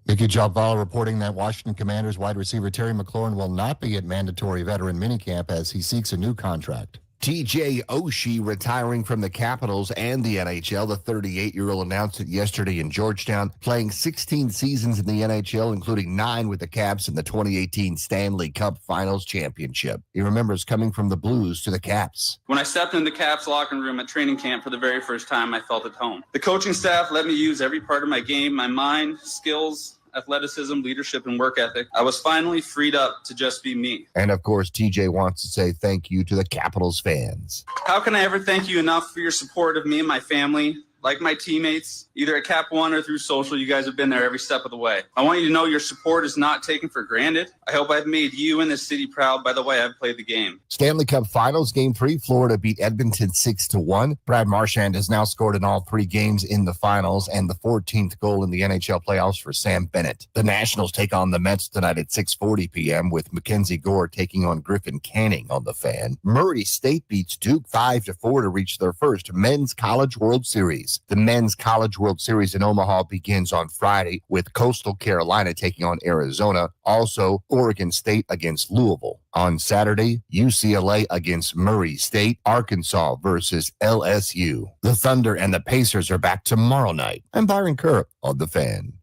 Mickey Jobval reporting that Washington Commanders wide receiver Terry McLaurin will not be at mandatory veteran minicamp as he seeks a new contract. TJ Oshie retiring from the Capitals and the NHL. The 38-year-old announced it yesterday in Georgetown, playing 16 seasons in the NHL, including 9 with the Caps in the 2018 Stanley Cup Finals Championship. He remembers coming from the Blues to the Caps. When I stepped in the Caps locker room at training camp for the very first time, I felt at home. The coaching staff let me use every part of my game, my mind, skills, athleticism, leadership, and work ethic. I was finally freed up to just be me. And of course, TJ wants to say thank you to the Capitals fans. How can I ever thank you enough for your support of me and my family? Like my teammates, either at Cap One or through social, you guys have been there every step of the way. I want you to know your support is not taken for granted. I hope I've made you and this city proud by the way I've played the game. Stanley Cup Finals, Game 3, Florida beat Edmonton 6-1. Brad Marchand has now scored in all 3 games in the finals and the 14th goal in the NHL playoffs for Sam Bennett. The Nationals take on the Mets tonight at 6:40 p.m. with Mackenzie Gore taking on Griffin Canning on the Fan. Murray State beats Duke 5-4 to reach their first Men's College World Series. The Men's College World Series in Omaha begins on Friday with Coastal Carolina taking on Arizona. Also, Oregon State against Louisville. On Saturday, UCLA against Murray State, Arkansas versus LSU. The Thunder and the Pacers are back tomorrow night. I'm Byron Kerr on The Fan.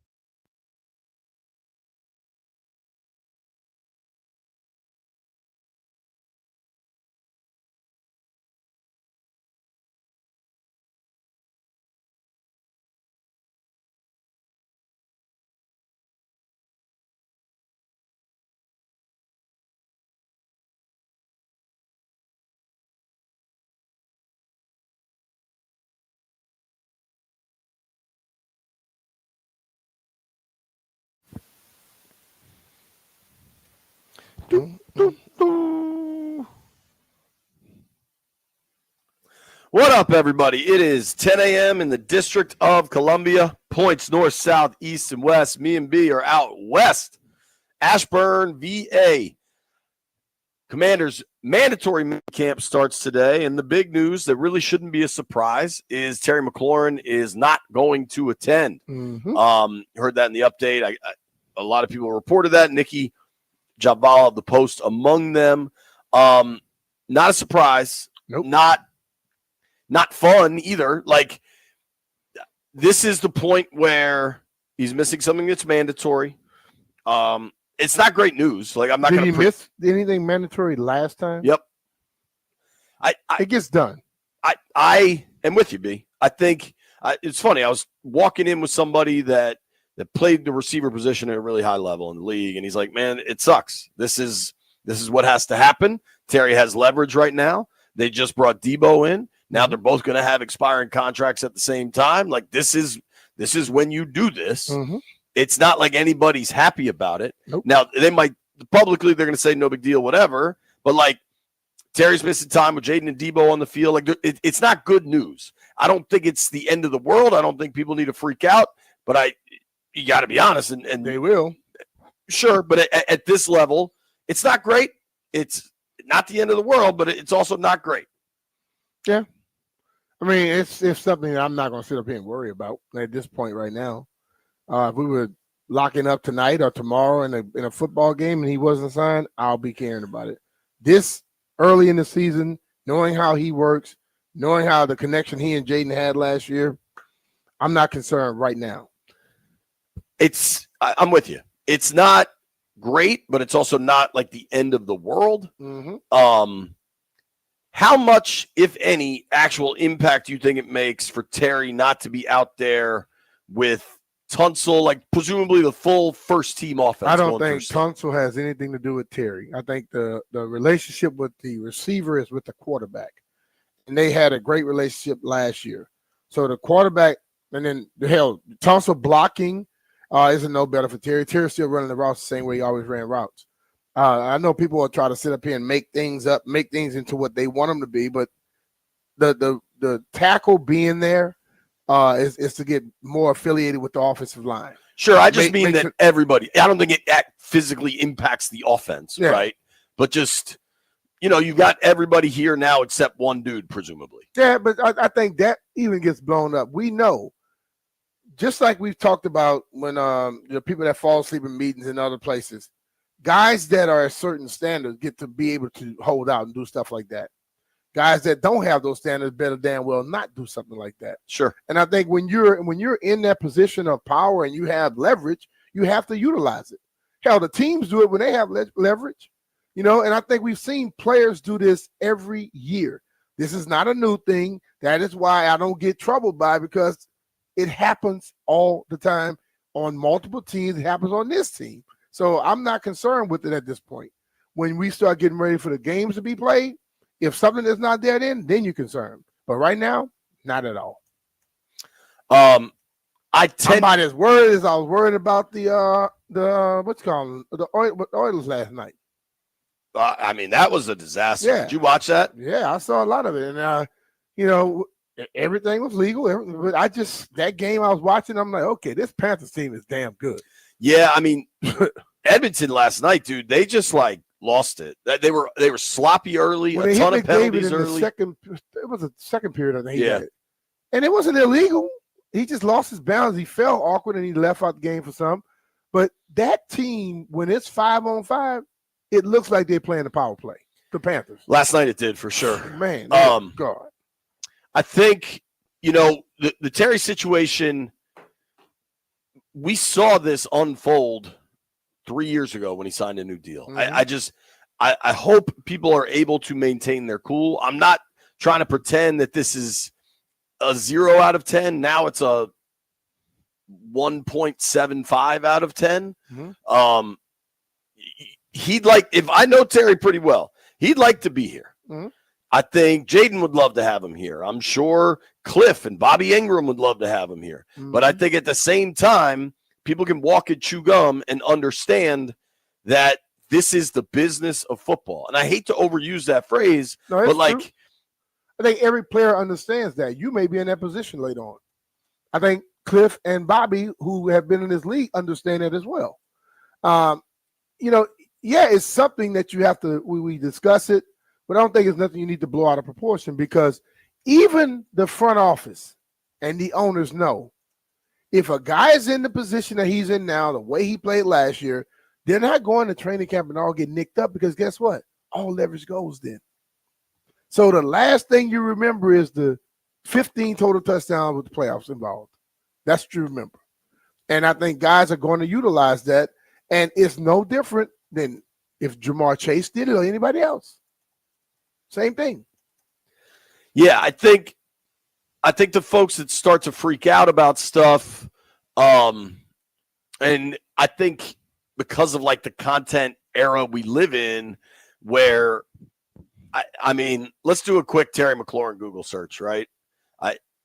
What up, everybody? It is 10 a.m. in the District of Columbia. Points north, south, east, and west. Me and B are out west. Ashburn, VA. Commanders mandatory camp starts today, and the big news that really shouldn't be a surprise is Terry McLaurin is not going to attend. Heard that in the update. A lot of people reported that. Nikki Jabal of the Post among them. Not a surprise. Nope. Not fun either. Like, this is the point where he's missing something that's mandatory. It's not great news. Like, I'm not going to miss anything mandatory last time. Yep. It gets done. I am with you, B. I think it's funny. I was walking in with somebody that played the receiver position at a really high level in the league, and he's like, "Man, it sucks. This is what has to happen." Terry has leverage right now. They just brought Debo in. Now they're both going to have expiring contracts at the same time. Like, this is when you do this. It's not like anybody's happy about it. Nope. Now, they might publicly, they're going to say no big deal, whatever. But, like, Terry's missing time with Jaden and Debo on the field. Like, it's not good news. I don't think it's the end of the world. I don't think people need to freak out. But you got to be honest. And they will. Sure. But at this level, it's not great. It's not the end of the world, but it's also not great. Yeah. I mean, it's something that I'm not going to sit up here and worry about at this point right now. If we were locking up tonight or tomorrow in a football game and he wasn't signed, I'll be caring about it. This early in the season, knowing how he works, knowing how the connection he and Jaden had last year, I'm not concerned right now. I'm with you. It's not great, but it's also not like the end of the world. How much, if any, actual impact do you think it makes for Terry not to be out there with Tunsil, like presumably the full first team offense? I don't think Tunsil has anything to do with Terry. I think the relationship with the receiver is with the quarterback. And they had a great relationship last year. So the quarterback, and then Tunsil blocking isn't no better for Terry. Terry's still running the routes the same way he always ran routes. I know people will try to sit up here and make things into what they want them to be, but the tackle being there is to get more affiliated with the offensive line. Sure, I just mean that everybody. I don't think it physically impacts the offense, right? But just, you've got everybody here now except one dude, presumably. Yeah, but I think that even gets blown up. We know just like we've talked about when the people that fall asleep in meetings and other places, guys that are at certain standards get to be able to hold out and do stuff like that. Guys that don't have those standards better damn well not do something like that. Sure. And I think when you're in that position of power and you have leverage, you have to utilize it. Hell, the teams do it when they have leverage, and I think we've seen players do this every year. This is not a new thing. That is why I don't get troubled by it, because it happens all the time on multiple teams. It happens on this team. So I'm not concerned with it at this point. When we start getting ready for the games to be played, if something is not there, then you're concerned. But right now, not at all. I'm about as worried as I was worried about the Oilers last night. I mean, that was a disaster. Yeah. Did you watch that? Yeah, I saw a lot of it, and everything was legal. But that game I was watching, I'm like, okay, this Panthers team is damn good. Yeah, I mean, Edmonton last night, dude, they just lost it. They were sloppy early, When a they ton hit of penalties McDavid in early. it was a second period, I think. Yeah. Did it. And it wasn't illegal. He just lost his balance. He fell awkward and he left out the game for some. But that team, when it's 5-on-5, it looks like they're playing the power play. The Panthers. Last night it did, for sure. Man, God. I think, the Terry situation, we saw this unfold 3 years ago when he signed a new deal. Mhm. I hope people are able to maintain their cool. I'm not trying to pretend that this is a 0 out of 10. Now it's a 1.75 out of 10. Mhm. If I know Terry pretty well, he'd like to be here. Mhm. I think Jaden would love to have him here. I'm sure Cliff and Bobby Ingram would love to have him here. But I think at the same time, people can walk and chew gum and understand that this is the business of football. And I hate to overuse that phrase, No, but true. I think every player understands that. You may be in that position later on. I think Cliff and Bobby, who have been in this league, understand that as well. It's something that you have to, we discuss it, but I don't think it's nothing you need to blow out of proportion, because even the front office and the owners know if a guy is in the position that he's in now, the way he played last year, they're not going to training camp and all get nicked up, because guess what? All leverage goes then. So the last thing you remember is the 15 total touchdowns with the playoffs involved. That's what you remember. And I think guys are going to utilize that. And it's no different than if Jamar Chase did it or anybody else. Same thing. Yeah, I think the folks that start to freak out about stuff, and I think because of the content era we live in, where I mean, let's do a quick Terry McLaurin Google search, right?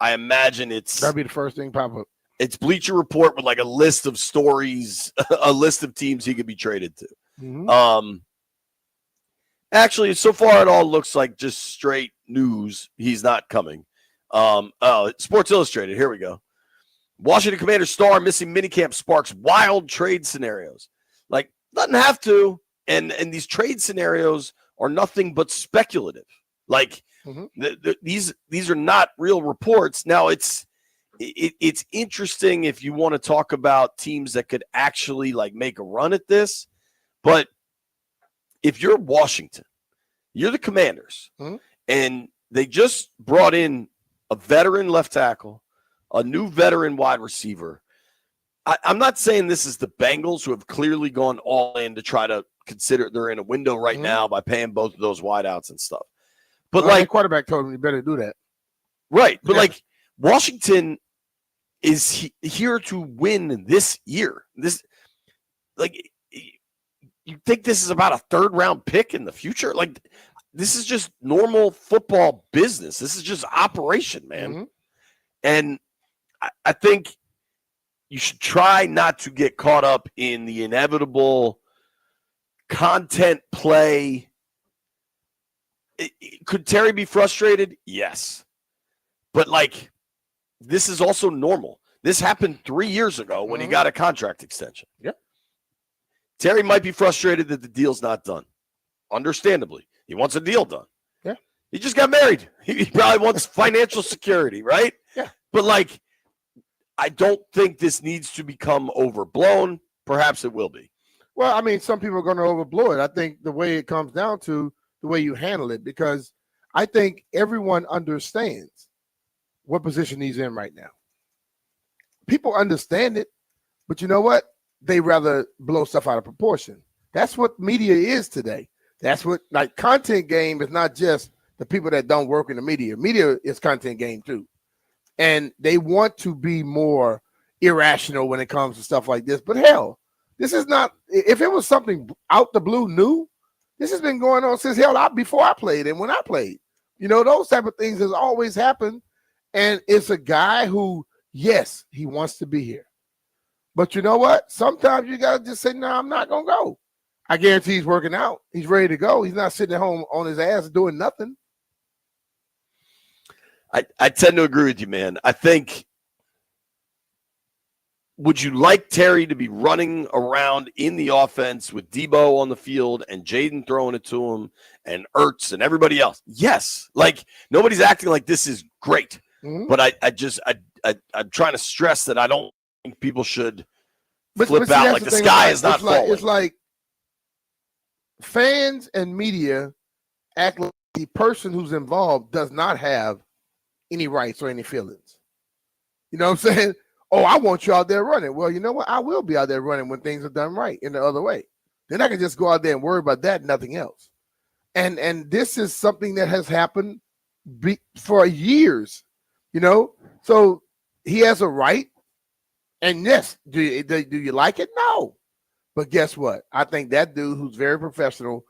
I imagine That'd be the first thing pop up. It's Bleacher Report with a list of stories, a list of teams he could be traded to. Mm-hmm. Actually, so far it all looks like just straight news. He's not coming. Sports Illustrated. Here we go. Washington Commanders star missing minicamp sparks wild trade scenarios. Doesn't have to. And these trade scenarios are nothing but speculative. These are not real reports. Now it's interesting if you want to talk about teams that could actually make a run at this, but if you're Washington, you're the Commanders, and they just brought in a veteran left tackle, a new veteran wide receiver. I'm not saying this is the Bengals, who have clearly gone all in to try to consider they're in a window right now by paying both of those wideouts and stuff. But the quarterback told him you better do that. Right. But Washington is here to win this year. You think this is about a third round pick in the future? This is just normal football business. This is just operation, man. Mm-hmm. And I think you should try not to get caught up in the inevitable content play. Could Terry be frustrated? Yes. But this is also normal. This happened 3 years ago when he got a contract extension. Yeah. Terry might be frustrated that the deal's not done. Understandably. He wants a deal done. Yeah. He just got married. He probably wants financial security, right? Yeah. But I don't think this needs to become overblown. Perhaps it will be. Well, I mean, some people are going to overblow it. I think the way it comes down to the way you handle it, because I think everyone understands what position he's in right now. People understand it, but you know what? They rather blow stuff out of proportion. That's what media is today. That's what, like, content game is not just the people that don't work in the media. Media is content game too. And they want to be more irrational when it comes to stuff like this. But hell, this is not, if it was something out the blue new, this has been going on since before I played and when I played. You know, those type of things has always happened. And it's a guy who, yes, he wants to be here. But you know what? Sometimes you got to just say, no, I'm not going to go. I guarantee he's working out. He's ready to go. He's not sitting at home on his ass doing nothing. I tend to agree with you, man. I think, would you like Terry to be running around in the offense with Debo on the field and Jaden throwing it to him and Ertz and everybody else? Yes. Like, nobody's acting like this is great. Mm-hmm. But I'm trying to stress that I don't think people should flip out like the sky is not falling. It's like fans and media act like the person who's involved does not have any rights or any feelings. You know what I'm saying? Oh, I want you out there running. Well, you know what? I will be out there running when things are done right in the other way. Then I can just go out there and worry about that, nothing else. And this is something that has happened for years, you know? So he has a right. And yes, do you like it? No. But guess what? I think that dude who's very professional,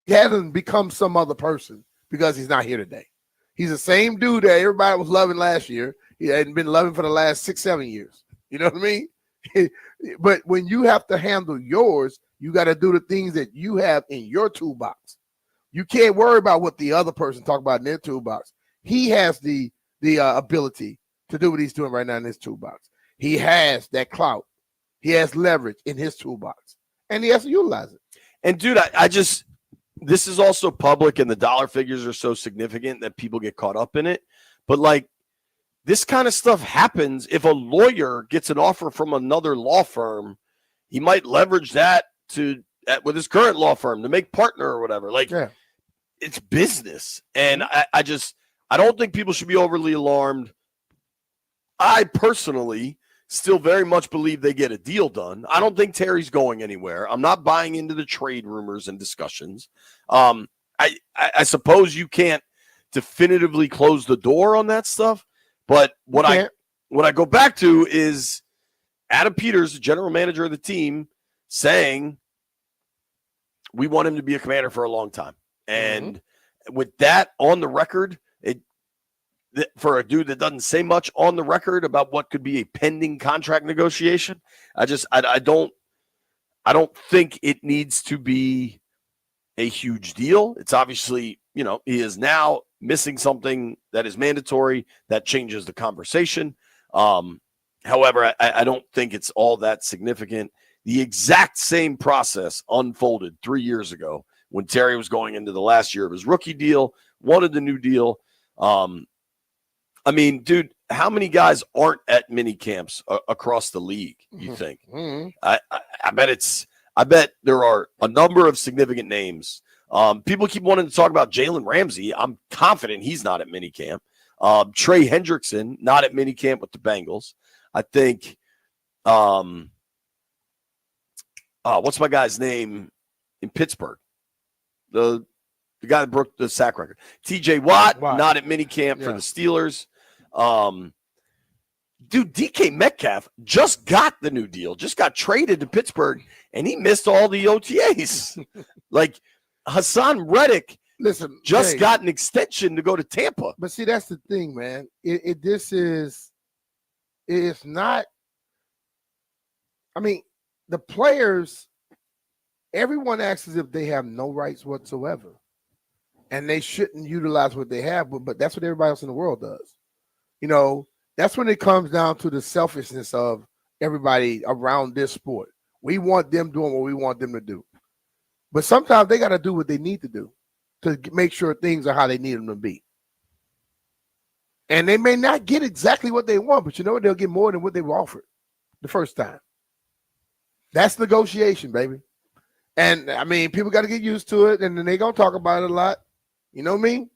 he hasn't become some other person because he's not here today. He's the same dude that everybody was loving last year. He hadn't been loving for the last 6-7 years. You know what I mean? But when you have to handle yours, you got to do the things that you have in your toolbox. You can't worry about what the other person talk about in their toolbox. He has the ability to do what he's doing right now in his toolbox. He has that clout. He has leverage in his toolbox, and he has to utilize it. And dude, I just, this is also public, and the dollar figures are so significant that people get caught up in it. But like, this kind of stuff happens. If a lawyer gets an offer from another law firm, he might leverage that with his current law firm to make partner or whatever. Like, yeah. It's business. And I don't think people should be overly alarmed. I personally still very much believe they get a deal done. I don't think Terry's going anywhere. I'm not buying into the trade rumors and discussions. I suppose you can't definitively close the door on that stuff. But what I go back to is Adam Peters, the general manager of the team, saying we want him to be a commander for a long time. And with that on the record, for a dude that doesn't say much on the record about what could be a pending contract negotiation, I don't think it needs to be a huge deal. It's obviously, you know, he is now missing something that is mandatory that changes the conversation. However, I don't think it's all that significant. The exact same process unfolded 3 years ago when Terry was going into the last year of his rookie deal, wanted the new deal. I mean, dude, how many guys aren't at mini camps across the league, you think? I bet there are a number of significant names. People keep wanting to talk about Jalen Ramsey. I'm confident he's not at mini camp. Trey Hendrickson, not at mini camp with the Bengals. I think, what's my guy's name in Pittsburgh? The guy that broke the sack record. TJ Watt, not at mini camp for the Steelers. Dude, DK Metcalf just got the new deal, just got traded to Pittsburgh, and he missed all the OTAs. Like, Hassan Reddick got an extension to go to Tampa. But see, that's the thing, man. It's not, I mean, the players, everyone acts as if they have no rights whatsoever. And they shouldn't utilize what they have, but that's what everybody else in the world does. You know, that's when it comes down to the selfishness of everybody around this sport. We want them doing what we want them to do. But sometimes they got to do what they need to do to make sure things are how they need them to be. And they may not get exactly what they want, but you know what? They'll get more than what they were offered the first time. That's negotiation, baby. And I mean, people got to get used to it, and then they're going to talk about it a lot. You know me?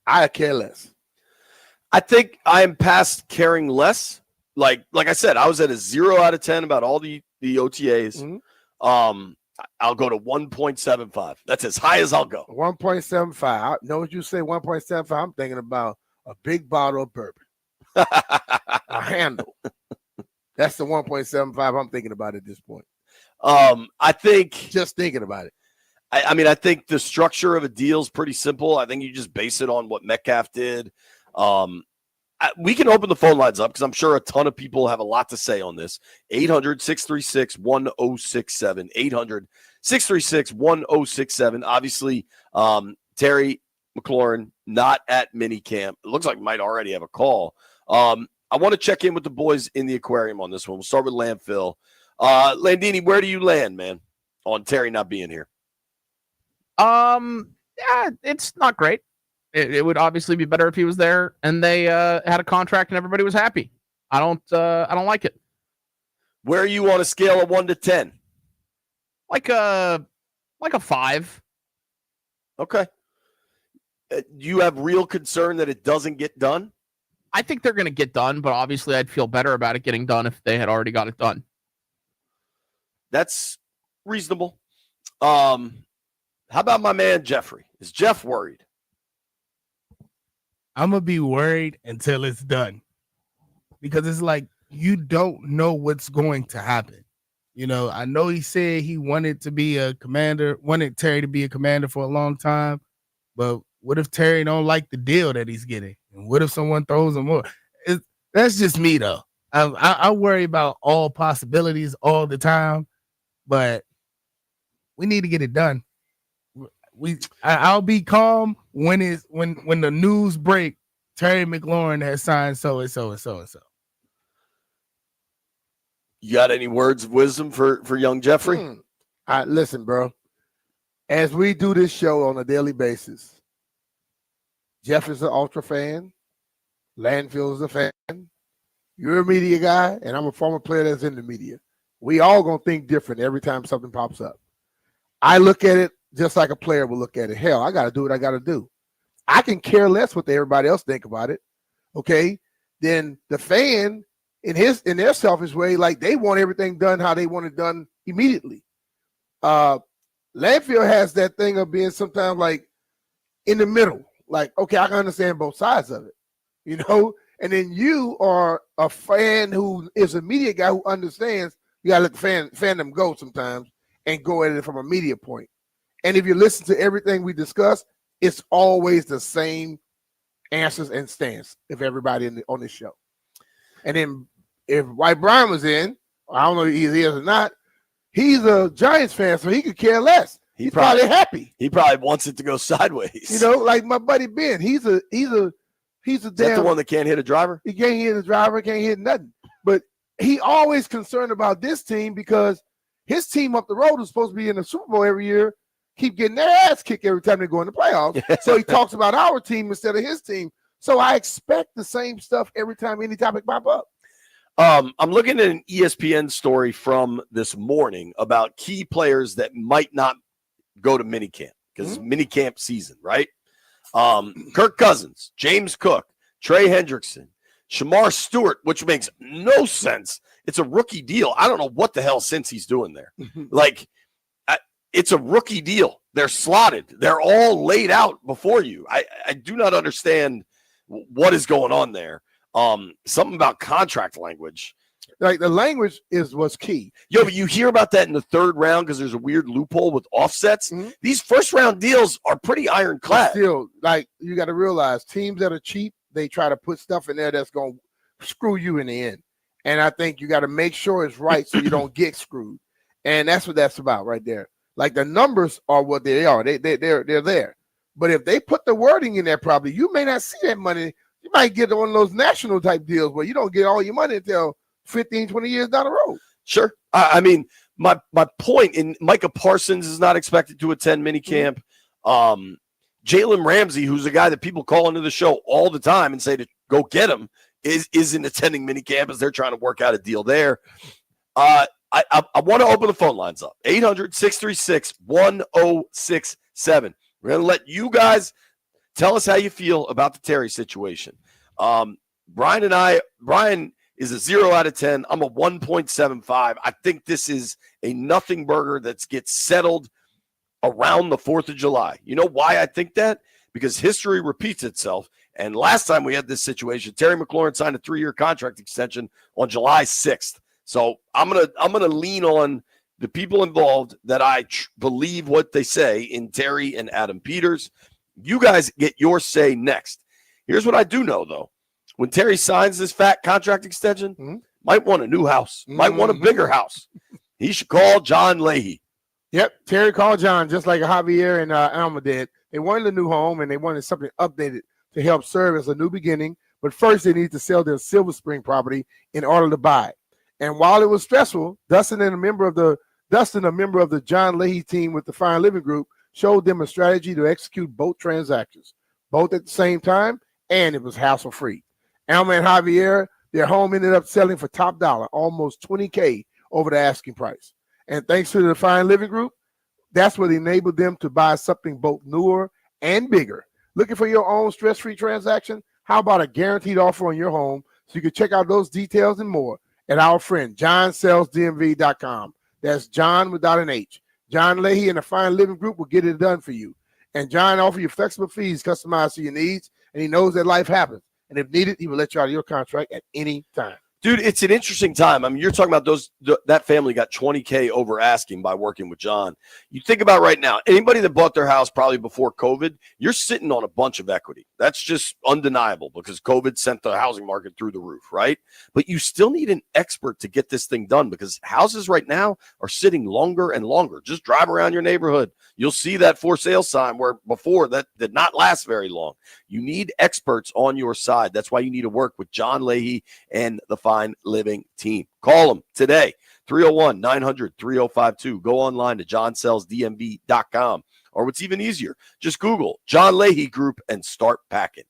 I care less. I think I am past caring less. Like I said, I was at a 0 out of 10 about all the OTAs. Mm-hmm. I'll go to 1.75. That's as high as I'll go. 1.75. I know what you say, 1.75. I'm thinking about a big bottle of bourbon. A handle. That's the 1.75 I'm thinking about at this point. I think just thinking about it. I mean, I think the structure of a deal is pretty simple. I think you just base it on what Metcalf did. We can open the phone lines up because I'm sure a ton of people have a lot to say on this. 800-636-1067. 800-636-1067. Obviously, Terry McLaurin not at minicamp. It looks like might already have a call. I want to check in with the boys in the aquarium on this one. We'll start with Landfill. Landini, where do you land, man, on Terry not being here? Yeah, it's not great. It would obviously be better if he was there and they had a contract and everybody was happy. I don't like it. Where are you on a scale of 1 to 10? Like a 5. Okay. You have real concern that it doesn't get done? I think they're going to get done, but obviously I'd feel better about it getting done if they had already got it done. That's reasonable. How about my man Jeffrey? Is Jeff worried? I'm going to be worried until it's done. Because it's like you don't know what's going to happen. You know, I know he said he wanted to be a commander, wanted Terry to be a commander for a long time, but what if Terry don't like the deal that he's getting? And what if someone throws him more? That's just me, though. I worry about all possibilities all the time, but we need to get it done. I'll be calm when the news break. Terry McLaurin has signed so and so and so and so. You got any words of wisdom for young Jeffrey? Listen, bro. As we do this show on a daily basis, Jeff is an Ultra fan. Landfill is a fan. You're a media guy, and I'm a former player that's in the media. We all gonna think different every time something pops up. I look at it just like a player will look at it. Hell, I got to do what I got to do. I can care less what everybody else think about it. Okay, then the fan in their selfish way, like they want everything done how they want it done immediately. Landfill has that thing of being sometimes like in the middle. Like, okay, I can understand both sides of it, you know. And then you are a fan who is a media guy who understands you got to let the fandom go sometimes and go at it from a media point. And if you listen to everything we discuss, it's always the same answers and stance if everybody on this show. And then if White Brian was in, I don't know if he is or not, he's a Giants fan, so he could care less. He's probably happy. He probably wants it to go sideways. You know, like my buddy Ben, he's a damn. Is that the one that can't hit a driver? He can't hit a driver, can't hit nothing. But he always concerned about this team because his team up the road is supposed to be in the Super Bowl every year, keep getting their ass kicked every time they go in the playoffs. So he talks about our team instead of his team. So I expect the same stuff every time any topic pop up. I'm looking at an ESPN story from this morning about key players that might not go to minicamp because it's minicamp season, right? Kirk Cousins, James Cook, Trey Hendrickson, Shamar Stewart, which makes no sense. It's a rookie deal. I don't know what the hell sense he's doing there. Like, it's a rookie deal. They're slotted. They're all laid out before you. I do not understand what is going on there. Something about contract language. Like the language was key. Yo, but you hear about that in the third round because there's a weird loophole with offsets. These first round deals are pretty ironclad. Still, like you got to realize teams that are cheap, they try to put stuff in there that's going to screw you in the end. And I think you got to make sure it's right so you don't get screwed. And that's what that's about right there. Like the numbers are what they are. They're there. But if they put the wording in there probably, you may not see that money. You might get one of those national type deals where you don't get all your money until 15, 20 years down the road. Sure. I mean, my point in Micah Parsons is not expected to attend minicamp. Jalen Ramsey, who's a guy that people call into the show all the time and say to go get him, isn't attending minicamp as they're trying to work out a deal there. I want to open the phone lines up. 800-636-1067. We're going to let you guys tell us how you feel about the Terry situation. Brian is a 0 out of 10. I'm a 1.75. I think this is a nothing burger that gets settled around the 4th of July. You know why I think that? Because history repeats itself. And last time we had this situation, Terry McLaurin signed a 3-year contract extension on July 6th. So I'm gonna lean on the people involved that I believe what they say in Terry and Adam Peters. You guys get your say next. Here's what I do know, though. When Terry signs this fat contract extension, might want a new house, might want a bigger house. He should call John Leahy. Yep, Terry called John just like Javier and Alma did. They wanted a new home and they wanted something updated to help serve as a new beginning. But first, they need to sell their Silver Spring property in order to buy it. And while it was stressful, Dustin, a member of the John Leahy team with the Fine Living Group, showed them a strategy to execute both transactions, both at the same time, and it was hassle-free. Alma and Javier, their home ended up selling for top dollar, almost $20K over the asking price. And thanks to the Fine Living Group, that's what enabled them to buy something both newer and bigger. Looking for your own stress-free transaction? How about a guaranteed offer on your home so you can check out those details and more at our friend JohnSellsDMV.com. That's John without an H. John Leahy and the Fine Living Group will get it done for you. And John offers you flexible fees customized to your needs, and he knows that life happens. And if needed, he will let you out of your contract at any time. Dude, it's an interesting time. I mean, you're talking about that family got $20K over asking by working with John. You think about right now, anybody that bought their house probably before COVID, you're sitting on a bunch of equity. That's just undeniable because COVID sent the housing market through the roof, right? But you still need an expert to get this thing done because houses right now are sitting longer and longer. Just drive around your neighborhood. You'll see that for sale sign where before that did not last very long. You need experts on your side. That's why you need to work with John Leahy and the Fine Living team. Call them today, 301-900-3052. Go online to johnsellsdmv.com. Or what's even easier, just Google John Leahy Group and start packing.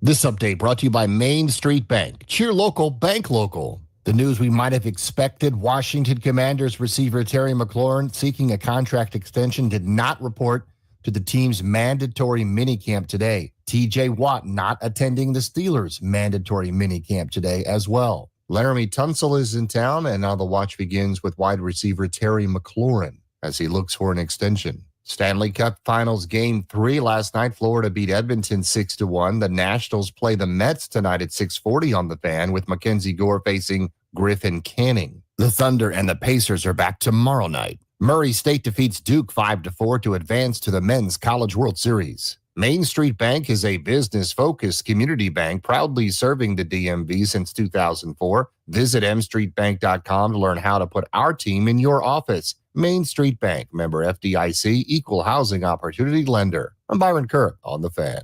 This update brought to you by Main Street Bank. Cheer local, bank local. The news we might have expected: Washington Commanders receiver Terry McLaurin, seeking a contract extension, did not report to the team's mandatory minicamp today. TJ Watt not attending the Steelers' mandatory minicamp today as well. Laramie Tunsil is in town, and now the watch begins with wide receiver Terry McLaurin as he looks for an extension. Stanley Cup Finals Game 3 last night. Florida beat Edmonton 6-1. The Nationals play the Mets tonight at 6:40 on the Fan, with Mackenzie Gore facing Griffin Canning. The Thunder and the Pacers are back tomorrow night. Murray State defeats Duke 5-4 to advance to the Men's College World Series. Main Street Bank is a business-focused community bank proudly serving the DMV since 2004. Visit mstreetbank.com to learn how to put our team in your office. Main Street Bank, member FDIC, equal housing opportunity lender. I'm Byron Kerr on the Fan.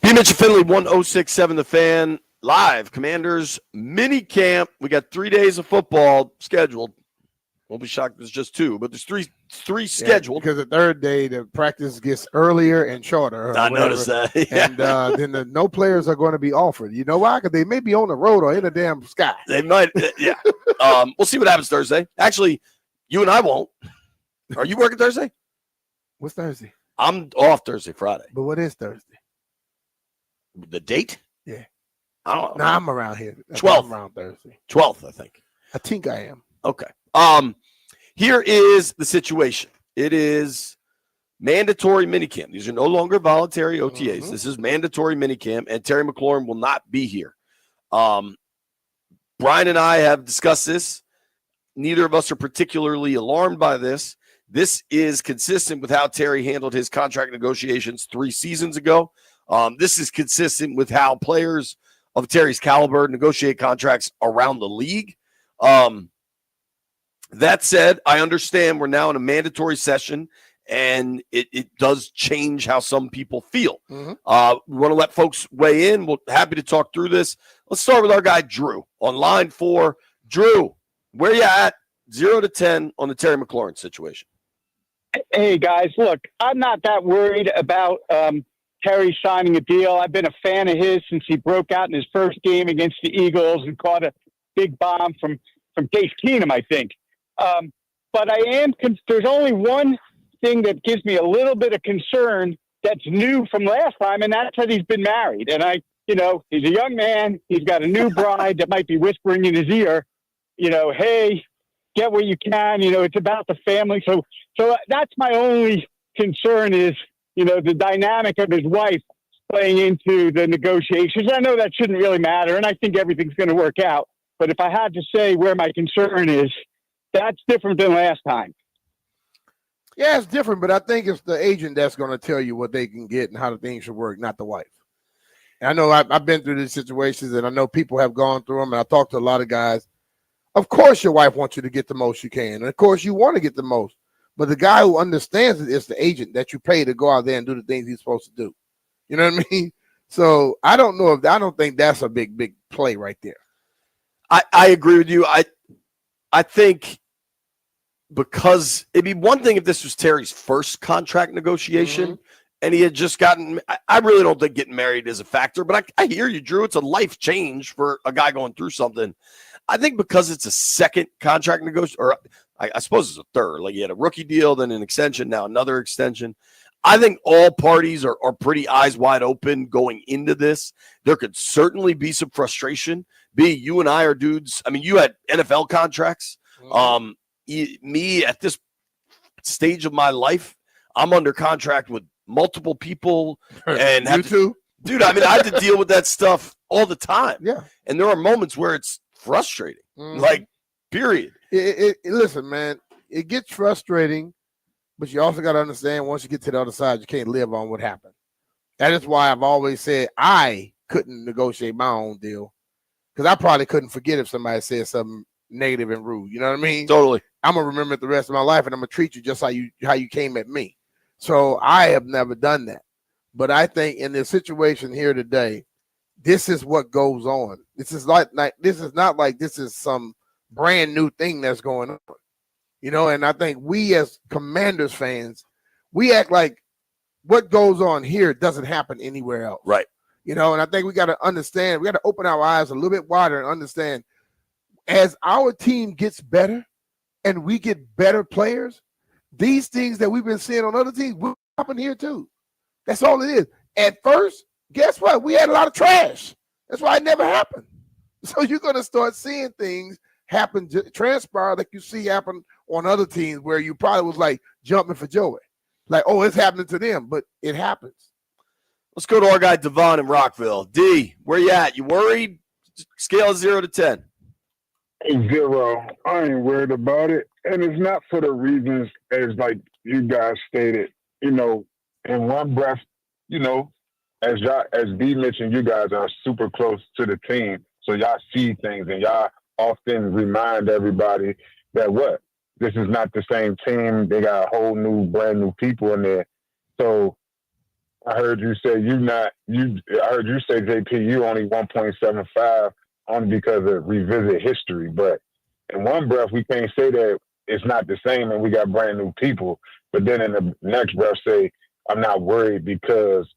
B. Mitchell Finley, 1067 The Fan, live Commanders mini camp. We got 3 days of football scheduled. Won't be shocked if there's just two, but there's three scheduled. Because the third day, the practice gets earlier and shorter. I noticed that. Yeah. And then no players are going to be offered. You know why? Because they may be on the road or in the damn sky. They might, yeah. We'll see what happens Thursday. Actually, you and I won't. Are you working Thursday? What's Thursday? I'm off Thursday, Friday. But what is Thursday? The date? Yeah. I don't know. No, I'm around here. 12th. I'm around Thursday. 12th, I think. I think I am. Okay. Here is the situation. It is mandatory minicamp. These are no longer voluntary OTAs. Mm-hmm. This is mandatory minicamp, and Terry McLaurin will not be here. Brian and I have discussed this. Neither of us are particularly alarmed by this. This is consistent with how Terry handled his contract negotiations 3 seasons ago. This is consistent with how players of Terry's caliber negotiate contracts around the league. That said, I understand we're now in a mandatory session, and it does change how some people feel. Mm-hmm. We want to let folks weigh in. We're happy to talk through this. Let's start with our guy, Drew, on line 4. Drew, where you at 0 to 10 on the Terry McLaurin situation? Hey, guys, look, I'm not that worried about Terry signing a deal. I've been a fan of his since he broke out in his first game against the Eagles and caught a big bomb from Case Keenum, I think. But I am there's only one thing that gives me a little bit of concern that's new from last time, and that's that he's been married. And he's a young man. He's got a new bride that might be whispering in his ear, hey, get what you can. It's about the family. So that's my only concern is, the dynamic of his wife playing into the negotiations. I know that shouldn't really matter, and I think everything's going to work out. But if I had to say where my concern is, that's different than last time. Yeah, it's different, but I think it's the agent that's going to tell you what they can get and how the things should work, not the wife. And I know I've been through these situations, and I know people have gone through them, and I talked to a lot of guys. Of course your wife wants you to get the most you can, and of course you want to get the most. But the guy who understands it is the agent that you pay to go out there and do the things he's supposed to do. You know what I mean? So I don't think that's a big play right there. I agree with you. I think because it'd be one thing if this was Terry's first contract negotiation and he had just gotten, I really don't think getting married is a factor, but I hear you, Drew. It's a life change for a guy going through something. I think because it's a second contract negotiation, or I suppose it's a third, like he had a rookie deal, then an extension, now another extension. I think all parties are pretty eyes wide open going into this. There could certainly be some frustration. You and I are dudes. I mean, you had NFL contracts. Me at this stage of my life, I'm under contract with multiple people, and you too, dude. I mean, I have to deal with that stuff all the time. Yeah, and there are moments where it's frustrating. Like, period. Listen, man, it gets frustrating, but you also got to understand once you get to the other side, you can't live on what happened. That is why I've always said I couldn't negotiate my own deal, because I probably couldn't forget if somebody said something negative and rude. You know what I mean? Totally. I'm gonna remember it the rest of my life, and I'm gonna treat you just how you came at me. So I have never done that. But I think in the situation here today, this is what goes on. This is not like this is some brand new thing that's going on. And I think we as Commanders fans, we act like what goes on here doesn't happen anywhere else. Right. And I think we got to understand, we got to open our eyes a little bit wider and understand as our team gets better and we get better players, these things that we've been seeing on other teams will happen here too. That's all it is. At first, guess what? We had a lot of trash. That's why it never happened. So you're going to start seeing things happen, transpire like you see happen on other teams where you probably was like jumping for joy. Like, oh, it's happening to them, but it happens. Let's go to our guy Devon in Rockville. D, where you at? You worried? Scale of 0 to 10. 0. I ain't worried about it. And it's not for the reasons as like you guys stated, in one breath, as D mentioned, you guys are super close to the team. So y'all see things and y'all often remind everybody that this is not the same team. They got a whole new, brand new people in there. So I heard you say I heard you say, JP, you only 1.75 only because of revisit history. But in one breath, we can't say that it's not the same and we got brand new people. But then in the next breath say, I'm not worried because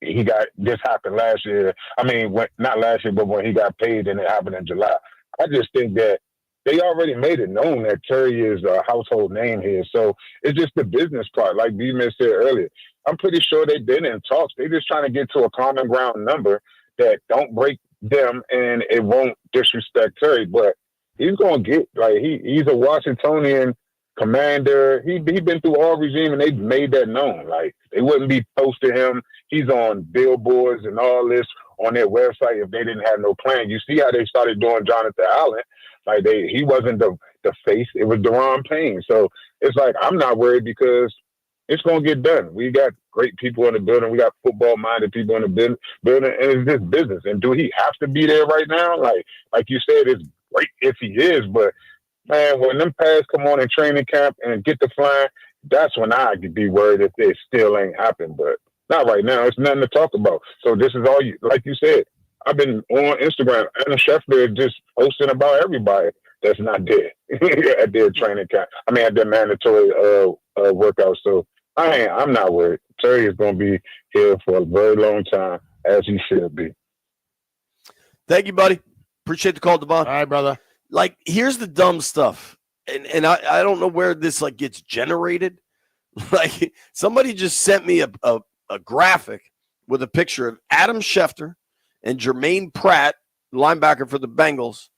this happened last year. I mean, not last year, but when he got paid and it happened in July. I just think that they already made it known that Terry is a household name here. So it's just the business part, like B-Man said earlier. I'm pretty sure they've been in talks. They're just trying to get to a common ground number that don't break them and it won't disrespect Terry. But he's going to get, he's a Washingtonian commander. He been through all regime and they made that known. Like, they wouldn't be posting him. He's on billboards and all this on their website if they didn't have no plan. You see how they started doing Jonathan Allen. Like, he wasn't the face. It was Deron Payne. So it's like, I'm not worried because it's going to get done. We got great people in the building. We got football-minded people in the building, and it's just business. And do he have to be there right now? Like you said, it's great if he is. But, man, when them pads come on in training camp and get the flying, that's when I could be worried if it still ain't happened. But not right now. It's nothing to talk about. So this is all you, like you said, I've been on Instagram. Anna Scheffler is just posting about everybody that's not there at their training camp. I mean, at their mandatory workout. So I'm not worried. Terry is going to be here for a very long time, as he should be. Thank you, buddy. Appreciate the call, Devon. All right, brother. Like, here's the dumb stuff. And I don't know where this, gets generated. Like, somebody just sent me a graphic with a picture of Adam Schefter and Jermaine Pratt, linebacker for the Bengals,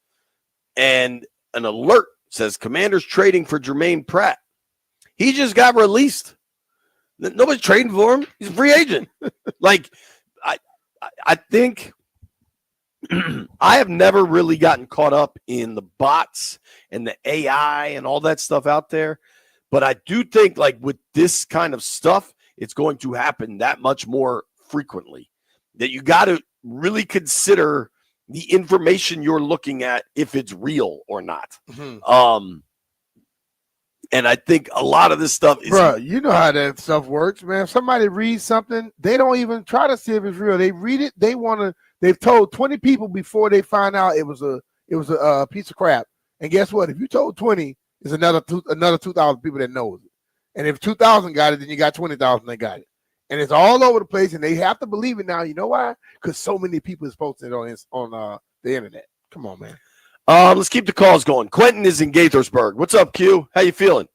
and an alert says Commanders trading for Jermaine Pratt. He just got released. Nobody's trading for him. He's a free agent. I think I have never really gotten caught up in the bots and the AI and all that stuff out there. But I do think, with this kind of stuff, it's going to happen that much more frequently. That you got to really consider the information you're looking at, if it's real or not. Mm-hmm. And I think a lot of this stuff is... Bro, you know how that stuff works, man. If somebody reads something, they don't even try to see if it's real. They read it. They've told 20 people before they find out it was a piece of crap. And guess what? If you told 20, there's another 2,000 people that knows it. And if 2,000 got it, then you got 20,000 that got it. And it's all over the place, and they have to believe it now. You know why? Because so many people is posting it on the internet. Come on, man. Let's keep the calls going. Quentin is in Gaithersburg. What's up, Q? How you feeling?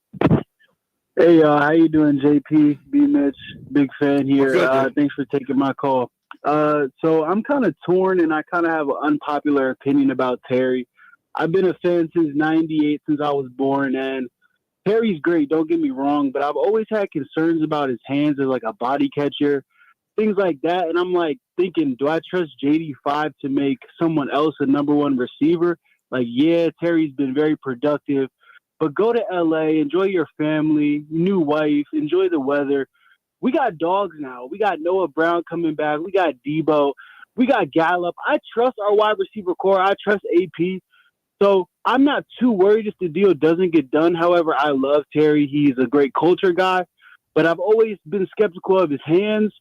Hey, how you doing, JP? B. Mitch, big fan here. Good, thanks for taking my call. So I'm kind of torn, and I kind of have an unpopular opinion about Terry. I've been a fan since '98, since I was born, and Terry's great, don't get me wrong, but I've always had concerns about his hands as a body catcher, things like that. And I'm thinking, do I trust JD5 to make someone else a number one receiver? Yeah, Terry's been very productive, but go to LA, enjoy your family, new wife, enjoy the weather. We got dogs now. We got Noah Brown coming back. We got Debo. We got Gallup. I trust our wide receiver core. I trust AP. So I'm not too worried if the deal doesn't get done. However, I love Terry. He's a great culture guy. but I've always been skeptical of his hands.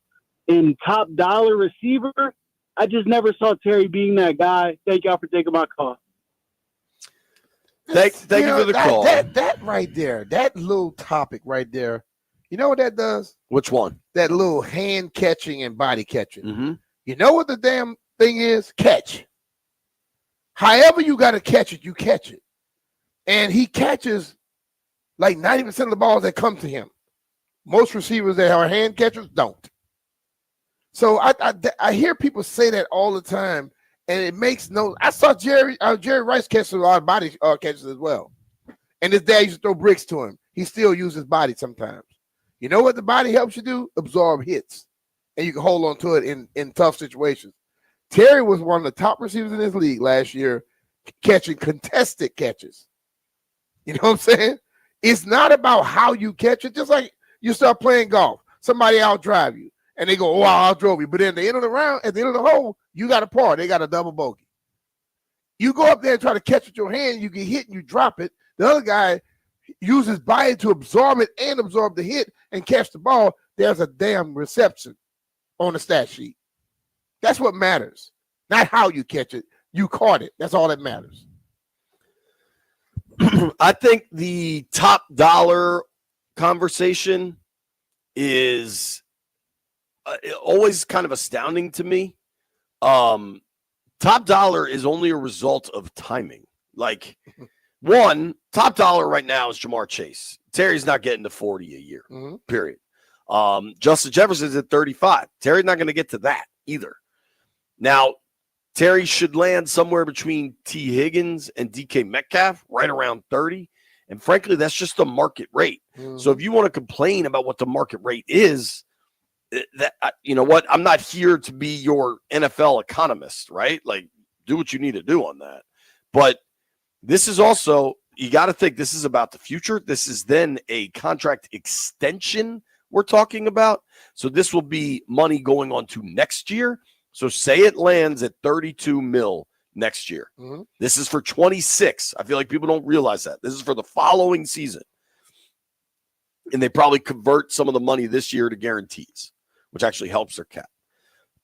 In top dollar receiver, I just never saw Terry being that guy. Thank y'all for taking my call. Thank you for the call. That right there, that little topic right there, you know what that does? Which one? That little hand catching and body catching. Mm-hmm. You know what the damn thing is? Catch. However you got to catch it, you catch it. And he catches like 90% of the balls that come to him. Most receivers that are hand catchers don't. So I hear people say that all the time, and it makes no. I saw Jerry Rice catch a lot of body catches as well, and his dad used to throw bricks to him. He still uses his body sometimes. You know what the body helps you do? Absorb hits, and you can hold on to it in tough situations. Terry was one of the top receivers in this league last year, catching contested catches. You know what I'm saying? It's not about how you catch it. Just like you start playing golf, somebody outdrive you. And they go, oh, I outdrove you. But then at the end of the round, at the end of the hole, you got a par. They got a double bogey. You go up there and try to catch with your hand, you get hit and you drop it. The other guy uses body to absorb it and absorb the hit and catch the ball. There's a damn reception on the stat sheet. That's what matters. Not how you catch it. You caught it. That's all that matters. I think the top dollar conversation is always kind of astounding to me. Top dollar is only a result of timing. Like, one, top dollar right now is Jamar Chase. Terry's not getting to 40 a year, period. Justin Jefferson's at 35. Terry's not going to get to that either. Now, Terry should land somewhere between T. Higgins and DK Metcalf, right around 30. And frankly, that's just the market rate. So if you want to complain about what the market rate is, that, you know what, I'm not here to be your NFL economist, right? Like, do what you need to do on that. But this is also, you got to think this is about the future. This is then a contract extension we're talking about. So this will be money going on to next year. So say it lands at 32 mil next year. This is for 26. I feel like people don't realize that. This is for the following season. And they probably convert some of the money this year to guarantees, which actually helps their cap.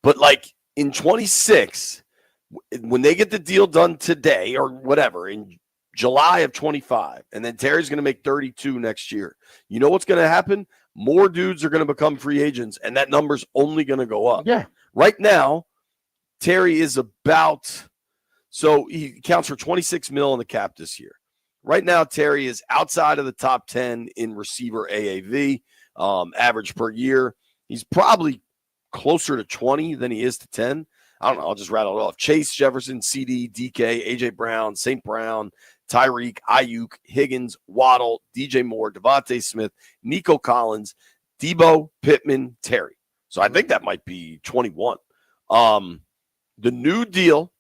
But like in 26, when they get the deal done today or whatever, in July of 25, and then Terry's going to make 32 next year, you know what's going to happen? More dudes are going to become free agents, and that number's only going to go up. Yeah. Right now, Terry is about, so he counts for 26 mil in the cap this year. Right now, Terry is outside of the top 10 in receiver AAV, average per year. He's probably closer to 20 than he is to 10. I don't know. I'll just rattle it off. Chase, Jefferson, CD, DK, A.J. Brown, St. Brown, Tyreek, Ayuk, Higgins, Waddle, DJ Moore, Devontae Smith, Nico Collins, Debo, Pittman, Terry. So I think that might be 21. The new deal,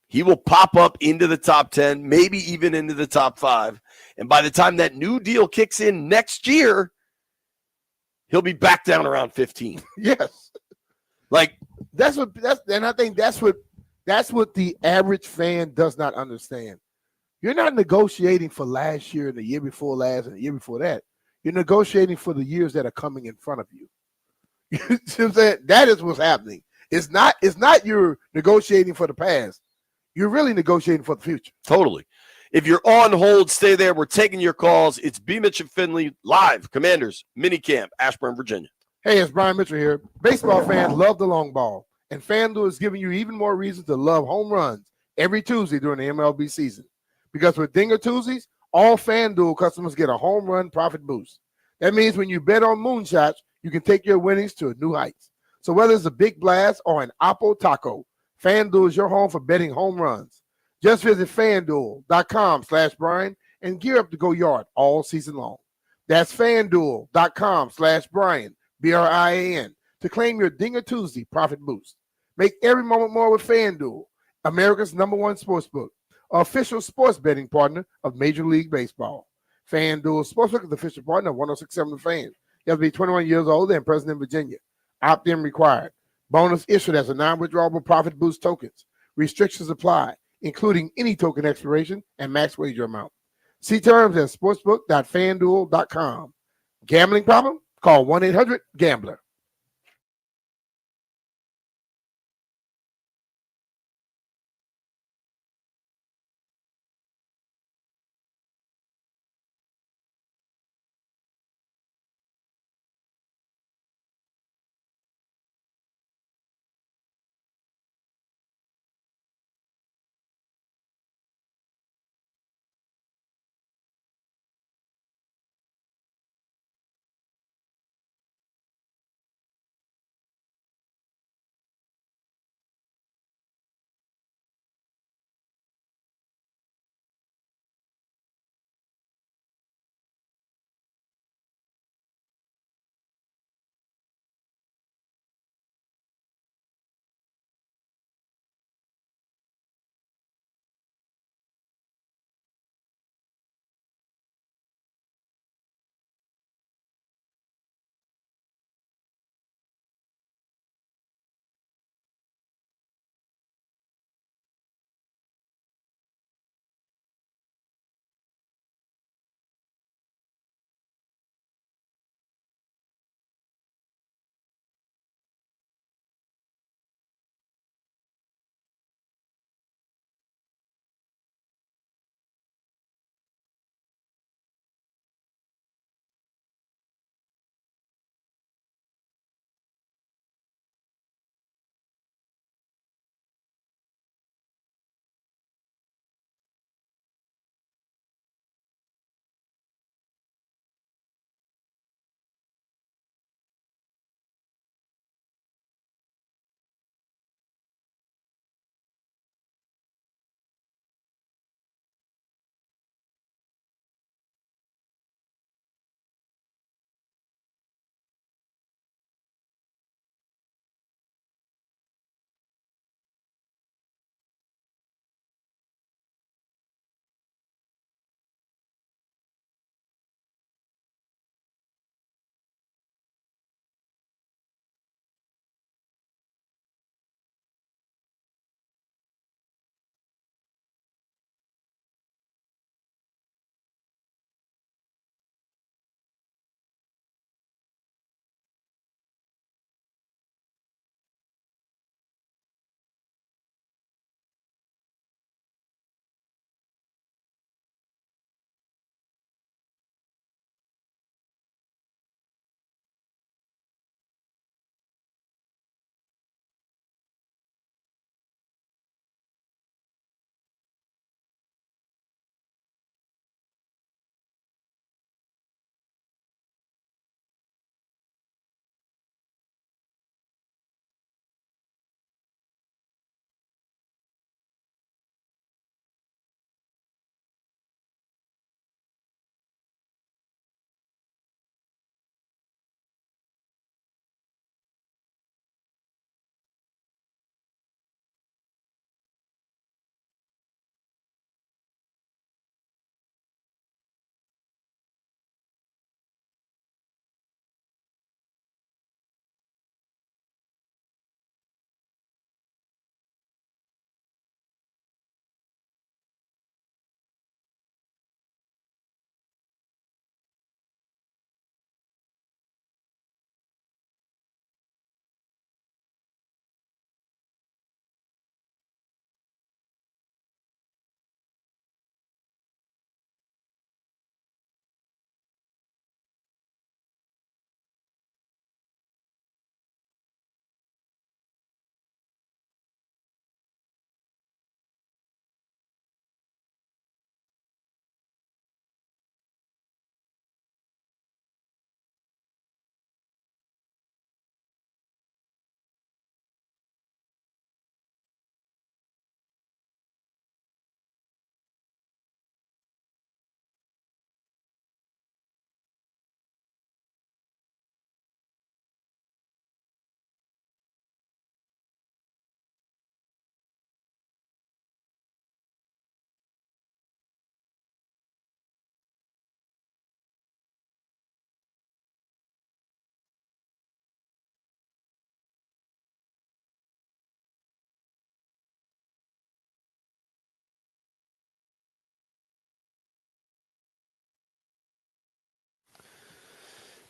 he will pop up into the top 10, maybe even into the top 5. And by the time that new deal kicks in next year, he'll be back down around 15. Yes. Like, and I think that's what the average fan does not understand. You're not negotiating for last year and the year before last and the year before that. You're negotiating for the years that are coming in front of you. You know what I'm saying? That is what's happening. It's not you're negotiating for the past. You're really negotiating for the future. Totally. If you're on hold, stay there. We're taking your calls. It's B. Mitch and Finley live, Commanders minicamp, Ashburn, Virginia. Hey, it's Brian Mitchell here. Baseball fans love the long ball, and FanDuel is giving you even more reason to love home runs every Tuesday during the MLB season. Because with Dinger Tuesdays, all FanDuel customers get a home run profit boost. That means when you bet on moonshots, you can take your winnings to new heights. So whether it's a big blast or an Oppo Taco, FanDuel is your home for betting home runs. Just visit FanDuel.com/Brian and gear up to go yard all season long. That's FanDuel.com/Brian, BRIAN, to claim your Dinger Tuesday profit boost. Make every moment more with FanDuel, America's #1 sportsbook, official sports betting partner of Major League Baseball. FanDuel Sportsbook is the official partner of 106.7 The Fan. You have to be 21 years old and present in Virginia. Opt-in required. Bonus issued as a non-withdrawable profit boost tokens. Restrictions apply, including any token expiration and max wager amount. See terms at sportsbook.fanduel.com. Gambling problem? Call 1-800-GAMBLER.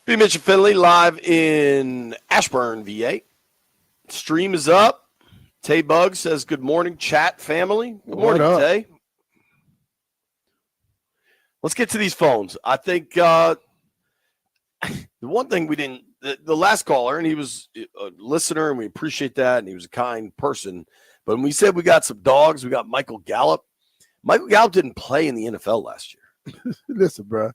B. Mitch and Finley live in Ashburn, VA. Stream is up. Tay Bug says, good morning, chat family. Good morning, Tay. Let's get to these phones. I think the one thing we didn't, the last caller, and he was a listener, and we appreciate that, and he was a kind person. But when we said we got some dogs, we got Michael Gallup. Michael Gallup didn't play in the NFL last year. Listen, bro.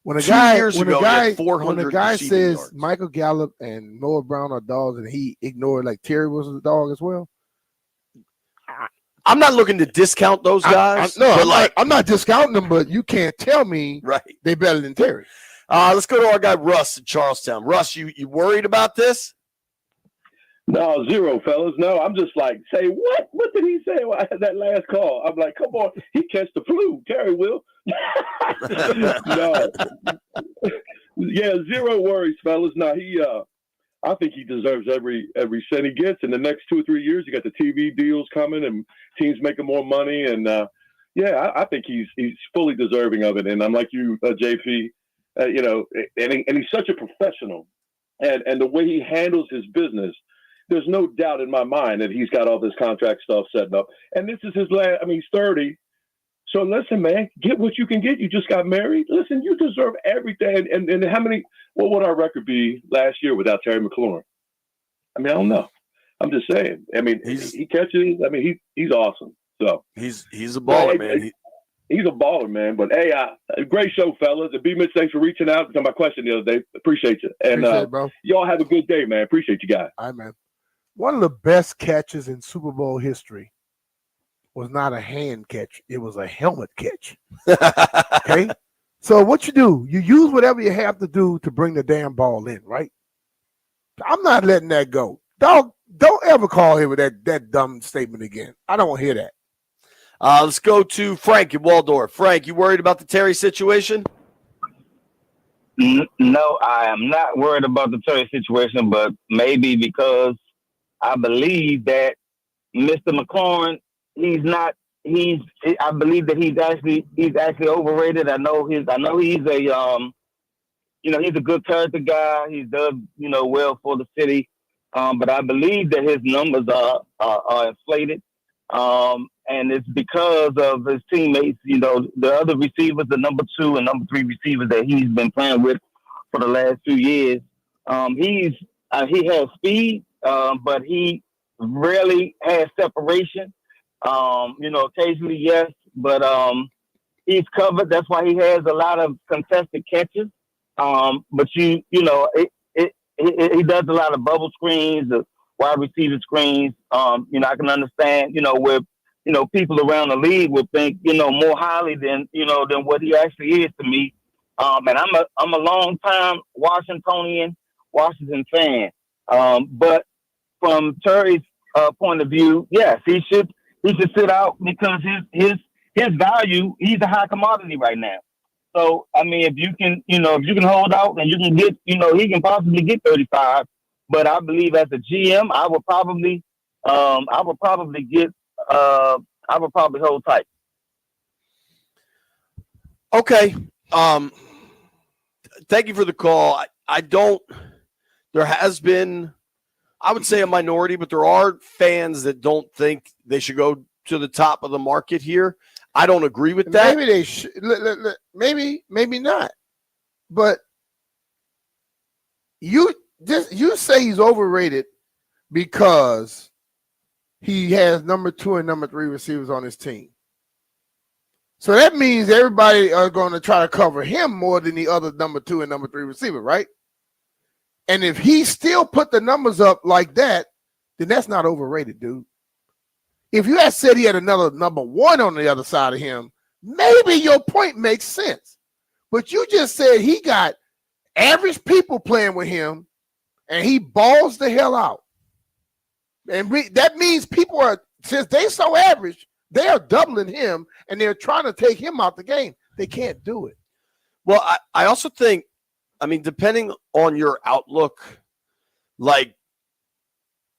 When a 2 guy, years when ago, a he guy, had 400 when a guy receiving says yards. Michael Gallup and Noah Brown are dogs, and he ignored like Terry was a dog as well. I'm not looking to discount those guys. I'm not discounting them, but you can't tell me right. they better than Terry. Let's go to our guy Russ in Charlestown. Russ, you worried about this? No, zero, fellas. No, I'm just like, say what? What did he say that last call? I'm like, come on, he catch the flu. Terry will. No. Yeah, zero worries, fellas. No, I think he deserves every cent he gets. In the next 2 or 3 years, you got the TV deals coming and teams making more money. And I think he's fully deserving of it. And I'm like you, JP, and he's such a professional, and the way he handles his business. There's no doubt in my mind that he's got all this contract stuff set up. And this is his last, he's 30. So listen, man, get what you can get. You just got married. Listen, you deserve everything. And what would our record be last year without Terry McLaurin? I don't know. I'm just saying. He catches. He's awesome. So he's a baller, man. He's a baller, man. But hey, great show, fellas. And B. Mitch, thanks for reaching out to my question the other day. Appreciate you. And Appreciate it, bro. Y'all have a good day, man. Appreciate you guys. All right, man. One of the best catches in Super Bowl history was not a hand catch. It was a helmet catch. Okay? So what you do, you use whatever you have to do to bring the damn ball in, right? I'm not letting that go. Don't ever call him with that dumb statement again. I don't want to hear that. Let's go to Frank in Waldorf. Frank, you worried about the Terry situation? No, I am not worried about the Terry situation, but maybe because I believe that Mr. McLaurin, I believe that he's actually overrated. I know he's a he's a good character guy. He does, well for the city. But I believe that his numbers are inflated. And it's because of his teammates, the other receivers, the number 2 and number 3 receivers that he's been playing with for the last 2 years. He has speed, but he rarely has separation. Occasionally, yes, but he's covered. That's why he has a lot of contested catches. But he does a lot of bubble screens, the wide receiver screens. I can understand, where people around the league would think, more highly than what he actually is to me. And I'm a long time Washington fan. But from Terry's point of view, yes, he should sit out because his value, he's a high commodity right now. So if you can hold out and you can get, he can possibly get 35. But I believe as a GM, I would probably hold tight. Okay. Thank you for the call. There has been, I would say, a minority, but there are fans that don't think they should go to the top of the market here. I don't agree with that. Maybe they should. Maybe not. But you say he's overrated because he has number 2 and number 3 receivers on his team. So that means everybody are going to try to cover him more than the other number 2 and number 3 receiver, right? And if he still put the numbers up like that, then that's not overrated, dude. If you had said he had another number 1 on the other side of him, maybe your point makes sense. But you just said he got average people playing with him, and he balls the hell out. And that means people are, since they so average, they are doubling him, and they're trying to take him out the game. They can't do it. Well, I also think, depending on your outlook, like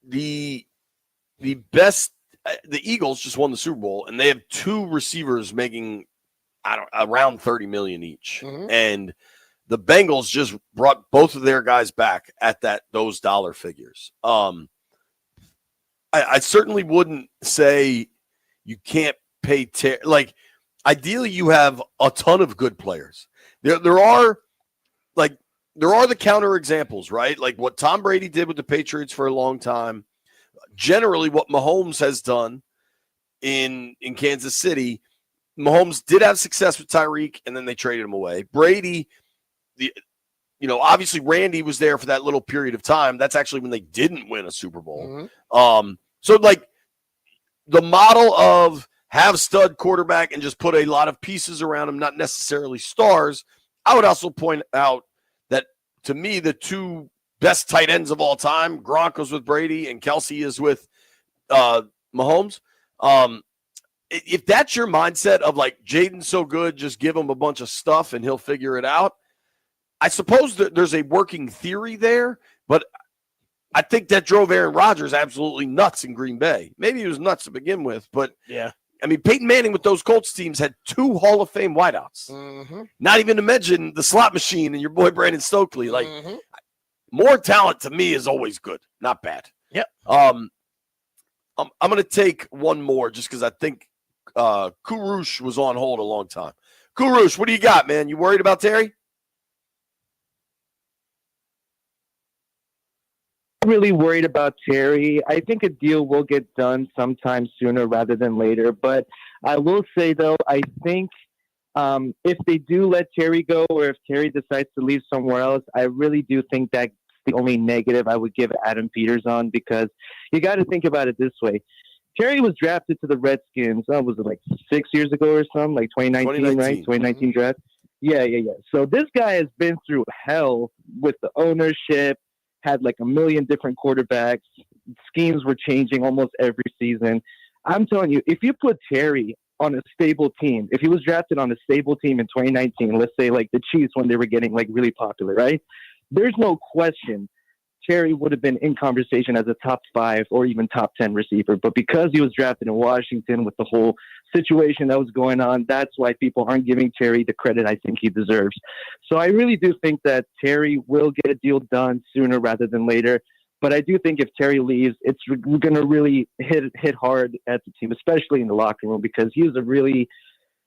the best, the Eagles just won the Super Bowl, and they have 2 receivers making around $30 million each. Mm-hmm. And the Bengals just brought both of their guys back at those dollar figures. I certainly wouldn't say you can't pay like ideally you have a ton of good players. There are the counter examples, right? Like what Tom Brady did with the Patriots for a long time. Generally, what Mahomes has done in Kansas City, Mahomes did have success with Tyreek, and then they traded him away. Brady, obviously Randy was there for that little period of time. That's actually when they didn't win a Super Bowl. So like the model of have stud quarterback and just put a lot of pieces around him, not necessarily stars. I would also point out that to me, the two best tight ends of all time, Gronk was with Brady and Kelsey is with Mahomes. If that's your mindset of like Jaden's so good, just give him a bunch of stuff and he'll figure it out. I suppose that there's a working theory there, but I think that drove Aaron Rodgers absolutely nuts in Green Bay. Maybe he was nuts to begin with, but yeah. I mean, Peyton Manning with those Colts teams had 2 Hall of Fame wideouts. Not even to mention the slot machine and your boy Brandon Stokely. Like more talent to me is always good, not bad. Yep. I'm going to take one more just because I think Kurush was on hold a long time. Kurush, what do you got, man? You worried about Terry? Really worried about Terry. I think a deal will get done sometime sooner rather than later. But I will say, though, I think if they do let Terry go or if Terry decides to leave somewhere else, I really do think that's the only negative I would give Adam Peters on, because you got to think about it this way. Terry was drafted to the Redskins, was it like 6 years ago or something, like 2019, right? 2019 draft. Yeah. So this guy has been through hell with the ownership, had like a million different quarterbacks. Schemes were changing almost every season. I'm telling you, if you put Terry on a stable team, if he was drafted on a stable team in 2019, let's say like the Chiefs when they were getting like really popular, right? There's no question Terry would have been in conversation as a top 5 or even top 10 receiver. But because he was drafted in Washington with the whole situation that was going on, that's why people aren't giving Terry the credit I think he deserves. So I really do think that Terry will get a deal done sooner rather than later. But I do think if Terry leaves, it's going to really hit hard at the team, especially in the locker room, because he was a really,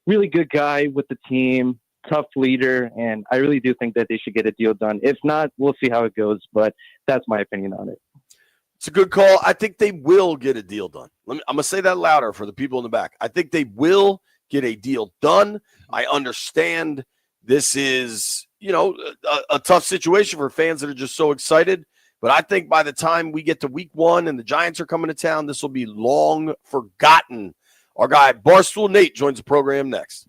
really good guy with the team, tough leader, and I really do think that they should get a deal done. If not, we'll see how it goes, but that's my opinion on it. It's a good call. I think they will get a deal done. I'm going to say that louder for the people in the back. I think they will get a deal done. I understand this is, a tough situation for fans that are just so excited, but I think by the time we get to week 1 and the Giants are coming to town, this will be long forgotten. Our guy, Barstool Nate, joins the program next.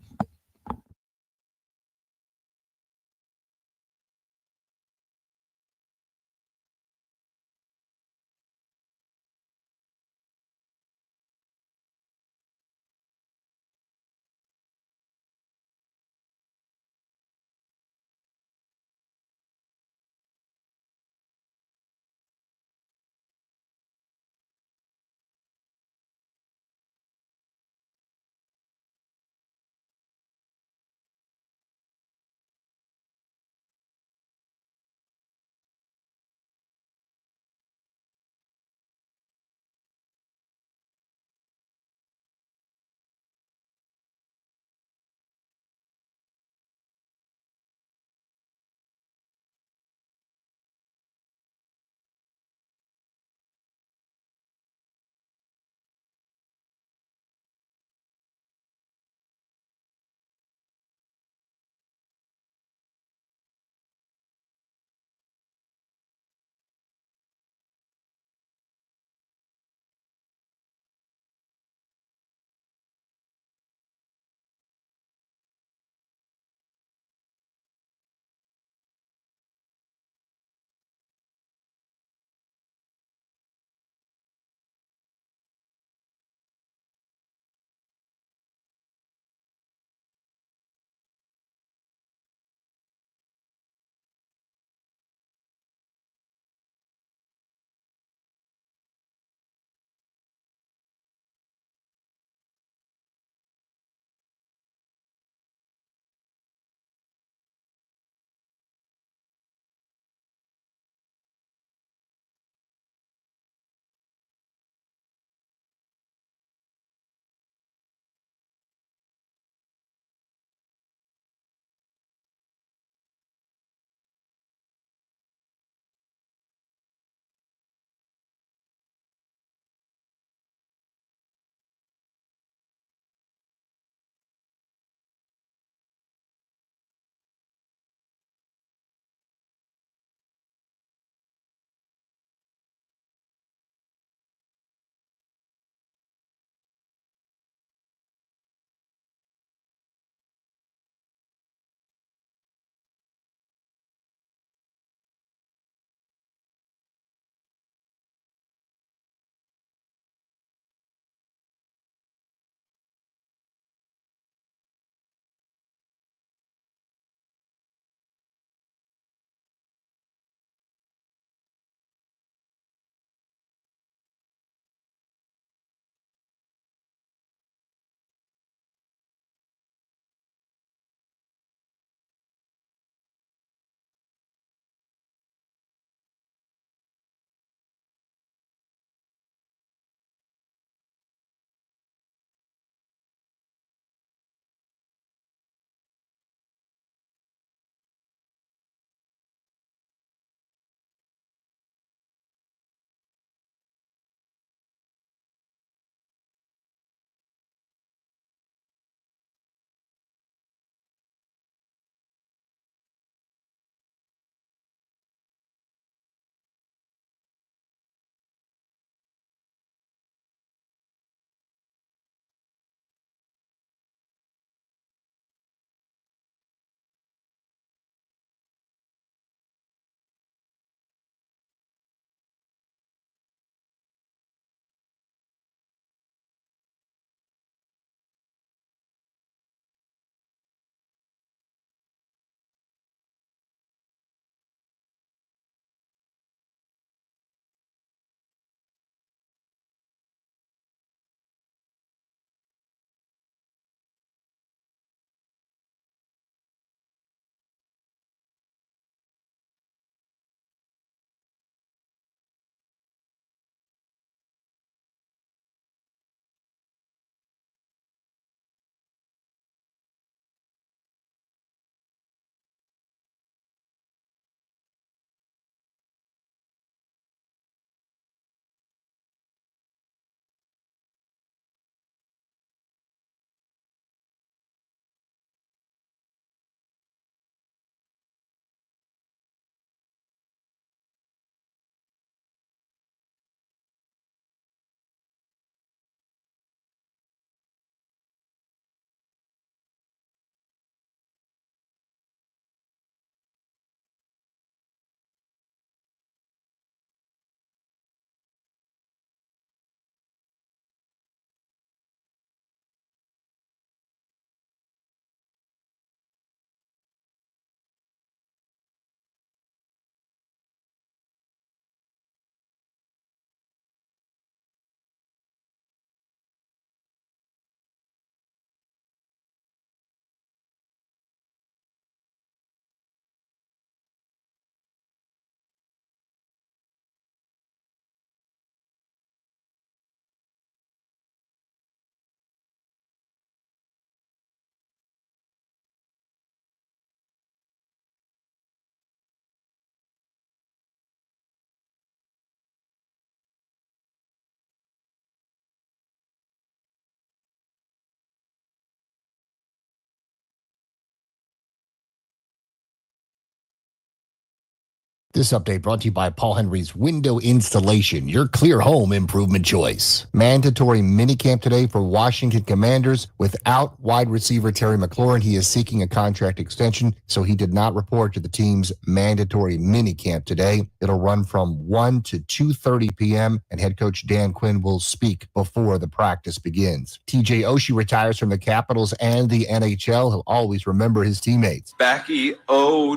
This update brought to you by Paul Henry's Window Installation, your clear home improvement choice. Mandatory minicamp today for Washington Commanders. Without wide receiver Terry McLaurin, he is seeking a contract extension, so he did not report to the team's mandatory minicamp today. It'll run from 1 to 2:30 p.m., and head coach Dan Quinn will speak before the practice begins. TJ Oshie retires from the Capitals and the NHL. He'll always remember his teammates. Becky,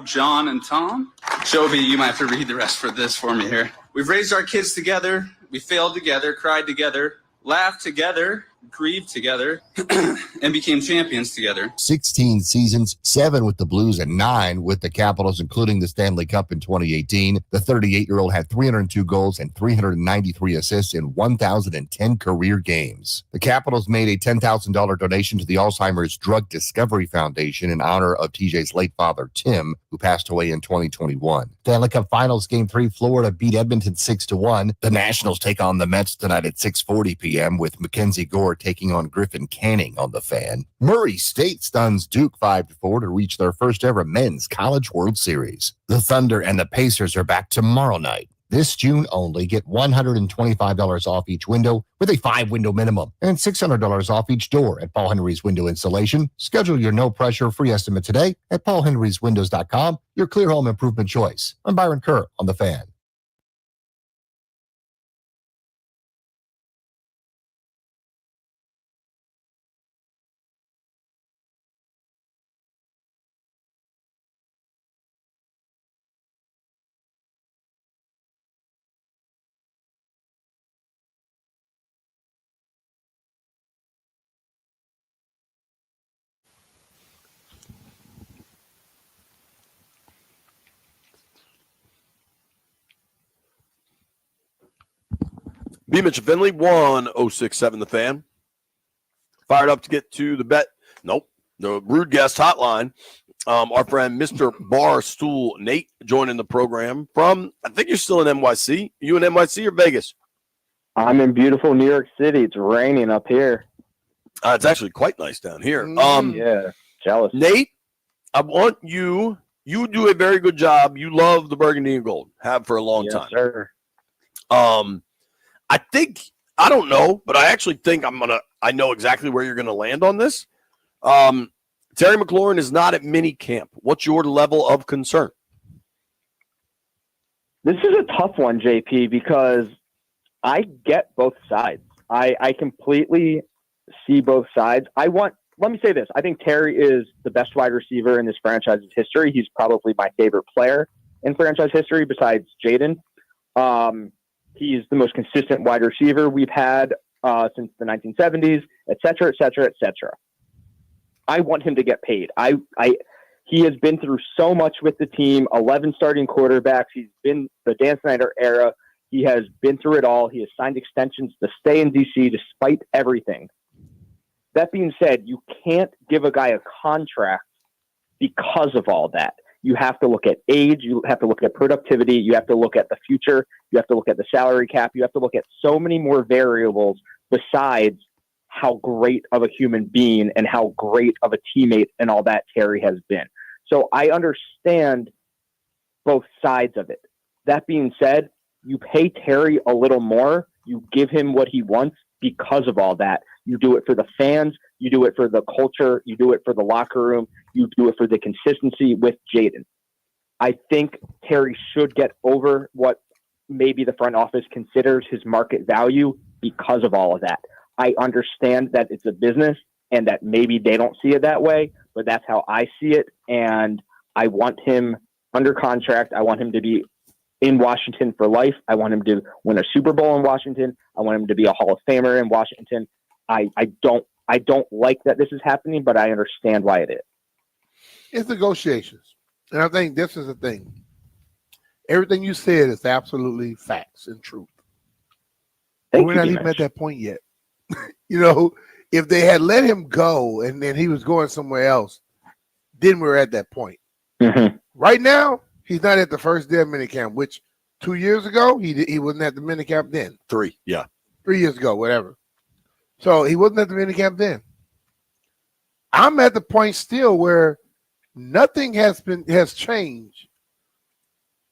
John, and Tom. Joby, you might have to read the rest for this for me here. We've raised our kids together. We failed together, cried together, laughed together, grieved together, and became champions together. 16 seasons, 7 with the Blues and 9 with the Capitals, including the Stanley Cup in 2018. The 38-year-old had 302 goals and 393 assists in 1,010 career games. The Capitals made a $10,000 donation to the Alzheimer's Drug Discovery Foundation in honor of TJ's late father, Tim, who passed away in 2021. Stanley Cup Finals Game 3, Florida beat Edmonton 6-1. The Nationals take on the Mets tonight at 6:40 p.m. with Mackenzie Gore taking on Griffin Canning on the Fan. Murray State stuns Duke 5-4 to reach their first ever men's College World Series. The Thunder and the Pacers are back tomorrow night. This June only, get $125 off each window with a 5-window minimum and $600 off each door at Paul Henry's Window Installation. Schedule your no-pressure free estimate today at paulhenryswindows.com, your clear home improvement choice. I'm Byron Kerr on the Fan. B. Mitchell Finley, 1067 The Fan. Fired up to get to the the Rude Guest Hotline. Our friend Mr. Barstool Nate joining the program from, I think you're still in NYC. You in NYC or Vegas? I'm in beautiful New York City. It's raining up here. It's actually quite nice down here. Yeah, jealous. Nate, I want you do a very good job. You love the burgundy and gold, have for a long time. Sir. I don't know, but I actually think I know exactly where you're gonna land on this. Terry McLaurin is not at mini camp. What's your level of concern? This is a tough one, JP, because I get both sides. I completely see both sides. Let me say this. I think Terry is the best wide receiver in this franchise's history. He's probably my favorite player in franchise history besides Jaden. He's the most consistent wide receiver we've had since the 1970s, et cetera, et cetera, et cetera. I want him to get paid. He has been through so much with the team, 11 starting quarterbacks. He's been the Dan Snyder era. He has been through it all. He has signed extensions to stay in D.C. despite everything. That being said, you can't give a guy a contract because of all that. You have to look at age. You have to look at productivity. You have to look at the future. You have to look at the salary cap. You have to look at so many more variables besides how great of a human being and how great of a teammate and all that Terry has been. So I understand both sides of it. That being said, you pay Terry a little more. You give him what he wants because of all that. You do it for the fans. You do it for the culture. You do it for the locker room. You do it for the consistency with Jaden. I think Terry should get over what maybe the front office considers his market value because of all of that. I understand that it's a business and that maybe they don't see it that way, but that's how I see it. And I want him under contract. I want him to be in Washington for life. I want him to win a Super Bowl in Washington. I want him to be a Hall of Famer in Washington. I don't like that this is happening, but I understand why it is. It's negotiations. And I think this is the thing. Everything you said is absolutely facts and truth. But we're not even at that point yet. If they had let him go and then he was going somewhere else, then we're at that point. Mm-hmm. Right now, he's not at the first day of minicamp, which 2 years ago, he wasn't at the minicamp then. 3, yeah. 3 years ago, whatever. So he wasn't at the minicamp then. I'm at the point still where nothing has changed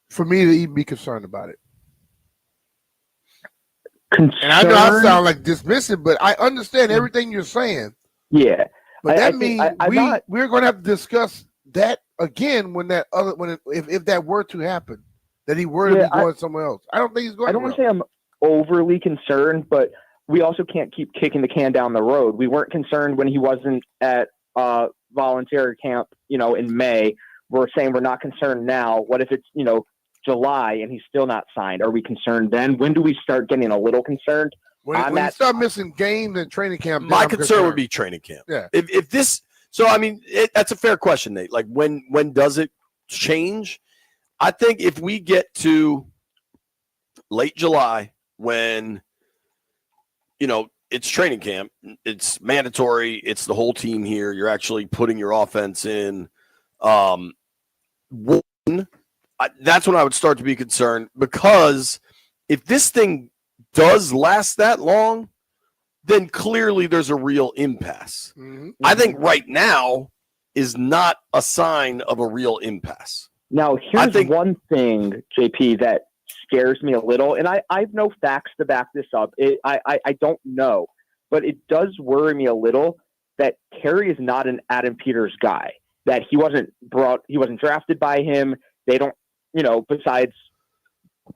for me to even be concerned about it. Concern? And I know I sound like dismissive, but I understand everything you're saying. Yeah. But that means we're going to have to discuss that again if that were to happen, that he were to be going somewhere else. I don't think he's going. I don't want to say I'm overly concerned, but we also can't keep kicking the can down the road. We weren't concerned when he wasn't at voluntary camp, in May. We're saying we're not concerned now. What if it's, July and he's still not signed? Are we concerned then? When do we start getting a little concerned? When you start missing games and training camp, my concern would be training camp. Yeah. If this, so I mean, that's a fair question, Nate. Like when does it change? I think if we get to late July when, it's training camp, it's mandatory, it's the whole team here. You're actually putting your offense in. That's when I would start to be concerned, because if this thing does last that long, then clearly there's a real impasse. Mm-hmm. I think right now is not a sign of a real impasse. Now, here's one thing, JP, that scares me a little, and I have no facts to back this up. I don't know, but it does worry me a little that Terry is not an Adam Peters guy, that he wasn't drafted by him. They don't, besides,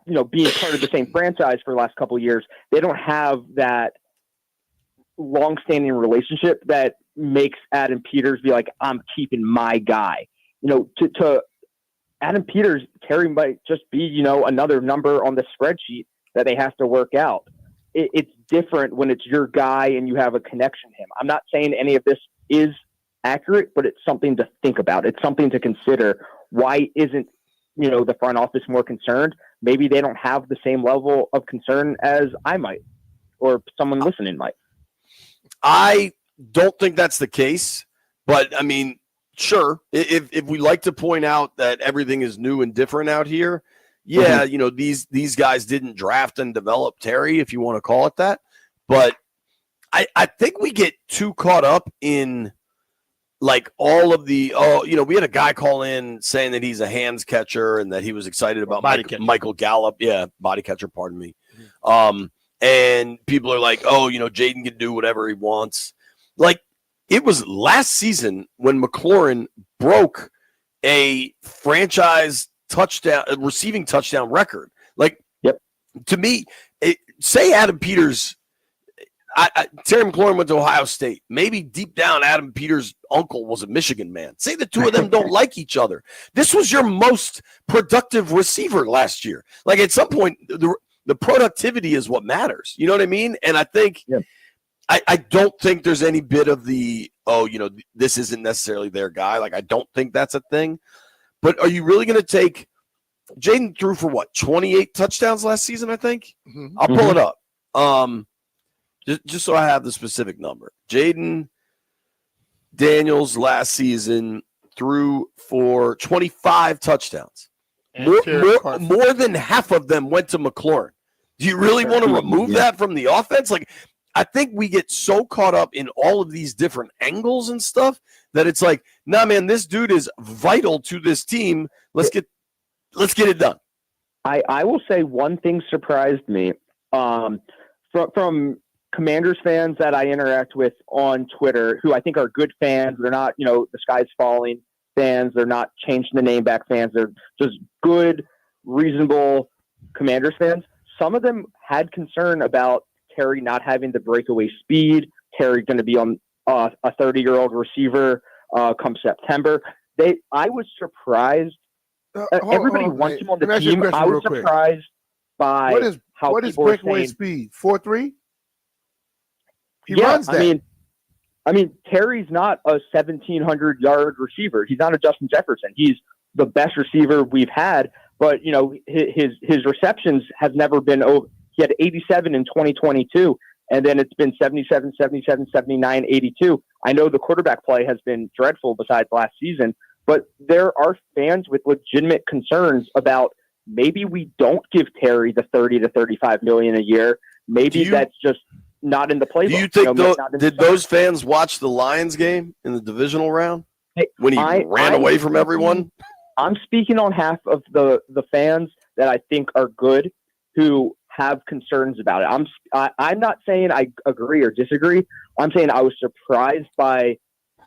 being part of the same franchise for the last couple of years, they don't have that long-standing relationship that makes Adam Peters be like, I'm keeping my guy. To Adam Peters, Terry might just be, another number on the spreadsheet that they have to work out. It's different when it's your guy and you have a connection to him. I'm not saying any of this is accurate, but it's something to think about. It's something to consider. Why isn't, the front office more concerned? Maybe they don't have the same level of concern as I might, or someone listening might. I don't think that's the case, but I mean, sure. If we like to point out that everything is new and different out here, yeah, these guys didn't draft and develop Terry, if you want to call it that. But I think we get too caught up in like all of the we had a guy call in saying that he's a hands catcher and that he was excited about Michael Gallup. Yeah, body catcher, pardon me. And people are like, Jaden can do whatever he wants. Like, it was last season when McLaurin broke a franchise receiving touchdown record. Like, to me, say Adam Peters, Terry McLaurin went to Ohio State. Maybe deep down, Adam Peters' uncle was a Michigan man. Say the two of them don't like each other. This was your most productive receiver last year. Like, at some point, the productivity is what matters. You know what I mean? And I think I don't think there's any bit of the, this isn't necessarily their guy. Like, I don't think that's a thing. But are you really going to take – Jaden threw for what, 28 touchdowns last season, I think? Mm-hmm. I'll pull it up. Just so I have the specific number. Jaden Daniels last season threw for 25 touchdowns. More than half of them went to McLaurin. Do you really want to remove that from the offense? Like, I think we get so caught up in all of these different angles and stuff that it's like, nah, man, this dude is vital to this team. Let's get it done. I will say one thing surprised me from Commanders fans that I interact with on Twitter, who I think are good fans. They're not, the sky's falling fans. They're not changing the name back fans. They're just good, reasonable Commanders fans. Some of them had concern about Terry not having the breakaway speed. Terry going to be on a 30-year-old receiver come September. I was surprised. Everybody wants him on the team. I was surprised by what is breakaway speed? 4.3? He runs that. I mean, Terry's not a 1,700-yard receiver. He's not a Justin Jefferson. He's the best receiver we've had, but his receptions have never been over. He had 87 in 2022, and then it's been 77, 77, 79, 82. I know the quarterback play has been dreadful besides last season, but there are fans with legitimate concerns about maybe we don't give Terry the 30 to 35 million a year. Maybe that's just not in the playbook. Do you think did those fans watch the Lions game in the divisional round when he ran away from everyone? I'm speaking on half of the fans that I think are good who have concerns about it. I'm not saying I agree or disagree. I'm saying I was surprised by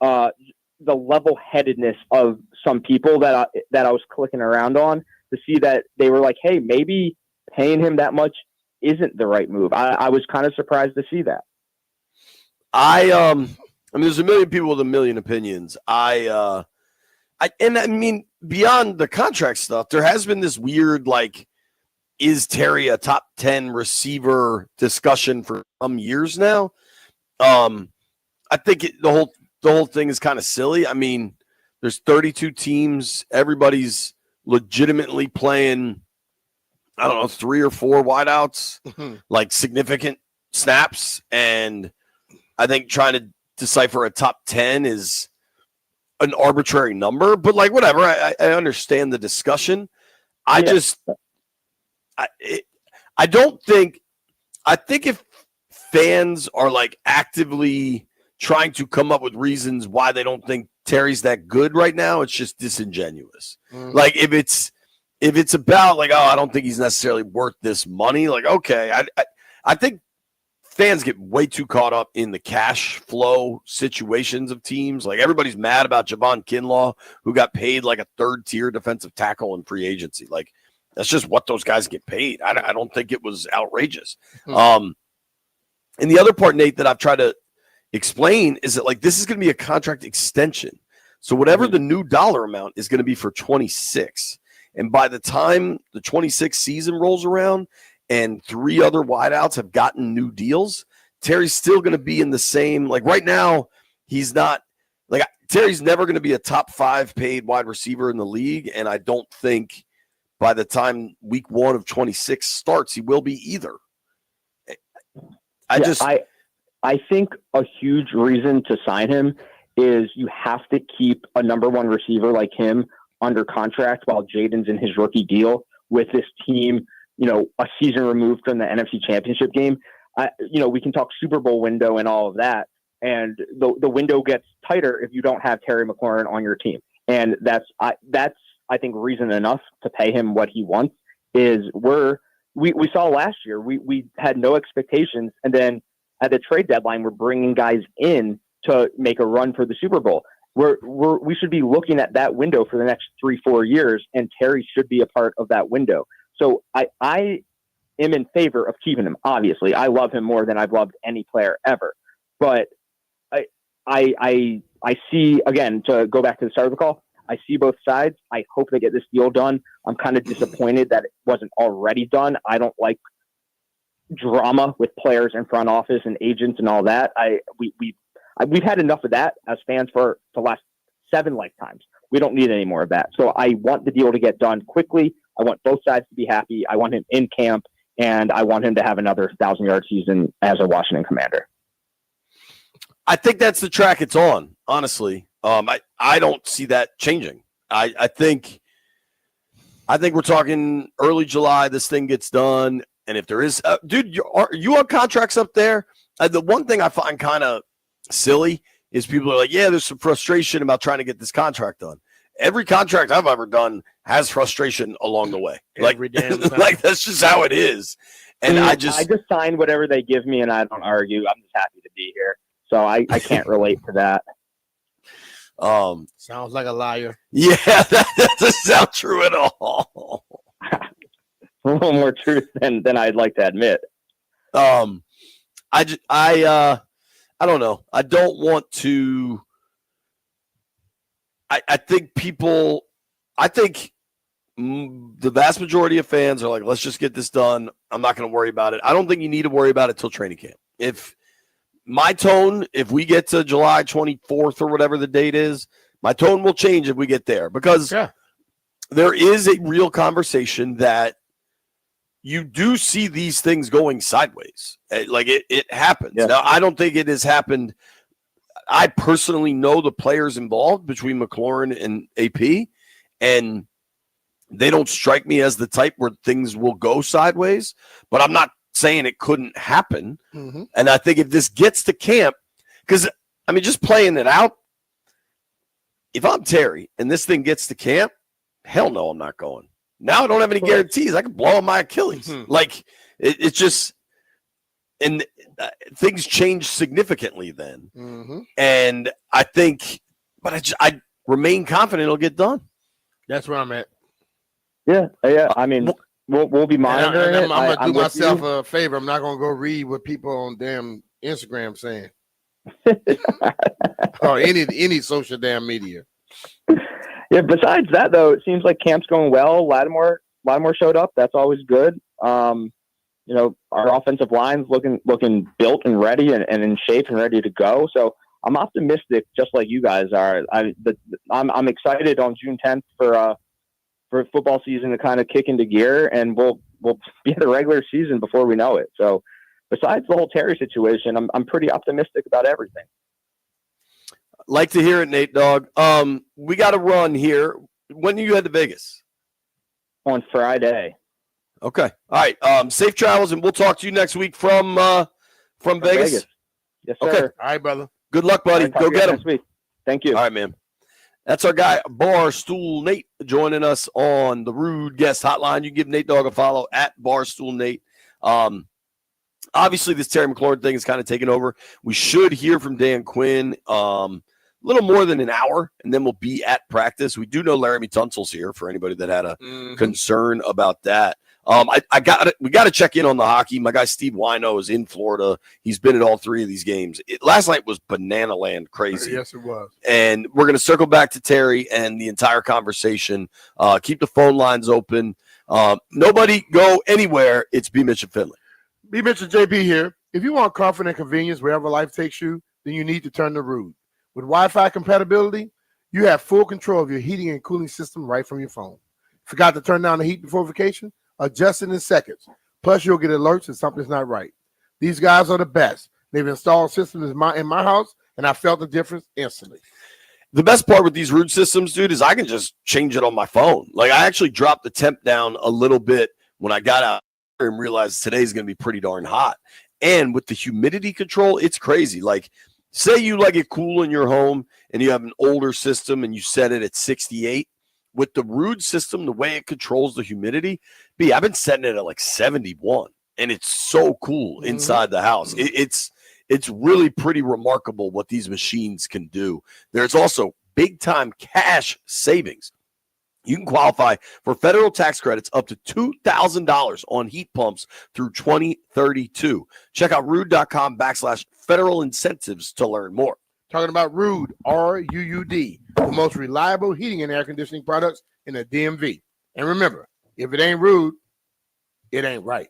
the level-headedness of some people that I was clicking around on to see that they were like, hey, maybe paying him that much isn't the right move. I was kind of surprised to see that. I mean, there's a million people with a million opinions. I mean, beyond the contract stuff, there has been this weird, like, is Terry a top 10 receiver discussion for some years now? I think the whole thing is kind of silly. I mean, there's 32 teams. Everybody's legitimately playing, I don't know, 3 or 4 wideouts, like significant snaps. And I think trying to decipher a top 10 is an arbitrary number, but like, whatever. I understand the discussion. I think if fans are like actively trying to come up with reasons why they don't think Terry's that good right now, it's just disingenuous. Like if it's about like, oh, I don't think he's necessarily worth this money. Like, okay, I think fans get way too caught up in the cash flow situations of teams. Like everybody's mad about Javon Kinlaw, who got paid like a 3rd-tier defensive tackle in free agency. Like that's just what those guys get paid. I don't think it was outrageous. And the other part, Nate, that I've tried to explain is that like this is going to be a contract extension. So whatever the new dollar amount is going to be for 26, and by the time the 26 season rolls around and 3 other wideouts have gotten new deals, Terry's still going to be in the same, like right now, he's not like Terry's never going to be a top 5 paid wide receiver in the league. And I don't think by the time week 1 of 26 starts, he will be either. I think a huge reason to sign him is you have to keep a number 1 receiver like him under contract while Jaden's in his rookie deal with this team, you know, a season removed from the NFC Championship game. We can talk Super Bowl window and all of that. And the window gets tighter if you don't have Terry McLaurin on your team. And that's I think reason enough to pay him what he wants is we saw last year, we had no expectations. And then at the trade deadline, we're bringing guys in to make a run for the Super Bowl. We should be looking at that window for the next 3-4 years, and Terry should be a part of that window. So I am in favor of keeping him. Obviously, I love him more than I've loved any player ever. But I see, again, to go back to the start of the call, I see both sides. I hope they get this deal done. I'm kind of disappointed that it wasn't already done. I don't like drama with players in front office and agents and all that. We've had enough of that as fans for the last 7 lifetimes. We don't need any more of that. So I want the deal to get done quickly. I want both sides to be happy. I want him in camp, and I want him to have another 1,000-yard season as a Washington Commander. I think that's the track it's on, honestly. I don't see that changing. I think we're talking early July. This thing gets done, and if there is, dude, are you on contracts up there? The one thing I find kind of silly is people are like, yeah, there's some frustration about trying to get this contract done. Every contract I've ever done has frustration along the way. Every damn time. Like that's just how it is. And I just sign whatever they give me, and I don't argue. I'm just happy to be here, so I can't relate to that. Sounds like a liar. Yeah, that doesn't sound true at all. A little more truth than I'd like to admit. I don't know. I don't want to. I think the vast majority of fans are like, let's just get this done. I'm not going to worry about it. I don't think you need to worry about it till training camp. If we get to July 24th or whatever the date is, my tone will change if we get there, because there is a real conversation that you do see these things going sideways. Like it happens. Yeah. Now, I don't think it has happened. I personally know the players involved between McLaurin and AP, and they don't strike me as the type where things will go sideways, but I'm not saying it couldn't happen. Mm-hmm. And I think if this gets to camp, because, just playing it out, if I'm Terry and this thing gets to camp, Hell no, I'm not going. Now I don't have any guarantees. I can blow my Achilles. Like it's just, and things change significantly then. And I think, but I remain confident it'll get done. That's where I'm at. Yeah. I mean, we'll be monitoring it. I'm gonna do myself you. a favor. I'm not gonna go read what people on damn Instagram saying, or any social damn media. Yeah. Besides that, though, it seems like camp's going well. Lattimore showed up. That's always good. You know, our offensive line's looking built and ready and in shape and ready to go. So I'm optimistic, just like you guys are. I'm excited on June 10th for football season to kind of kick into gear, and we'll be in the regular season before we know it. So besides the whole Terry situation, I'm pretty optimistic about everything. Like to hear it, Nate Dogg. We got to run here. When do you head to Vegas? On Friday. Okay. All right. Safe travels, and we'll talk to you next week from Vegas. Yes, sir. Okay. All right, brother. Good luck, buddy. Go get him. Next week. Thank you. All right, man. That's our guy, Barstool Nate, joining us on the Rude Guest Hotline. You can give Nate Dogg a follow at Barstool Nate. Obviously, this Terry McLaurin thing is kind of taken over. We should hear from Dan Quinn a little more than an hour, and then we'll be at practice. We do know Laramie Tunsil's here for anybody that had a concern about that. We got to check in on the hockey. My guy Steve Wino is in Florida. He's been at all three of these games. Last night was banana land crazy. Yes, it was. And we're going to circle back to Terry and the entire conversation. Keep the phone lines open. Nobody go anywhere. It's B. Mitch and Finley. B. Mitch and JP here. If you want comfort and convenience wherever life takes you, then you need to turn to Rude. With Wi-Fi compatibility, you have full control of your heating and cooling system right from your phone. Forgot to turn down the heat before vacation? Adjust it in seconds. Plus, you'll get alerts if something's not right. These guys are the best. They've installed systems in my house, and I felt the difference instantly. The best part with these Rude systems, dude, is I can just change it on my phone. Like, I actually dropped the temp down a little bit when I got out and realized today's going to be pretty darn hot. And with the humidity control, it's crazy. Like, say you like it cool in your home and you have an older system and you set it at 68. With the Rude system, the way it controls the humidity, I've been setting it at like 71, and it's so cool inside the house. It's really pretty remarkable what these machines can do. There's also big-time cash savings. You can qualify for federal tax credits up to $2,000 on heat pumps through 2032. Check out rude.com/federal incentives to learn more. Talking about Rude, R-U-U-D, the most reliable heating and air conditioning products in the DMV. And remember, if it ain't Rude, it ain't right.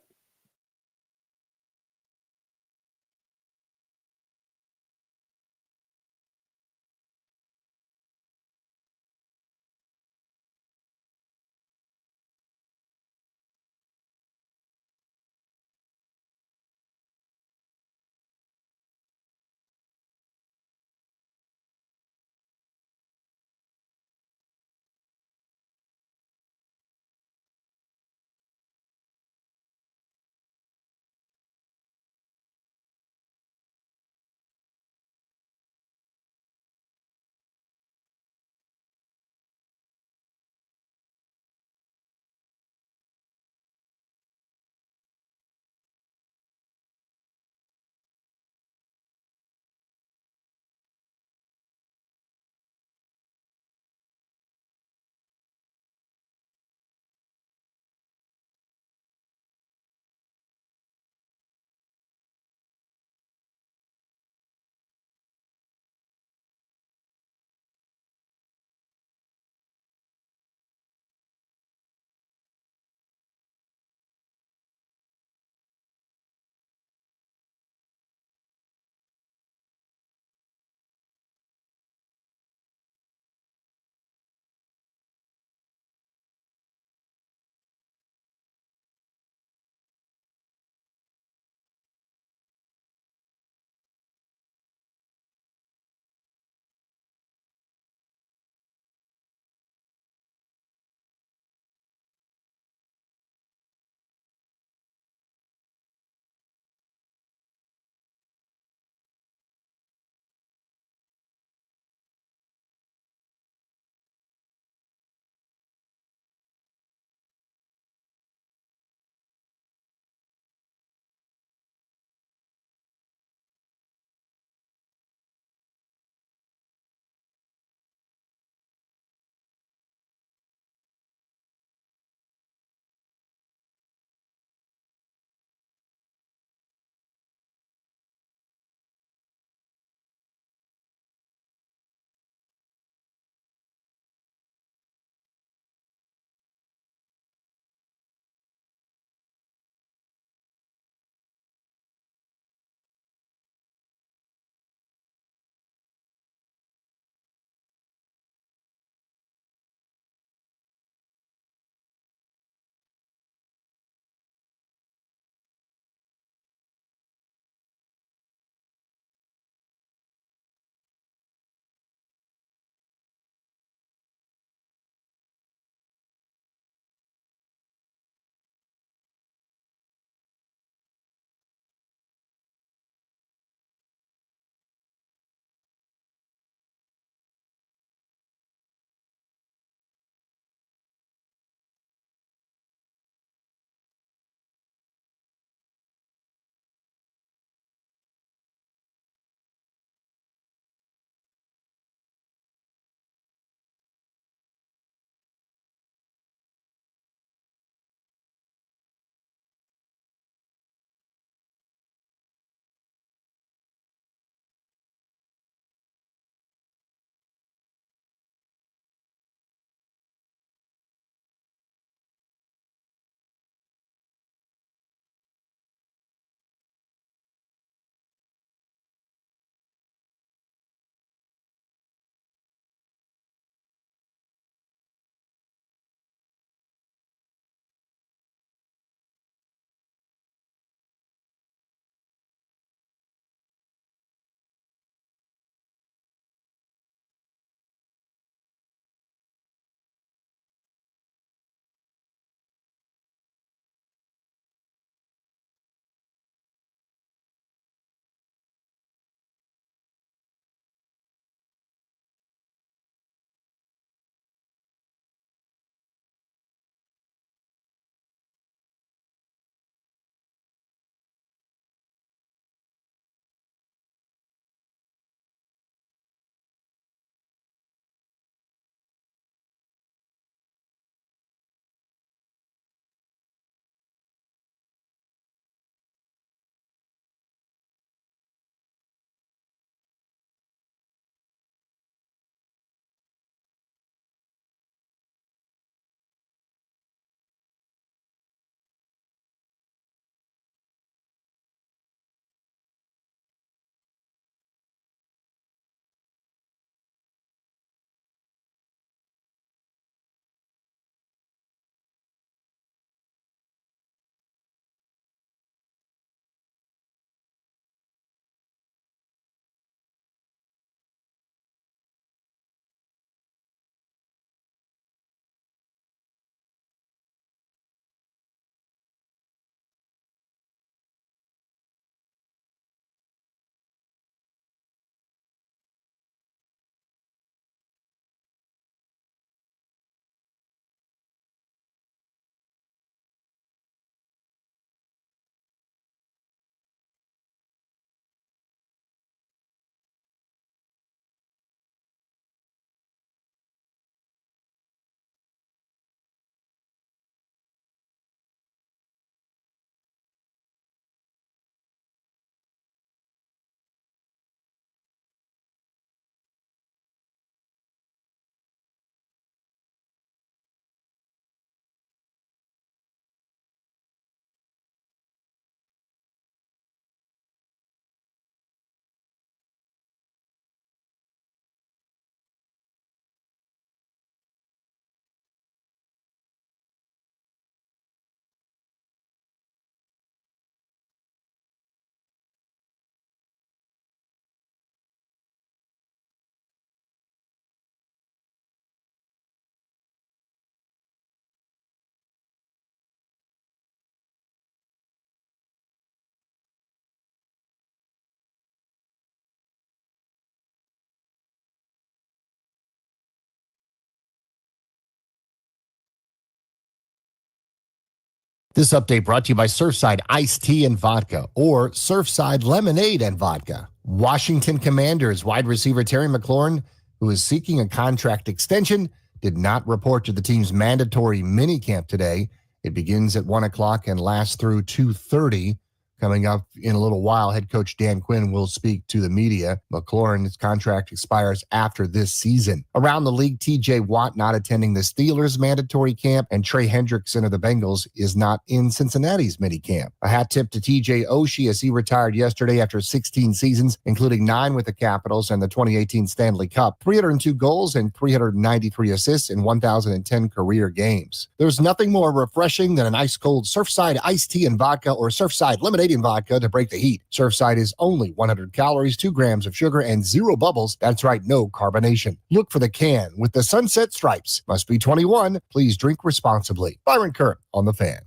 This update brought to you by Surfside Iced Tea and Vodka or Surfside Lemonade and Vodka. Washington Commanders wide receiver Terry McLaurin, who is seeking a contract extension, did not report to the team's mandatory minicamp today. It begins at 1 o'clock and lasts through 2:30. Coming up in a little while, head coach Dan Quinn will speak to the media. McLaurin's contract expires after this season. Around the league, TJ Watt not attending the Steelers' mandatory camp, and Trey Hendrickson of the Bengals is not in Cincinnati's minicamp. A hat tip to TJ Oshie as he retired yesterday after 16 seasons, including 9 with the Capitals and the 2018 Stanley Cup, 302 goals and 393 assists in 1,010 career games. There's nothing more refreshing than an ice-cold Surfside iced tea and vodka or Surfside lemonade and vodka to break the heat. Surfside is only 100 calories, 2 grams of sugar, and 0 bubbles. That's right, no carbonation. Look for the can with the sunset stripes. Must be 21. Please drink responsibly. Byron Kerr on The Fan.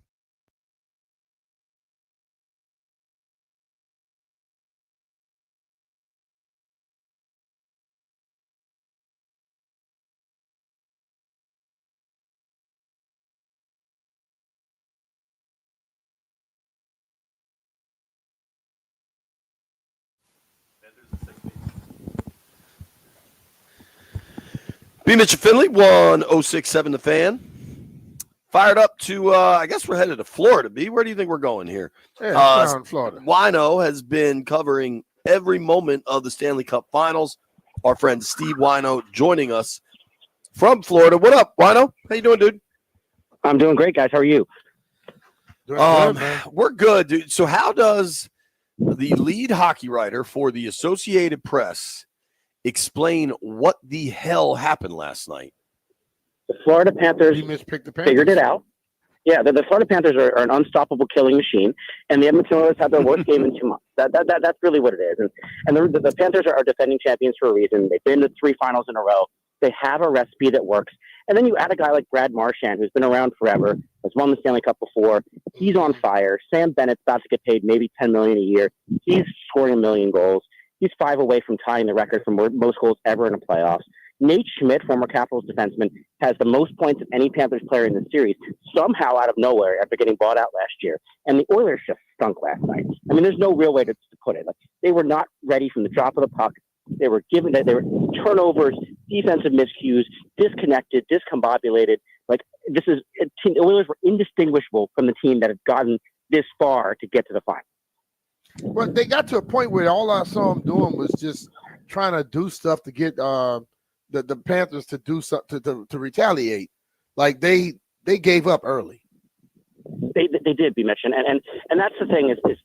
B. Mitchell Finley, 1067 The Fan. Fired up to, I guess we're headed to Florida, B. Where do you think we're going here? Yeah, down in Florida. Wino has been covering every moment of the Stanley Cup Finals. Our friend Steve Wino joining us from Florida. What up, Wino? How you doing, dude? I'm doing great, guys. How are you? We're good, dude. So how does the lead hockey writer for the Associated Press explain what the hell happened last night? The Florida Panthers figured it out. Yeah, the Florida Panthers are an unstoppable killing machine, and the Edmonton Oilers had their worst game in 2 months. That's really what it is. And the Panthers are defending champions for a reason. They've been to 3 finals in a row. They have a recipe that works. And then you add a guy like Brad Marchand, who's been around forever, has won the Stanley Cup before. He's on fire. Sam Bennett's about to get paid maybe $10 million a year. He's scoring 1 million goals. He's 5 away from tying the record for most goals ever in the playoffs. Nate Schmidt, former Capitals defenseman, has the most points of any Panthers player in the series, somehow out of nowhere after getting bought out last year. And the Oilers just stunk last night. I mean, there's no real way to put it. Like, they were not ready from the drop of the puck. They were turnovers, defensive miscues, disconnected, discombobulated. Like, the Oilers were indistinguishable from the team that had gotten this far to get to the final. But they got to a point where all I saw them doing was just trying to do stuff to get the Panthers to do something to retaliate. Like they gave up early. They did, be mentioned, and that's the thing is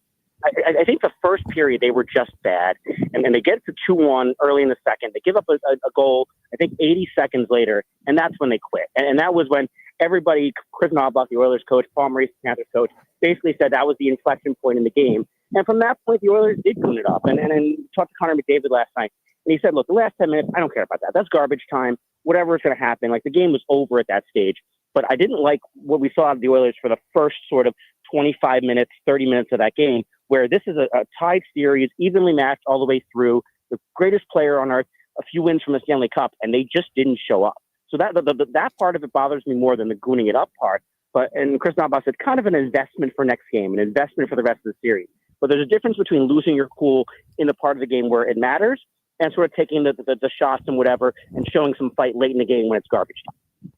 I think the first period they were just bad, and then they get to 2-1 early in the second. They give up a goal, I think 80 seconds later, and that's when they quit. And that was when everybody, Chris Knobloch, the Oilers coach, Paul Maurice, the Panthers coach, basically said that was the inflection point in the game. And from that point, the Oilers did clean it up. And talked to Connor McDavid last night, and he said, look, the last 10 minutes, I don't care about that. That's garbage time. Whatever is going to happen. Like, the game was over at that stage. But I didn't like what we saw of the Oilers for the first sort of 25 minutes, 30 minutes of that game, where this is a tied series, evenly matched all the way through, the greatest player on earth, a few wins from the Stanley Cup, and they just didn't show up. So that part of it bothers me more than the gooning it up part. And Chris Knobloch said, kind of an investment for next game, an investment for the rest of the series. But there's a difference between losing your cool in the part of the game where it matters and sort of taking the shots and whatever and showing some fight late in the game when it's garbage time.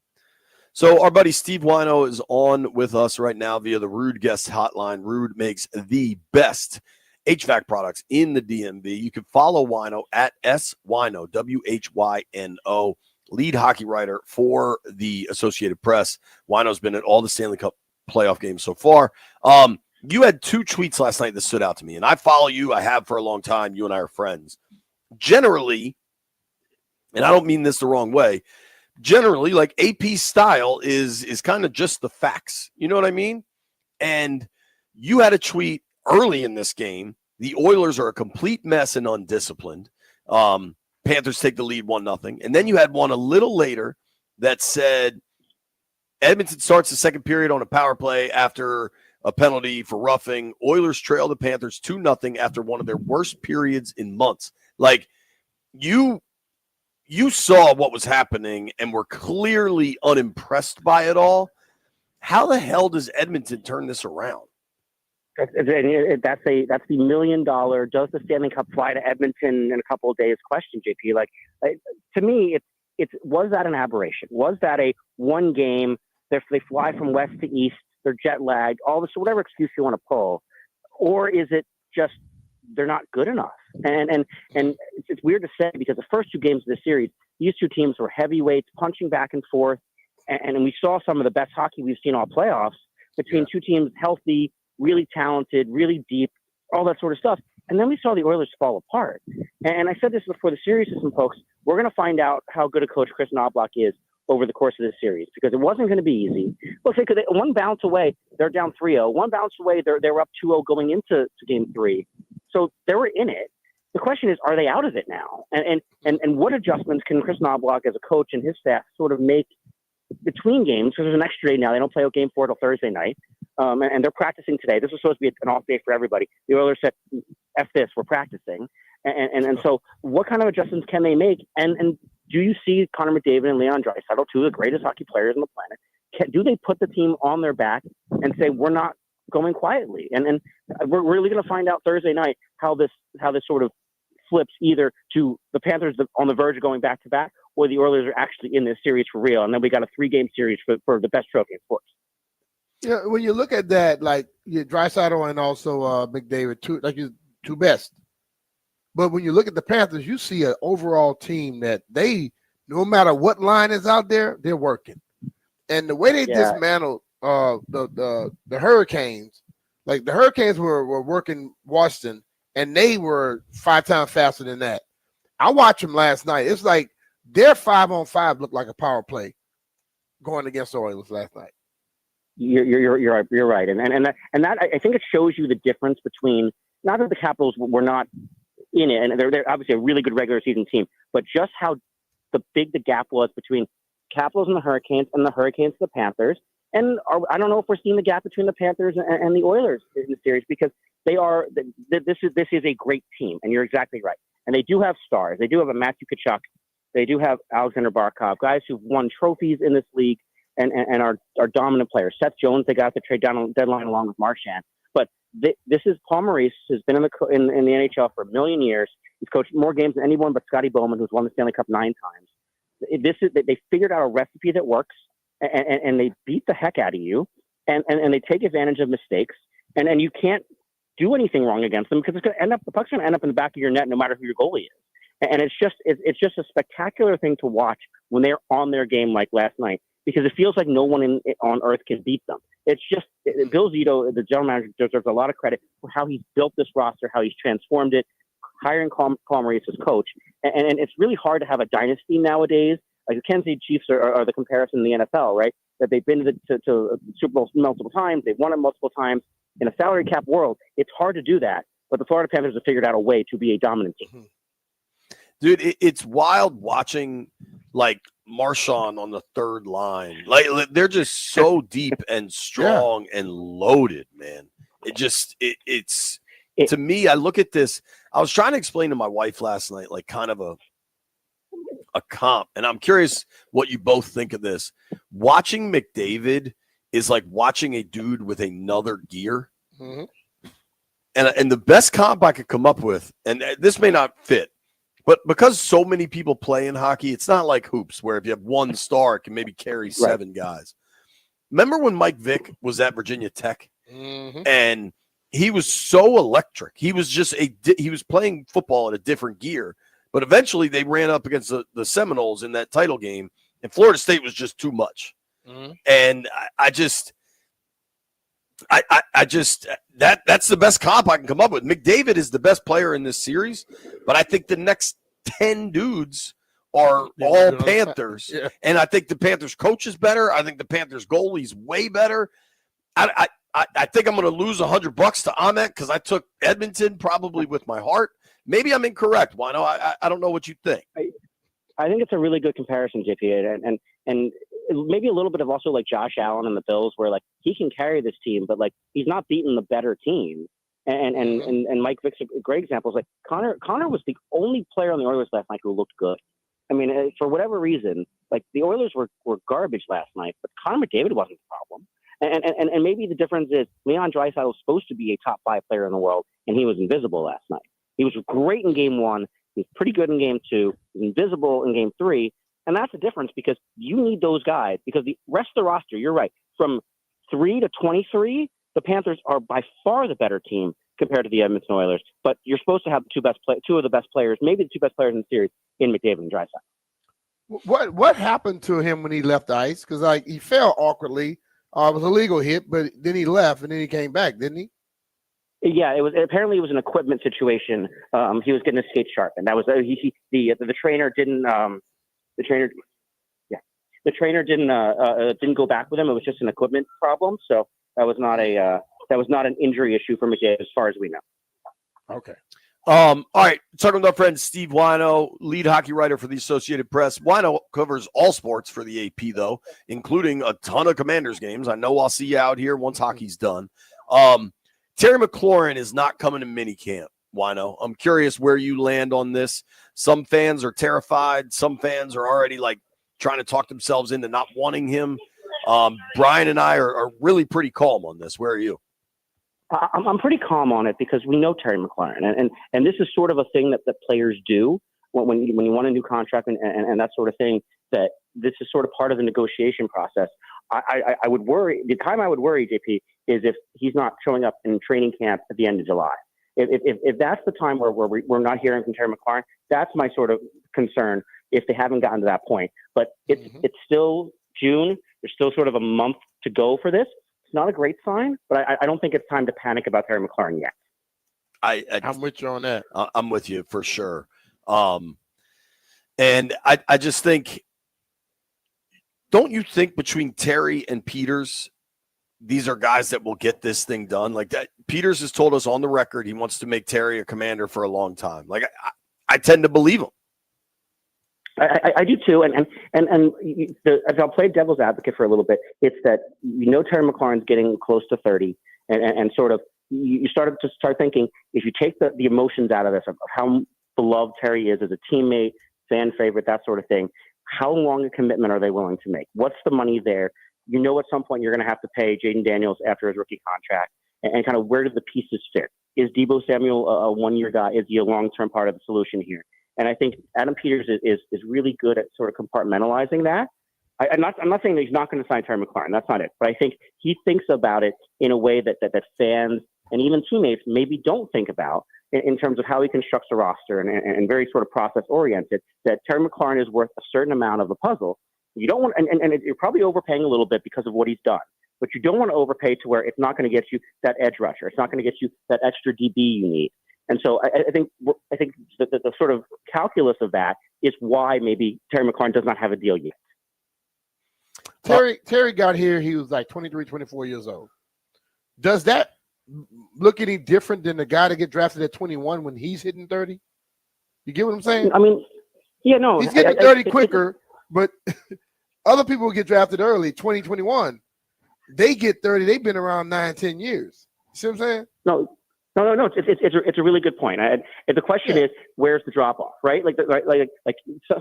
So our buddy Steve Wino is on with us right now via the Rude Guest Hotline. Rude makes the best HVAC products in the DMV. You can follow Wino at SWino, WHYNO, lead hockey writer for the Associated Press. Wino's been at all the Stanley Cup playoff games so far. You had 2 tweets last night that stood out to me, and I follow you. I have for a long time. You and I are friends. Generally, and I don't mean this the wrong way, generally, like, AP style is kind of just the facts. You know what I mean? And you had a tweet early in this game. The Oilers are a complete mess and undisciplined. Panthers take the lead 1-0. And then you had one a little later that said Edmonton starts the second period on a power play after a penalty for roughing. Oilers trail the Panthers 2-0 after one of their worst periods in months. Like, you saw what was happening and were clearly unimpressed by it all. How the hell does Edmonton turn this around? That's the $1 million. Does the Stanley Cup fly to Edmonton in a couple of days? Question, JP. To me, was that an aberration? Was that a one game? They fly from west to east. They're jet lagged. All this, whatever excuse you want to pull, or is it just they're not good enough? And it's weird to say because the first two games of the series, these two teams were heavyweights, punching back and forth, and we saw some of the best hockey we've seen all playoffs between two teams healthy, really talented, really deep, all that sort of stuff. And then we saw the Oilers fall apart. And I said this before the series to some folks. We're going to find out how good a coach Chris Knobloch is over the course of this series because it wasn't going to be easy. Look, one bounce away, they're down 3-0. One bounce away, they're up 2-0 going into game 3. So they were in it. The question is, are they out of it now? And what adjustments can Chris Knobloch as a coach and his staff sort of make between games? Because there's an extra day now. They don't play game 4 till Thursday night. And they're practicing today. This was supposed to be an off day for everybody. The Oilers said, F this, we're practicing. And so what kind of adjustments can they make? And do you see Connor McDavid and Leon Draisaitl, two of the greatest hockey players on the planet? Do they put the team on their back and say, we're not going quietly? And we're really going to find out Thursday night how this sort of flips either to the Panthers on the verge of going back to back, or the Oilers are actually in this series for real. And then we got a 3-game series for the best trophy in sports. Yeah, when you look at that, like Draisaitl and also McDavid, two best. But when you look at the Panthers, you see an overall team that they, no matter what line is out there, they're working. And the way they dismantled the Hurricanes, like the Hurricanes were working Washington, and they were 5 times faster than that. I watched them last night. It's like their 5-on-5 looked like a power play going against the Oilers last night. You're right, and that I think it shows you the difference between, not that the Capitals were not in it, and they're obviously a really good regular season team, but just how big the gap was between Capitals and the Hurricanes and the Panthers. And I don't know if we're seeing the gap between the Panthers and the Oilers in the series, because they are. This is a great team, and you're exactly right. And they do have stars. They do have a Matthew Tkachuk. They do have Alexander Barkov, guys who've won trophies in this league and are dominant players. Seth Jones, they got the trade deadline along with Marchand. But this is Paul Maurice, who's been in the NHL for a million years. He's coached more games than anyone but Scotty Bowman, who's won the Stanley Cup 9 times. They figured out a recipe that works, and they beat the heck out of you, and they take advantage of mistakes, and you can't do anything wrong against them because the puck's going to end up in the back of your net no matter who your goalie is. And it's just a spectacular thing to watch when they're on their game like last night, because it feels like no one on earth can beat them. It's just Bill Zito, the general manager, deserves a lot of credit for how he's built this roster, how he's transformed it, hiring Paul Maurice as coach. And it's really hard to have a dynasty nowadays. Like the Kansas City Chiefs are the comparison in the NFL, right? That they've been to Super Bowls multiple times, they've won it multiple times. In a salary cap world, it's hard to do that. But the Florida Panthers have figured out a way to be a dominant team. Dude, it's wild watching like Marchand on the third line. Like they're just so deep and strong and loaded, man. It's to me, I look at this. I was trying to explain to my wife last night, like kind of a comp, and I'm curious what you both think of this. Watching McDavid is like watching a dude with another gear. Mm-hmm. And the best comp I could come up with, and this may not fit, but because so many people play in hockey, it's not like hoops where if you have one star, it can maybe carry 7 guys. Remember when Mike Vick was at Virginia Tech? Mm-hmm. And he was so electric. He was just he was playing football in a different gear. But eventually they ran up against the Seminoles in that title game, and Florida State was just too much. Mm-hmm. And I just that's the best comp I can come up with. McDavid is the best player in this series, but I think the next 10 dudes are all Panthers. Yeah. And I think the Panthers coach is better. I think the Panthers goalie's way better. I think I'm going to lose $100 to Ahmet because I took Edmonton probably with my heart. Maybe I'm incorrect. Wino, I don't know what you think. I think it's a really good comparison, JP, and maybe a little bit of also like Josh Allen and the Bills, where like he can carry this team, but like he's not beating the better team. And Mike Vick's a great example. Is like Connor was the only player on the Oilers last night who looked good. I mean, for whatever reason, like the Oilers were garbage last night, but Connor McDavid wasn't the problem. And maybe the difference is Leon Draisaitl was supposed to be a top 5 player in the world, and he was invisible last night. He was great in game 1. He was pretty good in game 2. He was invisible in game 3. And that's the difference because you need those guys because the rest of the roster, you're right, from 3 to 23, the Panthers are by far the better team compared to the Edmonton Oilers. But you're supposed to have two of the best players, maybe the 2 best players in the series in McDavid and Draisaitl. What happened to him when he left the ice? Because he fell awkwardly. It was a legal hit, but then he left and then he came back, didn't he? Yeah, it was an equipment situation. He was getting his skates sharpened. That was the trainer didn't. The trainer didn't go back with him. It was just an equipment problem. So that was not an injury issue for McDavid as far as we know. Okay. All right. Talking with our friend Steve Wino, lead hockey writer for the Associated Press. Wino covers all sports for the AP, though, including a ton of Commanders games. I know I'll see you out here once hockey's done. Terry McLaurin is not coming to minicamp. Wino, I'm curious where you land on this. Some fans are terrified. Some fans are already trying to talk themselves into not wanting him. Brian and I are really pretty calm on this. Where are you? I'm pretty calm on it because we know Terry McLaurin, and this is sort of a thing that players do when you want a new contract and that sort of thing. That this is sort of part of the negotiation process. I would worry. The time I would worry, JP, is if he's not showing up in training camp at the end of July. If that's the time where we're not hearing from Terry McLaurin, that's my sort of concern. If they haven't gotten to that point, but it's still June. There's still sort of a month to go for this. It's not a great sign, but I don't think it's time to panic about Terry McLaurin yet. I'm with you on that. I'm with you for sure. And I just think, don't you think between Terry and Peters, these are guys that will get this thing done? Like that, Peters has told us on the record he wants to make Terry a Commander for a long time. Like I tend to believe him. I do too, and I'll play devil's advocate for a little bit. It's that Terry McLaurin's getting close to 30, and sort of you start thinking if you take the emotions out of this of how beloved Terry is as a teammate, fan favorite, that sort of thing. How long a commitment are they willing to make? What's the money there? At some point you're going to have to pay Jaden Daniels after his rookie contract, and kind of where do the pieces fit? Is Deebo Samuel a one-year guy? Is he a long-term part of the solution here? And I think Adam Peters is really good at sort of compartmentalizing that. I'm not saying that he's not going to sign Terry McLaurin. That's not it. But I think he thinks about it in a way that fans and even teammates maybe don't think about in terms of how he constructs a roster and very sort of process oriented. That Terry McLaurin is worth a certain amount of the puzzle. You don't want, and you're probably overpaying a little bit because of what he's done. But you don't want to overpay to where it's not going to get you that edge rusher. It's not going to get you that extra DB you need. And so I think the sort of calculus of that is why maybe Terry McLaurin does not have a deal yet. Terry got here. He was like 23, 24 years old. Does that look any different than the guy that get drafted at 21 when he's hitting 30? You get what I'm saying? I mean, yeah, no. He's getting 30 quicker, but other people get drafted early, 20, 21. They get 30. They've been around 9, 10 years. See what I'm saying? No. It's a really good point. The question is, where's the drop off, right? Like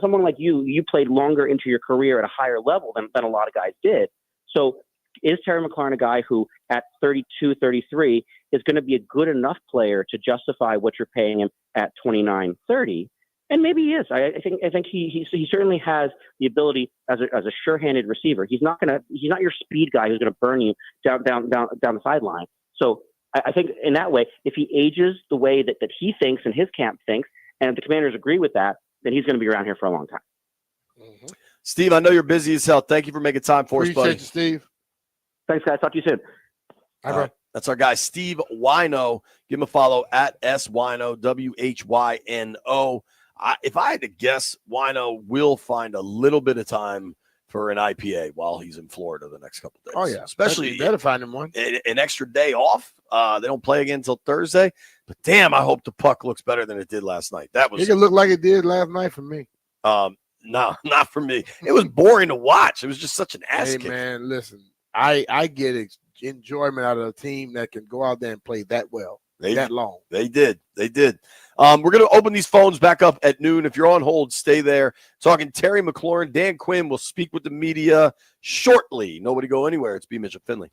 someone like you played longer into your career at a higher level than a lot of guys did. So is Terry McLaurin a guy who at 32, 33 is going to be a good enough player to justify what you're paying him at 29, 30? And maybe he is. I think he certainly has the ability as a sure-handed receiver. He's not your speed guy who's going to burn you down the sideline. So I think in that way, if he ages the way that he thinks and his camp thinks, and if the Commanders agree with that, then he's going to be around here for a long time. Mm-hmm. Steve, I know you're busy as hell. Thank you for making time for us, buddy. Appreciate you, Steve. Thanks, guys. Talk to you soon. All right. That's our guy, Steve Wino. Give him a follow at SWino, WHYNO. If I had to guess, Wino will find a little bit of time for an IPA while he's in Florida the next couple of days. Oh, yeah. Especially you better find him one. An extra day off. They don't play again until Thursday. But damn, I hope the puck looks better than it did last night. It can look like it did last night for me. No, not for me. It was boring to watch. It was just such an ass kick. Hey, man, listen. I get enjoyment out of a team that can go out there and play that well. that long. They did. We're going to open these phones back up at noon. If you're on hold, stay there. Talking Terry McLaurin, Dan Quinn will speak with the media shortly. Nobody go anywhere. It's B. Mitchell Finley.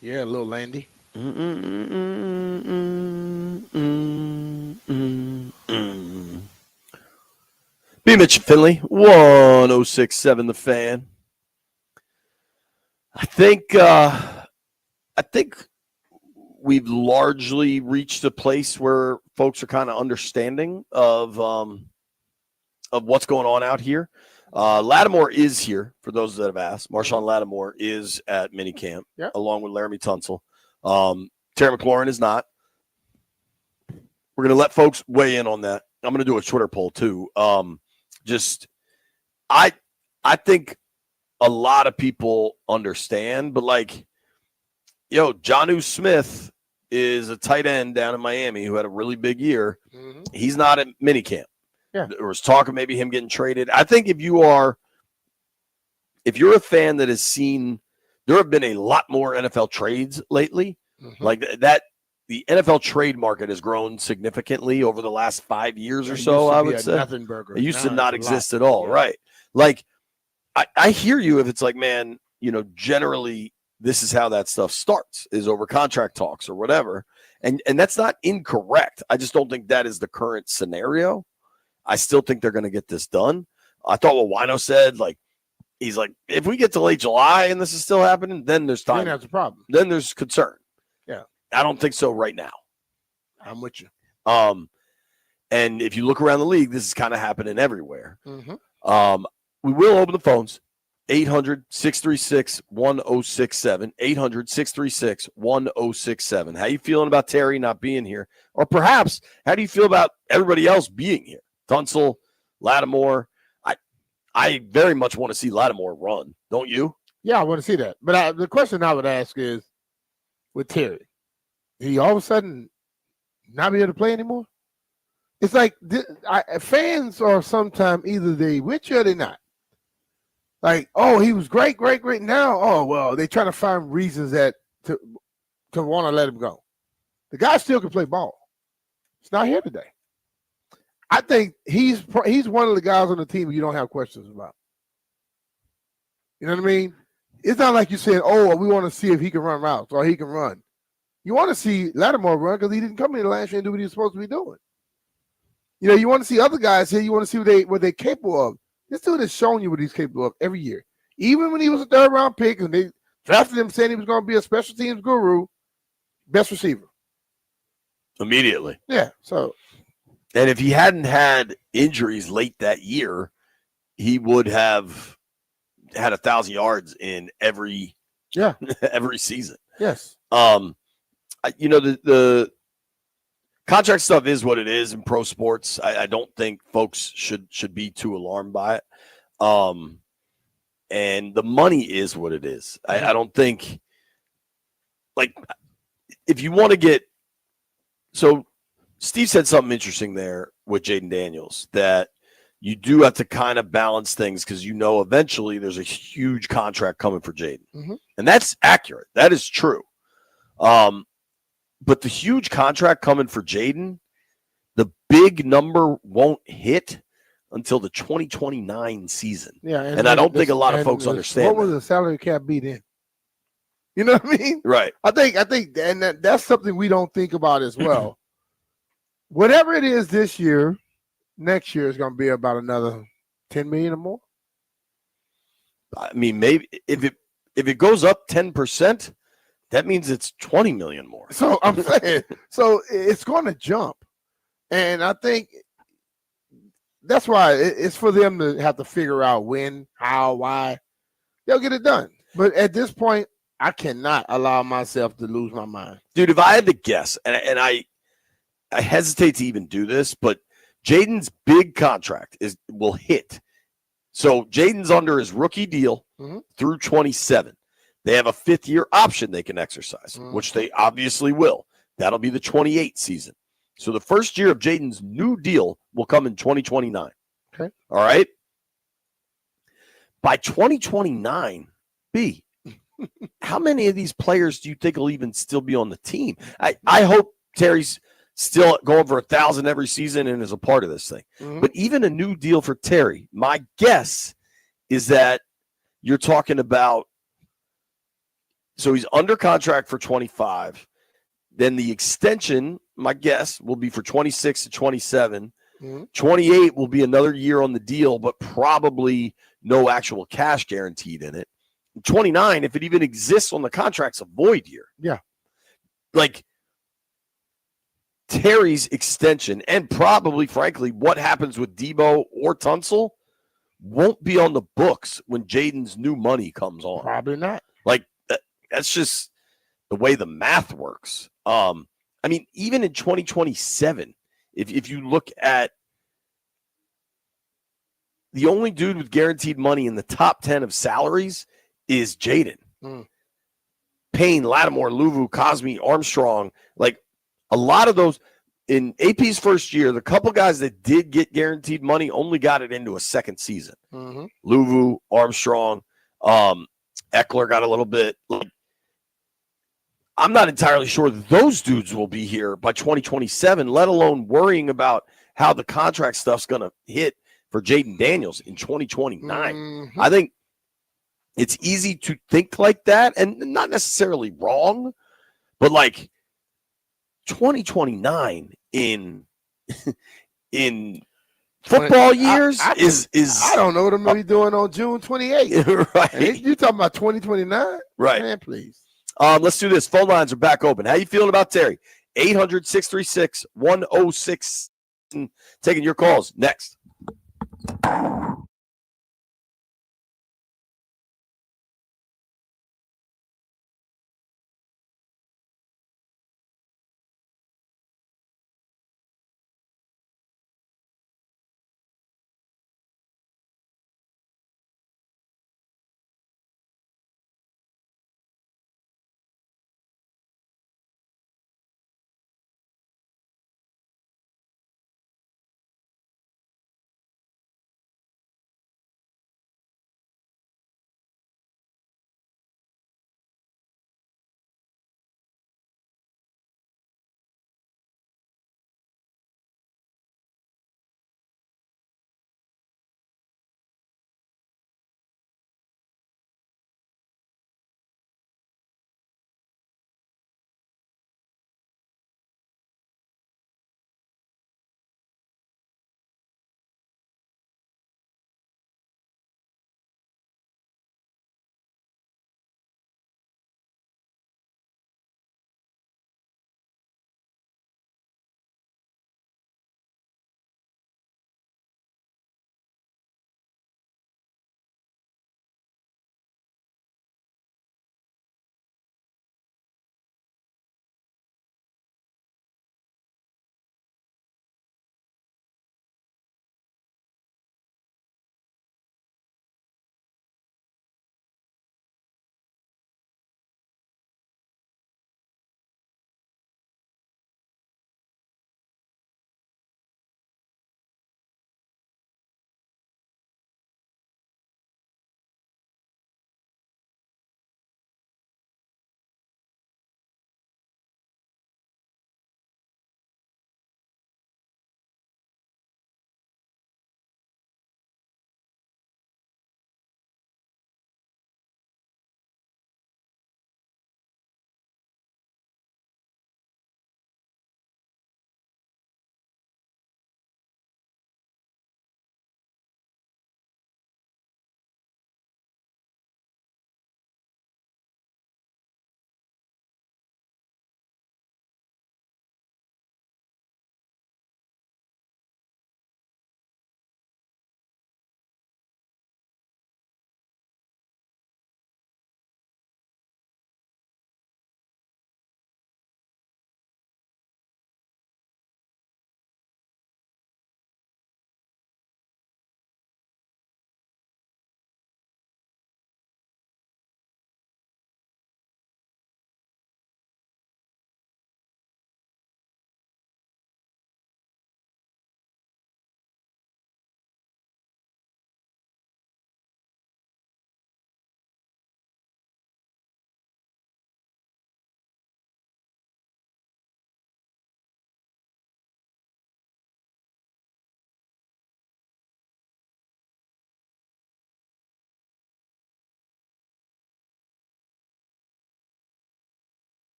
Yeah, a little Landy. B. Mitch and Finley, 1067 The Fan. I think we've largely reached a place where folks are kind of understanding of what's going on out here. Lattimore is here, for those that have asked. Marshawn Lattimore is at minicamp, along with Laramie Tunsil. Terry McLaurin is not. We're going to let folks weigh in on that. I'm going to do a Twitter poll, too. I think a lot of people understand, but Jonnu Smith is a tight end down in Miami who had a really big year. Mm-hmm. He's not at minicamp. Yeah. There was talk of maybe him getting traded. I think if you're a fan that has seen, there have been a lot more NFL trades lately. Mm-hmm. Like that, the NFL trade market has grown significantly over the last 5 years or so, I would say. It used to not exist at all, right? Like, I hear you if it's like, man, generally this is how that stuff starts, is over contract talks or whatever. And that's not incorrect. I just don't think that is the current scenario. I still think they're going to get this done. I thought what Wino said, he's like, if we get to late July and this is still happening, then there's time. Then that's a problem. Then there's concern. Yeah. I don't think so right now. I'm with you. And if you look around the league, this is kind of happening everywhere. Mm-hmm. We will open the phones. 800-636-1067. 800-636-1067. How you feeling about Terry not being here? Or perhaps, how do you feel about everybody else being here? Tunsil, Lattimore. I very much want to see Lattimore run. Don't you? Yeah, I want to see that. But the question I would ask is, with Terry, he all of a sudden not be able to play anymore? It's like fans are sometimes either they with you or they not. Like, oh, he was great. Now, oh, well, they try to find reasons to want to let him go. The guy still can play ball. He's not here today. I think he's one of the guys on the team you don't have questions about. You know what I mean? It's not like you said, oh, we want to see if he can run routes or he can run. You want to see Lattimore run because he didn't come here last year and do what he was supposed to be doing. You want to see other guys here. You want to see what they're capable of. This dude has shown you what he's capable of every year. Even when he was a third-round pick and they drafted him saying he was going to be a special teams guru, best receiver. Immediately. Yeah, so. And if he hadn't had injuries late that year, he would have had 1,000 yards in every season. Yes. The contract stuff is what it is in pro sports. I don't think folks should be too alarmed by it. And the money is what it is. I don't think, if you want to get – so Steve said something interesting there with Jaden Daniels, that you do have to kind of balance things because eventually there's a huge contract coming for Jaden. Mm-hmm. And that's accurate. That is true. But the huge contract coming for Jaden, the big number won't hit until the 2029 season. Yeah, and I don't think a lot of folks understand. What was the salary cap be then? You know what I mean? Right. I think, and that's something we don't think about as well. Whatever it is this year, next year is going to be about another 10 million or more. I mean, maybe if it goes up 10%. That means it's 20 million more. So I'm saying, so it's going to jump. And I think that's why it's for them to have to figure out when, how, why. They'll get it done. But at this point, I cannot allow myself to lose my mind. Dude, if I had to guess, and I hesitate to even do this, but Jaden's big contract will hit. So Jaden's under his rookie deal through 27. They have a 5th-year option they can exercise, which they obviously will. That'll be the 28 season. So the first year of Jaden's new deal will come in 2029. Okay. All right? By 2029, how many of these players do you think will even still be on the team? I hope Terry's still going for 1,000 every season and is a part of this thing. Mm-hmm. But even a new deal for Terry, my guess is that you're talking about So he's under contract for 25. Then the extension, my guess, will be for 26 to 27. 28 will be another year on the deal, but probably no actual cash guaranteed in it. 29, if it even exists on the contract's a void year. Yeah. Like Terry's extension and probably, frankly, what happens with Debo or Tunsil won't be on the books when Jaden's new money comes on. Probably not. Like that's just the way the math works. I mean, even in 2027, if you look at the only dude with guaranteed money in the top 10 of salaries is Jaden. Payne, Lattimore, Luvu, Cosme, Armstrong, like a lot of those in AP's first year, the couple guys that did get guaranteed money only got it into a second season. Luvu, Armstrong, Eckler got a little bit. Like, I'm not entirely sure those dudes will be here by 2027, let alone worrying about how the contract stuff's going to hit for Jaden Daniels in 2029. I think it's easy to think like that and not necessarily wrong, but like 2029 in football years is I don't know what I'm going to be doing on June 28th. Right. You talking about 2029? Right. Man, please. Let's do this. Phone lines are back open. How you feeling about Terry? 800-636-1006. Taking your calls next.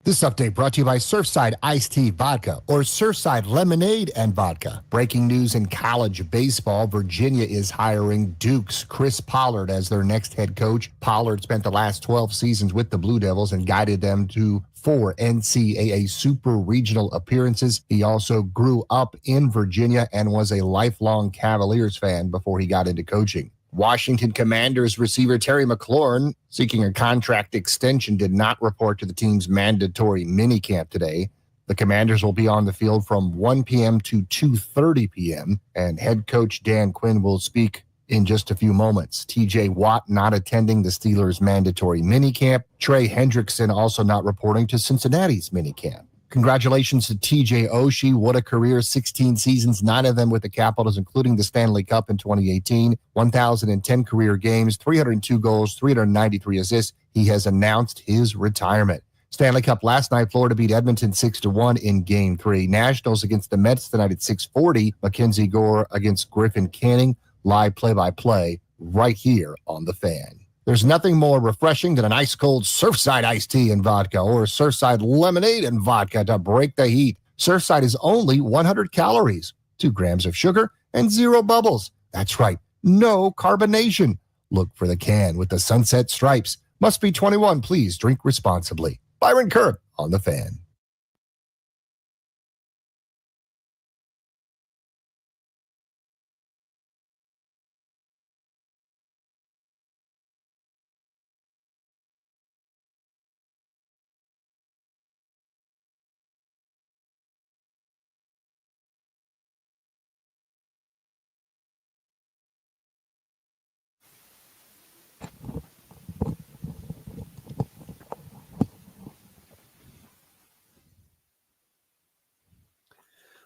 This update brought to you by Surfside Iced Tea Vodka or Surfside Lemonade and Vodka. Breaking news in college baseball, Virginia is hiring Duke's Chris Pollard as their next head coach. Pollard spent the last 12 seasons with the Blue Devils and guided them to 4 NCAA Super Regional appearances. He also grew up in Virginia and was a lifelong Cavaliers fan before he got into coaching. Washington Commanders receiver Terry McLaurin, seeking a contract extension, did not report to the team's mandatory minicamp today. The Commanders will be on the field from 1 p.m. to 2:30 p.m., and head coach Dan Quinn will speak in just a few moments. T.J. Watt not attending the Steelers' mandatory minicamp. Trey Hendrickson also not reporting to Cincinnati's minicamp. Congratulations to T.J. Oshie. What a career, 16 seasons, 9 of them with the Capitals, including the Stanley Cup in 2018, 1,010 career games, 302 goals, 393 assists. He has announced his retirement. Stanley Cup last night, Florida beat Edmonton 6-1 in Game 3. Nationals against the Mets tonight at 6:40. Mackenzie Gore against Griffin Canning. Live play-by-play right here on The Fan. There's nothing more refreshing than an ice-cold Surfside iced tea and vodka or Surfside lemonade and vodka to break the heat. Surfside is only 100 calories, 2 grams of sugar, and 0 bubbles. That's right, no carbonation. Look for the can with the sunset stripes. Must be 21. Please drink responsibly. Byron Kerr on The Fan.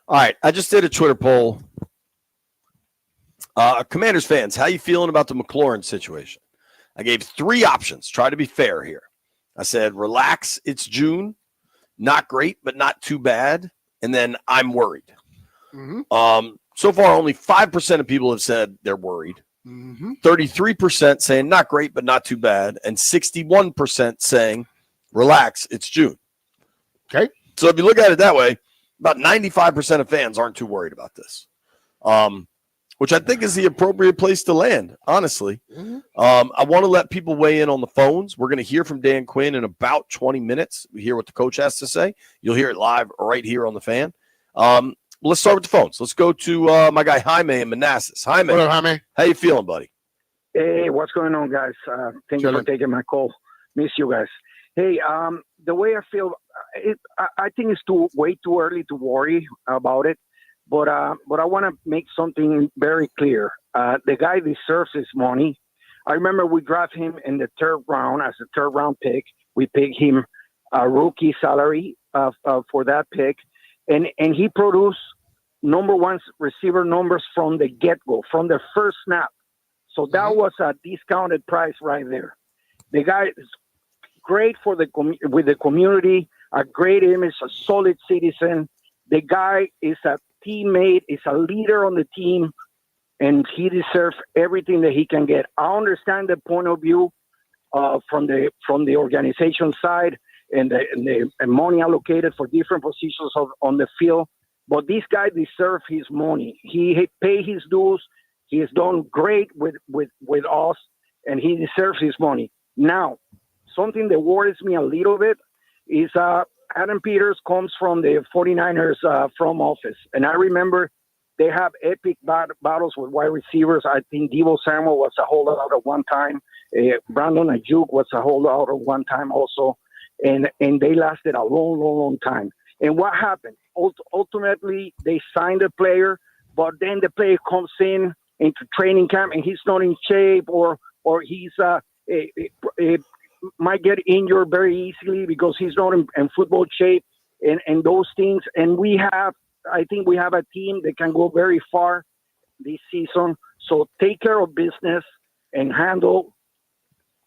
All right, I just did a Twitter poll. Commanders fans, how you feeling about the McLaurin situation? I gave 3 options. Try to be fair here. I said, relax, it's June. Not great, but not too bad. And then I'm worried. So far, only 5% of people have said they're worried. 33% saying not great, but not too bad. And 61% saying, relax, it's June. Okay. So if you look at it that way, about 95% of fans aren't too worried about this, which I think is the appropriate place to land, honestly. I want to let people weigh in on the phones. We're going to hear from Dan Quinn in about 20 minutes. We hear what the coach has to say. You'll hear it live right here on The Fan. Let's start with the phones. Let's go to my guy Jaime in Manassas. Jaime. What up, Jaime? How you feeling, buddy? Hey, what's going on, guys? Thank you for taking my call. Miss you guys. Hey, the way I feel, I think it's way too early to worry about it. But I want to make something very clear. The guy deserves his money. I remember we drafted him in the 3rd round as a 3rd round pick. We picked him a rookie salary for that pick, and he produced number 1 receiver numbers from the get-go, from the first snap. So that was a discounted price right there. The guy is great for with the community, a great image, a solid citizen. The guy is a teammate, is a leader on the team, and he deserves everything that he can get. I understand the point of view from the organization side and the money allocated for different positions on the field, but this guy deserves his money. He paid his dues. He has done great with us, and he deserves his money. Now, something that worries me a little bit is Adam Peters comes from the 49ers front office. And I remember they have epic battles with wide receivers. I think Deebo Samuel was a holdout at one time. Brandon Ayuk was a holdout at one time also. And they lasted a long, long, long time. And what happened? Ultimately, they signed a player, but then the player comes into training camp and he's not in shape or he's might get injured very easily because he's not in football shape and those things. And I think we have a team that can go very far this season. So take care of business and handle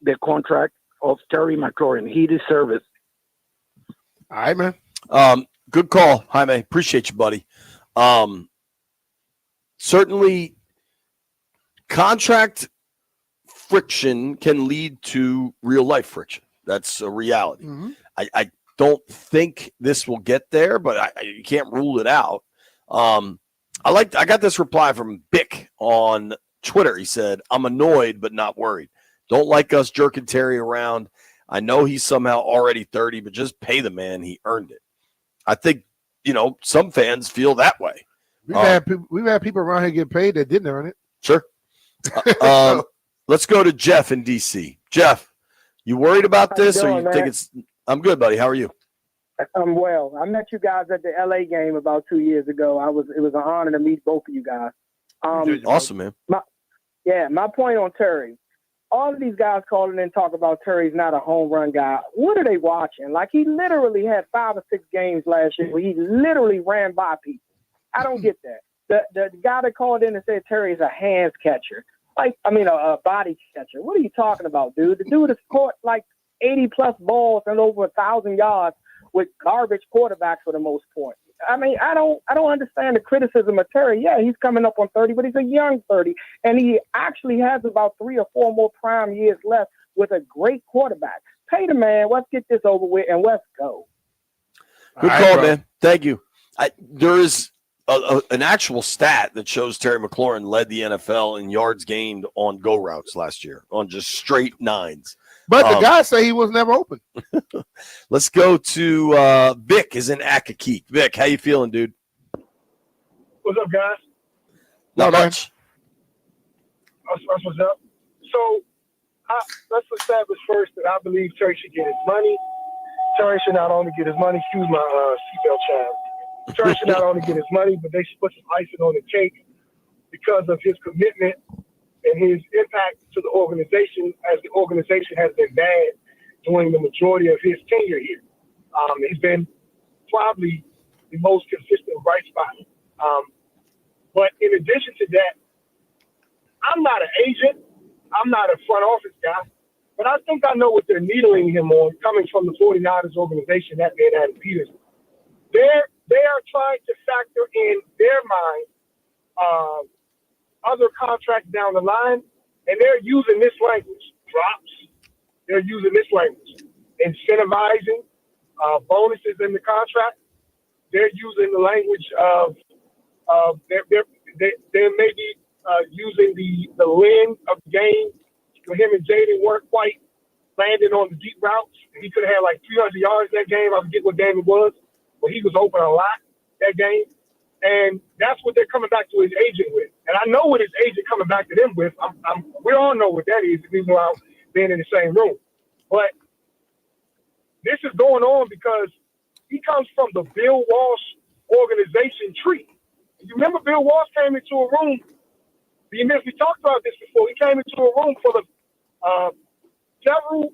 the contract of Terry McLaurin. He deserves it. All right, man. Good call, Jaime. Appreciate you, buddy. Certainly, contract friction can lead to real life friction. That's a reality. I don't think this will get there, but you can't rule it out. I got this reply from Bick on Twitter. He said, I'm annoyed but not worried. Don't like us jerking Terry around. I know he's somehow already 30, but just pay the man. He earned it. I think, some fans feel that way. We've had people around here get paid that didn't earn it. Sure. Let's go to Jeff in D.C. Jeff, you worried about this, or you think it's – I'm good, buddy. How are you? I'm well. I met you guys at the LA game about 2 years ago. It was an honor to meet both of you guys. Awesome, man. My point on Terry. All of these guys calling in talk about Terry's not a home run guy. What are they watching? Like, he literally had 5 or 6 games last year where he literally ran by people. I don't get that. The guy that called in and said Terry is a hands catcher. A body catcher. What are you talking about, dude? The dude has caught like 80-plus balls and over 1,000 yards with garbage quarterbacks for the most part. I don't understand the criticism of Terry. Yeah, he's coming up on 30, but he's a young 30, and he actually has about 3 or 4 more prime years left with a great quarterback. Pay the man. Let's get this over with, and let's go. Good call, man. Thank you. There is an actual stat that shows Terry McLaurin led the NFL in yards gained on go routes last year, on just straight nines. But the guys say he was never open. Let's go to Vic is in Akakeek. Vic, how you feeling, dude? What's up, guys? Not much. That's what's up. So let's establish first that I believe Terry should get his money. Terry should not only get his money, excuse my seatbelt child. Terry should not only get his money, but they should put some icing on the cake because of his commitment and his impact to the organization, as the organization has been bad during the majority of his tenure here. He's been probably the most consistent bright spot. But in addition to that, I'm not an agent. I'm not a front office guy. But I think I know what they're needling him on, coming from the 49ers organization, that being Adam Peters. They are trying to factor in their mind other contracts down the line, and they're using this language, drops. They're using this language, incentivizing bonuses in the contract. They're using the language of they're maybe using the length of the game. For him and Jaden weren't quite landing on the deep routes. He could have had like 300 yards that game. I forget what game it was, but he was open a lot that game. And that's what they're coming back to his agent with. And I know what his agent coming back to them with. We all know what that is, even without being in the same room. But this is going on because he comes from the Bill Walsh organization tree. You remember Bill Walsh came into a room. We talked about this before. He came into a room full of several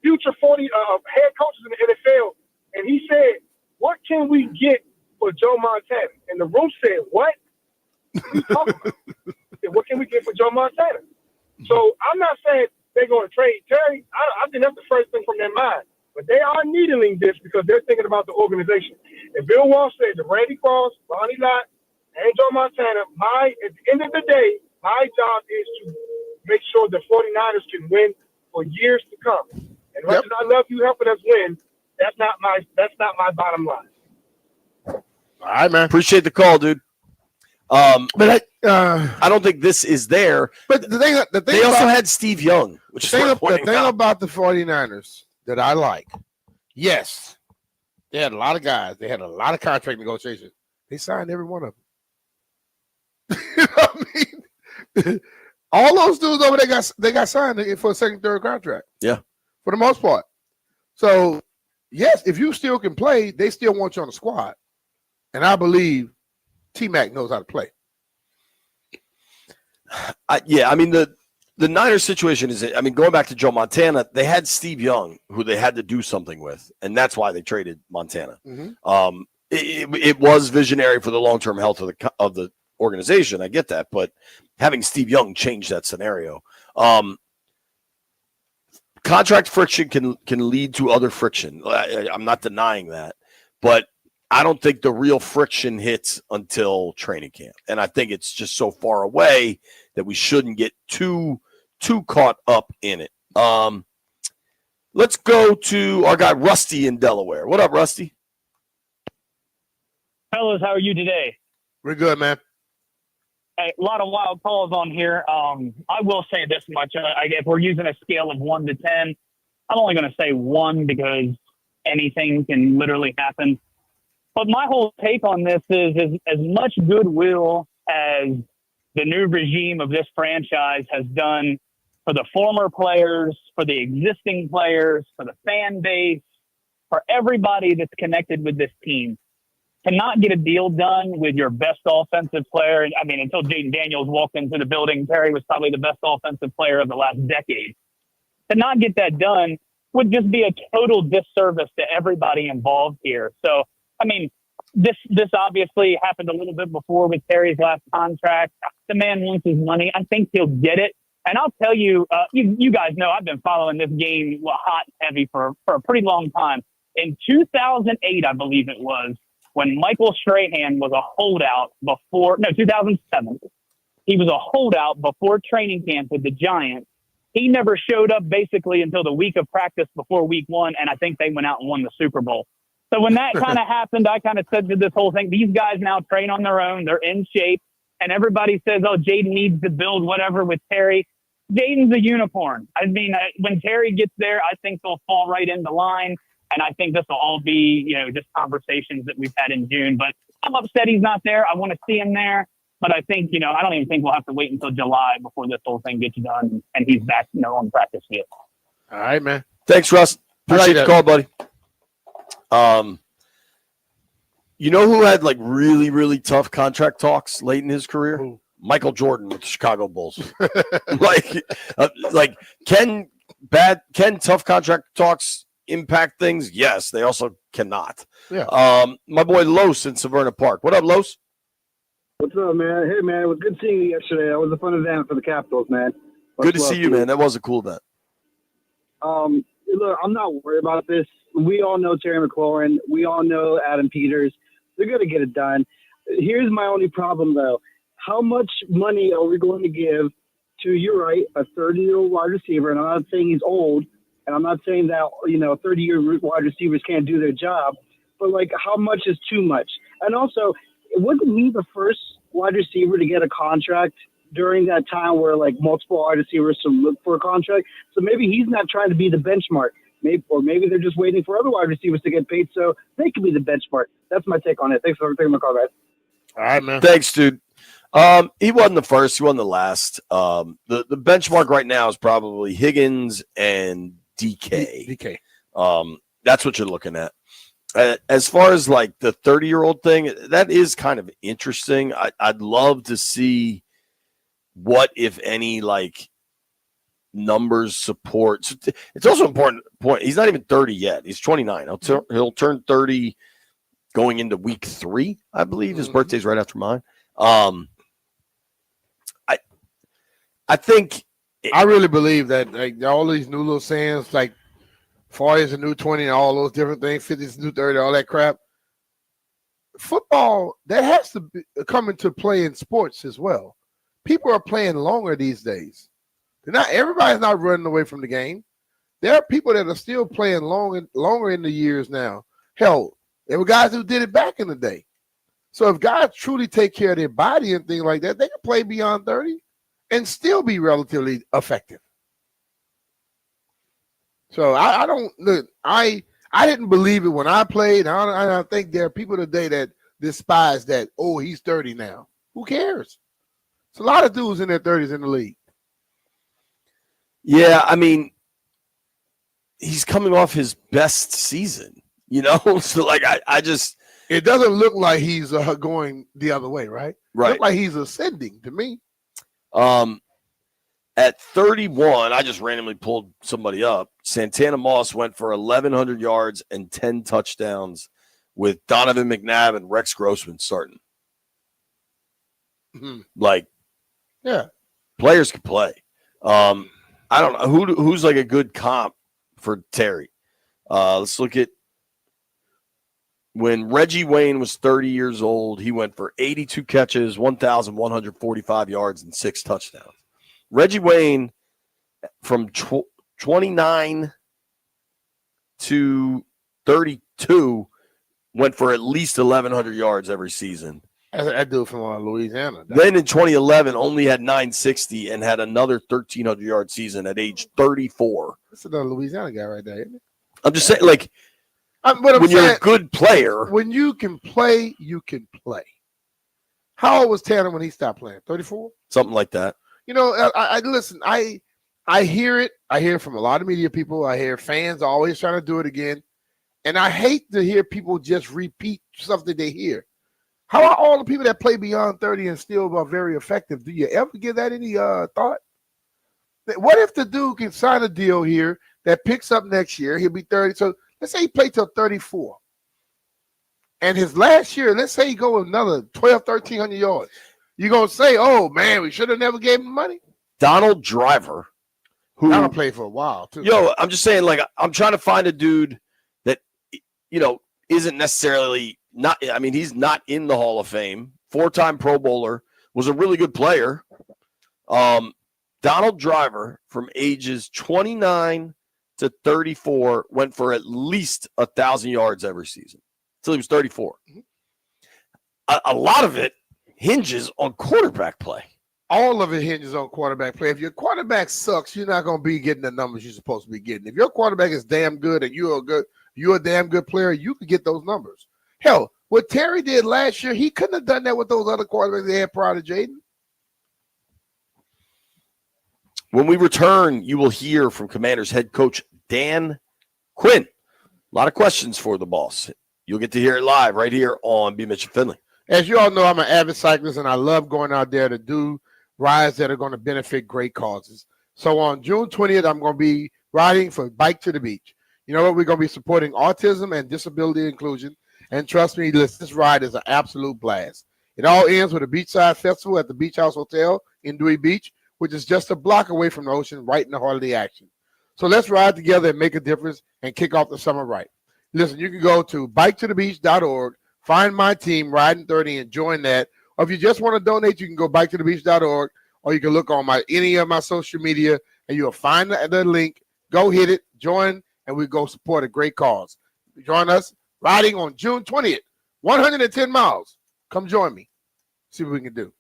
future 40 head coaches in the NFL, and he said, "What can we get for Joe Montana?" And the room said, "What? What are you talking about?" Said, "What can we get for Joe Montana?" So I'm not saying they're going to trade Terry. I think that's the first thing from their mind. But they are needling this because they're thinking about the organization. And Bill Walsh said to Randy Cross, Ronnie Lott, and Joe Montana, at the end of the day, my job is to make sure the 49ers can win for years to come. And much as I love you helping us win, that's not my bottom line. All right, man. Appreciate the call, dude. But I don't think this is there. But the thing they also had Steve Young, which is the thing about the 49ers that I like. Yes, they had a lot of guys. They had a lot of contract negotiations. They signed every one of them. You know what I mean? All those dudes over there got signed for a second, third contract. Yeah, for the most part. So yes, if you still can play, they still want you on the squad. And I believe T-Mac knows how to play. The Niners situation is, going back to Joe Montana, they had Steve Young, who they had to do something with, and that's why they traded Montana. Mm-hmm. It was visionary for the long-term health of the organization. I get that, but having Steve Young changed that scenario. Contract friction can lead to other friction. I'm not denying that, but I don't think the real friction hits until training camp. And I think it's just so far away that we shouldn't get too caught up in it. Let's go to our guy Rusty in Delaware. What up, Rusty? Fellas, how are you today? We're good, man. Hey, a lot of wild calls on here. I will say this much. If we're using a scale of 1 to 10, I'm only going to say 1 because anything can literally happen. But my whole take on this is as much goodwill as the new regime of this franchise has done for the former players, for the existing players, for the fan base, for everybody that's connected with this team. To not get a deal done with your best offensive player, I mean, until Jaden Daniels walked into the building, Terry was probably the best offensive player of the last decade. To not get that done would just be a total disservice to everybody involved here. So, I mean, this obviously happened a little bit before with Terry's last contract. The man wants his money. I think he'll get it. And I'll tell you, you guys know I've been following this game hot and heavy for a pretty long time. In 2008, I believe it was, when Michael Strahan was a holdout 2007. He was a holdout before training camp with the Giants. He never showed up basically until the week of practice before week 1, and I think they went out and won the Super Bowl. So when that kind of happened, I kind of said to this whole thing, these guys now train on their own. They're in shape, and everybody says, oh, Jaden needs to build whatever with Terry. Jaden's a unicorn. I mean, when Terry gets there, I think they'll fall right into line. And I think this will all be, just conversations that we've had in June. But I'm upset he's not there. I want to see him there. But I think, I don't even think we'll have to wait until July before this whole thing gets done and he's back, on the practice field. All right, man. Thanks, Russ. Appreciate the call, buddy. You know who had like really, really tough contract talks late in his career? Ooh. Michael Jordan with the Chicago Bulls. Can tough contract talks impact things? Yes, they also cannot. Yeah. My boy Los in Severna Park. What up, Los? What's up, man? Hey, man, it was good seeing you yesterday. That was a fun event for the Capitals, man. Good to see you, man. That was a cool event. Look, I'm not worried about this. We all know Terry McLaurin. We all know Adam Peters. They're going to get it done. Here's my only problem, though. How much money are we going to give to, you're right, a 30-year-old wide receiver? And I'm not saying he's old. And I'm not saying that, 30-year wide receivers can't do their job, but how much is too much? And also, wasn't he the first wide receiver to get a contract during that time where multiple wide receivers to look for a contract? So maybe he's not trying to be the benchmark. Maybe they're just waiting for other wide receivers to get paid so they can be the benchmark. That's my take on it. Thanks for taking my call, guys. All right, man. Thanks, dude. He wasn't the first. He wasn't the last. The benchmark right now is probably Higgins and DK. That's what you're looking at. As far as the 30-year-old thing, that is kind of interesting. I'd love to see what, if any, numbers support. It's also important point. He's not even 30 yet. He's 29. He'll turn 30 going into week 3, I believe. His birthday's right after mine. I think. I really believe that all these new little sayings 40 is a new 20 and all those different things, 50 is a new 30, all that crap. Football, that has to come into play in sports as well. People are playing longer these days. Everybody's not running away from the game. There are people that are still playing longer in the years now. Hell, there were guys who did it back in the day. So if guys truly take care of their body and things like that, they can play beyond 30 and still be relatively effective. So I don't look. I didn't believe it when I played. I think there are people today that despise that. Oh, he's 30 now. Who cares? It's a lot of dudes in their 30s in the league. Yeah, I mean, he's coming off his best season. So I just. It doesn't look like he's going the other way, right? Right. It looks like he's ascending to me. At 31, I just randomly pulled somebody up. Santana Moss went for 1,100 yards and 10 touchdowns with Donovan McNabb and Rex Grossman starting. Yeah, players can play. I don't know who's a good comp for Terry. Let's look at when Reggie Wayne was 30 years old. He went for 82 catches, 1,145 yards, and 6 touchdowns. Reggie Wayne from 29 to 32 went for at least 1,100 yards every season. That dude from Louisiana. Then in 2011, only had 960 and had another 1,300-yard season at age 34. That's another Louisiana guy right there, isn't it? I'm just saying, like, when you're a good player. When you can play, you can play. How old was Tanner when he stopped playing? 34? Something like that. You know, I listen, I hear it. I hear it from a lot of media people. I hear fans always trying to do it again. And I hate to hear people just repeat stuff that they hear. How are all the people that play beyond 30 and still are very effective? Do you ever give that any thought? What if the dude can sign a deal here that picks up next year? He'll be 30. So let's say he played till 34. And his last year, let's say he go another 1,300 yards. You're going to say, oh, man, we should have never gave him money? Donald Driver, who Donald played for a while, too. Yo, I'm just saying, like, I'm trying to find a dude that, isn't necessarily not. I mean, he's not in the Hall of Fame. 4-time Pro Bowler, was a really good player. Donald Driver, from ages 29 to 34, went for at least 1,000 yards every season until he was 34. A lot of it hinges on quarterback play. All of it hinges on quarterback play. If your quarterback sucks, you're not going to be getting the numbers you're supposed to be getting. If your quarterback is damn good and you're a damn good player, you could get those numbers. Hell, what Terry did last year, he couldn't have done that with those other quarterbacks they had prior to Jaden. When we return, you will hear from Commanders head coach Dan Quinn. A lot of questions for the boss. You'll get to hear it live right here on B. Mitchell Finley. As you all know, I'm an avid cyclist, and I love going out there to do rides that are going to benefit great causes. So on June 20th, I'm going to be riding for Bike to the Beach. You know what? We're going to be supporting autism and disability inclusion. And trust me, this ride is an absolute blast. It all ends with a beachside festival at the Beach House Hotel in Dewey Beach, which is just a block away from the ocean, right in the heart of the action. So let's ride together and make a difference and kick off the summer right. Listen, you can go to biketothebeach.org, find my team, Riding 30, and join that. Or if you just want to donate, you can go biketothebeach.org, or you can look on any of my social media, and you'll find the link. Go hit it, join, and we go support a great cause. Join us riding on June 20th, 110 miles. Come join me. See what we can do.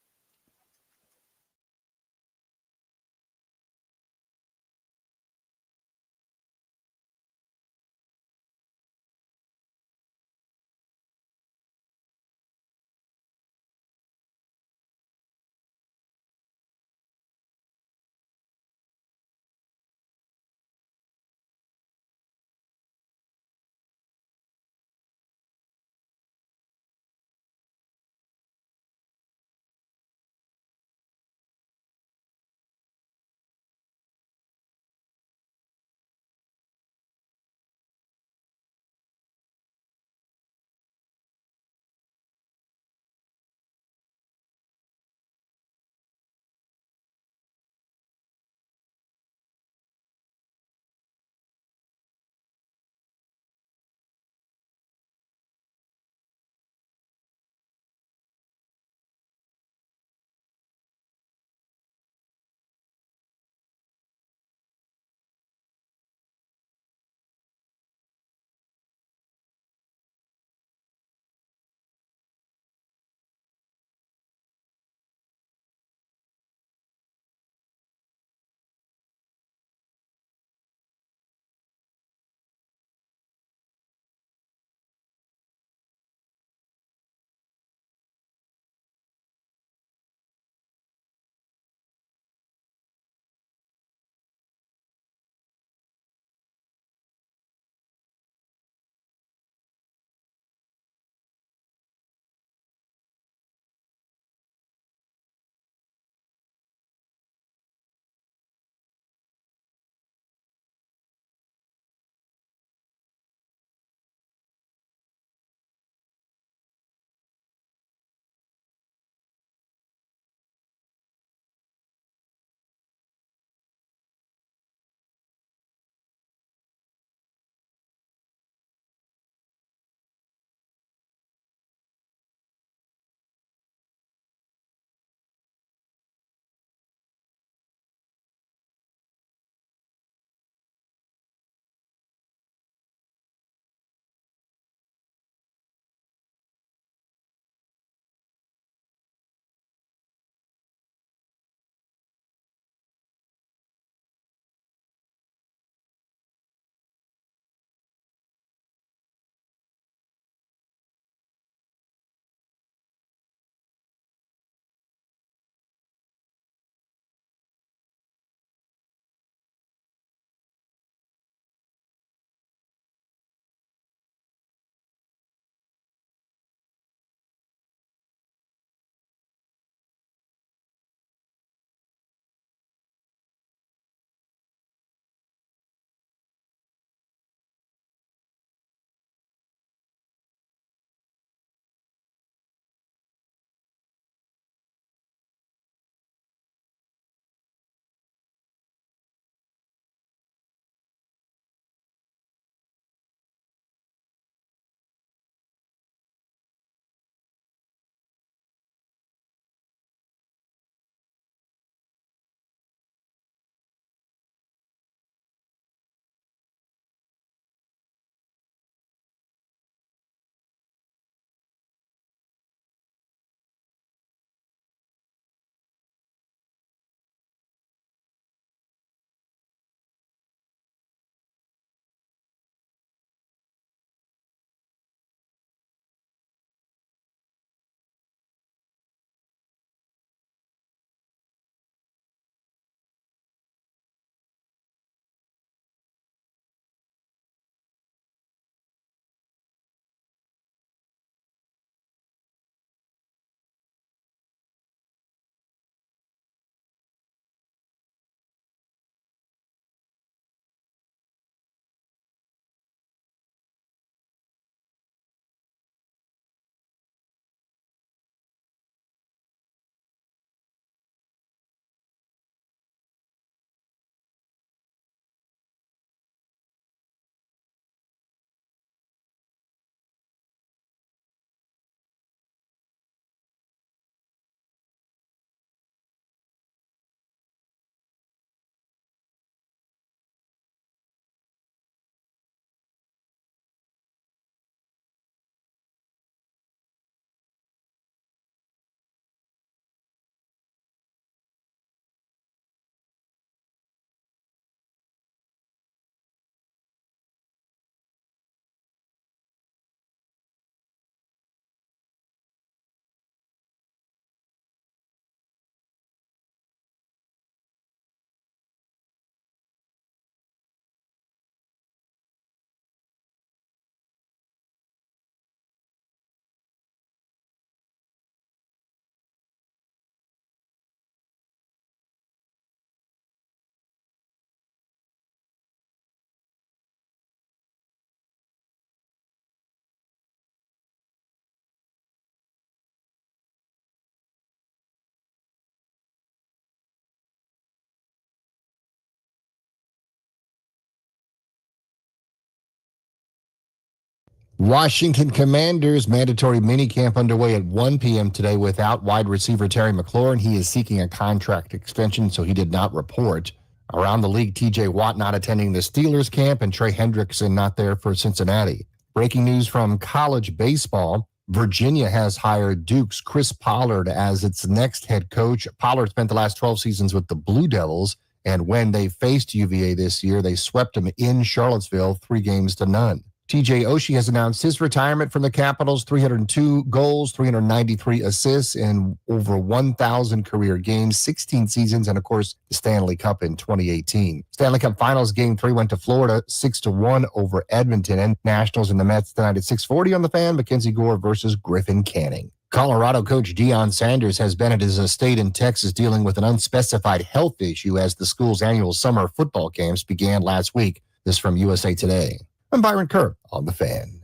Washington Commanders mandatory minicamp underway at 1 p.m. today without wide receiver Terry McLaurin. He is seeking a contract extension, so he did not report. Around the league, T.J. Watt not attending the Steelers camp and Trey Hendrickson not there for Cincinnati. Breaking news from college baseball. Virginia has hired Duke's Chris Pollard as its next head coach. Pollard spent the last 12 seasons with the Blue Devils, and when they faced UVA this year, they swept them in Charlottesville 3-0. TJ Oshie has announced his retirement from the Capitals, 302 goals, 393 assists, and over 1,000 career games, 16 seasons, and, of course, the Stanley Cup in 2018. Stanley Cup Finals Game 3 went to Florida, 6-1 over Edmonton, and Nationals and the Mets tonight at 6:40 on the Fan, Mackenzie Gore versus Griffin Canning. Colorado coach Deion Sanders has been at his estate in Texas dealing with an unspecified health issue as the school's annual summer football camps began last week. This from USA Today. I'm Byron Kerr on the Fan.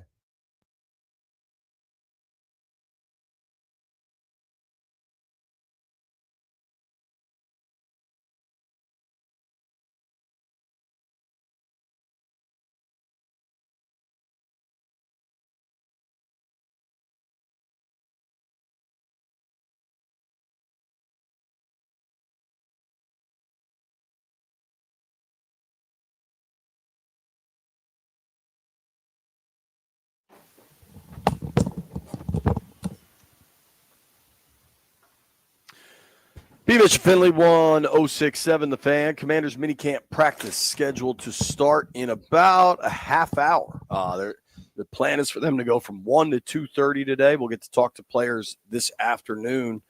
B. Mitch Finley 1067 The Fan. Commanders minicamp practice scheduled to start in about a half hour. The plan is for them to go from 1 to 2:30 today. We'll get to talk to players this afternoon.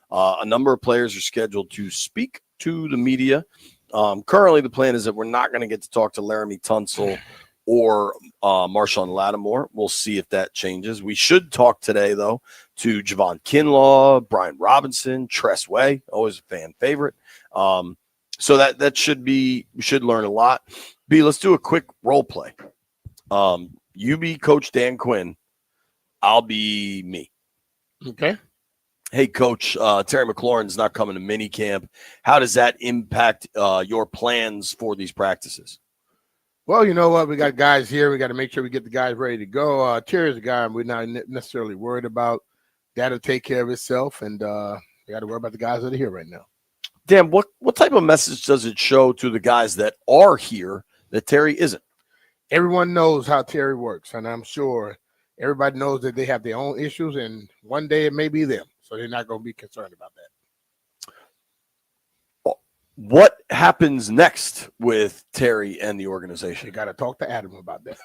A number of players are scheduled to speak to the media. Currently, the plan is that we're not going to get to talk to Laramie Tunsil or Marshawn Lattimore. We'll see if that changes. We should talk today, though, to Javon Kinlaw, Brian Robinson, Tress Way, always a fan favorite. So that should be, we should learn a lot. B, let's do a quick role play. You be Coach Dan Quinn. I'll be me. Okay. Hey, Coach, Terry McLaurin's not coming to minicamp. How does that impact your plans for these practices? Well, you know what? We got guys here. We got to make sure we get the guys ready to go. Terry's a guy we're not necessarily worried about. That'll take care of itself, and we got to worry about the guys that are here right now. Dan, what type of message does it show to the guys that are here that Terry isn't? Everyone knows how Terry works, and I'm sure everybody knows that they have their own issues, and one day it may be them, so they're not going to be concerned about that. What happens next with Terry and the organization? You got to talk to Adam about that.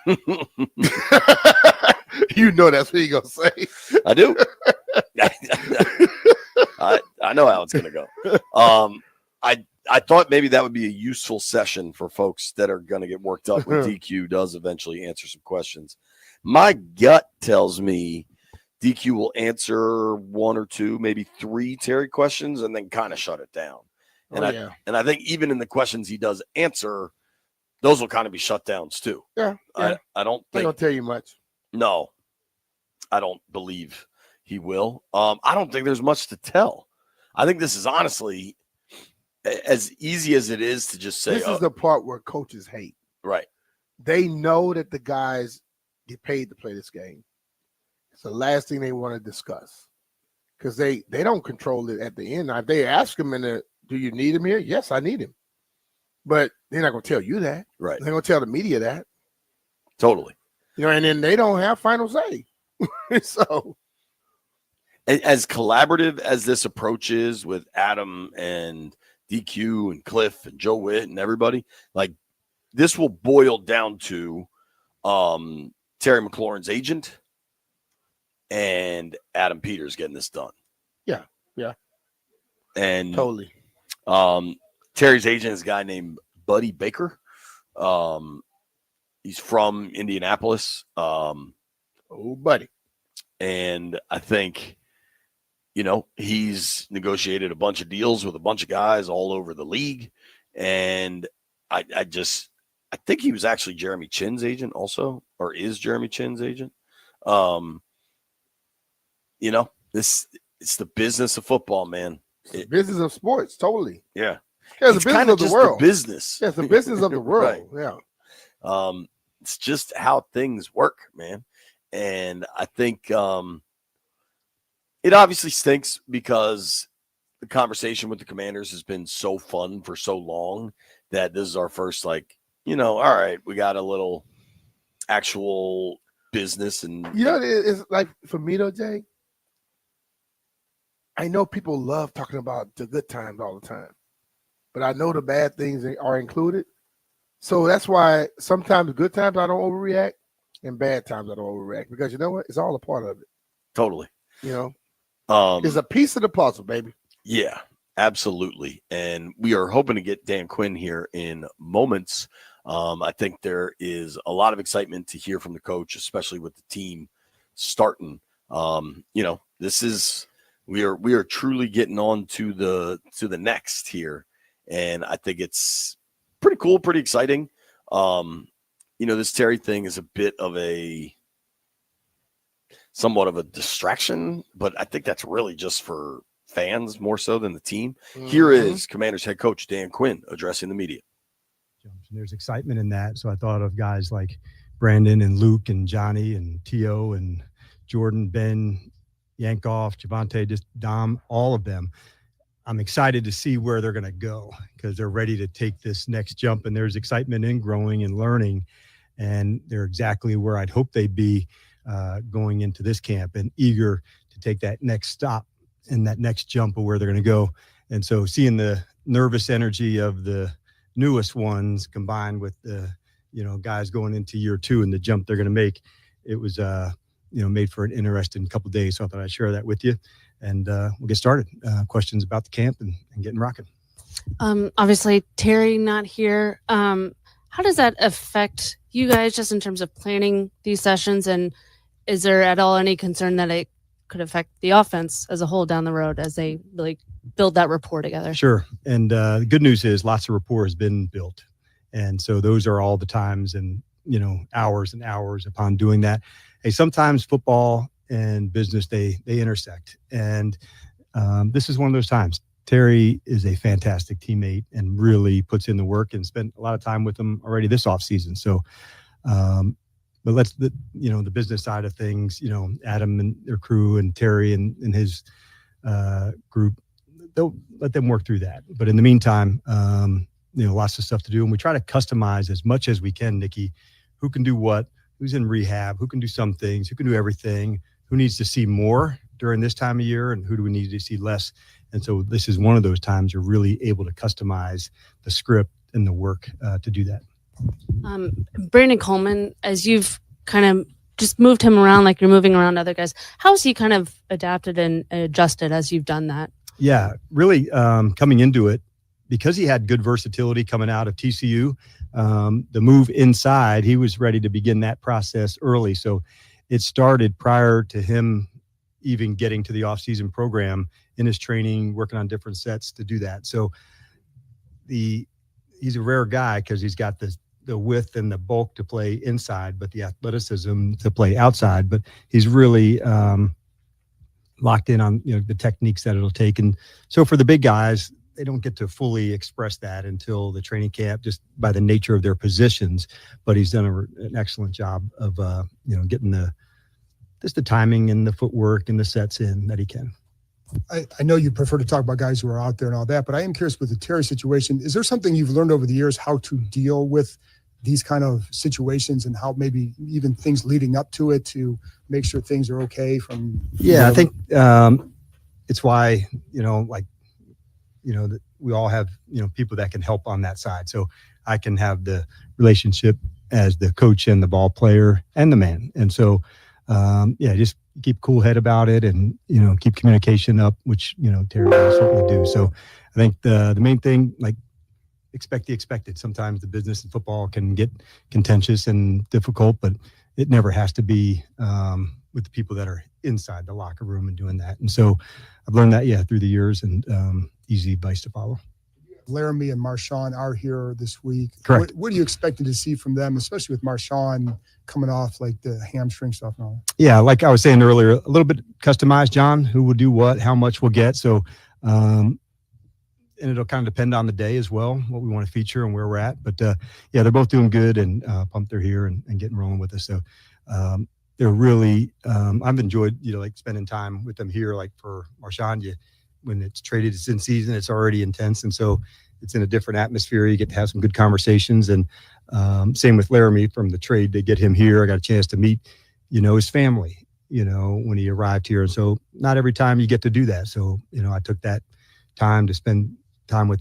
You know that's what he's going to say. I do. I know how it's going to go. I thought maybe that would be a useful session for folks that are going to get worked up when DQ does eventually answer some questions. My gut tells me DQ will answer 1 or 2, maybe 3 Terry questions and then kind of shut it down. And I think even in the questions he does answer, those will kind of be shutdowns too. Yeah. I don't think they don't tell you much. No, I don't believe he will. I don't think there's much to tell. I think this is honestly as easy as it is to just say. This is the part where coaches hate. Right. They know that the guys get paid to play this game. It's the last thing they want to discuss because they don't control it at the end. Now, if they ask them do you need him here? Yes, I need him. But they're not going to tell you that. Right. They're going to tell the media that. Totally. You know, and then they don't have final say. So, as collaborative as this approach is with Adam and DQ and Cliff and Joe Witt and everybody, like this will boil down to Terry McLaurin's agent and Adam Peters getting this done. Yeah. Yeah. And totally. Terry's agent is a guy named Buddy Baker. He's from Indianapolis. Buddy. And I think, he's negotiated a bunch of deals with a bunch of guys all over the league. And I think he was actually Jeremy Chinn's agent also, or is Jeremy Chinn's agent. It's the business of football, man. It's the business of sports, totally. Yeah. Yeah, it's the business of the world. Business. Yeah, it's the business of the world. Right. Yeah. It's just how things work, man. And I think it obviously stinks because the conversation with the Commanders has been so fun for so long that this is our first, all right, we got a little actual business. And it's like for me though, Jay, I know people love talking about the good times all the time, but I know the bad things are included. So that's why sometimes good times I don't overreact and bad times I don't overreact, because you know what? It's all a part of it. Totally. It's a piece of the puzzle, baby. Yeah, absolutely. And we are hoping to get Dan Quinn here in moments. I think there is a lot of excitement to hear from the coach, especially with the team starting. This is we are truly getting on to the next here, and I think it's pretty cool, pretty exciting. This Terry thing is a bit of somewhat of a distraction, but I think that's really just for fans more so than the team. Mm-hmm. Here is Commanders head coach Dan Quinn addressing the media. There's excitement in that. So I thought of guys like Brandon and Luke and Johnny and T.O. and Jordan, Ben, Yankoff, Javante, just Dom, all of them. I'm excited to see where they're going to go because they're ready to take this next jump, and there's excitement in growing and learning, and they're exactly where I'd hope they'd be going into this camp and eager to take that next stop and that next jump of where they're going to go. And so seeing the nervous energy of the newest ones combined with the, guys going into year 2 and the jump they're going to make, it was, made for an interesting couple of days. So I thought I'd share that with you, and we'll get started. Questions about the camp and getting rocking. Obviously Terry not here. How does that affect you guys just in terms of planning these sessions? And is there at all any concern that it could affect the offense as a whole down the road as they really build that rapport together? Sure. And the good news is lots of rapport has been built. And so those are all the times and, hours and hours upon doing that. Hey, sometimes football and business, they intersect. And this is one of those times. Terry is a fantastic teammate and really puts in the work and spent a lot of time with him already this offseason. So, but let's, the business side of things, Adam and their crew and Terry and his group, they'll let them work through that. But in the meantime, lots of stuff to do. And we try to customize as much as we can, Nikki, who can do what, who's in rehab, who can do some things, who can do everything, who needs to see more during this time of year, and who do we need to see less. And so this is one of those times you're really able to customize the script and the work to do that. Brandon Coleman, as you've kind of just moved him around like you're moving around other guys, how's he kind of adapted and adjusted as you've done that? Yeah, really coming into it, because he had good versatility coming out of TCU, the move inside, he was ready to begin that process early. So it started prior to him even getting to the off-season program in his training, working on different sets to do that. So he's a rare guy because he's got the width and the bulk to play inside, but the athleticism to play outside. But he's really locked in on the techniques that it'll take. And so for the big guys, they don't get to fully express that until the training camp, just by the nature of their positions. But he's done an excellent job of getting the timing and the footwork and the sets in that he can. I know you prefer to talk about guys who are out there and all that, but I am curious with the Terry situation. Is there something you've learned over the years how to deal with these kind of situations and how maybe even things leading up to it to make sure things are okay from? Yeah, I think it's why, that we all have, people that can help on that side. So I can have the relationship as the coach and the ball player and the man. And so, just keep cool head about it and, keep communication up, which, Terry will certainly do. So I think the main thing, expect the expected. Sometimes the business and football can get contentious and difficult, but it never has to be with the people that are inside the locker room and doing that. And so I've learned that, through the years, and easy advice to follow. Laramie and Marshawn are here this week. Correct. What are you expecting to see from them, especially with Marshawn coming off the hamstring stuff and all? Yeah, like I was saying earlier, a little bit customized, John, who will do what, how much we'll get. So, and it'll kind of depend on the day as well, what we want to feature and where we're at. But they're both doing good and pumped they're here and getting rolling with us. So they're really, I've enjoyed, like spending time with them here, like for Marchand, when it's traded, it's in season, it's already intense. And so it's in a different atmosphere. You get to have some good conversations. And same with Laramie from the trade. They get him here. I got a chance to meet, his family, when he arrived here. And so not every time you get to do that. So, I took that time to spend time with,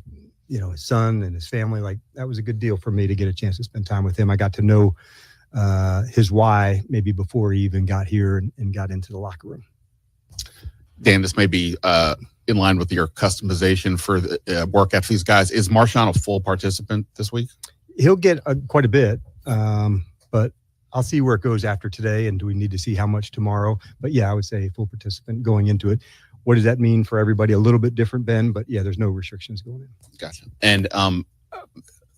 his son and his family. Like that was a good deal for me to get a chance to spend time with him. I got to know his why maybe before he even got here and got into the locker room. Dan, this may be in line with your customization for the workout for these guys. Is Marchand a full participant this week? He'll get quite a bit, but I'll see where it goes after today. And do we need to see how much tomorrow? But yeah, I would say full participant going into it. What does that mean for everybody? A little bit different, Ben, but yeah, there's no restrictions going in. Gotcha. And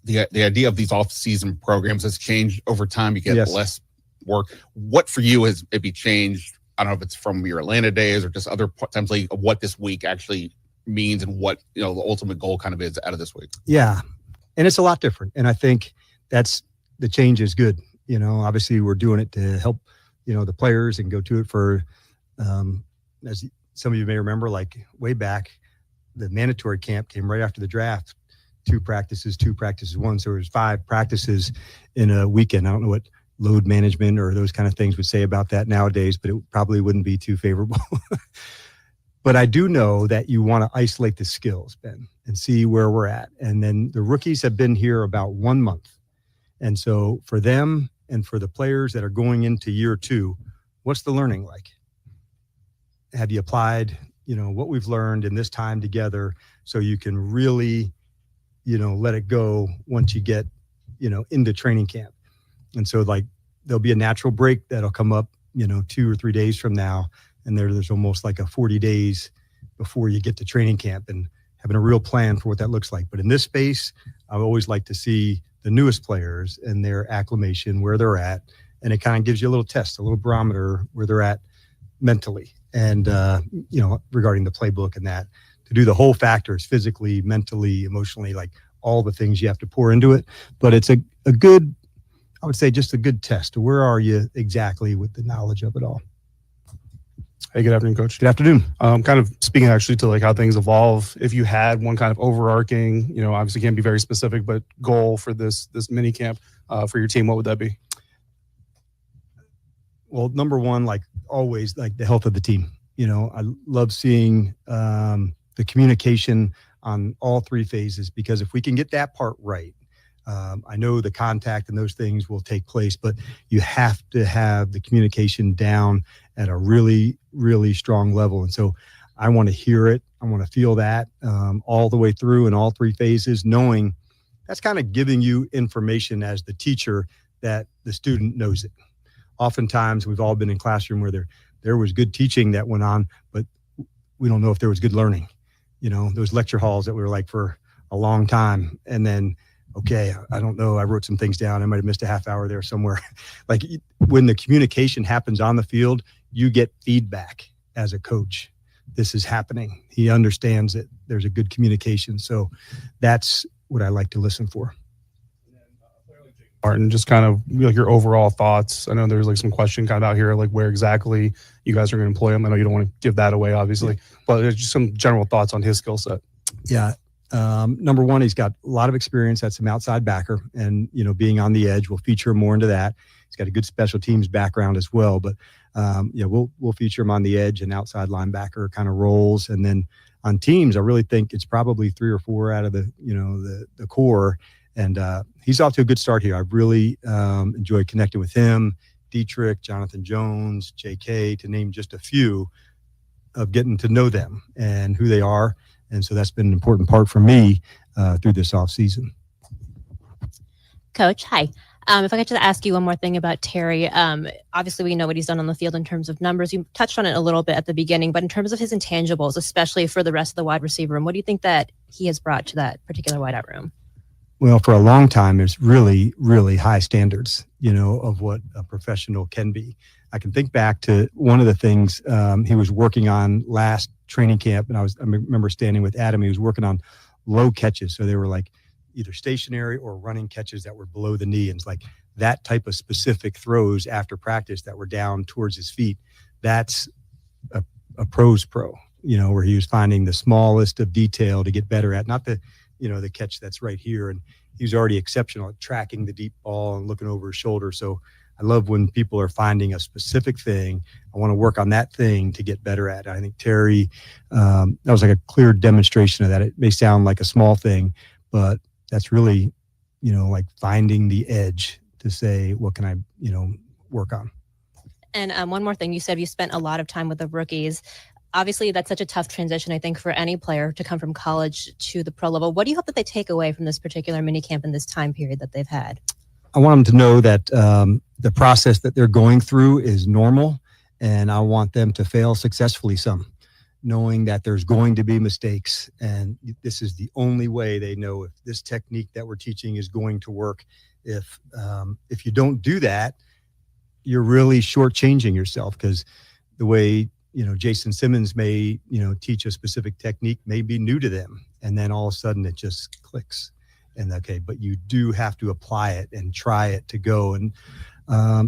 the idea of these off-season programs has changed over time. You get less work. What for you has maybe changed? I don't know if it's from your Atlanta days or just other times, like what this week actually means and what the ultimate goal kind of is out of this week. Yeah, and it's a lot different, and I think that's the change is good. Obviously we're doing it to help the players and go to it for as some of you may remember, like way back, the mandatory camp came right after the draft. 2 practices, 1. So there's 5 practices in a weekend. I don't know what load management or those kind of things would say about that nowadays, but it probably wouldn't be too favorable. But I do know that you want to isolate the skills, Ben, and see where we're at. And then the rookies have been here about 1 month. And so for them and for the players that are going into year 2, what's the learning like? Have you applied, what we've learned in this time together so you can really, let it go once you get, into training camp? And so like there'll be a natural break that'll come up, 2 or 3 days from now. And there's almost like a 40 days before you get to training camp and having a real plan for what that looks like. But in this space, I always like to see the newest players and their acclimation, where they're at. And it kind of gives you a little test, a little barometer where they're at mentally. And, regarding the playbook and that, to do the whole factors, physically, mentally, emotionally, like all the things you have to pour into it. But it's a good, I would say just a good test. Where are you exactly with the knowledge of it all? Hey, good afternoon, Coach. Good afternoon. Kind of speaking actually to like how things evolve. If you had one kind of overarching, obviously can't be very specific, but goal for this mini camp for your team, what would that be? Well, number one, like always, like the health of the team. I love seeing the communication on all 3 phases, because if we can get that part right, I know the contact and those things will take place, but you have to have the communication down at a really, really strong level. And so I want to hear it. I want to feel that all the way through in all 3 phases, knowing that's kind of giving you information as the teacher that the student knows it. Oftentimes we've all been in classroom where there was good teaching that went on, but we don't know if there was good learning. Those lecture halls that we were like for a long time. And then, okay, I don't know, I wrote some things down. I might've missed a half hour there somewhere. Like when the communication happens on the field, you get feedback as a coach. This is happening. He understands that there's a good communication. So that's what I like to listen for. Martin, just kind of like your overall thoughts. I know there's like some question kind of out here, like where exactly you guys are going to employ him. I know you don't want to give that away, obviously, but there's just some general thoughts on his skill set. Yeah. Number one, he's got a lot of experience at some outside backer, and, being on the edge, we'll feature more into that. He's got a good special teams background as well, but we'll feature him on the edge and outside linebacker kind of roles. And then on teams, I really think it's probably 3 or 4 out of the core. And he's off to a good start here. I've really enjoyed connecting with him, Dietrich, Jonathan Jones, JK, to name just a few, of getting to know them and who they are. And so that's been an important part for me through this off season. Coach, hi. If I could just ask you one more thing about Terry. Obviously, we know what he's done on the field in terms of numbers. You touched on it a little bit at the beginning, but in terms of his intangibles, especially for the rest of the wide receiver room, what do you think that he has brought to that particular wideout room? Well, for a long time, there's really, really high standards, of what a professional can be. I can think back to one of the things he was working on last training camp, and I remember standing with Adam. He was working on low catches, so they were like, either stationary or running catches that were below the knee. And it's like that type of specific throws after practice that were down towards his feet. That's a pro's pro, where he was finding the smallest of detail to get better at, not the catch that's right here. And he was already exceptional at tracking the deep ball and looking over his shoulder. So I love when people are finding a specific thing. I want to work on that thing to get better at it. I think Terry, that was like a clear demonstration of that. It may sound like a small thing, but that's really, like finding the edge to say, what can I, work on? And one more thing, you said you spent a lot of time with the rookies. Obviously, that's such a tough transition, I think, for any player to come from college to the pro level. What do you hope that they take away from this particular mini camp in this time period that they've had? I want them to know that the process that they're going through is normal, and I want them to fail successfully some, knowing that there's going to be mistakes, and this is the only way they know if this technique that we're teaching is going to work. If you don't do that, you're really shortchanging yourself, because the way Jason Simmons may teach a specific technique may be new to them, and then all of a sudden it just clicks. And okay, but you do have to apply it and try it to go. And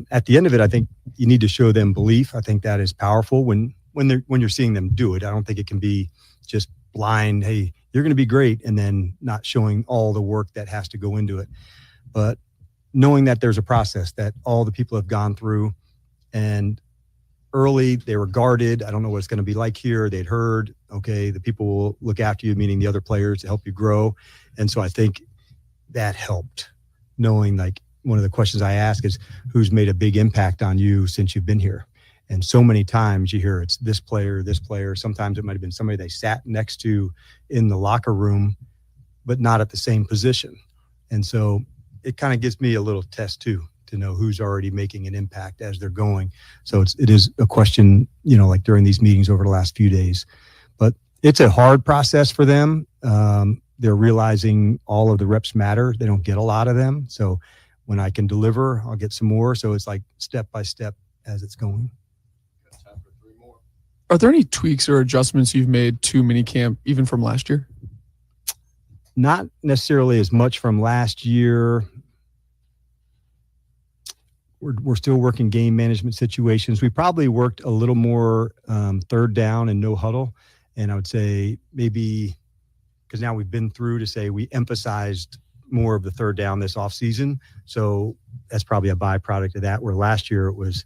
at the end of it, I think you need to show them belief. I think that is powerful when you're seeing them do it. I don't think it can be just blind, hey, you're going to be great, and then not showing all the work that has to go into it. But knowing that there's a process that all the people have gone through, and early they were guarded. I don't know what it's going to be like here. They'd heard, okay, the people will look after you, meaning the other players, to help you grow. And so I think that helped, knowing, like, one of the questions I ask is, who's made a big impact on you since you've been here? And so many times you hear it's this player. Sometimes it might have been somebody they sat next to in the locker room, but not at the same position. And so it kind of gives me a little test too, to know who's already making an impact as they're going. So it is a question, like during these meetings over the last few days. But it's a hard process for them. They're realizing all of the reps matter. They don't get a lot of them. So when I can deliver, I'll get some more. So it's like step by step as it's going. Are there any tweaks or adjustments you've made to minicamp, even from last year? Not necessarily as much from last year. We're still working game management situations. We probably worked a little more third down and no huddle. And I would say maybe, because now we've been through, to say we emphasized more of the third down this offseason. So that's probably a byproduct of that, where last year it was,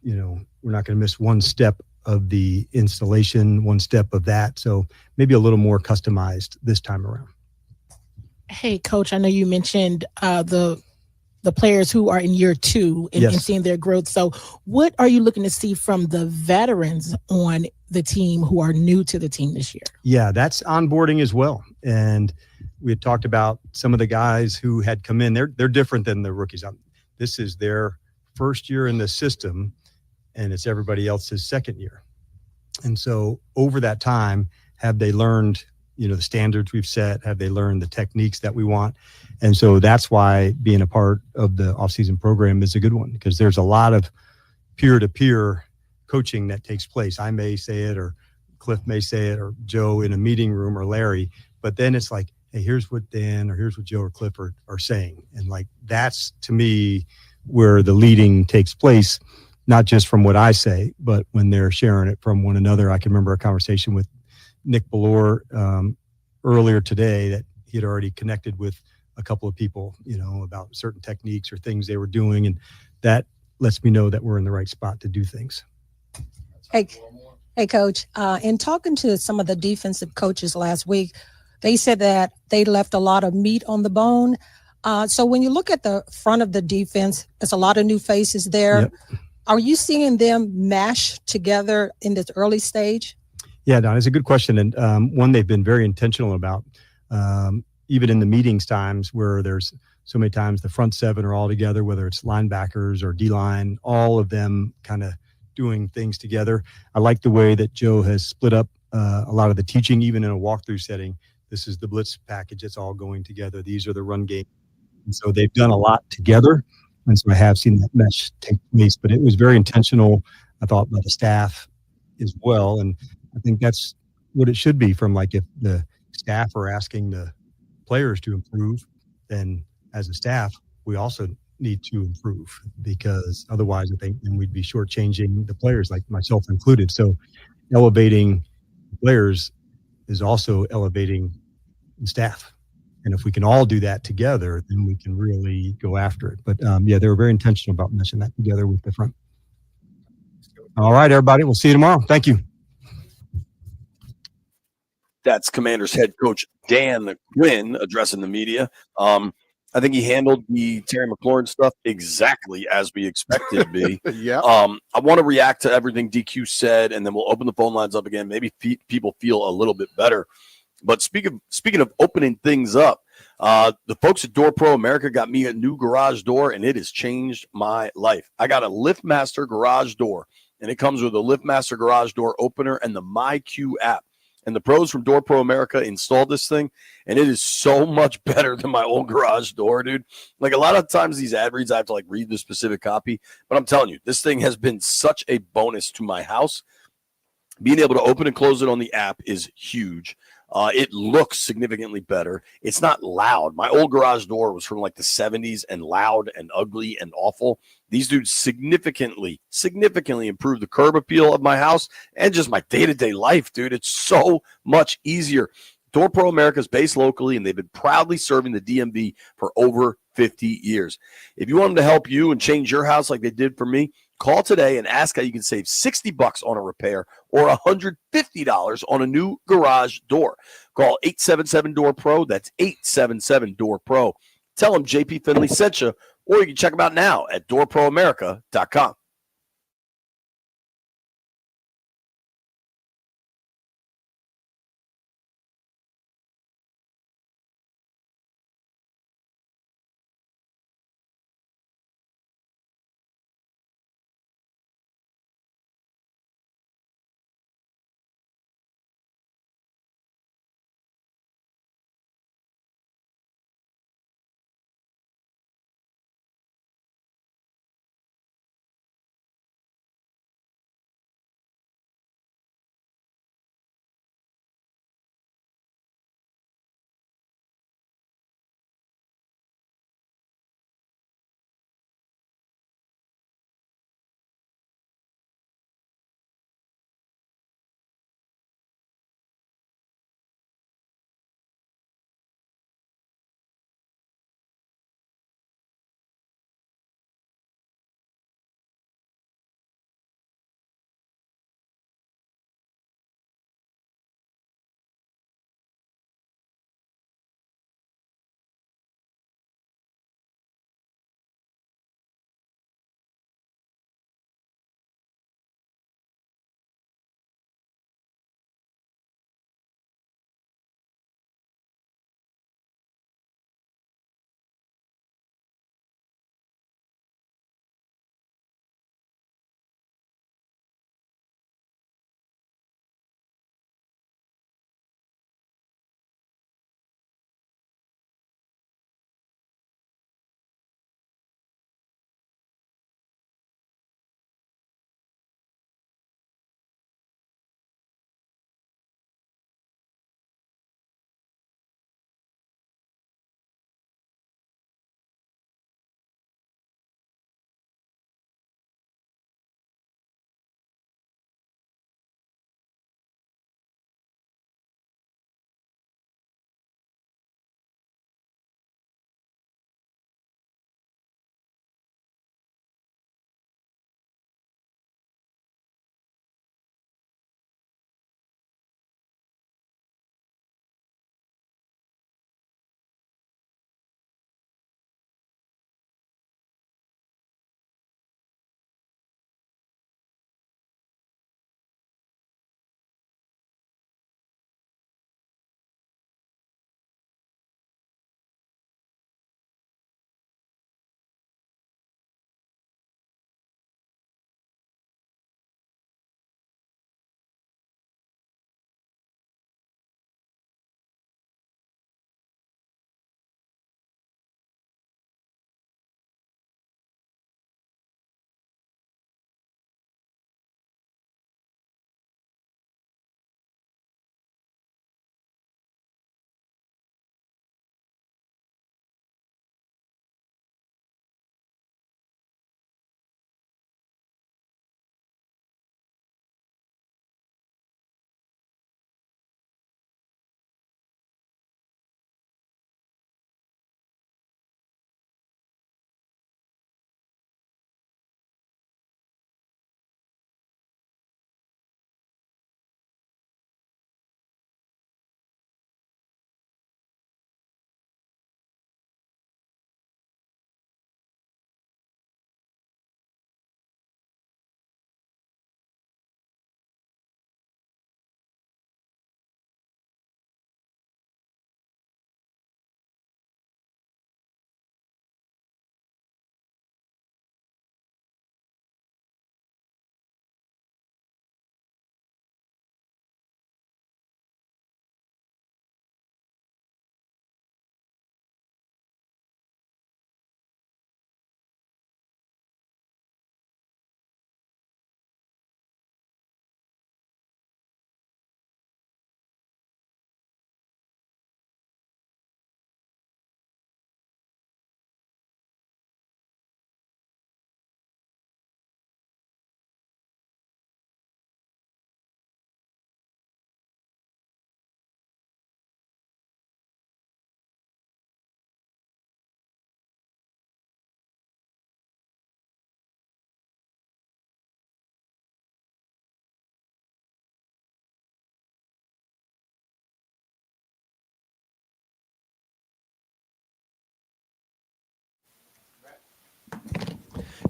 we're not going to miss one step of the installation, one step of that. So maybe a little more customized this time around. Hey, Coach, I know you mentioned the players who are in year two and, Yes. and seeing their growth. So what are you looking to see from the veterans on the team who are new to the team this year? Yeah, that's onboarding as well. And we had talked about some of the guys who had come in. They're different than the rookies. This is their first year in the system, and it's everybody else's second year. And so over that time, have they learned, the standards we've set? Have they learned the techniques that we want? And so that's why being a part of the off-season program is a good one, because there's a lot of peer-to-peer coaching that takes place. I may say it, or Cliff may say it, or Joe in a meeting room, or Larry, but then it's like, hey, here's what Dan or here's what Joe or Cliff are saying. And like, that's to me where the leading takes place, not just from what I say, but when they're sharing it from one another. I can remember a conversation with Nick Ballore earlier today that he had already connected with a couple of people, about certain techniques or things they were doing. And that lets me know that we're in the right spot to do things. Hey, Coach, in talking to some of the defensive coaches last week, they said that they left a lot of meat on the bone. So when you look at the front of the defense, there's a lot of new faces there. Yep. Are you seeing them mash together in this early stage? Yeah, Don, it's a good question. And one they've been very intentional about, even in the meetings times where there's so many times the front seven are all together, whether it's linebackers or D-line, all of them kind of doing things together. I like the way that Joe has split up a lot of the teaching, even in a walkthrough setting. This is the blitz package. It's all going together. These are the run game. And so they've done a lot together. And so I have seen that mesh take place, but it was very intentional, I thought, by the staff as well. And I think that's what it should be, from like, if the staff are asking the players to improve, then as a staff, we also need to improve, because otherwise I think then we'd be shortchanging the players, like myself included. So elevating players is also elevating the staff. And if we can all do that together, then we can really go after it. But yeah, they were very intentional about meshing that together with the front. All right, everybody. We'll see you tomorrow. Thank you. That's Commanders head coach Dan Quinn addressing the media. I think he handled the Terry McLaurin stuff exactly as we expected to be. Yeah. I want to react to everything DQ said, and then we'll open the phone lines up again. Maybe people feel a little bit better. But speaking of opening things up, the folks at Door Pro America got me a new garage door, and it has changed my life. I got a LiftMaster garage door, and it comes with a LiftMaster garage door opener and the MyQ app. And the pros from Door Pro America installed this thing, and it is so much better than my old garage door, dude. Like, a lot of times these ad reads, I have to read the specific copy, but I'm telling you, this thing has been such a bonus to my house. Being able to open and close it on the app is huge. It looks significantly better. It's not loud. My old garage door was from the 70s and loud and ugly and awful. These dudes significantly improved the curb appeal of my house and just my day-to-day life, dude. It's so much easier. Door Pro America is based locally, and they've been proudly serving the DMV for over 50 years. If you want them to help you and change your house like they did for me, call today and ask how you can save $60 on a repair or $150 on a new garage door. Call 877-DOOR-PRO. That's 877-DOOR-PRO. Tell them JP Finley sent you, or you can check them out now at doorproamerica.com.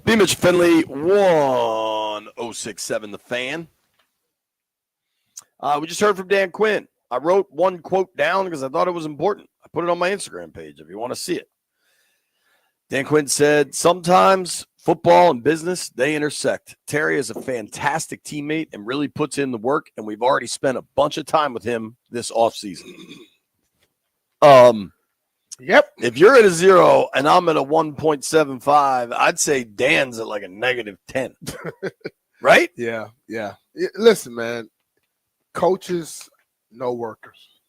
B. Mitch Finley, 1067 The Fan. We just heard from Dan Quinn. I wrote one quote down because I thought it was important. I put it on my Instagram page if you want to see it. Dan Quinn said, sometimes football and business, they intersect. Terry is a fantastic teammate and really puts in the work, and we've already spent a bunch of time with him this offseason. Yep. If you're at a 0 and I'm at a 1.75, I'd say Dan's at like a -10. Right? Yeah. Listen, man, coaches know workers.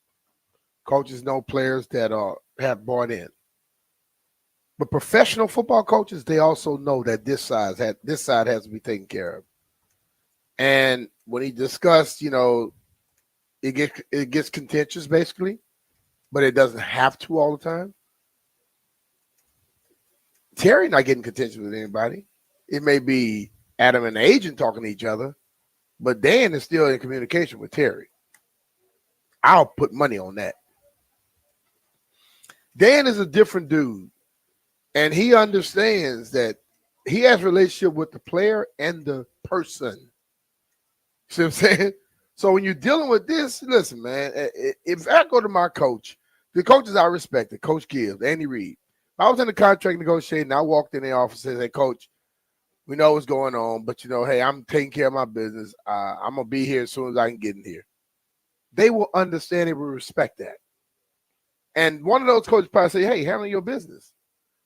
Coaches know players that have bought in. But professional football coaches, they also know that this side has to be taken care of. And when he discussed, it gets contentious basically, but it doesn't have to all the time. Terry not getting contentious with anybody. It may be Adam and the agent talking to each other, but Dan is still in communication with Terry. I'll put money on that. Dan is a different dude, and he understands that he has a relationship with the player and the person. See what I'm saying? So when you're dealing with this, listen, man, if I go to my coach, the coaches I respected, Coach Gibbs, Andy Reid, if I was in the contract negotiating, I walked in the office and said, hey, Coach, we know what's going on, but, hey, I'm taking care of my business. I'm going to be here as soon as I can get in here. They will understand and will respect that. And one of those coaches probably say, hey, handle your business.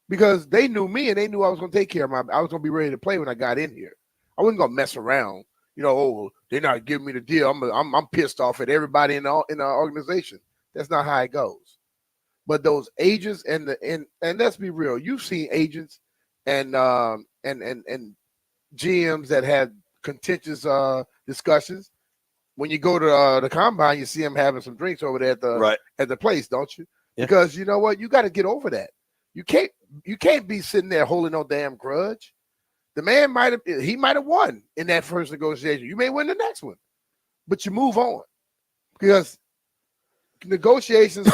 Because they knew me and they knew I was going to take care of I was going to be ready to play when I got in here. I wasn't going to mess around. They're not giving me the deal. I'm pissed off at everybody in our organization. That's not how it goes. But those agents and let's be real, you've seen agents and GMs that had contentious discussions. When you go to the combine, you see them having some drinks over there at the place, don't you? Yeah. Because you know what, you got to get over that. You can't be sitting there holding no damn grudge. The man might have won in that first negotiation. You may win the next one, but you move on because negotiations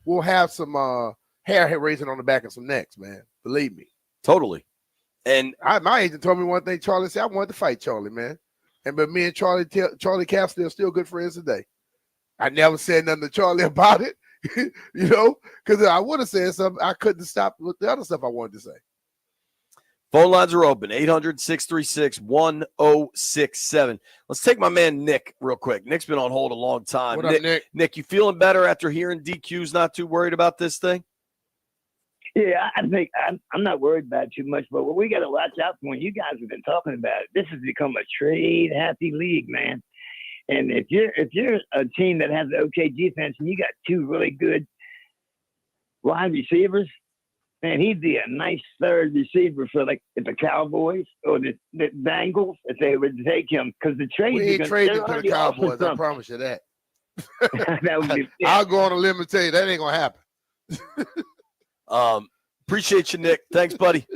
will have some hair raising on the back of some necks, man. Believe me. Totally. And my agent told me one thing. Charlie said, I wanted to fight Charlie, man. But me and Charlie Castle are still good friends today. I never said nothing to Charlie about it, because I would have said something. I couldn't stop with the other stuff I wanted to say. Phone lines are open, 800-636-1067. Let's take my man Nick real quick. Nick's been on hold a long time. What up, Nick? Nick, you feeling better after hearing DQ's not too worried about this thing? Yeah, I think I'm not worried about it too much, but what we got to watch out for, when you guys have been talking about it, this has become a trade-happy league, man. And if you're a team that has an okay defense and you got two really good wide receivers, man, he'd be a nice third receiver for like the Cowboys or the Bengals if they would take him, because the trade. We ain't trading to the Cowboys. I promise you that. That would be, I'll go on a limb and tell you that ain't gonna happen. Appreciate you, Nick. Thanks, buddy.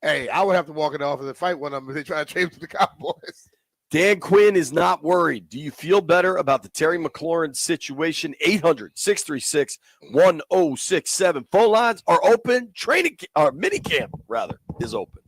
Hey, I would have to walk in the office and fight one of them if they try to trade to the Cowboys. Dan Quinn is not worried. Do you feel better about the Terry McLaurin situation? 800-636-1067. Phone lines are open. Mini camp, rather, is open.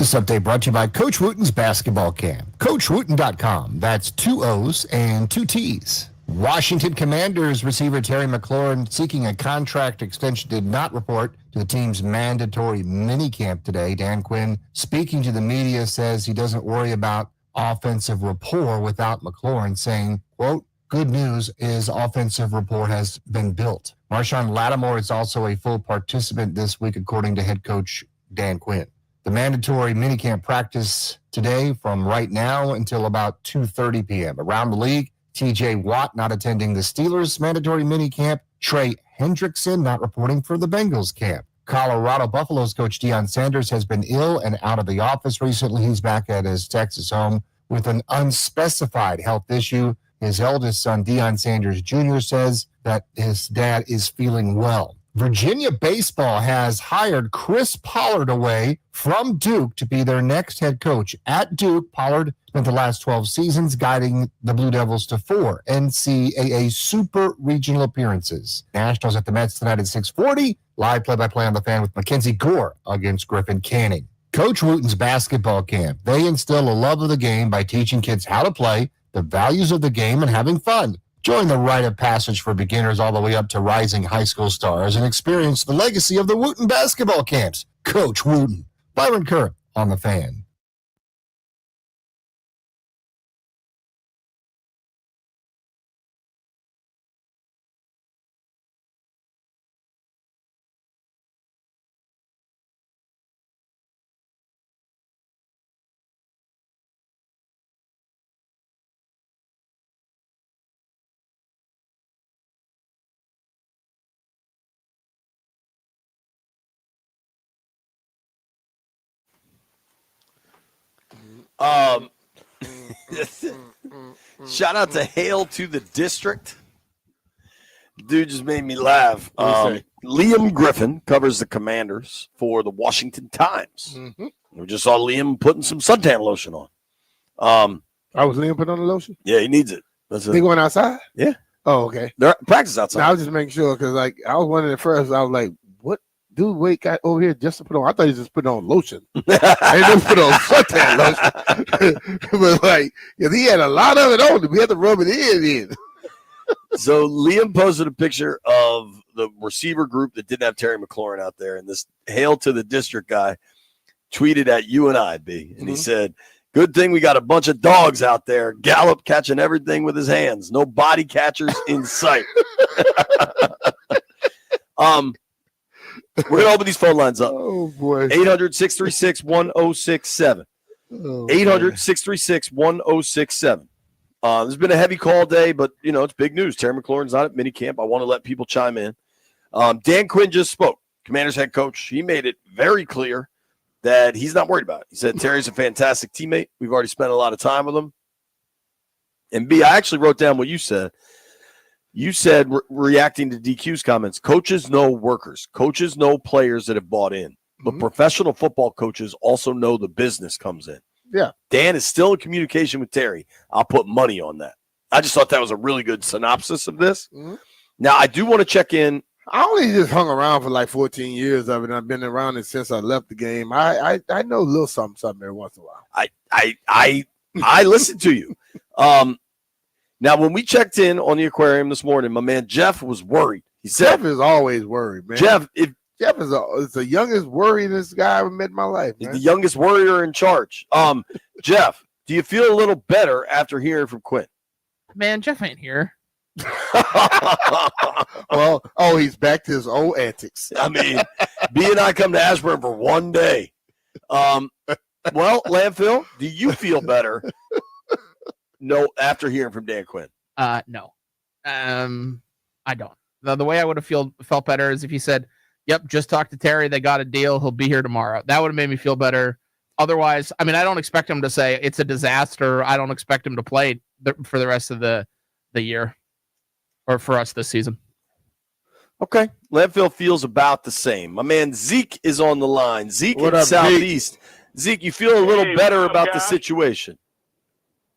This update brought to you by Coach Wooten's basketball camp. CoachWooten.com. That's 2 O's and 2 T's. Washington Commanders receiver Terry McLaurin, seeking a contract extension, did not report to the team's mandatory minicamp today. Dan Quinn, speaking to the media, says he doesn't worry about offensive rapport without McLaurin, saying, quote, good news is offensive rapport has been built. Marshawn Lattimore is also a full participant this week, according to head coach Dan Quinn. The mandatory minicamp practice today from right now until about 2:30 p.m. Around the league, T.J. Watt not attending the Steelers' mandatory minicamp. Trey Hendrickson not reporting for the Bengals camp. Colorado Buffaloes coach Deion Sanders has been ill and out of the office recently. He's back at his Texas home with an unspecified health issue. His eldest son, Deion Sanders Jr., says that his dad is feeling well. Virginia baseball has hired Chris Pollard away from Duke to be their next head coach. At Duke, Pollard spent the last 12 seasons guiding the Blue Devils to 4 NCAA Super Regional appearances. Nationals at the Mets tonight at 6:40. Live play-by-play on the Fan with Mackenzie Gore against Griffin Canning. Coach Wooten's basketball camp. They instill a love of the game by teaching kids how to play, the values of the game, and having fun. Join the rite of passage for beginners all the way up to rising high school stars and experience the legacy of the Wooten basketball camps. Coach Wooten. Byron Kerr on the Fan. Shout out to Hail to the District. Dude just made me laugh. Liam Griffin covers the Commanders for the Washington Times. Mm-hmm. We just saw Liam putting some suntan lotion on. I was Liam putting on the lotion? Yeah, he needs it. They going outside? Yeah. Oh, okay. They're practice outside. No, I was just making sure because, like, I was wondering at first. I was like, "What dude? Wait, got over here just to put on?" I thought he just put on lotion. They just put on suntan lotion, but like, because he had a lot of it on him, we had to rub it in. So Liam posted a picture of the receiver group that didn't have Terry McLaurin out there, and this Hail to the District guy tweeted at you and I, B, and he said, "Good thing we got a bunch of dogs out there. Gallup catching everything with his hands. No body catchers in sight." We're going to open these phone lines up. Oh, boy. 800-636-1067. 800-636-1067. There's been a heavy call day, but, you know, it's big news. Terry McLaurin's not at minicamp. I want to let people chime in. Dan Quinn just spoke, Commanders head coach. He made it very clear that he's not worried about it. He said Terry's a fantastic teammate. We've already spent a lot of time with him. And B, I actually wrote down what you said. You said, reacting to DQ's comments, coaches know workers. Coaches know players that have bought in. But professional football coaches also know the business comes in. Yeah. Dan is still in communication with Terry. I'll put money on that. I just thought that was a really good synopsis of this. Now, I do want to check in. I only just hung around for like 14 years of it. I've been around it since I left the game. I know a little something every once in a while. I listen to you. Now, when we checked in on the aquarium this morning, my man Jeff was worried. He said, Jeff is always worried, man. Jeff is the youngest worriedest guy I ever met in my life. He's Man. the youngest warrior in charge. Jeff, do you feel a little better after hearing from Quinn? Man, Jeff ain't here. He's back to his old antics. I mean, B and I come to Ashburn for one day. Landfill, do you feel better? No, after hearing from Dan Quinn. No. I don't. The way I would have felt better is if he said, "Yep, just talk to Terry. They got a deal. He'll be here tomorrow." That would have made me feel better. Otherwise, I mean, I don't expect him to say it's a disaster. I don't expect him to play for the rest of the year or for us this season. Okay. Landfill feels about the same. My man Zeke is on the line. Zeke What in up, Southeast. Zeke, you feel a little better what's up, about the guys? situation.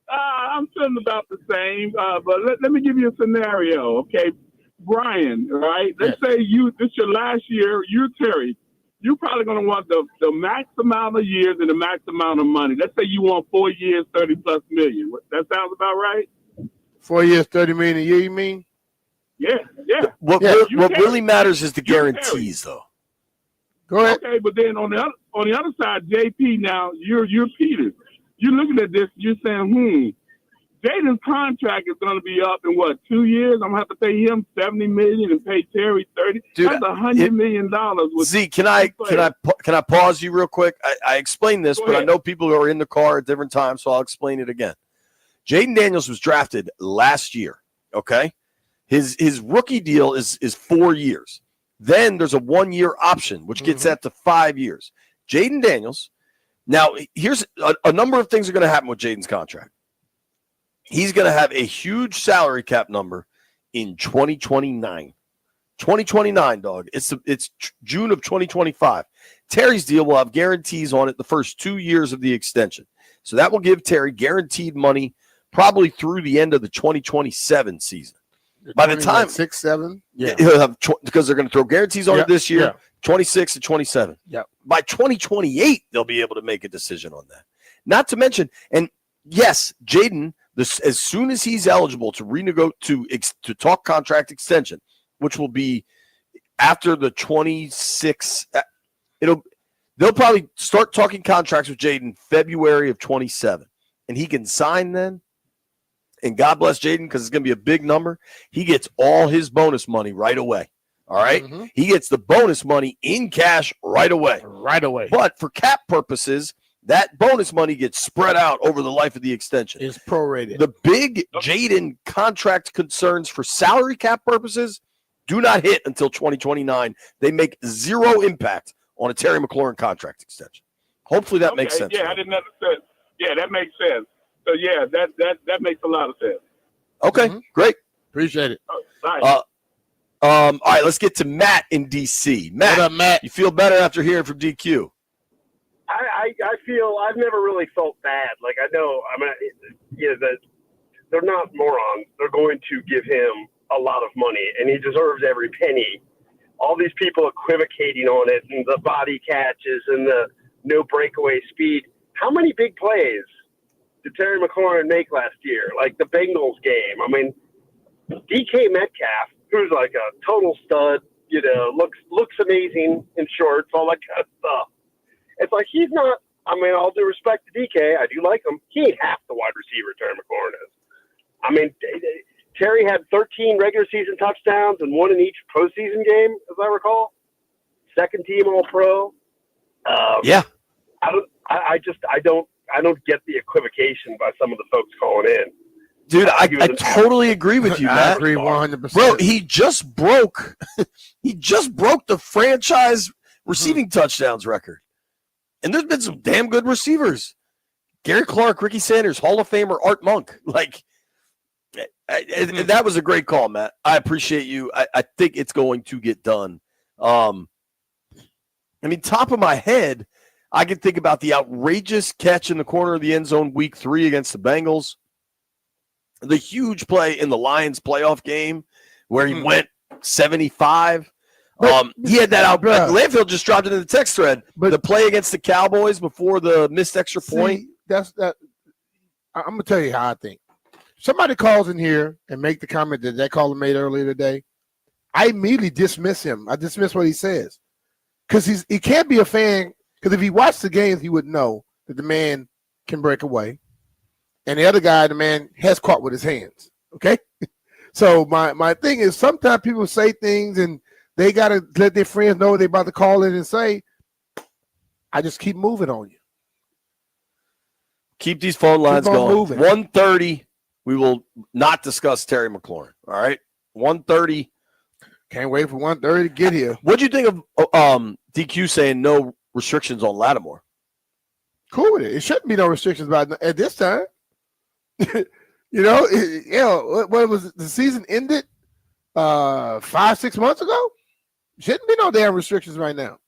I'm feeling about the same, but let me give you a scenario, okay? Brian, right? Let's say this your last year, you're Terry. you're probably going to want the max amount of years and the max amount of money. Let's say you want 4 years, 30+ million. That sounds about right? 4 years, 30 million a year, you mean? Yeah. What really matters is the guarantees, though. Go ahead. Okay, but then on the other side, JP, now you're Peter. You're looking at this, you're saying, Jaden's contract is going to be up in 2 years? I'm going to have to pay him $70 million and pay Terry $30. Dude, that's $100 million. Z, can I pause you real quick? I explained this, but I know people are in the car at different times, so I'll explain it again. Jaden Daniels was drafted last year. Okay, his rookie deal is 4 years. Then there's a 1-year option, which gets that to 5 years. Jaden Daniels. Now, here's a number of things are going to happen with Jaden's contract. He's going to have a huge salary cap number in 2029. 2029, dog. It's June of 2025. Terry's deal will have guarantees on it the first 2 years of the extension. So that will give Terry guaranteed money probably through the end of the 2027 season. By the time 6, 7, he'll have because they're going to throw guarantees on it this year, 26 and 27. Yeah. By 2028, they'll be able to make a decision on that. Not to mention, and yes, Jaden, as soon as he's eligible to renegotiate to talk contract extension, which will be after the 26, they'll probably start talking contracts with Jaden February of 27, and he can sign then. And God bless Jaden because it's going to be a big number. He gets all his bonus money right away. All right? He gets the bonus money in cash right away. Right away. But for cap purposes, that bonus money gets spread out over the life of the extension. It's prorated. The big Jaden contract concerns for salary cap purposes do not hit until 2029. They make zero impact on a Terry McLaurin contract extension. Hopefully that makes sense. Yeah, I didn't understand. Yeah, that makes sense. So yeah, that makes a lot of sense. Okay, great. Appreciate it. All right, let's get to Matt in DC. Matt, what up, Matt? You feel better after hearing from DQ? I feel I've never really felt bad. Like I know that they're not morons. They're going to give him a lot of money, and he deserves every penny. All these people equivocating on it, and the body catches, and the no breakaway speed. How many big plays did Terry McLaurin make last year? Like the Bengals game. I mean, DK Metcalf, who's like a total stud, looks amazing in shorts, all that kind of stuff. It's like he's not. I mean, all due respect to DK, I do like him. He ain't half the wide receiver Terry McLaurin is. I mean, Terry had 13 regular season touchdowns and 1 in each postseason game, as I recall. Second team All Pro. Yeah. I don't get the equivocation by some of the folks calling in. Dude, I totally agree with you, Matt. I agree 100%. Bro, he just broke the franchise receiving touchdowns record. And there's been some damn good receivers. Gary Clark, Ricky Sanders, Hall of Famer Art Monk. Like, that was a great call, Matt. I appreciate you. I think it's going to get done. I mean, top of my head, I can think about the outrageous catch in the corner of the end zone week 3 against the Bengals. The huge play in the Lions playoff game where he went 75. He had that out. Landfill just dropped it in the text thread. But the play against the Cowboys before the missed extra point. I'm going to tell you how I think. Somebody calls in here and make the comment that caller made earlier today. I immediately dismiss him. I dismiss what he says. Because he can't be a fan. Because if he watched the games, he would know that the man can break away. And the other guy, the man has caught with his hands. Okay? So my thing is sometimes people say things and they got to let their friends know they're about to call in and say, I just keep moving on you. Keep these phone lines going. Moving. 1:30, we will not discuss Terry McLaurin. All right? 1:30. Can't wait for 1:30 to get here. What'd you think of DQ saying no restrictions on Lattimore? Cool with it. It shouldn't be no restrictions at this time. What was it? The season ended 5-6 months ago? Shouldn't be no damn restrictions right now.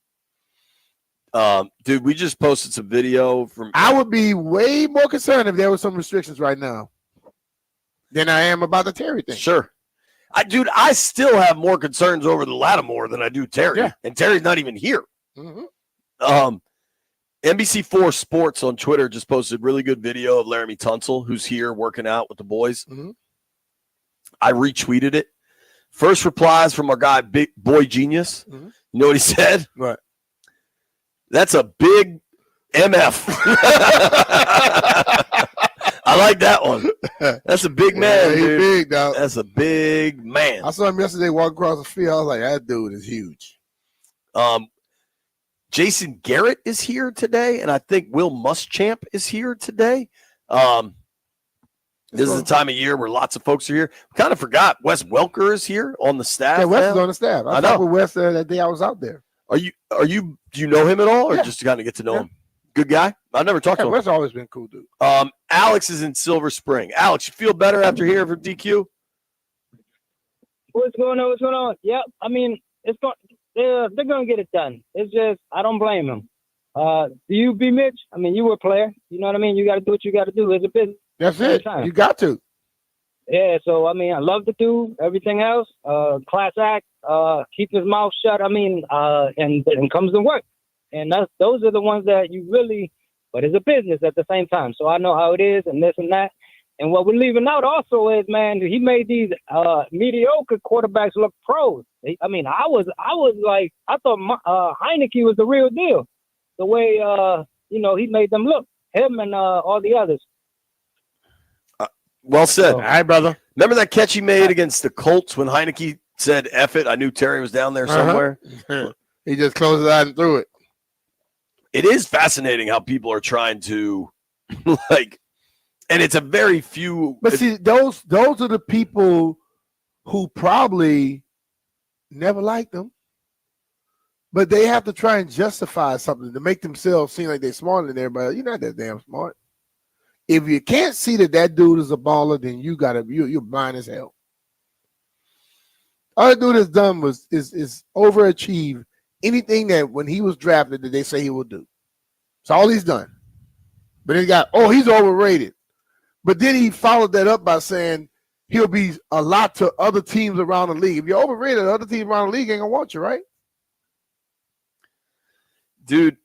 Dude, we just posted some video from. I would be way more concerned if there was some restrictions right now than I am about the Terry thing. Sure. I still have more concerns over the Lattimore than I do Terry. Yeah. And Terry's not even here. NBC4 Sports on Twitter just posted a really good video of Laramie Tunsil, who's here working out with the boys. I retweeted it. First replies from our guy, Big Boy Genius. You know what he said? Right. That's a big MF. I like that one. That's a big man, he's dude. big, dog. That's a big man. I saw him yesterday walk across the field. I was like, that dude is huge. Jason Garrett is here today, and I think Will Muschamp is here today. This is the time of year where lots of folks are here. We kind of forgot Wes Welker is here on the staff. Yeah, Wes now. is on the staff. I talked with Wes that day I was out there. Do you know him at all, or just kind of get to know him? Good guy. I never talked to him. Wes always been cool, dude. Alex is in Silver Spring. Alex, you feel better after hearing from DQ? What's going on? What's going on? Yep. I mean, it's going. They're going to get it done. It's just I don't blame them. Do you be Mitch? I mean, you were a player. You know what I mean? You got to do what you got to do. It's a business. That's it. You got to. Yeah. So I mean, I love to do everything else. Class act. Keep his mouth shut. I mean, and comes to work. And those are the ones that you really. But it's a business at the same time. So I know how it is and this and that. And what we're leaving out also is, man, he made these mediocre quarterbacks look pros. I mean, I was like, I thought Heineke was the real deal. The way, he made them look, him and all the others. Well said. All right, brother. Remember that catch he made against the Colts when Heineke said, F it? I knew Terry was down there somewhere. He just closed his eyes and threw it. It is fascinating how people are trying to, and it's a very few. But see, those are the people who probably never liked them. But they have to try and justify something to make themselves seem like they're smarter than everybody. You're not that damn smart. If you can't see that dude is a baller, then you're blind as hell. All that dude has done is overachieve anything that when he was drafted that they say he will do. It's all he's done. But then he's overrated. But then he followed that up by saying he'll be a lot to other teams around the league. If you're overrated, other teams around the league ain't gonna want you, right? Dude,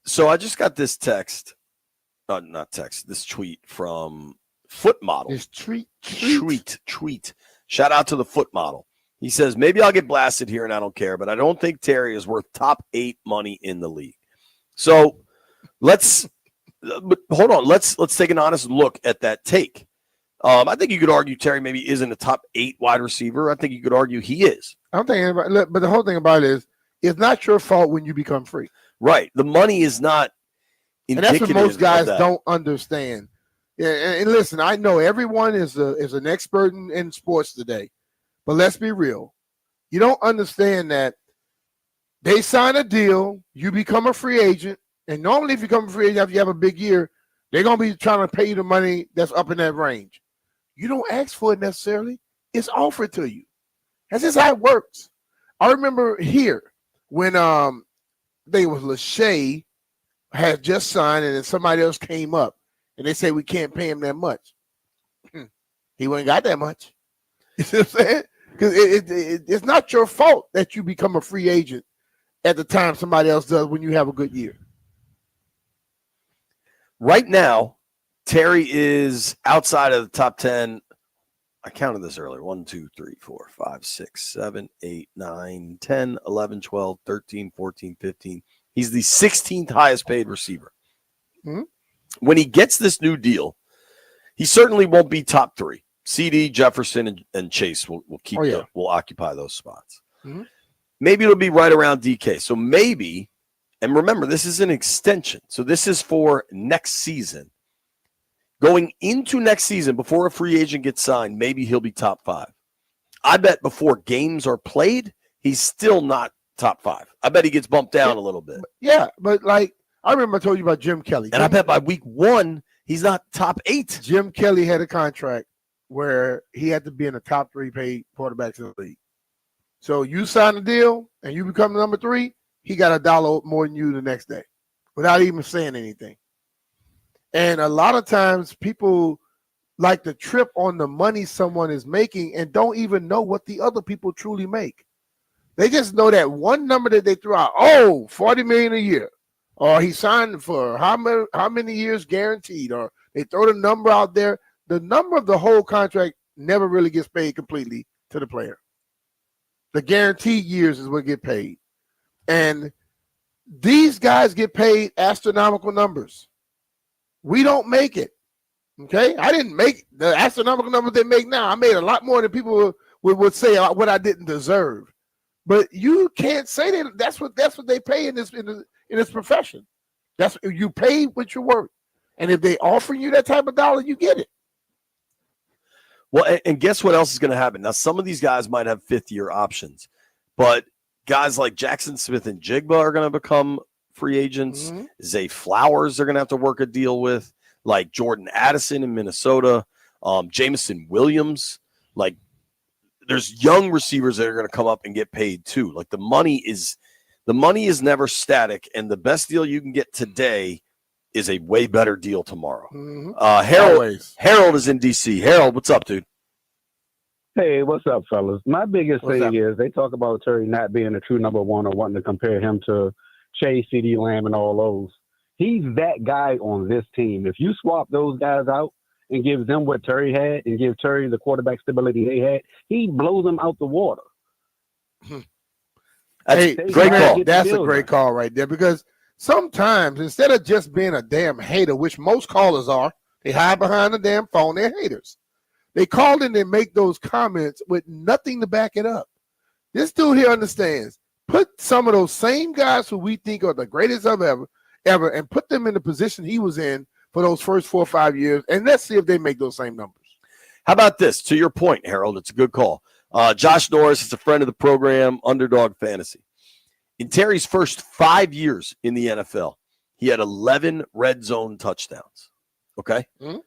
so I just got this text. Not text, this tweet from Foot Model. This tweet. Shout out to the Foot Model. He says, maybe I'll get blasted here and I don't care, but I don't think Terry is worth top 8 money in the league. So let's take an honest look at that take. I think you could argue Terry maybe isn't a top 8 wide receiver. I think you could argue he is. I don't think anybody, but the whole thing about it is, it's not your fault when you become free. Right. The money is not indicative. And that's what most guys don't understand. Yeah, and listen, I know everyone is an expert in sports today, but let's be real. You don't understand that they sign a deal, you become a free agent, and normally if you become a free agent after you have a big year, they're going to be trying to pay you the money that's up in that range. You don't ask for it necessarily. It's offered to you. That's just how it works. I remember here when they was Lachey had just signed and then somebody else came up and they say we can't pay him that much. He wouldn't got that much. You see what I'm saying? Because it's not your fault that you become a free agent at the time somebody else does when you have a good year. Right now, Terry is outside of the top 10. I counted this earlier. 1, 2, 3, 4, 5, 6, 7, 8, 9, 10, 11, 12, 13, 14, 15. He's the 16th highest paid receiver. Mm-hmm. When he gets this new deal, he certainly won't be top 3. CD, Jefferson, and Chase will keep will occupy those spots. Mm-hmm. Maybe it'll be right around DK. So maybe, and remember, this is an extension. So this is for next season. Going into next season, before a free agent gets signed, maybe he'll be top 5. I bet before games are played, he's still not top 5. I bet he gets bumped down a little bit. Yeah, but like I remember I told you about Jim Kelly. And I bet by week 1, he's not top 8. Jim Kelly had a contract where he had to be in the top 3 paid quarterbacks in the league. So you sign a deal and you become number 3, he got $1 more than you the next day without even saying anything. And a lot of times people like to trip on the money someone is making and don't even know what the other people truly make. They just know that one number that they threw out. Oh, $40 million a year, or he signed for how many years guaranteed, or they throw the number out there. The number of the whole contract never really gets paid completely to the player. The guaranteed years is what get paid, and these guys get paid astronomical numbers. We don't make it. Okay, I didn't make the astronomical numbers they make now. I made a lot more than people would say what I didn't deserve. But you can't say that that's what they pay in this profession. That's you pay what you're worth, and if they offer you that type of dollar, you get it. Well, and guess what else is going to happen? Now, some of these guys might have fifth-year options, but guys like Jackson Smith and Jigba are going to become free agents. Mm-hmm. Zay Flowers are going to have to work a deal with, like Jordan Addison in Minnesota, Jameson Williams. Like, there's young receivers that are going to come up and get paid too. Like, the money is never static, and the best deal you can get today is a way better deal tomorrow. Mm-hmm. Harold is in DC. Harold, what's up, dude? Hey, what's up, fellas? My biggest What's thing up? is they talk about Terry not being a true number one or wanting to compare him to Chase, CD Lamb, and all those. He's that guy on this team. If you swap those guys out and give them what Terry had and give Terry the quarterback stability they had, he blows them out the water. Hey, They great gotta call. get the That's a deal great done. call right there, because sometimes instead of just being a damn hater, which most callers are, they hide behind the damn phone. They're haters. They call in and make those comments with nothing to back it up. This dude here understands. Put some of those same guys who we think are the greatest of ever, and put them in the position he was in for those first 4 or 5 years, and let's see if they make those same numbers. How about this? To your point, Harold, it's a good call. Josh Norris is a friend of the program, Underdog Fantasy. In Terry's first 5 years in the NFL, he had 11 red zone touchdowns. Okay? Mm-hmm.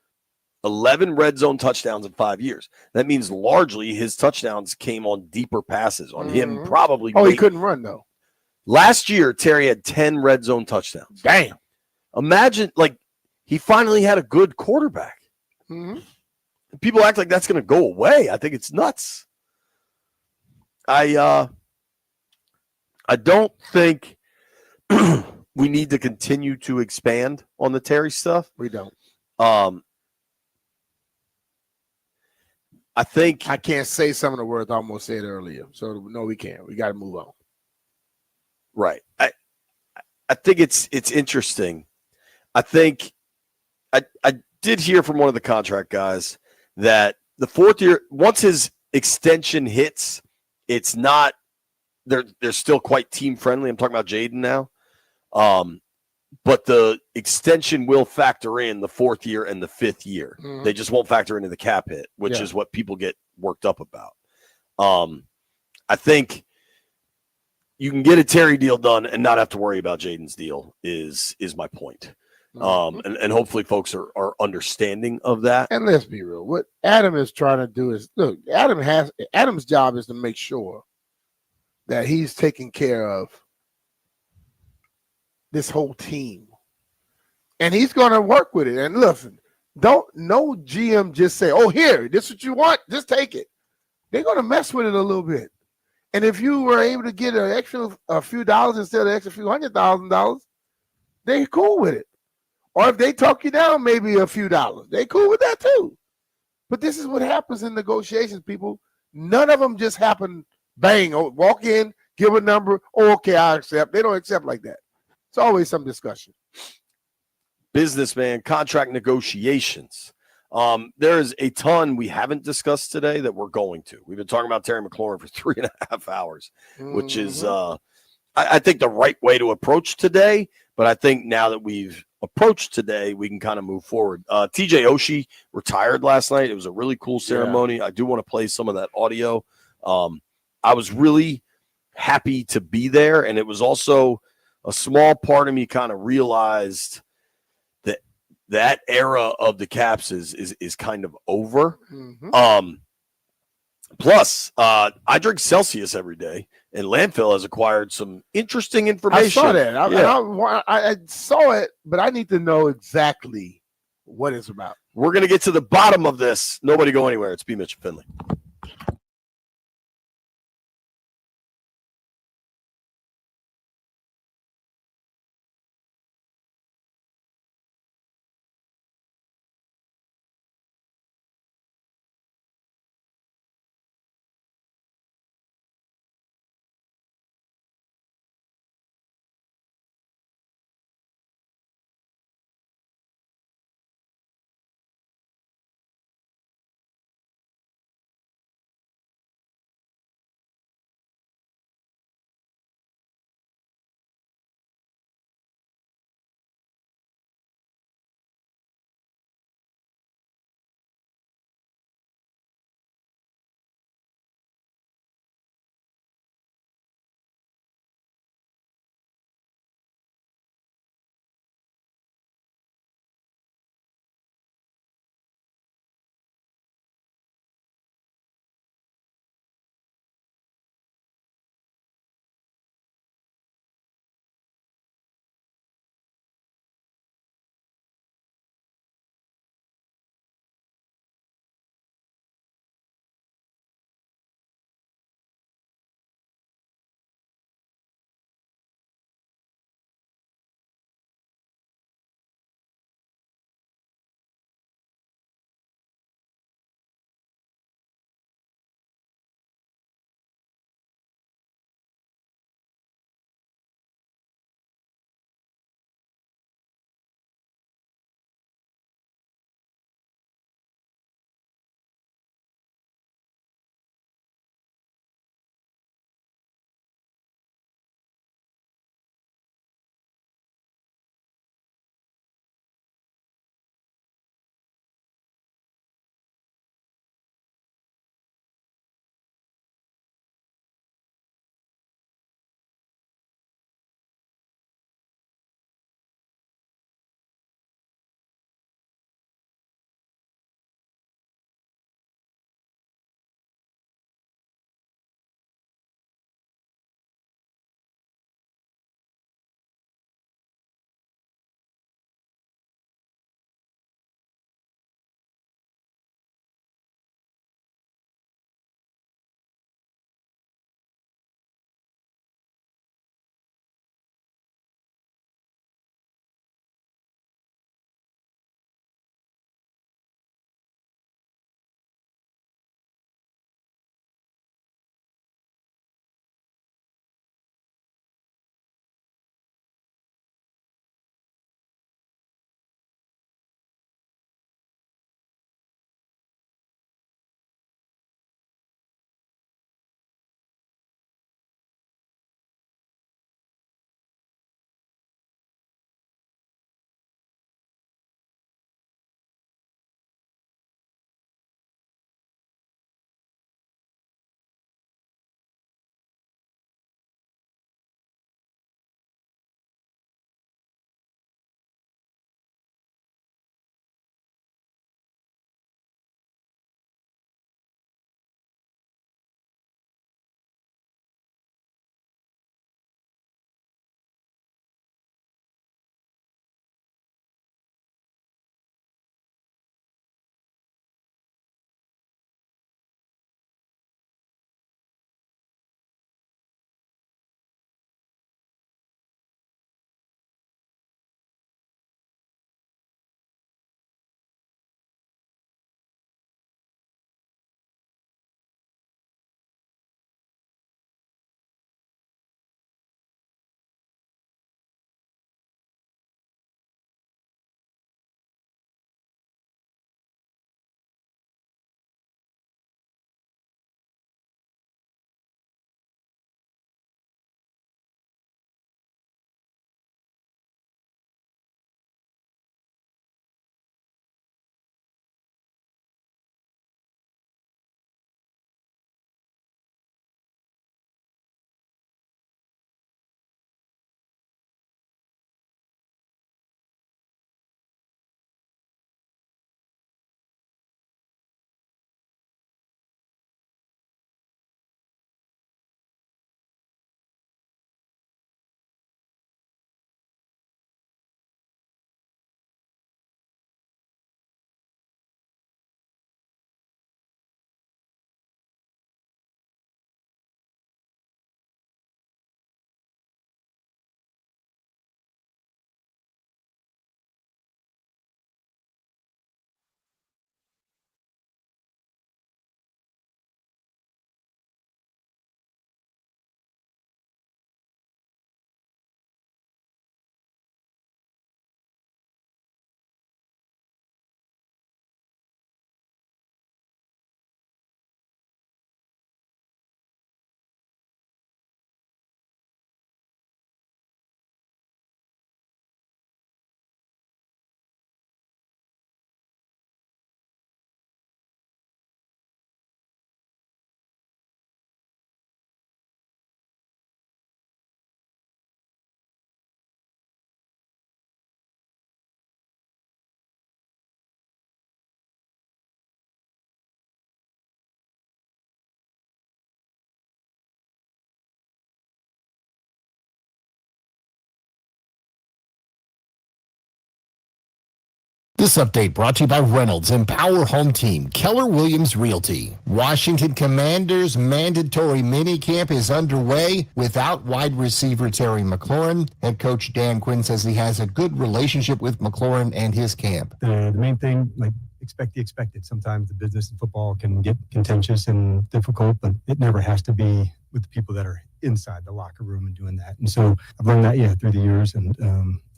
11 red zone touchdowns in 5 years. That means largely his touchdowns came on deeper passes, on him probably. Oh, he couldn't run, though. Last year, Terry had 10 red zone touchdowns. Damn. Imagine, like, he finally had a good quarterback. Mm-hmm. People act like that's going to go away. I think it's nuts. I don't think we need to continue to expand on the Terry stuff. We don't. I think I can't say some of the words I almost said earlier. So no, we can't. We got to move on. right. I think it's interesting. I think I did hear from one of the contract guys that the fourth year, once his extension hits, it's not they're still quite team friendly. I'm talking about Jaden now. But the extension will factor in the fourth year and the fifth year. Mhm. They just won't factor into the cap hit, which Yeah. is what people get worked up about. I think you can get a Terry deal done and not have to worry about Jaden's deal is my point. And hopefully folks are understanding of that. And let's be real. What Adam is trying to do is look, Adam's job is to make sure that he's taking care of this whole team. And he's going to work with it. And listen, no GM just say, oh, here, this is what you want, just take it. They're going to mess with it a little bit. And if you were able to get a few dollars instead of extra few $100,000, they're cool with it. Or if they talk you down maybe a few dollars, they cool with that too. But this is what happens in negotiations, people. None of them just happen, bang, walk in, give a number, okay, I accept. They don't accept like that. It's always some discussion. Businessman, contract negotiations. There's a ton we haven't discussed today that we're going to. We've been talking about Terry McLaurin for 3.5 hours, which is, I think, the right way to approach today. But I think now that we've approached today, we can kind of move forward. TJ Oshie retired last night. It was a really cool ceremony. I do want to play some of that audio. I was really happy to be there, and it was also a small part of me kind of realized that era of the Caps is kind of over. Plus, I drink Celsius every day, and Landfill has acquired some interesting information. I saw that. I saw it, but I need to know exactly what it's about. We're going to get to the bottom of this. Nobody go anywhere. It's B. Mitch and Finley. This update brought to you by Reynolds Empower Home Team, Keller Williams Realty. Washington Commanders mandatory minicamp is underway without wide receiver Terry McLaurin. Head coach Dan Quinn says he has a good relationship with McLaurin and his camp. The main thing, expect the expected. Sometimes the business and football can get contentious and difficult, but it never has to be with the people that are inside the locker room and doing that. And so I've learned that, through the years, and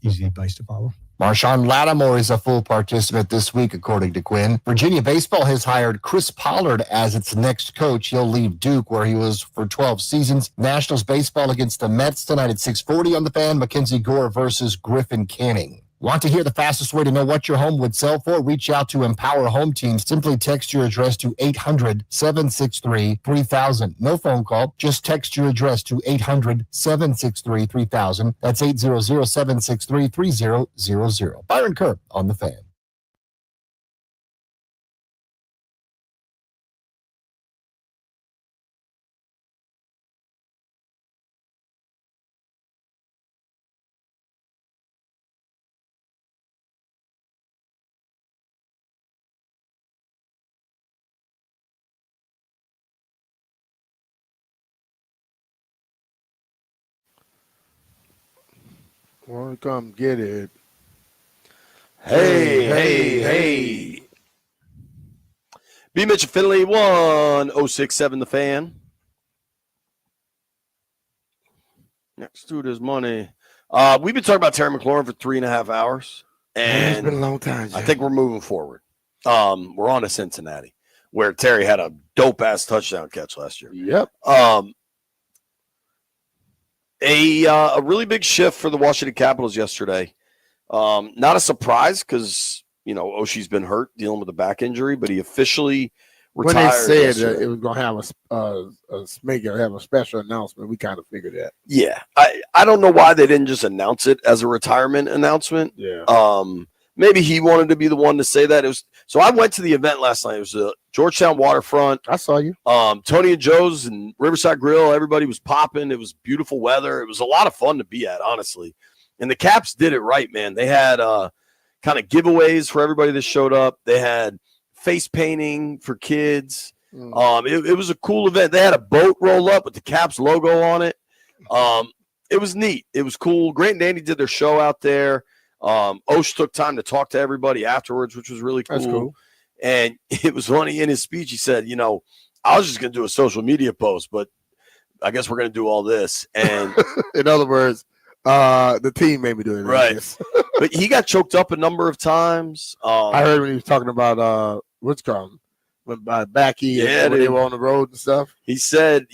easy advice to follow. Marshawn Lattimore is a full participant this week, according to Quinn. Virginia Baseball has hired Chris Pollard as its next coach. He'll leave Duke, where he was for 12 seasons. Nationals baseball against the Mets tonight at 6:40 on the Fan. Mackenzie Gore versus Griffin Canning. Want to hear the fastest way to know what your home would sell for? Reach out to Empower Home Team. Simply text your address to 800-763-3000. No phone call. Just text your address to 800-763-3000. That's 800-763-3000. Byron Kerr on the Fan. Want to come get it. Hey. B. Mitchell Finley, 1067 The Fan. Next to this money. We've been talking about Terry McLaurin for 3.5 hours. And it's been a long time, Jay. I think we're moving forward. We're on to Cincinnati, where Terry had dope-ass touchdown catch last year. Yep. A really big shift for the Washington Capitals yesterday. Not a surprise because, Oshie's been hurt dealing with a back injury, but he officially retired. When they said yesterday. it was going to have a special announcement, we kind of figured that. Yeah. I don't know why they didn't just announce it as a retirement announcement. Yeah. Maybe he wanted to be the one to say that. So I went to the event last night. It was the Georgetown Waterfront. I saw you. Tony and Joe's and Riverside Grill. Everybody was popping. It was beautiful weather. It was a lot of fun to be at, honestly. And the Caps did it right, man. They had kind of giveaways for everybody that showed up. They had face painting for kids. It was a cool event. They had a boat roll up with the Caps logo on it. It was neat. It was cool. Grant and Danny did their show out there. Osh took time to talk to everybody afterwards, which was really cool. That's cool. And it was funny. In his speech, he said, I was just going to do a social media post, but I guess we're going to do all this. And in other words, the team made me do it. Right. But he got choked up a number of times. I heard when he was talking about what's called by Backy and when they were on the road and stuff. He said,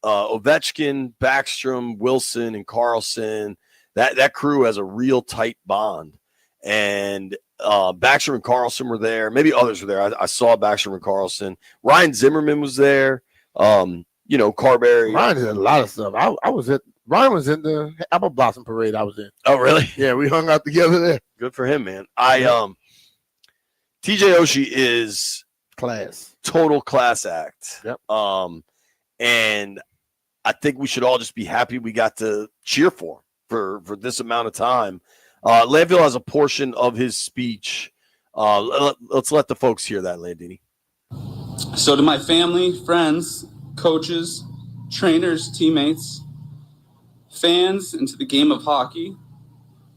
Ovechkin, Backstrom, Wilson, and Carlson, that crew has a real tight bond. And Backstrom and Carlson were there. Maybe others were there. I saw Backstrom and Carlson. Ryan Zimmerman was there. Carbury. Ryan did a lot of stuff. Ryan was in the Apple Blossom Parade I was in. Oh, really? Yeah, we hung out together there. Good for him, man. TJ Oshie is total class act. Yep. And I think we should all just be happy we got to cheer for him for this amount of time. Landville has a portion of his speech. Let's let the folks hear that, Landini. So to my family, friends, coaches, trainers, teammates, fans, and to the game of hockey,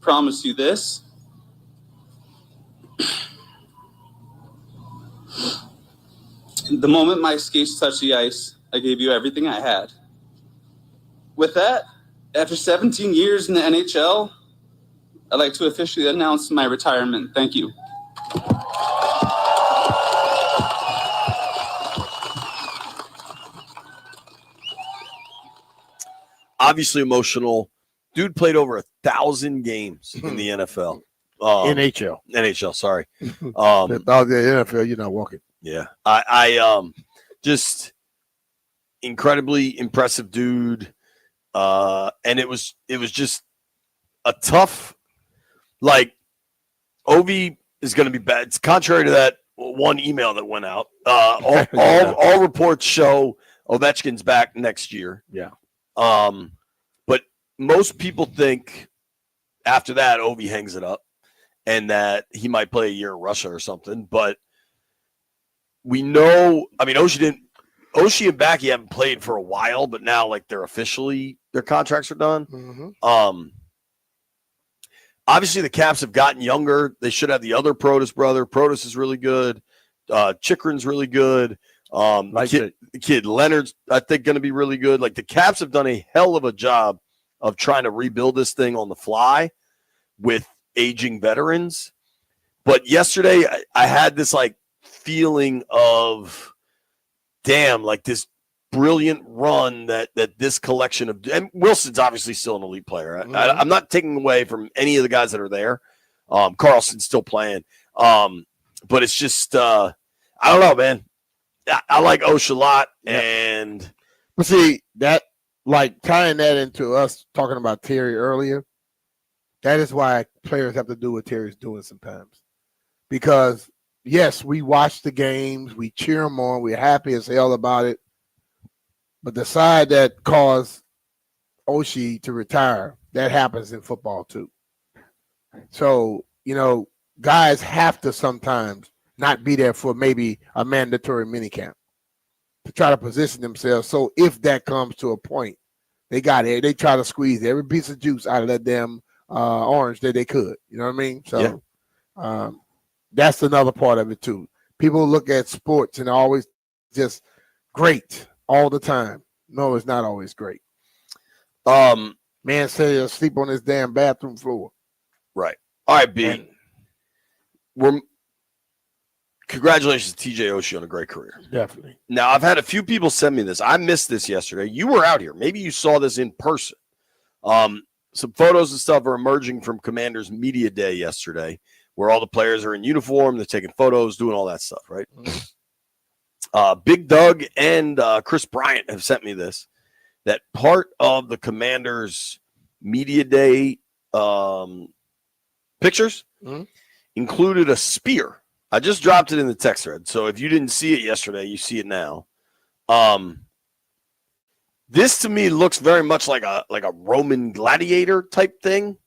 promise you this. The moment my skates touched the ice, I gave you everything I had. With that, after 17 years in the NHL, I'd like to officially announce my retirement. Thank you. Obviously emotional. Dude played over 1,000 games in the NFL. NHL, sorry. NFL, you're not walking. Yeah. I just incredibly impressive dude. And it was just a tough, Ovi is going to be bad. It's contrary to that one email that went out. All reports show Ovechkin's back next year. Yeah. But most people think after that, Ovi hangs it up. and that he might play a year in Russia or something. But we know, I mean, Oshie and Backy haven't played for a while, but now like their contracts are done. Mm-hmm. Obviously the Caps have gotten younger. They should have the other Portis brother. Portis is really good. Chikrin's really good. The kid Leonard's, I think, going to be really good. Like the Caps have done a hell of a job of trying to rebuild this thing on the fly with aging veterans. But yesterday I had this like feeling of, damn, like this brilliant run that this collection of, and Wilson's obviously still an elite player. I'm not taking away from any of the guys that are there. Carlson's still playing. But it's just, I don't know, man. I like Osh a lot. And but see, that, like tying that into us talking about Terry earlier, that is why players have to do what Terry's doing sometimes. Because, yes, we watch the games, we cheer them on, we're happy as hell about it. But the side that caused Oshie to retire, that happens in football too. So, guys have to sometimes not be there for maybe a mandatory minicamp to try to position themselves. So if that comes to a point, they try to squeeze every piece of juice out of that damn orange that they could. You know what I mean? So that's another part of it too. People look at sports and always just great all the time. No, it's not always great. Man said he'll sleep on his damn bathroom floor. Right. All right, B. Congratulations to TJ Oshie on a great career. Definitely. Now, I've had a few people send me this. I missed this yesterday. You were out here. Maybe you saw this in person. Some photos and stuff are emerging from Commanders Media Day yesterday, where all the players are in uniform. They're taking photos, doing all that stuff, right? Big Doug and Chris Bryant have sent me this, that part of the Commanders Media Day pictures included a spear. I just dropped it in the text thread, so if you didn't see it yesterday, you see it now. This to me looks very much like a Roman gladiator type thing,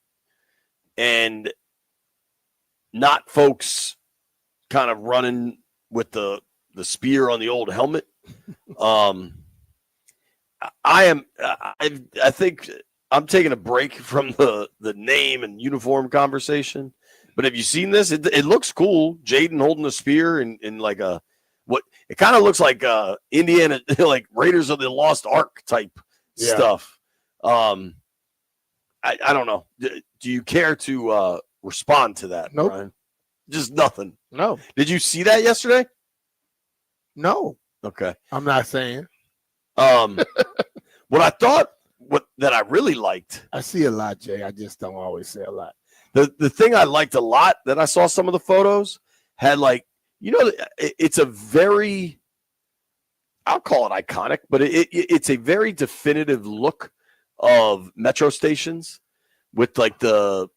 and not folks kind of running with the spear on the old helmet. I think I'm taking a break from the name and uniform conversation. But have you seen this? It looks cool. Jaden holding a spear in like it kind of looks like Indiana, like Raiders of the Lost Ark type stuff. I don't know. Do you care to respond to that? Nope. Brian? Just nothing. No. Did you see that yesterday? No. Okay. I'm not saying. What I thought that I really liked. I see a lot, Jay. I just don't always say a lot. The thing I liked a lot that I saw some of the photos had like, it's a very, I'll call it iconic, but it's a very definitive look of metro stations with like the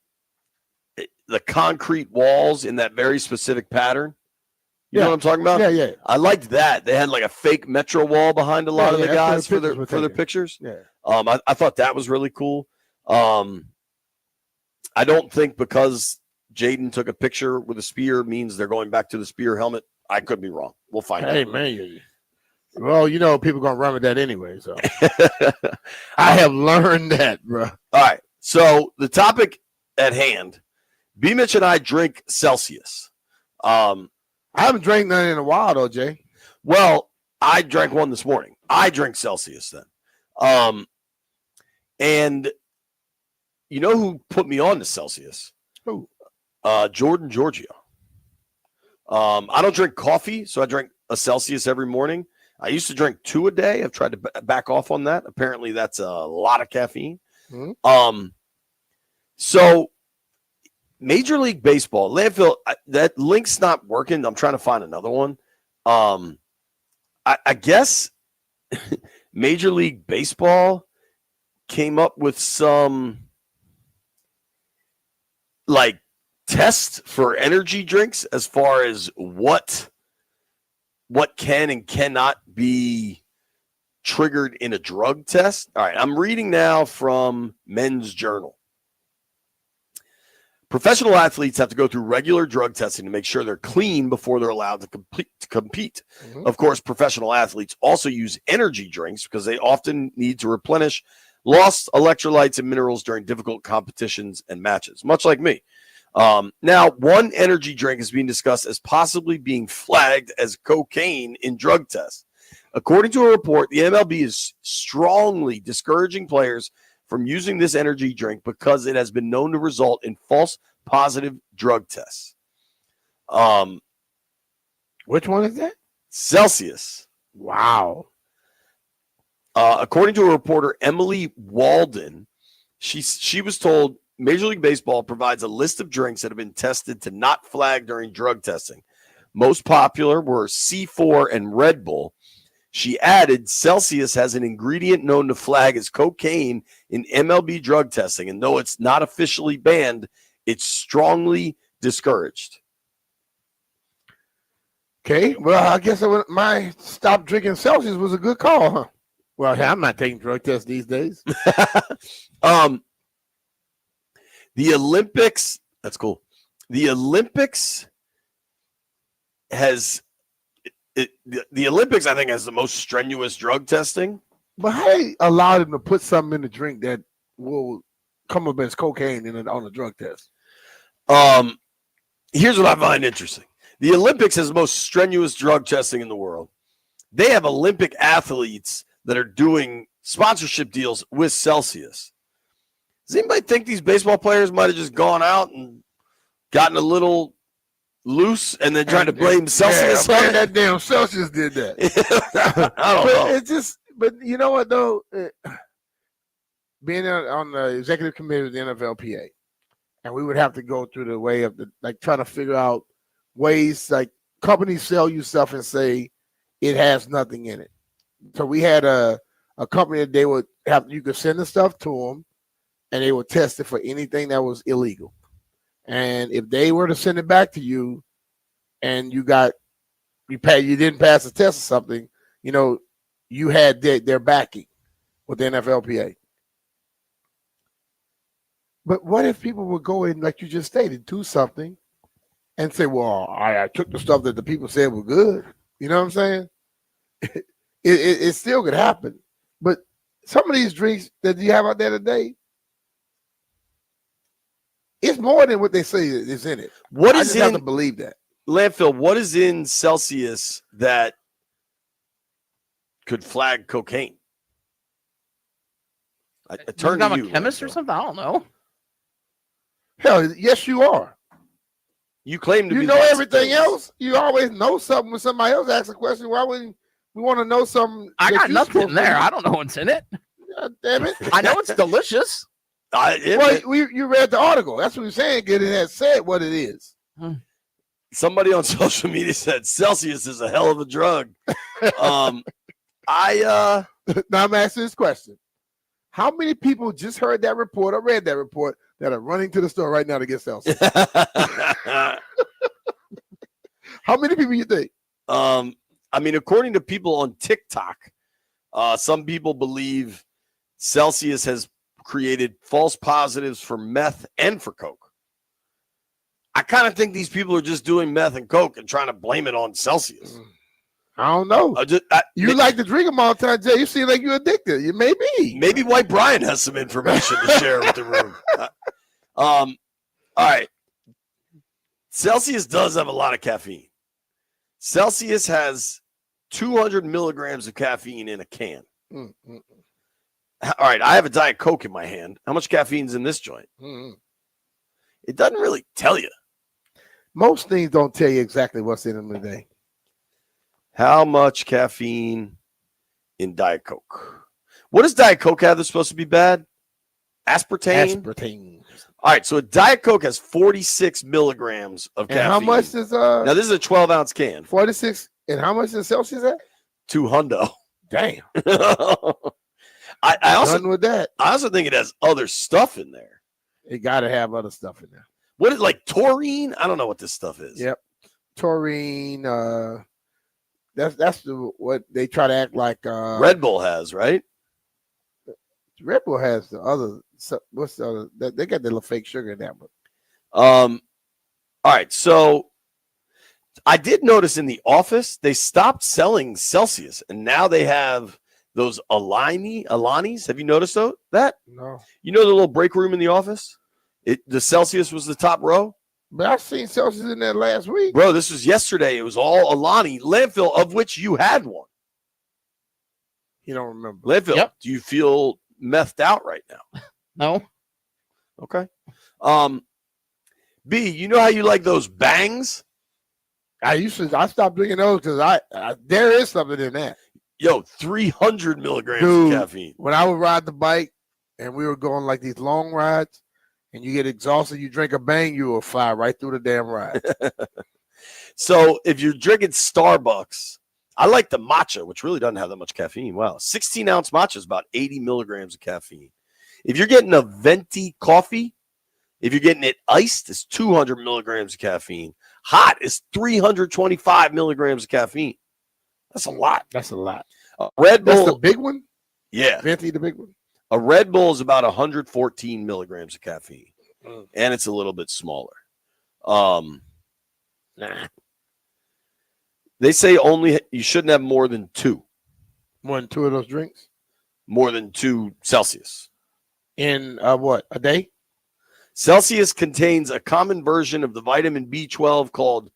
concrete walls in that very specific pattern. You know what I'm talking about? Yeah. I liked that. They had like a fake metro wall behind a lot of the guys for their pictures. Yeah. I thought that was really cool. I don't think because Jaden took a picture with a spear means they're going back to the spear helmet. I could be wrong. We'll find out. Hey, man. Well, people going to run with that anyway. So I have learned that, bro. All right. So the topic at hand, B. Mitch and I drink Celsius. I haven't drank none in a while, though, Jay. Well, I drank one this morning. I drink Celsius then. And you know who put me on to Celsius? Who? Jordan Giorgio. I don't drink coffee, so I drink a Celsius every morning. I used to drink 2 a day. I've tried to back off on that. Apparently, that's a lot of caffeine. Mm-hmm. So Major League Baseball, landfill, that link's not working. I'm trying to find another one. I guess Major League Baseball came up with some like test for energy drinks as far as what can and cannot be triggered in a drug test. All right, I'm reading now from Men's Journal. Professional athletes have to go through regular drug testing to make sure they're clean before they're allowed to compete. Mhm. Of course, professional athletes also use energy drinks because they often need to replenish lost electrolytes and minerals during difficult competitions and matches, much like me. Now, one energy drink is being discussed as possibly being flagged as cocaine in drug tests. According to a report, the MLB is strongly discouraging players from using this energy drink because it has been known to result in false positive drug tests. Which one is that? Celsius. Wow. According to a reporter, Emily Walden, she was told Major League Baseball provides a list of drinks that have been tested to not flag during drug testing. Most popular were C4 and Red Bull. She added, Celsius has an ingredient known to flag as cocaine in MLB drug testing, and though it's not officially banned, it's strongly discouraged. Okay, well, I guess my stop drinking Celsius was a good call, huh? Well, I'm not taking drug tests these days. The Olympics, that's cool. The Olympics has the Olympics, I think, has the most strenuous drug testing. But how they allowed him to put something in the drink that will come up as cocaine on a drug test? Here's what I find interesting. The Olympics has the most strenuous drug testing in the world. They have Olympic athletes that are doing sponsorship deals with Celsius. Does anybody think these baseball players might have just gone out and gotten a little loose and then tried to blame Celsius on it? That damn Celsius did that. I don't know. It's just, but you know what though? Being on the executive committee of the NFLPA, and we would have to go through the way of trying to figure out ways like companies sell you stuff and say it has nothing in it. So we had a company that they would have, you could send the stuff to them and they would test it for anything that was illegal. And if they were to send it back to you and you didn't pass the test or something, you had their backing with the NFLPA. But what if people would go in, like you just stated, do something and say, well, I took the stuff that the people said were good. You know what I'm saying? It still could happen. But some of these drinks that you have out there today, it's more than what they say is in it. What I is just in have to believe that. Landfill? What is in Celsius that could flag cocaine? I turn to I'm you, a chemist or Landfill. something. I don't know. Hell, yes, you are. You claim to be. You know lots of everything things. else. You always know something when somebody else asks a question. Why wouldn't we want to know something? I that got you're nothing supposed in to there. know? I don't know what's in it. God damn it! I know it's delicious. You read the article. That's what we're saying. It has said what it is. Somebody on social media said Celsius is a hell of a drug. Now I'm asking this question: how many people just heard that report or read that report that are running to the store right now to get Celsius? How many people you think? I mean, according to people on TikTok, some people believe Celsius has created false positives for meth and for coke. I kind of think these people are just doing meth and coke and trying to blame it on Celsius. I don't know. You like to drink them all the time, Jay. You seem like you're addicted. You may be. Maybe White Brian has some information to share with the room. All right. Celsius does have a lot of caffeine. Celsius has 200 milligrams of caffeine in a can. All right, I have a Diet Coke in my hand. How much caffeine's in this joint? It doesn't really tell you. Most things don't tell you exactly what's in them today. How much caffeine in Diet Coke? What does Diet Coke have that's supposed to be bad? Aspartame? Aspartame. All right, so a Diet Coke has 46 milligrams of caffeine. And how much is Now, this is a 12-ounce can. 46. And how much is Celsius at? $200. Damn. I also Done with that. I also think it has other stuff in there. It got to have other stuff in there. What is like taurine? I don't know what this stuff is. Yep. Taurine. That's what they try to act like. Red Bull has, right? Red Bull has the other. What's the other? They got the little fake sugar in that one. All right, so I did notice in the office they stopped selling Celsius, and now they have those Alanis. Have you noticed that? No. You know the little break room in the office? The Celsius was the top row. But I seen Celsius in there last week. Bro, this was yesterday. It was all Alani landfill, of which you had one. You don't remember. Landfill. Yep. Do you feel methed out right now? No. Okay. B, you know how you like those bangs? I stopped drinking those because I there is something in that. Yo, 300 milligrams Dude, of caffeine. when I would ride the bike and we were going like these long rides and you get exhausted, you drink a bang, you will fly right through the damn ride. So if you're drinking Starbucks, I like the matcha, which really doesn't have that much caffeine. Wow. 16-ounce matcha is about 80 milligrams of caffeine. If you're getting a venti coffee, if you're getting it iced, it's 200 milligrams of caffeine. Hot is 325 milligrams of caffeine. That's a lot. That's a lot. Red Bull. That's the big one? Yeah. Venti, the big one? A Red Bull is about 114 milligrams of caffeine. And it's a little bit smaller. They say you shouldn't have more than two. More than two of those drinks? More than 2 Celsius. In what, a day? Celsius contains a common version of the vitamin B12 called,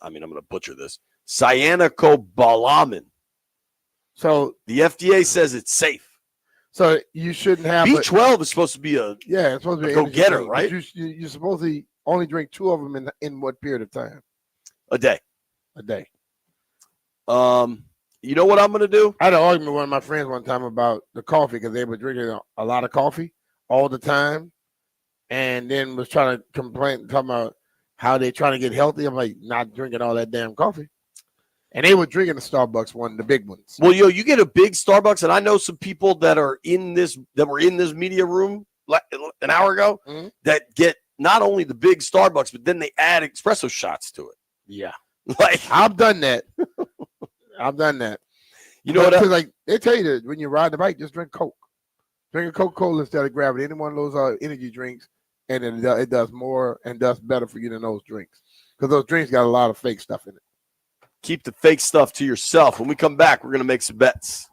I'm going to butcher this, cyanocobalamin. So the FDA says it's safe. So you shouldn't have B12 is supposed to be it's supposed to be go getter, drink, right? You're supposed to only drink 2 of them in what period of time? A day. A day. You know what I'm going to do? I had an argument with one of my friends one time about the coffee because they were drinking a lot of coffee all the time, and then was trying to talking about how they trying to get healthy. I'm like, not drinking all that damn coffee. And they were drinking the Starbucks one, the big ones. Well, you get a big Starbucks, and I know some people that were in this media room an hour ago that get not only the big Starbucks, but then they add espresso shots to it. Yeah. Like I've done that. I've done that. You know what? Because like they tell you that when you ride the bike, just drink Coke. Drink a Coca-Cola instead of grabbing any one of those energy drinks, and it does more and does better for you than those drinks. Because those drinks got a lot of fake stuff in it. Keep the fake stuff to yourself. When we come back, we're going to make some bets.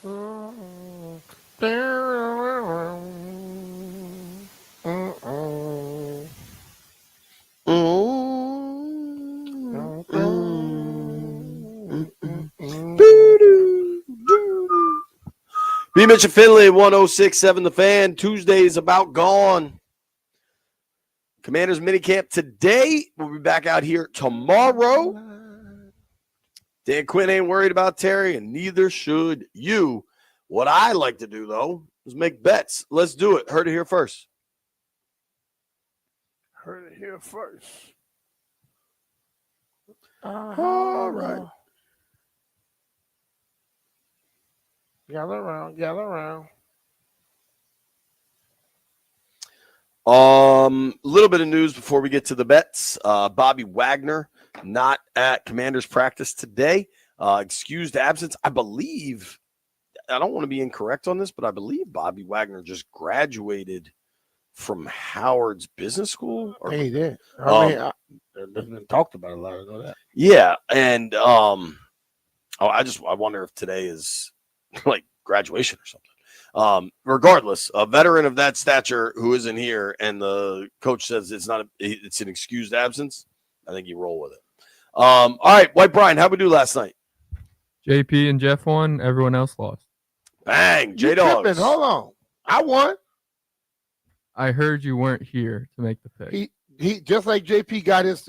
B. Mitch and Finley, 106.7 The Fan. Tuesday's about gone. Commanders minicamp today. We'll be back out here tomorrow. Dan Quinn ain't worried about Terry, and neither should you. What I like to do, though, is make bets. Let's do it. Heard it here first. Heard it here first. All right. Gather around, gather around. A little bit of news before we get to the bets. Bobby Wagner not at Commanders practice today. Excused absence. I believe, I don't want to be incorrect on this, but I believe Bobby Wagner just graduated from Howard's Business School. He did. I mean, there's been talked about a lot. I know that. Yeah, and I wonder if today is like graduation or something. Regardless, a veteran of that stature who isn't here, and the coach says it's an excused absence, I think you roll with it. All right, White Brian, how'd we do last night? JP and Jeff won. Everyone else lost. Bang, J-Dogs. Hold on, I won. I heard you weren't here to make the pick. He just like JP got his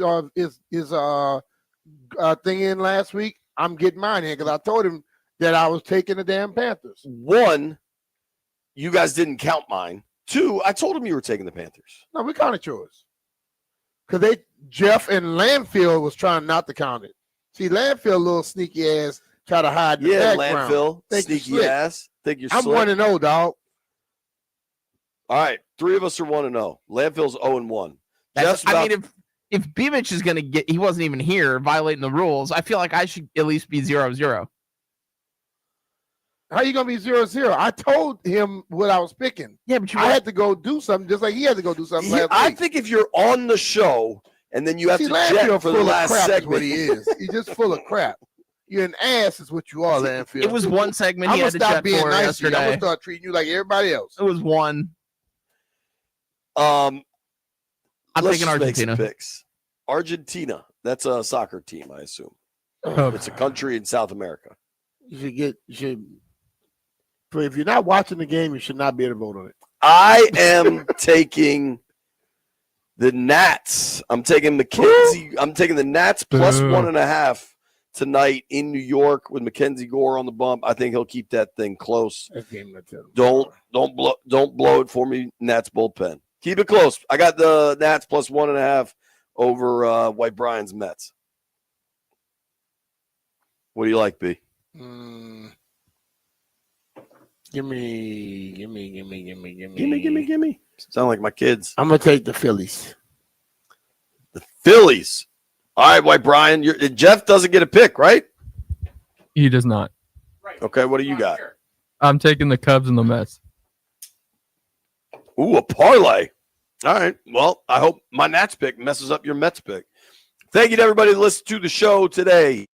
thing in last week. I'm getting mine in because I told him that I was taking the damn Panthers. One, you guys didn't count mine. Two, I told him you were taking the Panthers. No, we counted yours. Because Jeff and Landfill was trying not to count it. See, Landfill, little sneaky ass, try to hide the background. Landfill, sneaky ass. Think you're I'm slick. 1-0, dog. All right, three of us are 1-0. Landfill's 0-1. I mean, if Beamish is going to get, he wasn't even here violating the rules, I feel like I should at least be 0-0. How you gonna be 0-0? I told him what I was picking. Yeah, but I had to go do something, just like he had to go do something last I week. think if you're on the show and then you have to jet for the last crap segment, is what he is. He's just full of crap. You're an ass, is what you are, Landfill. It was one segment he had to jet for yesterday. I'm gonna start treating you like everybody else. It was one. I'm taking Argentina. Picks. Argentina. That's a soccer team, I assume. Oh. It's a country in South America. You should. If you're not watching the game, you should not be able to vote on it. I am taking the Nats. I'm taking McKenzie. I'm taking the Nats plus 1.5 tonight in New York with Mackenzie Gore on the bump. I think he'll keep that thing close. Don't blow it for me, Nats bullpen. Keep it close. I got the Nats plus 1.5 over White Brian's Mets. What do you like, B? Give me. Sound like my kids. I'm gonna take the Phillies. The Phillies. All right, White Brian. Jeff doesn't get a pick, right? He does not. Okay, what do you got? I'm taking the Cubs and the Mets. Ooh, a parlay. All right. Well, I hope my Nats pick messes up your Mets pick. Thank you to everybody that listened to the show today.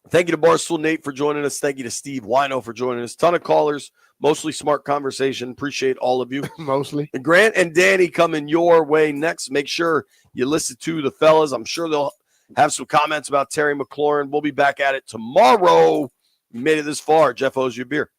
Thank you to Barstool Nate for joining us. Thank you to Steve Wino for joining us. Ton of callers, mostly smart conversation. Appreciate all of you. Mostly. And Grant and Danny coming your way next. Make sure you listen to the fellas. I'm sure they'll have some comments about Terry McLaurin. We'll be back at it tomorrow. You made it this far. Jeff owes you a beer.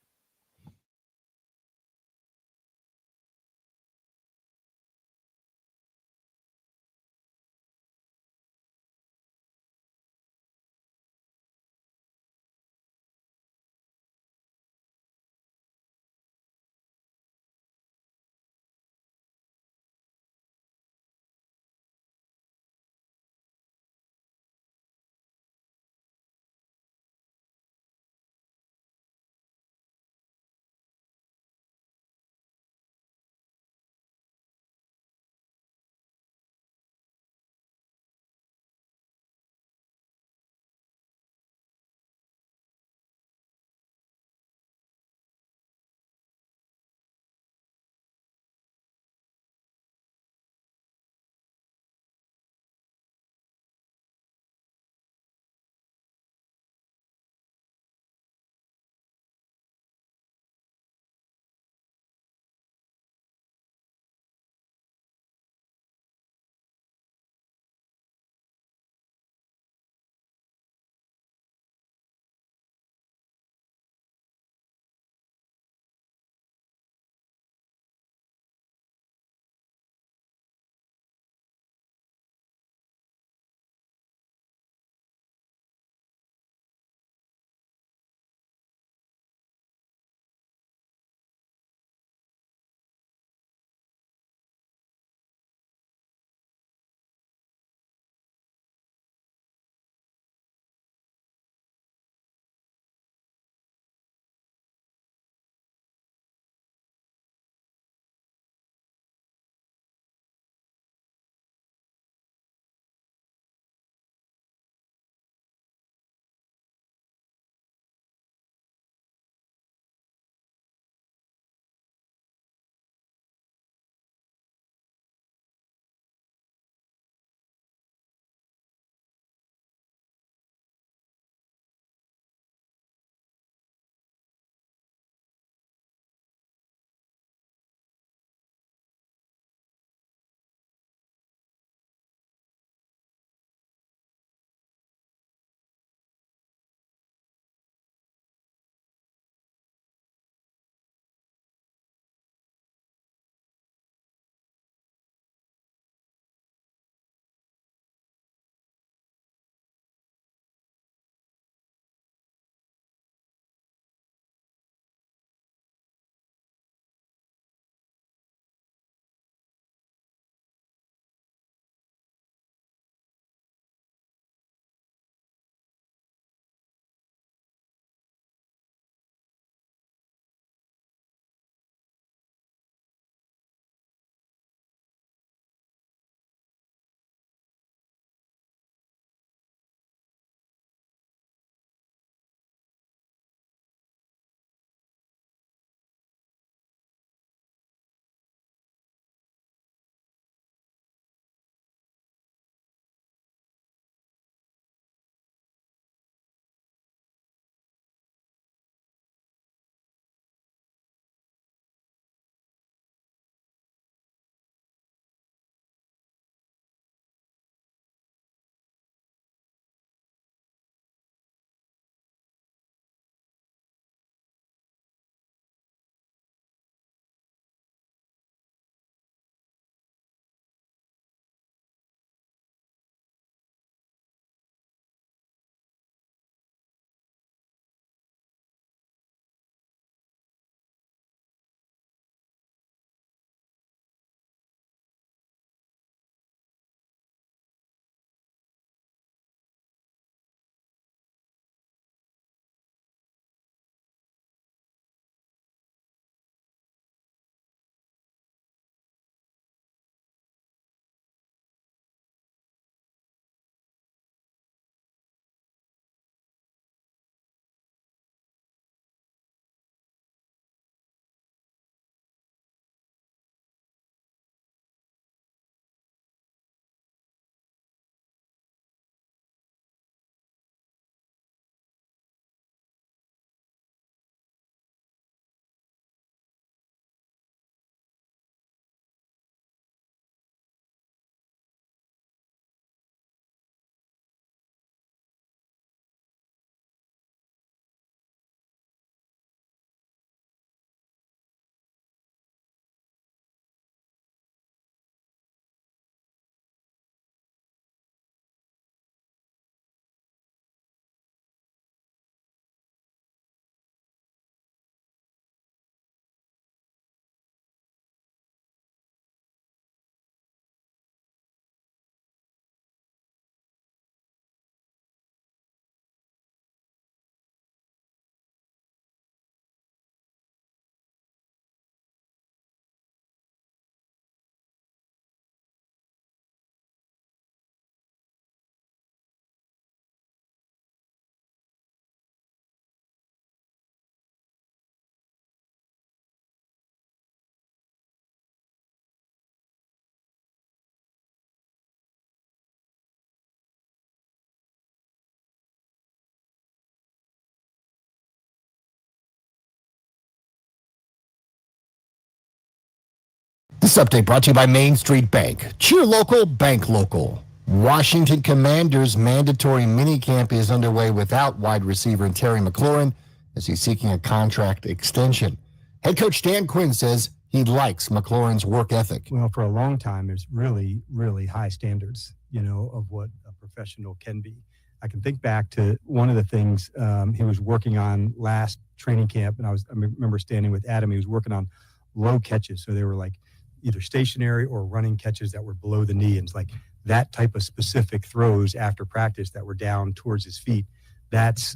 This update brought to you by Main Street Bank. Cheer local, bank local. Washington Commanders' mandatory minicamp is underway without wide receiver Terry McLaurin as he's seeking a contract extension. Head coach Dan Quinn says he likes McLaurin's work ethic. Well, for a long time, there's really, really high standards, of what a professional can be. I can think back to one of the things he was working on last training camp, and I remember standing with Adam. He was working on low catches, so they were like either stationary or running catches that were below the knee, and it's like that type of specific throws after practice that were down towards his feet. That's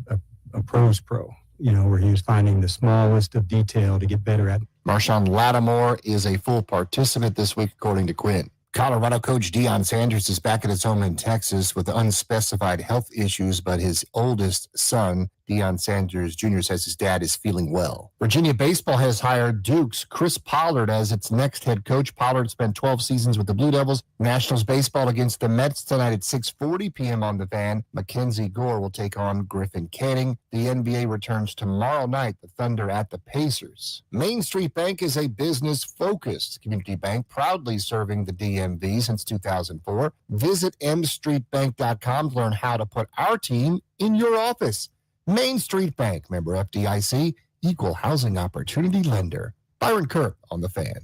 a pro's pro, where he was finding the smallest of detail to get better at. Marshawn Lattimore is a full participant this week, according to Quinn. Colorado coach Deion Sanders is back at his home in Texas with unspecified health issues, but his oldest son, Deion Sanders Jr., says his dad is feeling well. Virginia baseball has hired Duke's Chris Pollard as its next head coach. Pollard spent 12 seasons with the Blue Devils. Nationals baseball against the Mets tonight at 6:40 p.m. on the Fan. Mackenzie Gore will take on Griffin Canning. The NBA returns tomorrow night, the Thunder at the Pacers. Main Street Bank is a business-focused community bank proudly serving the DMV since 2004. Visit mstreetbank.com to learn how to put our team in your office. Main Street Bank, member FDIC, equal housing opportunity lender. Byron Kirk on the Fan.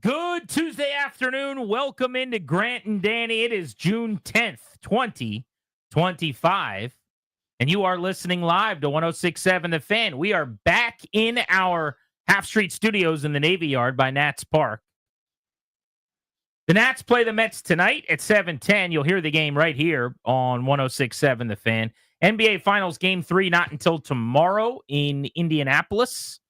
Good Tuesday afternoon. Welcome into Grant and Danny. It is June 10th, 2025, and you are listening live to 106.7 The Fan. We are back in our Half Street Studios in the Navy Yard by Nats Park. The Nats play the Mets tonight at 7:10. You'll hear the game right here on 106.7 The Fan. NBA Finals Game 3 not until tomorrow in Indianapolis.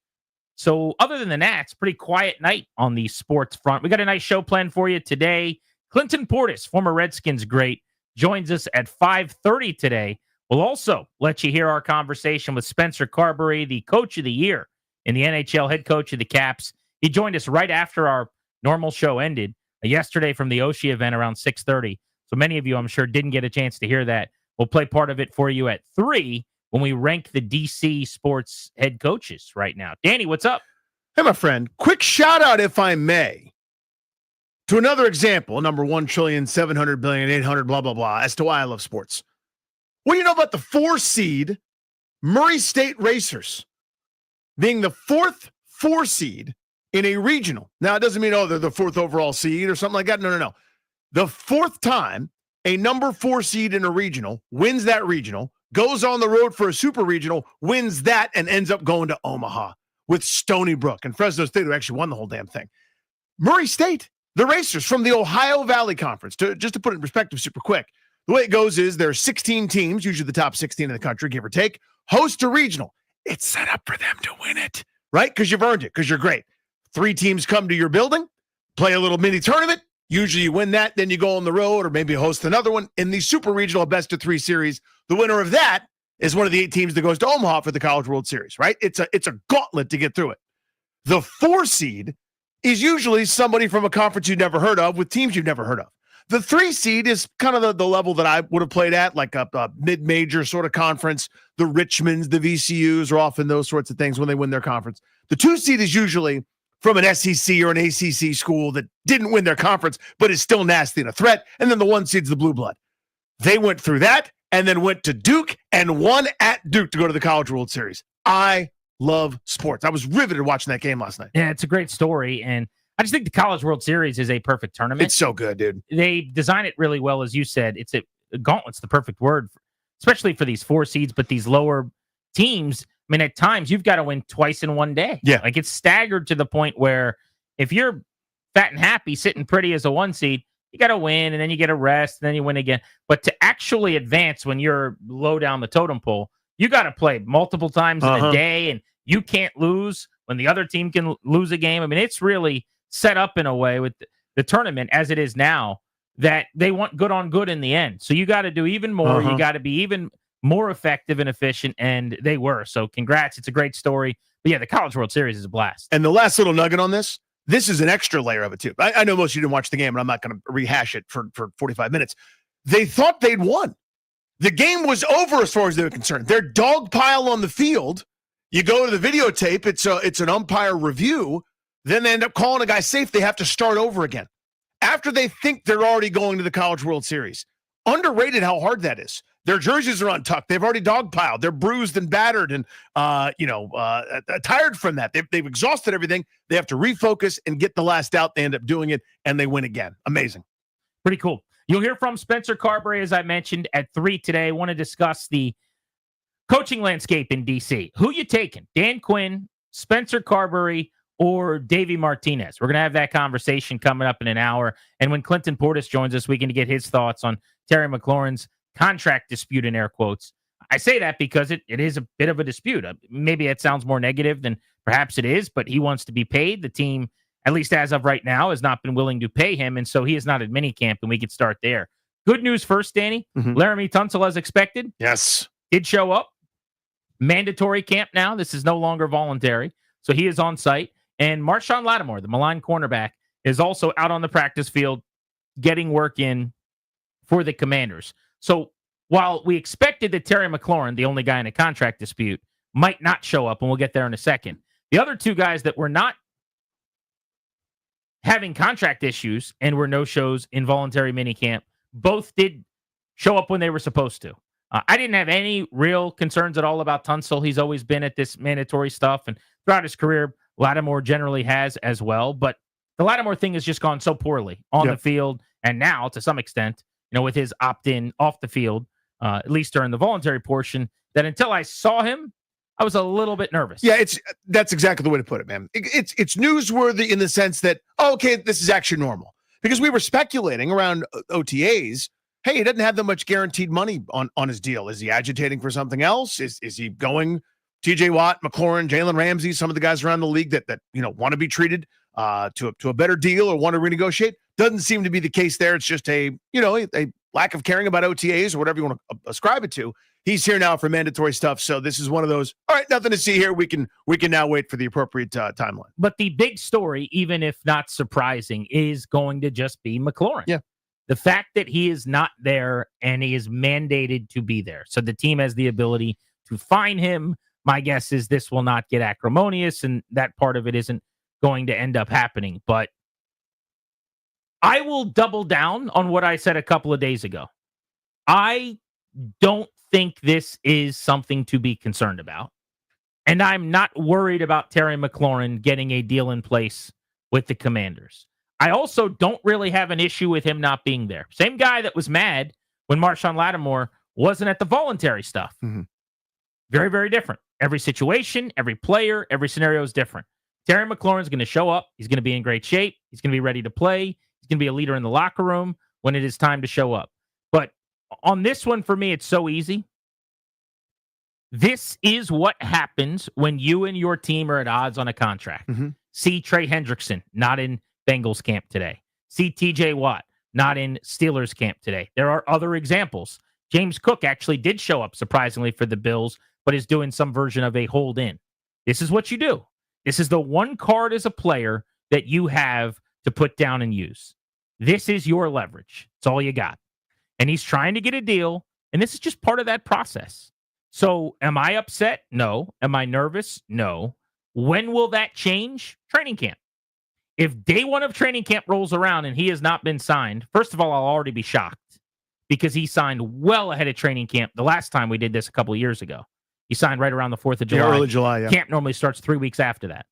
So other than the Nats, pretty quiet night on the sports front. We got a nice show planned for you today. Clinton Portis, former Redskins great, joins us at 5:30 today. We'll also let you hear our conversation with Spencer Carbury, the coach of the year in the NHL, head coach of the Caps. He joined us right after our normal show ended yesterday from the Oshie event around 6:30. So many of you, I'm sure, didn't get a chance to hear that. We'll play part of it for you at 3 when we rank the DC sports head coaches right now. Danny, what's up? Hey, my friend. Quick shout out, if I may, to another example, number 1,700,000,800,000,000, blah, blah, blah, as to why I love sports. What do you know about the 4-seed Murray State Racers being the 4th 4-seed in a regional? Now, it doesn't mean, they're the 4th overall seed or something like that. No. The 4th time a number 4 seed in a regional wins that regional, goes on the road for a super regional, wins that, and ends up going to Omaha with Stony Brook and Fresno State, who actually won the whole damn thing. Murray State, the Racers from the Ohio Valley Conference, just to put it in perspective super quick, the way it goes is there are 16 teams, usually the top 16 in the country, give or take, host a regional. It's set up for them to win it, right? Because you've earned it, because you're great. 3 teams come to your building, play a little mini tournament. Usually you win that, then you go on the road or maybe host another one. In the Super Regional Best of 3 series, the winner of that is one of the 8 teams that goes to Omaha for the College World Series, right? It's a gauntlet to get through it. The 4 seed is usually somebody from a conference you've never heard of with teams you've never heard of. The 3 seed is kind of the level that I would have played at, like a mid-major sort of conference. The Richmonds, the VCUs are often those sorts of things when they win their conference. The 2 seed is usually from an SEC or an ACC school that didn't win their conference, but is still nasty and a threat. And then the 1 seed's the Blue Blood. They went through that and then went to Duke and won at Duke to go to the College World Series. I love sports. I was riveted watching that game last night. Yeah, it's a great story. And I just think the College World Series is a perfect tournament. It's so good, dude. They design it really well, as you said. It's a gauntlet's the perfect word, especially for these 4 seeds, but these lower teams. I mean, at times you've got to win twice in one day. Yeah. Like it's staggered to the point where if you're fat and happy, sitting pretty as a 1 seed, you got to win and then you get a rest and then you win again. But to actually advance when you're low down the totem pole, you got to play multiple times in a day and you can't lose when the other team can lose a game. I mean, it's really set up in a way with the tournament as it is now that they want good on good in the end. So you got to do even more. You got to be even more effective and efficient, and they were. So congrats. It's a great story. But yeah, the College World Series is a blast. And the last little nugget on this is an extra layer of it too. I know most of you didn't watch the game, and I'm not going to rehash it for 45 minutes. They thought they'd won. The game was over as far as they were concerned. Their dog pile on the field, you go to the videotape, it's an umpire review, then they end up calling a guy safe. They have to start over again after they think they're already going to the College World Series. Underrated how hard that is. Their jerseys are untucked. They've already dogpiled. They're bruised and battered and, tired from that. They've exhausted everything. They have to refocus and get the last out. They end up doing it, and they win again. Amazing. Pretty cool. You'll hear from Spencer Carbury, as I mentioned, at 3 today. I want to discuss the coaching landscape in D.C. Who you taking? Dan Quinn, Spencer Carbury, or Davey Martinez? We're going to have that conversation coming up in an hour. And when Clinton Portis joins us, we can get his thoughts on Terry McLaurin's contract dispute, in air quotes. I say that because it is a bit of a dispute. Maybe it sounds more negative than perhaps it is, but he wants to be paid. The team, at least as of right now, has not been willing to pay him, and so he is not at minicamp, and we could start there. Good news first, Danny. Laramie Tunsil, as expected. Yes. Did show up. Mandatory camp now. This is no longer voluntary, so he is on site. And Marshawn Lattimore, the maligned cornerback, is also out on the practice field getting work in for the Commanders. So while we expected that Terry McLaurin, the only guy in a contract dispute, might not show up, and we'll get there in a second, the other two guys that were not having contract issues and were no-shows in voluntary minicamp both did show up when they were supposed to. I didn't have any real concerns at all about Tunsil. He's always been at this mandatory stuff, and throughout his career, Lattimore generally has as well. But the Lattimore thing has just gone so poorly on the field, and now, to some extent, with his opt-in off the field, at least during the voluntary portion, that until I saw him, I was a little bit nervous. Yeah, that's exactly the way to put it, man. It's newsworthy in the sense that, okay, this is actually normal. Because we were speculating around OTAs, hey, he doesn't have that much guaranteed money on his deal. Is he agitating for something else? Is he going TJ Watt, McLaurin, Jalen Ramsey, some of the guys around the league that want to be treated to a better deal or want to renegotiate? Doesn't seem to be the case there. It's just a lack of caring about OTAs or whatever you want to ascribe it to. He's here now for mandatory stuff. So this is one of those, all right, nothing to see here. We can now wait for the appropriate timeline. But the big story, even if not surprising, is going to just be McLaurin. Yeah. The fact that he is not there and he is mandated to be there. So the team has the ability to fine him. My guess is this will not get acrimonious, and that part of it isn't going to end up happening. But I will double down on what I said a couple of days ago. I don't think this is something to be concerned about. And I'm not worried about Terry McLaurin getting a deal in place with the Commanders. I also don't really have an issue with him not being there. Same guy that was mad when Marshawn Lattimore wasn't at the voluntary stuff. Very, very different. Every situation, every player, every scenario is different. Terry McLaurin's going to show up. He's going to be in great shape. He's going to be ready to play. He's going to be a leader in the locker room when it is time to show up. But on this one, for me, it's so easy. This is what happens when you and your team are at odds on a contract. See Trey Hendrickson, not in Bengals camp today. See TJ Watt, not in Steelers camp today. There are other examples. James Cook actually did show up, surprisingly, for the Bills, but is doing some version of a hold in. This is what you do. This is the one card as a player that you have to put down and use. This is your leverage. It's all you got. And he's trying to get a deal, and this is just part of that process. So am I upset? No. Am I nervous? No. When will that change? Training camp. If day one of training camp rolls around and he has not been signed, first of all, I'll already be shocked because he signed well ahead of training camp the last time we did this a couple of years ago. He signed right around the 4th of July. Early July, yeah. Camp normally starts 3 weeks after that.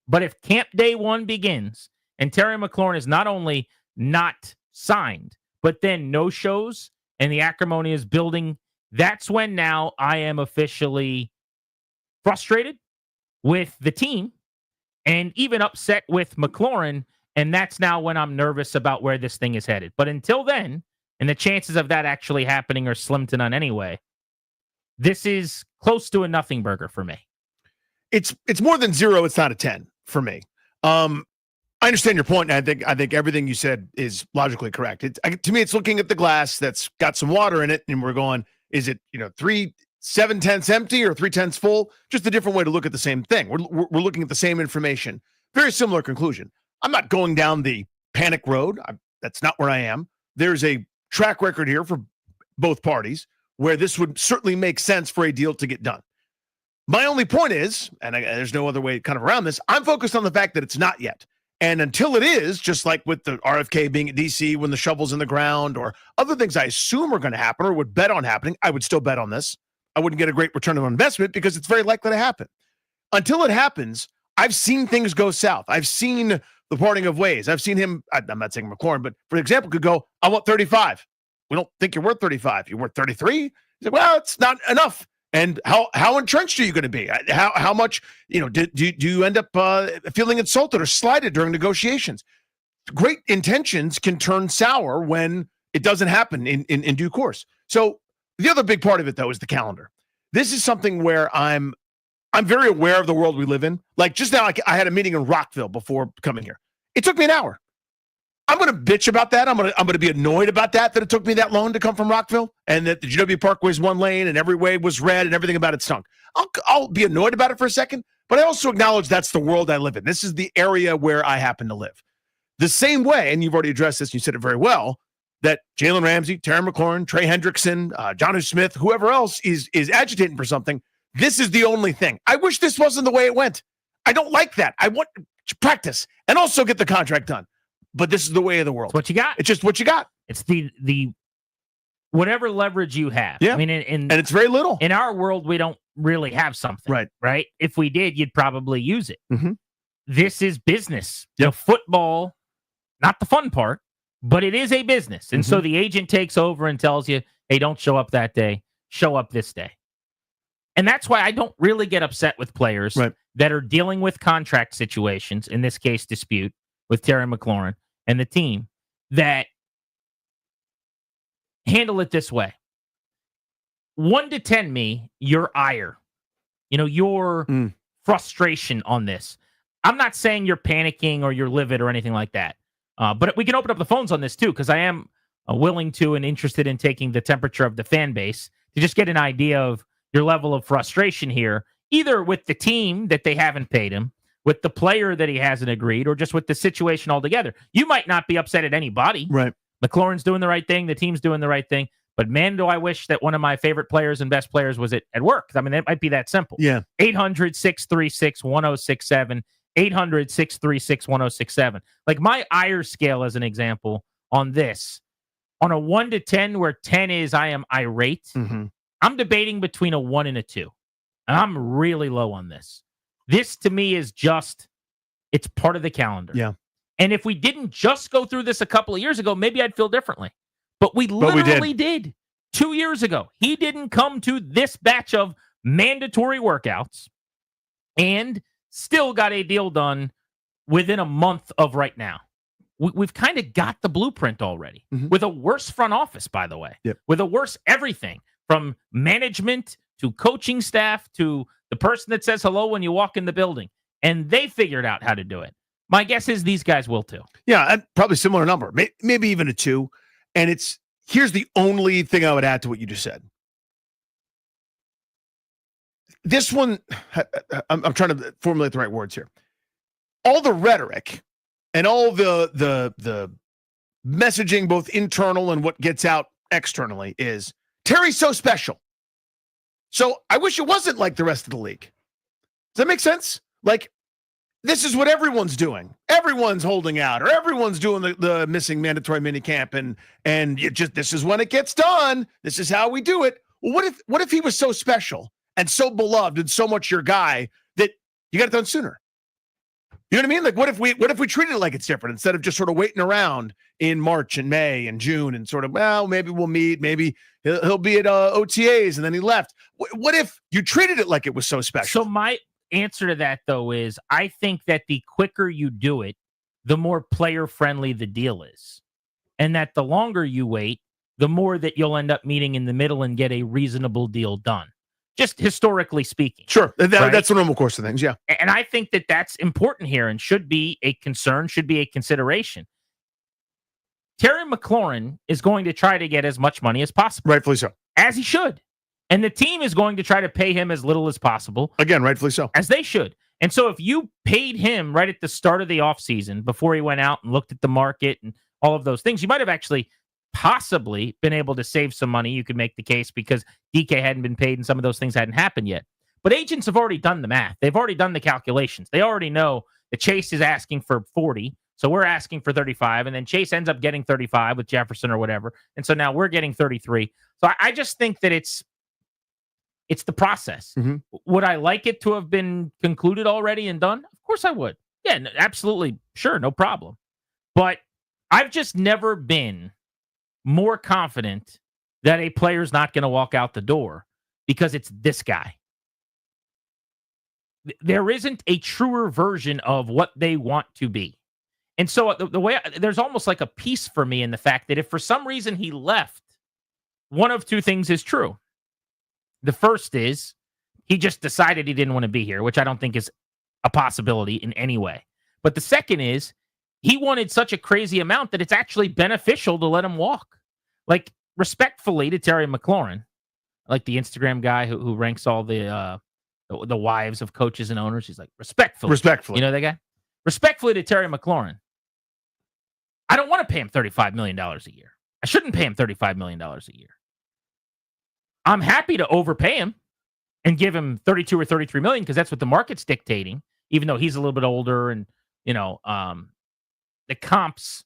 But if camp day one begins and Terry McLaurin is not only not signed, but then no shows and the acrimony is building, that's when now I am officially frustrated with the team and even upset with McLaurin. And that's now when I'm nervous about where this thing is headed. But until then, and the chances of that actually happening are slim to none anyway, this is close to a nothing burger for me. It's more than 0. It's not a 10 for me. I understand your point, and I think everything you said is logically correct. To me, it's looking at the glass that's got some water in it, and we're going, is it 7/10 empty or 3/10 full? Just a different way to look at the same thing. We're looking at the same information. Very similar conclusion. I'm not going down the panic road. That's not where I am. There's a track record here for both parties where this would certainly make sense for a deal to get done. My only point is, and there's no other way kind of around this, I'm focused on the fact that it's not yet. And until it is, just like with the RFK being at DC when the shovel's in the ground or other things I assume are going to happen or would bet on happening, I would still bet on this. I wouldn't get a great return on investment because it's very likely to happen. Until it happens, I've seen things go south. I've seen the parting of ways. I've seen him, I'm not saying McLaurin, but for example, could go, I want 35. We don't think you're worth 35. You're worth 33? He's like, well, it's not enough. And how entrenched are you going to be? How much, do you end up feeling insulted or slighted during negotiations? Great intentions can turn sour when it doesn't happen in due course. So the other big part of it, though, is the calendar. This is something where I'm very aware of the world we live in. Like just now, I had a meeting in Rockville before coming here. It took me an hour. I'm going to bitch about that. I'm going to be annoyed about that it took me that long to come from Rockville and that the GW Parkway is one lane and every way was red and everything about it stunk. I'll be annoyed about it for a second, but I also acknowledge that's the world I live in. This is the area where I happen to live. The same way, and you've already addressed this and you said it very well, that Jalen Ramsey, Terry McLaurin, Trey Hendrickson, Jonnu Smith, whoever else is agitating for something, this is the only thing. I wish this wasn't the way it went. I don't like that. I want to practice and also get the contract done. But this is the way of the world. It's what you got. It's just what you got. It's the whatever leverage you have. Yeah. I mean, and it's very little. In our world, we don't really have something. Right. If we did, you'd probably use it. Mm-hmm. This is business. Yep. Football, not the fun part, but it is a business. And so the agent takes over and tells you, hey, don't show up that day. Show up this day. And that's why I don't really get upset with players that are dealing with contract situations, in this case, dispute with Terry McLaurin and the team that handle it this way. 1 to 10 me, your ire, your frustration on this. I'm not saying you're panicking or you're livid or anything like that. But we can open up the phones on this too, because I am willing to and interested in taking the temperature of the fan base to just get an idea of your level of frustration here, either with the team that they haven't paid him, with the player that he hasn't agreed, or just with the situation altogether. You might not be upset at anybody. Right. McLaurin's doing the right thing. The team's doing the right thing. But man, do I wish that one of my favorite players and best players was at work. I mean, it might be that simple. Yeah. 800-636-1067. 800-636-1067. Like my ire scale as an example on this, on a 1 to 10, where 10 is I am irate, I'm debating between a 1 and a 2. And I'm really low on this. This to me is just, it's part of the calendar. Yeah. And if we didn't just go through this a couple of years ago, maybe I'd feel differently. But we literally did. 2 years ago. He didn't come to this batch of mandatory workouts and still got a deal done within a month of right now. We've kind of got the blueprint already with a worse front office, by the way, with a worse everything from management to coaching staff to the person that says hello when you walk in the building. And they figured out how to do it. My guess is these guys will too. Yeah, probably similar number, maybe even a 2. And here's the only thing I would add to what you just said. This one, I'm trying to formulate the right words here. All the rhetoric and all the messaging, both internal and what gets out externally, is Terry's so special. So I wish it wasn't like the rest of the league. Does that make sense? Like, this is what everyone's doing. Everyone's holding out, or everyone's doing the missing mandatory minicamp, and this is when it gets done. This is how we do it. Well, what if he was so special and so beloved and so much your guy that you got it done sooner? You know what I mean? Like, what if we treated it like it's different instead of just sort of waiting around in March and May and June and sort of, well, maybe we'll meet, maybe he'll be at OTAs and then he left. What if you treated it like it was so special? So my answer to that, though, is I think that the quicker you do it, the more player-friendly the deal is. And that the longer you wait, the more that you'll end up meeting in the middle and get a reasonable deal done. just historically speaking. Sure. Right? That's the normal course of things. Yeah. And I think that that's important here and should be a concern, should be a consideration. Terry McLaurin is going to try to get as much money as possible. Rightfully so. As he should. And the team is going to try to pay him as little as possible. Again, rightfully so. As they should. And so if you paid him right at the start of the offseason, before he went out and looked at the market and all of those things, you might have actually possibly been able to save some money. You could make the case because DK hadn't been paid and some of those things hadn't happened yet. But agents have already done the math. They've already done the calculations. They already know that Chase is asking for 40. So we're asking for 35, and then Chase ends up getting 35 with Jefferson or whatever. And so now we're getting 33. So I just think that it's the process. Mm-hmm. Would I like it to have been concluded already and done? Of course I would. Yeah, absolutely. Sure, no problem. But I've just never been more confident that a player's not going to walk out the door because it's this guy. There isn't a truer version of what they want to be. And so the way there's almost like a piece for me in the fact that if for some reason he left, one of two things is true. The first is he just decided he didn't want to be here, which I don't think is a possibility in any way. But the second is he wanted such a crazy amount that it's actually beneficial to let him walk. Like, respectfully to Terry McLaurin, like the Instagram guy who ranks all the wives of coaches and owners. He's like, respectfully. You know that guy? Respectfully to Terry McLaurin, I don't want to pay him $35 million a year. I shouldn't pay him $35 million a year. I'm happy to overpay him and give him 32 or 33 million because that's what the market's dictating, even though he's a little bit older and, the comps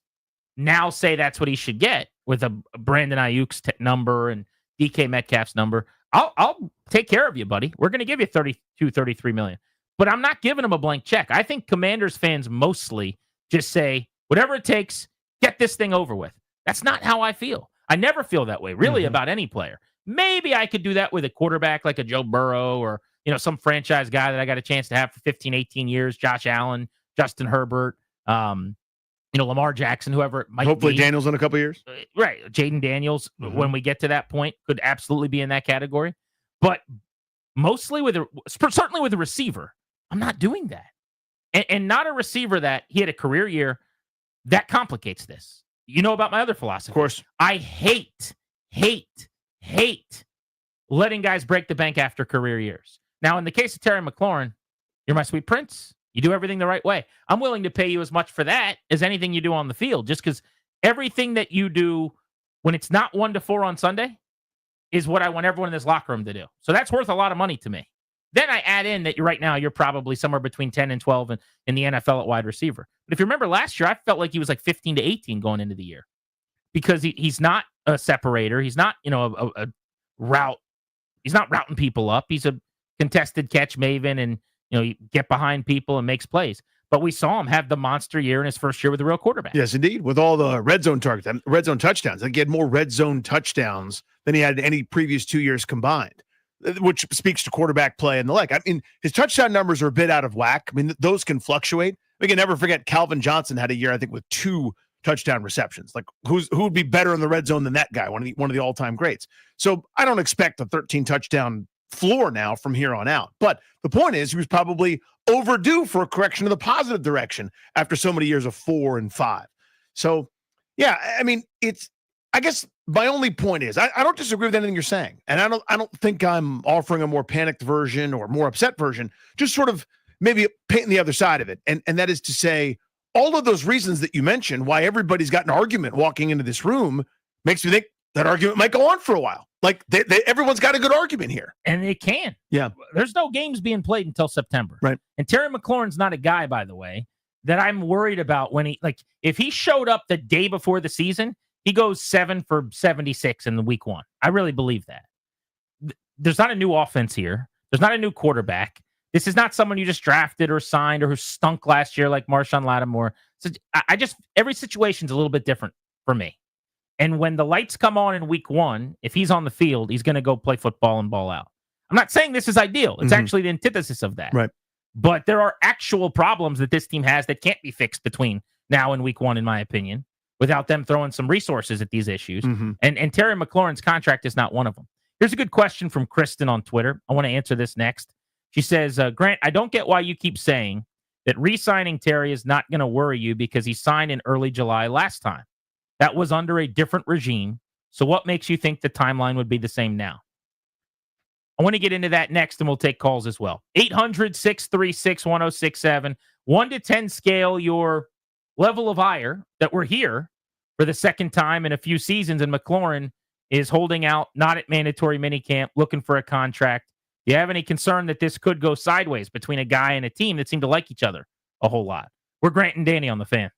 now say that's what he should get with a Brandon Ayuk's number and DK Metcalf's number. I'll take care of you, buddy. We're going to give you 32, 33 million. But I'm not giving him a blank check. I think Commanders fans mostly just say, whatever it takes, get this thing over with. That's not how I feel. I never feel that way, really, about any player. Maybe I could do that with a quarterback like a Joe Burrow or, some franchise guy that I got a chance to have for 15, 18 years, Josh Allen, Justin Herbert, Lamar Jackson, whoever it might Hopefully be. Daniels in a couple years. Right. Jaden Daniels, when we get to that point, could absolutely be in that category. But mostly certainly with a receiver, I'm not doing that. And not a receiver that he had a career year. That complicates this. You know about my other philosophy. Of course. I hate letting guys break the bank after career years. Now, in the case of Terry McLaurin, you're my sweet prince. You do everything the right way. I'm willing to pay you as much for that as anything you do on the field, just because everything that you do when it's not 1 to 4 on Sunday is what I want everyone in this locker room to do. So that's worth a lot of money to me. Then I add in that right now you're probably somewhere between 10 and 12 in the NFL at wide receiver. But if you remember last year, I felt like he was like 15 to 18 going into the year because he's not a separator. He's not, a route. He's not routing people up. He's a contested catch maven and, you get behind people and makes plays. But we saw him have the monster year in his first year with a real quarterback. Yes, indeed. With all the red zone targets, red zone touchdowns. He had more red zone touchdowns than he had any previous 2 years combined, which speaks to quarterback play and the like. I mean, his touchdown numbers are a bit out of whack. I mean, those can fluctuate. We can never forget Calvin Johnson had a year, I think, with 2 touchdown receptions. Like, who would be better in the red zone than that guy? One of the all-time greats. So I don't expect a 13 touchdown floor now from here on out. But the point is, he was probably overdue for a correction in the positive direction after so many years of 4 and 5. So, yeah, I mean, I guess my only point is I don't disagree with anything you're saying. And I don't think I'm offering a more panicked version or more upset version, just sort of maybe painting the other side of it. And that is to say, all of those reasons that you mentioned, why everybody's got an argument walking into this room, makes me think that argument might go on for a while. Like everyone's got a good argument here. And it can. Yeah. There's no games being played until September. Right. And Terry McLaurin's not a guy, by the way, that I'm worried about when if he showed up the day before the season, he goes 7 for 76 in the week 1. I really believe that. There's not a new offense here. There's not a new quarterback. This is not someone you just drafted or signed or who stunk last year like Marshawn Lattimore. So every situation's a little bit different for me. And when the lights come on in week 1, if he's on the field, he's going to go play football and ball out. I'm not saying this is ideal. It's actually the antithesis of that. Right. But there are actual problems that this team has that can't be fixed between now and week 1, in my opinion, without them throwing some resources at these issues. And Terry McLaurin's contract is not one of them. Here's a good question from Kristen on Twitter. I want to answer this next. She says, Grant, I don't get why you keep saying that re-signing Terry is not going to worry you because he signed in early July last time. That was under a different regime. So what makes you think the timeline would be the same now? I want to get into that next, and we'll take calls as well. 800-636-1067. 1 to 10 scale your level of ire that we're here for the second time in a few seasons, and McLaurin is holding out, not at mandatory minicamp, looking for a contract. Do you have any concern that this could go sideways between a guy and a team that seem to like each other a whole lot? We're Grant and Danny on the Fan.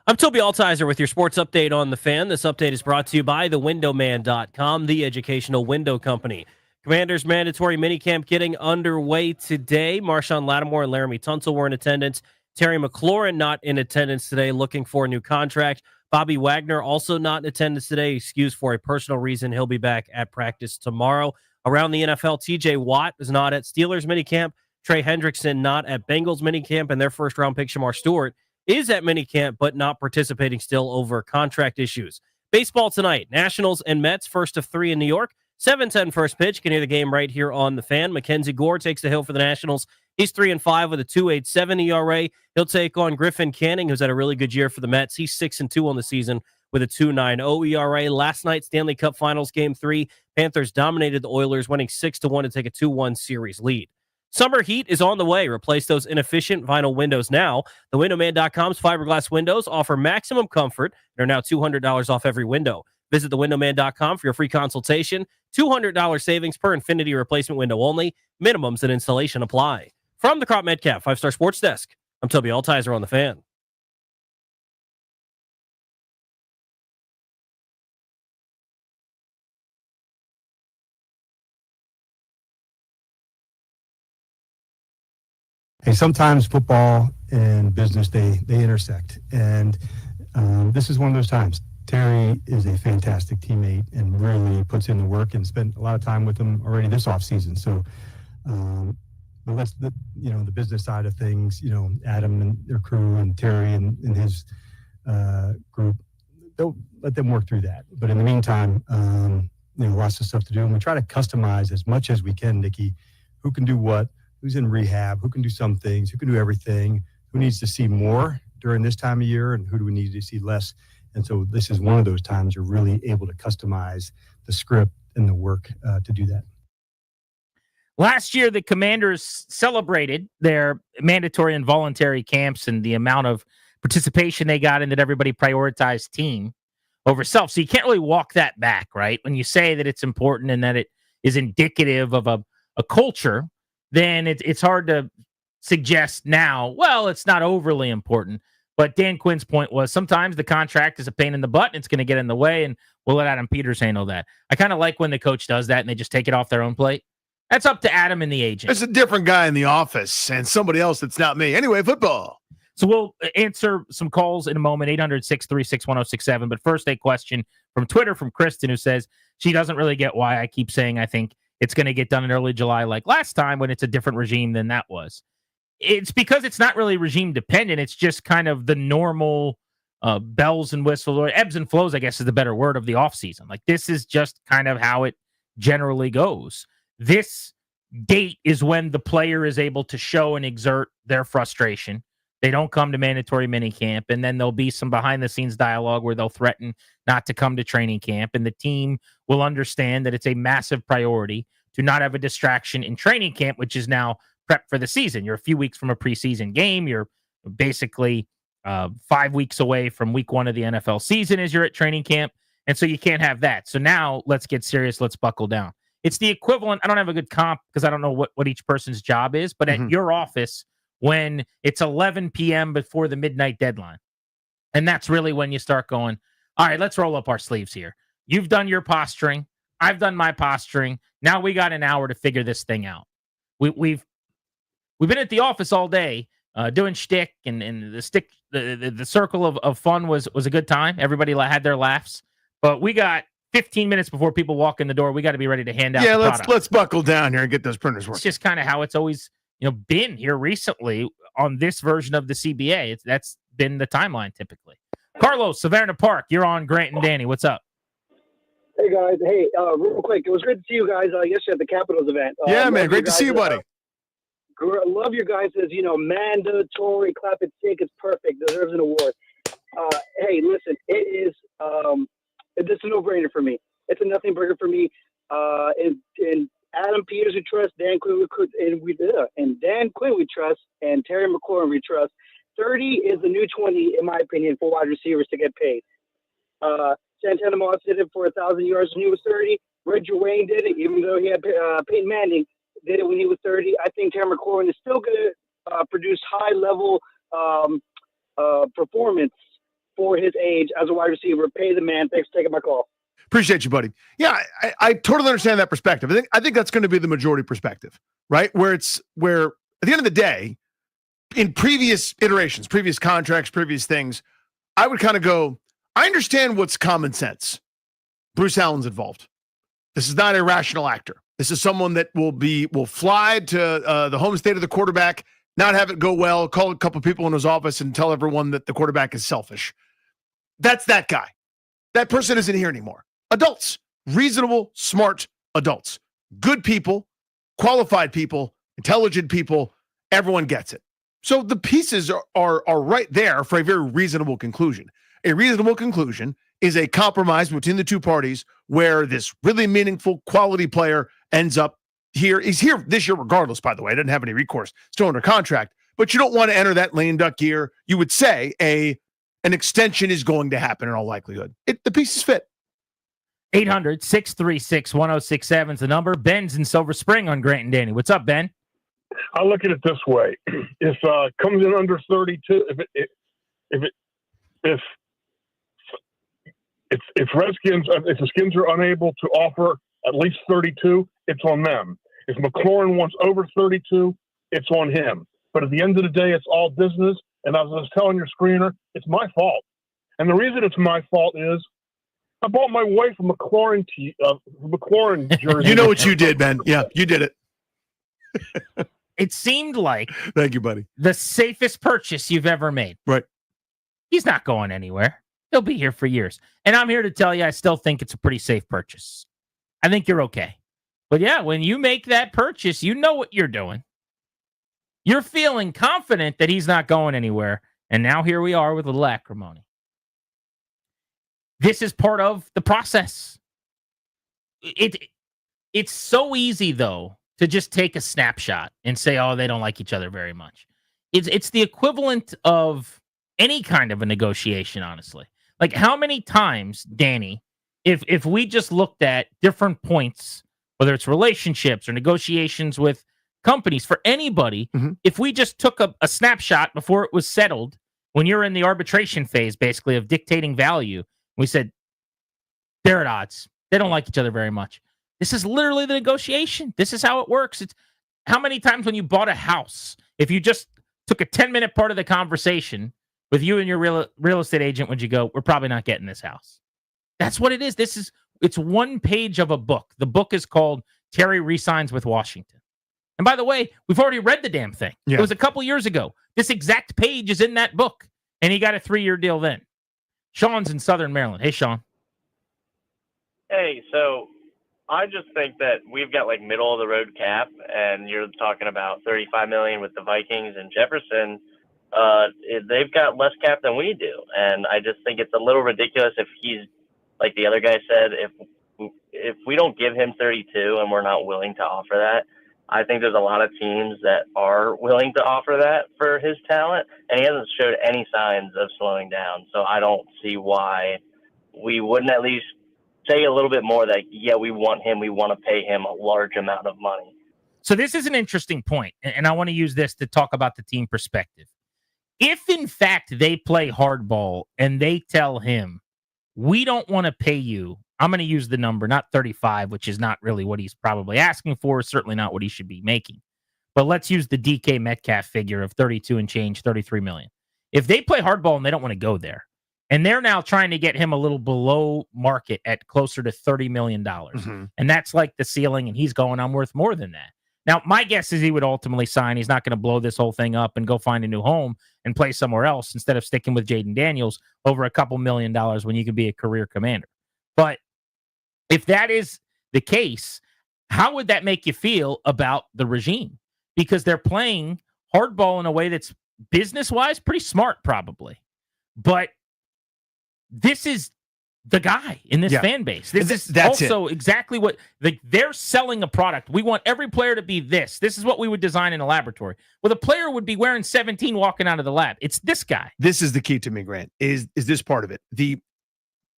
I'm Toby Altizer with your sports update on The Fan. This update is brought to you by thewindowman.com, the educational window company. Commanders mandatory minicamp getting underway today. Marshawn Lattimore and Laramie Tunsil were in attendance. Terry McLaurin not in attendance today, looking for a new contract. Bobby Wagner also not in attendance today, excused for a personal reason. He'll be back at practice tomorrow. Around the NFL, TJ Watt is not at Steelers minicamp. Trey Hendrickson not at Bengals minicamp, and their first-round pick, Shamar Stewart, is at minicamp but not participating still over contract issues. Baseball tonight, Nationals and Mets, first of 3 in New York. 7:10 first pitch. Can hear the game right here on The Fan. Mackenzie Gore takes the hill for the Nationals. He's 3-5 with a 2.87 ERA. He'll take on Griffin Canning, who's had a really good year for the Mets. He's 6-2 on the season with a 2.90 ERA. Last night, Stanley Cup Finals Game 3. Panthers dominated the Oilers, winning 6-1 to take a 2-1 series lead. Summer heat is on the way. Replace those inefficient vinyl windows now. TheWindowman.com's fiberglass windows offer maximum comfort and are now $200 off every window. Visit TheWindowman.com for your free consultation. $200 savings per Infinity replacement window only. Minimums and installation apply. From the Crop Metcalf 5-Star Sports Desk, I'm Toby Altizer on The Fan. Hey, sometimes football and business, they intersect. And this is one of those times. Terry is a fantastic teammate and really puts in the work and spent a lot of time with him already this offseason. So, but the business side of things, Adam and their crew and Terry and his group, they'll let them work through that. But in the meantime, lots of stuff to do. And we try to customize as much as we can, Nikki, who can do what, who's in rehab, who can do some things, who can do everything, who needs to see more during this time of year, and who do we need to see less. And so this is one of those times you're really able to customize the script and the work to do that. Last year, the Commanders celebrated their mandatory and voluntary camps and the amount of participation they got in that everybody prioritized team over self. So you can't really walk that back, right? When you say that it's important and that it is indicative of a culture, then it's hard to suggest now, well, it's not overly important. But Dan Quinn's point was sometimes the contract is a pain in the butt and it's going to get in the way, and we'll let Adam Peters handle that. I kind of like when the coach does that and they just take it off their own plate. That's up to Adam and the agent. There's a different guy in the office and somebody else that's not me. Anyway, football. So we'll answer some calls in a moment, 800-636-1067. But first, a question from Twitter from Kristen, who says she doesn't really get why I keep saying I think it's going to get done in early July like last time when it's a different regime than that was. It's because it's not really regime dependent. It's just kind of the normal bells and whistles, or ebbs and flows, I guess is the better word, of the offseason. Like, this is just kind of how it generally goes. This date is when the player is able to show and exert their frustration. They don't come to mandatory minicamp, and then there'll be some behind-the-scenes dialogue where they'll threaten not to come to training camp, and the team will understand that it's a massive priority to not have a distraction in training camp, which is now prep for the season. You're a few weeks from a preseason game. You're basically 5 weeks away from week 1 of the NFL season as you're at training camp, and so you can't have that. So now let's get serious. Let's buckle down. It's the equivalent. I don't have a good comp because I don't know what each person's job is, but at your office, when it's 11 p.m. before the midnight deadline. And that's really when you start going, all right, let's roll up our sleeves here. You've done your posturing. I've done my posturing. Now we got an hour to figure this thing out. We've been at the office all day doing shtick, and the circle of fun was a good time. Everybody had their laughs, but we got 15 minutes before people walk in the door. We got to be ready to hand out. Yeah, let's buckle down here and get those printers working. It's just kind of how it's always been here recently on this version of the CBA. That's been the timeline typically. Carlos, Savannah Park, you're on Grant and Danny. What's up? Hey guys. Hey, real quick, it was great to see you guys yesterday at the Capitals event. Yeah, man, great to see you, buddy. Love your guys' mandatory clap it sick. It's perfect. Deserves an award. Hey, listen, it is this is a no-brainer for me. It's a nothing burger for me. And Adam Peters we trust, Dan Quinn we trust, and Terry McLaurin we trust. 30 is the new 20, in my opinion, for wide receivers to get paid. Santana Moss did it for 1,000 yards when he was 30. Reggie Wayne did it, even though he had Peyton Manning did it when he was 30. I think Terry McLaurin is still going to produce high-level performance for his age as a wide receiver. Pay the man. Thanks for taking my call. Appreciate you, buddy. Yeah, I totally understand that perspective. I think that's going to be the majority perspective, right? Where at the end of the day, in previous iterations, previous contracts, previous things, I would kind of go, I understand what's common sense. Bruce Allen's involved. This is not a rational actor. This is someone that will fly to the home state of the quarterback, not have it go well, call a couple people in his office and tell everyone that the quarterback is selfish. That's that guy. That person isn't here anymore. Adults, reasonable, smart adults, good people, qualified people, intelligent people, everyone gets it. So the pieces are right there for a very reasonable conclusion. A reasonable conclusion is a compromise between the two parties where this really meaningful quality player ends up here. He's here this year regardless, by the way. Doesn't have any recourse. Still under contract. But you don't want to enter that lame duck year. You would say an extension is going to happen in all likelihood. The pieces fit. 800-636-1067 is the number. Ben's in Silver Spring on Grant and Danny. What's up, Ben? I look at it this way: if comes in under 32, if the Skins are unable to offer at least 32, it's on them. If McLaurin wants over 32, it's on him. But at the end of the day, it's all business. And as I was telling your screener, it's my fault. And the reason it's my fault is I bought my wife a McLaurin jersey. You know what you did, Ben. Yeah, you did it. It seemed like thank you, buddy. The safest purchase you've ever made. Right. He's not going anywhere. He'll be here for years. And I'm here to tell you, I still think it's a pretty safe purchase. I think you're okay. But yeah, when you make that purchase, you know what you're doing. You're feeling confident that he's not going anywhere. And now here we are with a little acrimony. This is part of the process. It's so easy, though, to just take a snapshot and say, oh, they don't like each other very much. It's the equivalent of any kind of a negotiation, honestly. Like, how many times, Danny, if we just looked at different points, whether it's relationships or negotiations with companies, for anybody, if we just took a snapshot before it was settled, when you're in the arbitration phase, basically, of dictating value, we said, they're at odds. They don't like each other very much. This is literally the negotiation. This is how it works. It's how many times when you bought a house, if you just took a 10-minute part of the conversation with you and your real estate agent, would you go, we're probably not getting this house. That's what it is. It's one page of a book. The book is called Terry Resigns with Washington. And by the way, we've already read the damn thing. Yeah. It was a couple years ago. This exact page is in that book. And he got a 3-year deal then. Sean's in Southern Maryland. Hey, Sean. Hey, so I just think that we've got like middle of the road cap, and you're talking about $35 million with the Vikings and Jefferson. They've got less cap than we do, and I just think it's a little ridiculous if he's like the other guy said. If we don't give him 32 and we're not willing to offer that, I think there's a lot of teams that are willing to offer that for his talent, and he hasn't showed any signs of slowing down. So I don't see why we wouldn't at least say a little bit more that, yeah, we want him. We want to pay him a large amount of money. So this is an interesting point, and I want to use this to talk about the team perspective. If, in fact, they play hardball and they tell him, we don't want to pay you, I'm going to use the number, not 35, which is not really what he's probably asking for, certainly not what he should be making. But let's use the DK Metcalf figure of 32 and change, 33 million. If they play hardball and they don't want to go there, and they're now trying to get him a little below market at closer to $30 million, and that's like the ceiling, and he's going, I'm worth more than that. Now, my guess is he would ultimately sign. He's not going to blow this whole thing up and go find a new home and play somewhere else instead of sticking with Jaden Daniels over a couple $1 million when you can be a career commander. But if that is the case, how would that make you feel about the regime? Because they're playing hardball in a way that's business-wise pretty smart, probably. But this is the guy in this fan base. This is also exactly what they're selling a product. We want every player to be this. This is what we would design in a laboratory. Well, the player would be wearing 17 walking out of the lab. It's this guy. This is the key to me, Grant, is this part of it. The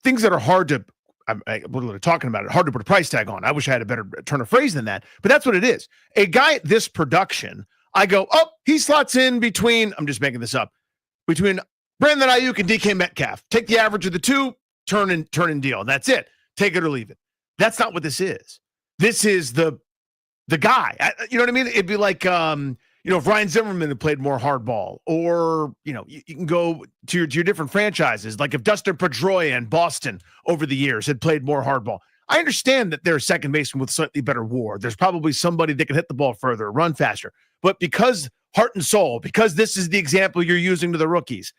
things that are hard to, I'm literally talking about it, hard to put a price tag on. I wish I had a better turn of phrase than that, but that's what it is. A guy at this production, I go, oh, he slots in between, I'm just making this up, between Brandon Ayuk and DK Metcalf. Take the average of the two, turn and deal. That's it. Take it or leave it. That's not what this is. This is the guy. You know what I mean? It'd be like, if Ryan Zimmerman had played more hardball, or, you can go to your different franchises. Like if Dustin Pedroia in Boston over the years had played more hardball. I understand that they're a second baseman with slightly better WAR. There's probably somebody that can hit the ball further, run faster. But because heart and soul, because this is the example you're using to the rookies,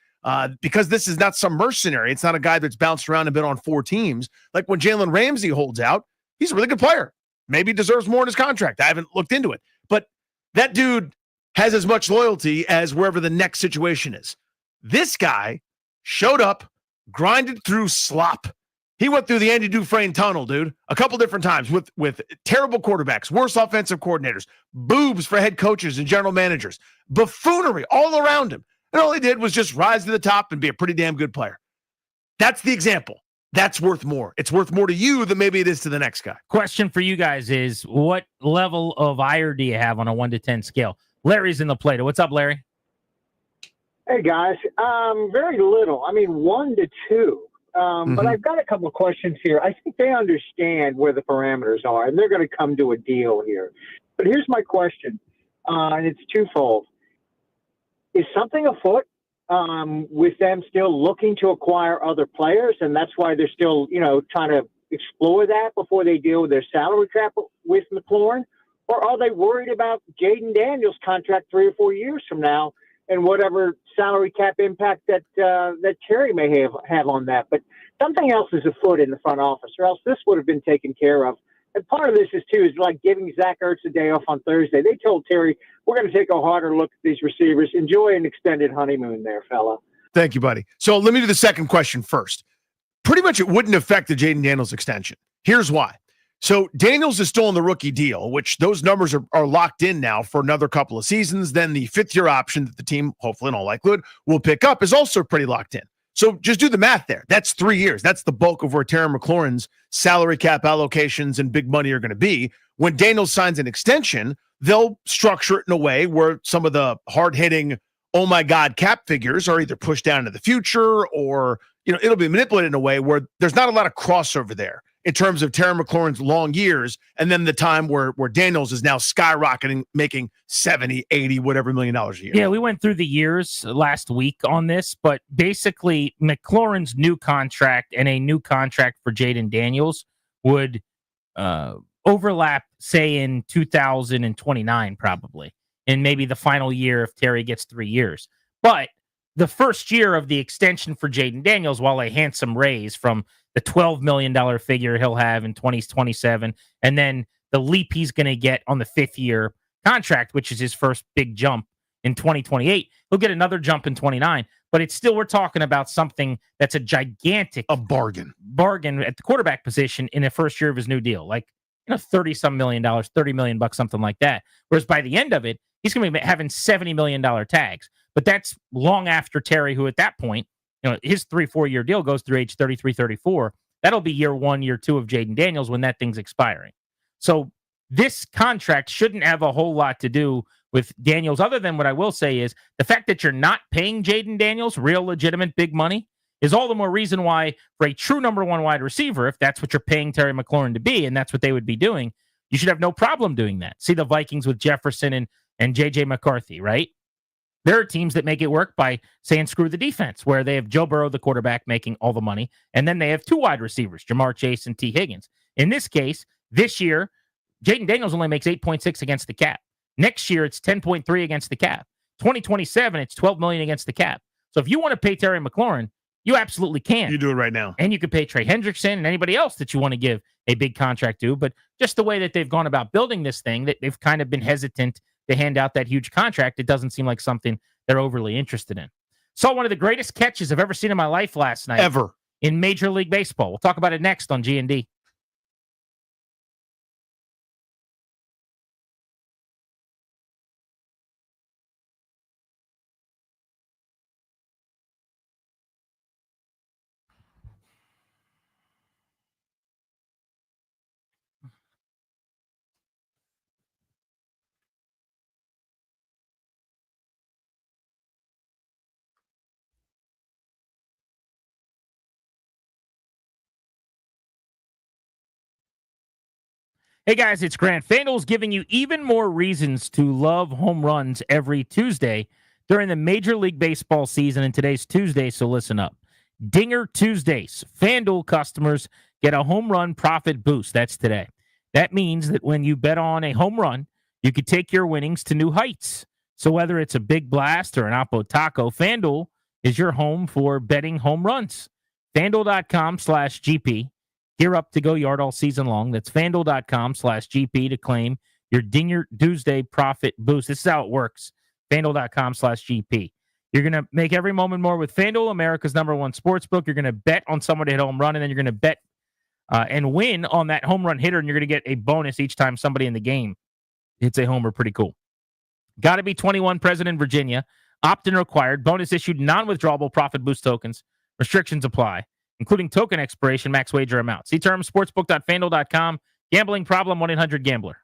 because this is not some mercenary, it's not a guy that's bounced around and been on 4 teams. Like when Jalen Ramsey holds out, he's a really good player. Maybe deserves more in his contract. I haven't looked into it. But that dude has as much loyalty as wherever the next situation is. This guy showed up, grinded through slop. He went through the Andy Dufresne tunnel, dude, a couple different times with terrible quarterbacks, worse offensive coordinators, boobs for head coaches and general managers, buffoonery all around him. And all he did was just rise to the top and be a pretty damn good player. That's the example. That's worth more. It's worth more to you than maybe it is to the next guy. Question for you guys is, what level of ire do you have on a 1 to 10 scale? Larry's in the plate. What's up, Larry? Hey, guys. Very little. 1 to 2. But I've got a couple of questions here. I think they understand where the parameters are, and they're going to come to a deal here. But here's my question, and it's twofold. Is something afoot with them still looking to acquire other players, and that's why they're still, trying to explore that before they deal with their salary cap with McLaurin? Or are they worried about Jaden Daniels' contract 3 or 4 years from now and whatever salary cap impact that Terry may have on that? But something else is afoot in the front office, or else this would have been taken care of. And part of this is like giving Zach Ertz a day off on Thursday. They told Terry, we're going to take a harder look at these receivers. Enjoy an extended honeymoon there, fella. Thank you, buddy. So let me do the second question first. Pretty much it wouldn't affect the Jaden Daniels extension. Here's why. So Daniels is still in the rookie deal, which those numbers are locked in now for another couple of seasons. Then the 5th-year option that the team, hopefully in all likelihood, will pick up is also pretty locked in. So just do the math there. That's 3 years. That's the bulk of where Terry McLaurin's salary cap allocations and big money are going to be. When Daniels signs an extension, they'll structure it in a way where some of the hard-hitting, oh my God, cap figures are either pushed down into the future, or it'll be manipulated in a way where there's not a lot of crossover there in terms of Terry McLaurin's long years, and then the time where Daniels is now skyrocketing, making 70, 80, whatever $1 million a year. Yeah, we went through the years last week on this, but basically McLaurin's new contract and a new contract for Jaden Daniels would overlap, say, in 2029 probably, and maybe the final year if Terry gets 3 years. But the first year of the extension for Jaden Daniels, while a handsome raise from the $12 million figure he'll have in 2027, and then the leap he's going to get on the 5th year contract, which is his first big jump in 2028. He'll get another jump in 29, but it's still, we're talking about something that's a gigantic bargain at the quarterback position in the first year of his new deal. Like, 30-some million dollars, $30 million, something like that. Whereas by the end of it, he's going to be having $70 million tags. But that's long after Terry, who at that point, his 3-4 year deal goes through age 33, 34. That'll be year 1, year 2 of Jaden Daniels when that thing's expiring. So this contract shouldn't have a whole lot to do with Daniels, other than what I will say is the fact that you're not paying Jaden Daniels real legitimate big money is all the more reason why, for a true number 1 wide receiver, if that's what you're paying Terry McLaurin to be, and that's what they would be doing, you should have no problem doing that. See the Vikings with Jefferson and J.J. McCarthy, right? There are teams that make it work by saying screw the defense, where they have Joe Burrow, the quarterback, making all the money, and then they have 2 wide receivers, Jamar Chase and T. Higgins. In this case, this year, Jaden Daniels only makes 8.6 against the cap. Next year, it's 10.3 against the cap. 2027, it's $12 million against the cap. So if you want to pay Terry McLaurin, you absolutely can. You do it right now. And you can pay Trey Hendrickson and anybody else that you want to give a big contract to. But just the way that they've gone about building this thing, that they've kind of been hesitant to hand out that huge contract, it doesn't seem like something they're overly interested in. Saw one of the greatest catches I've ever seen in my life last night. Ever. In Major League Baseball. We'll talk about it next on G&D. Hey guys, it's Grant. FanDuel's giving you even more reasons to love home runs every Tuesday during the Major League Baseball season, and today's Tuesday, so listen up. Dinger Tuesdays. FanDuel customers get a home run profit boost. That's today. That means that when you bet on a home run, you could take your winnings to new heights. So whether it's a big blast or an Oppo Taco, FanDuel is your home for betting home runs. FanDuel.com/GP. Gear up to go yard all season long. That's FanDuel.com/GP to claim your Dinger Tuesday profit boost. This is how it works. FanDuel.com/GP. You're going to make every moment more with FanDuel, America's #1 sportsbook. You're going to bet on someone to hit a home run, and then you're going to bet and win on that home run hitter, and you're going to get a bonus each time somebody in the game hits a homer. Pretty cool. Got to be 21, present in Virginia. Opt-in required. Bonus issued non-withdrawable profit boost tokens. Restrictions apply, including token expiration, max wager amount. See terms, sportsbook.fanduel.com. Gambling problem, 1-800-GAMBLER.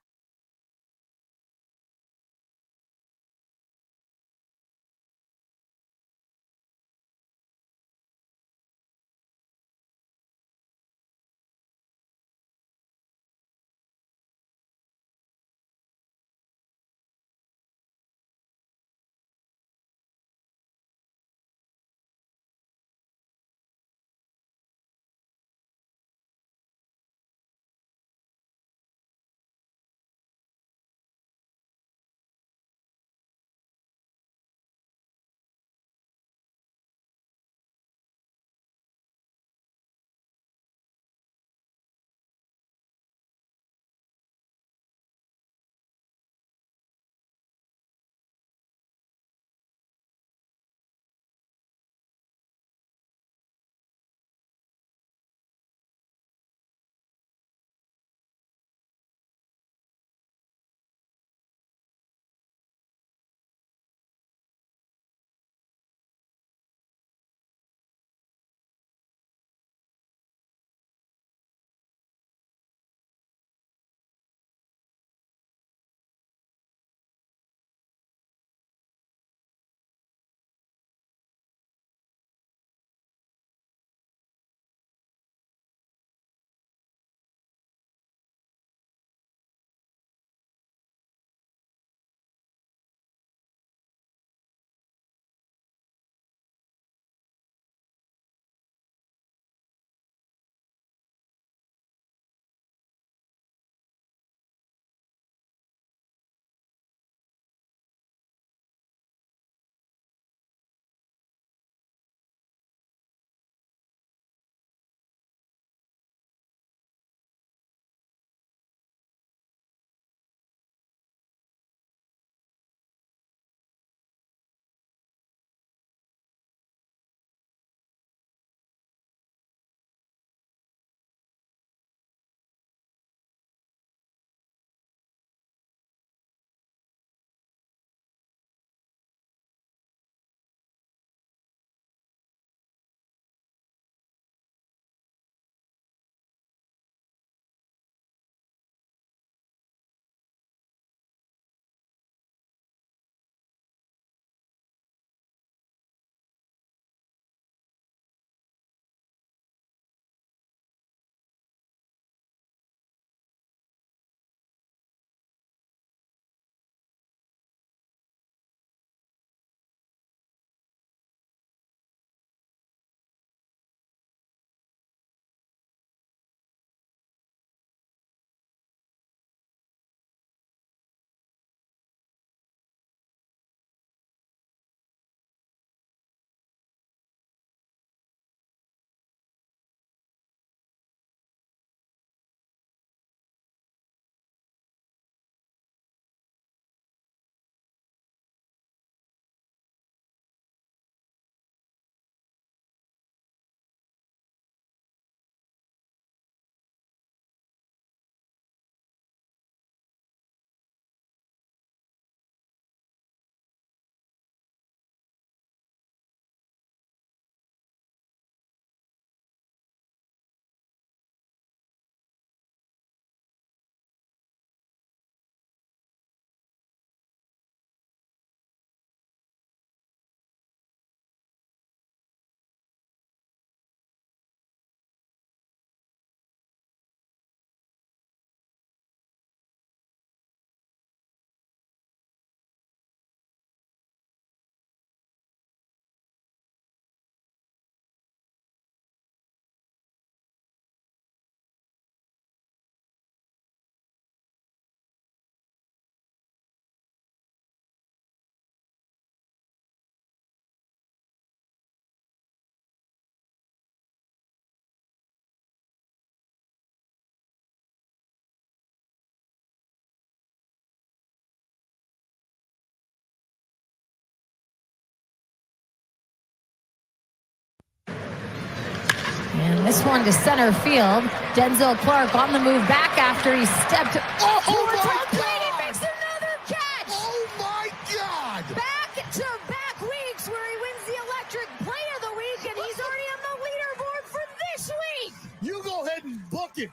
And this one to center field. Denzel Clark on the move back after he stepped towards home plate. He makes another catch. Oh, my God. Back-to-back weeks where he wins the Electric Play of the Week, and he's already on the leaderboard for this week. You go ahead and book it.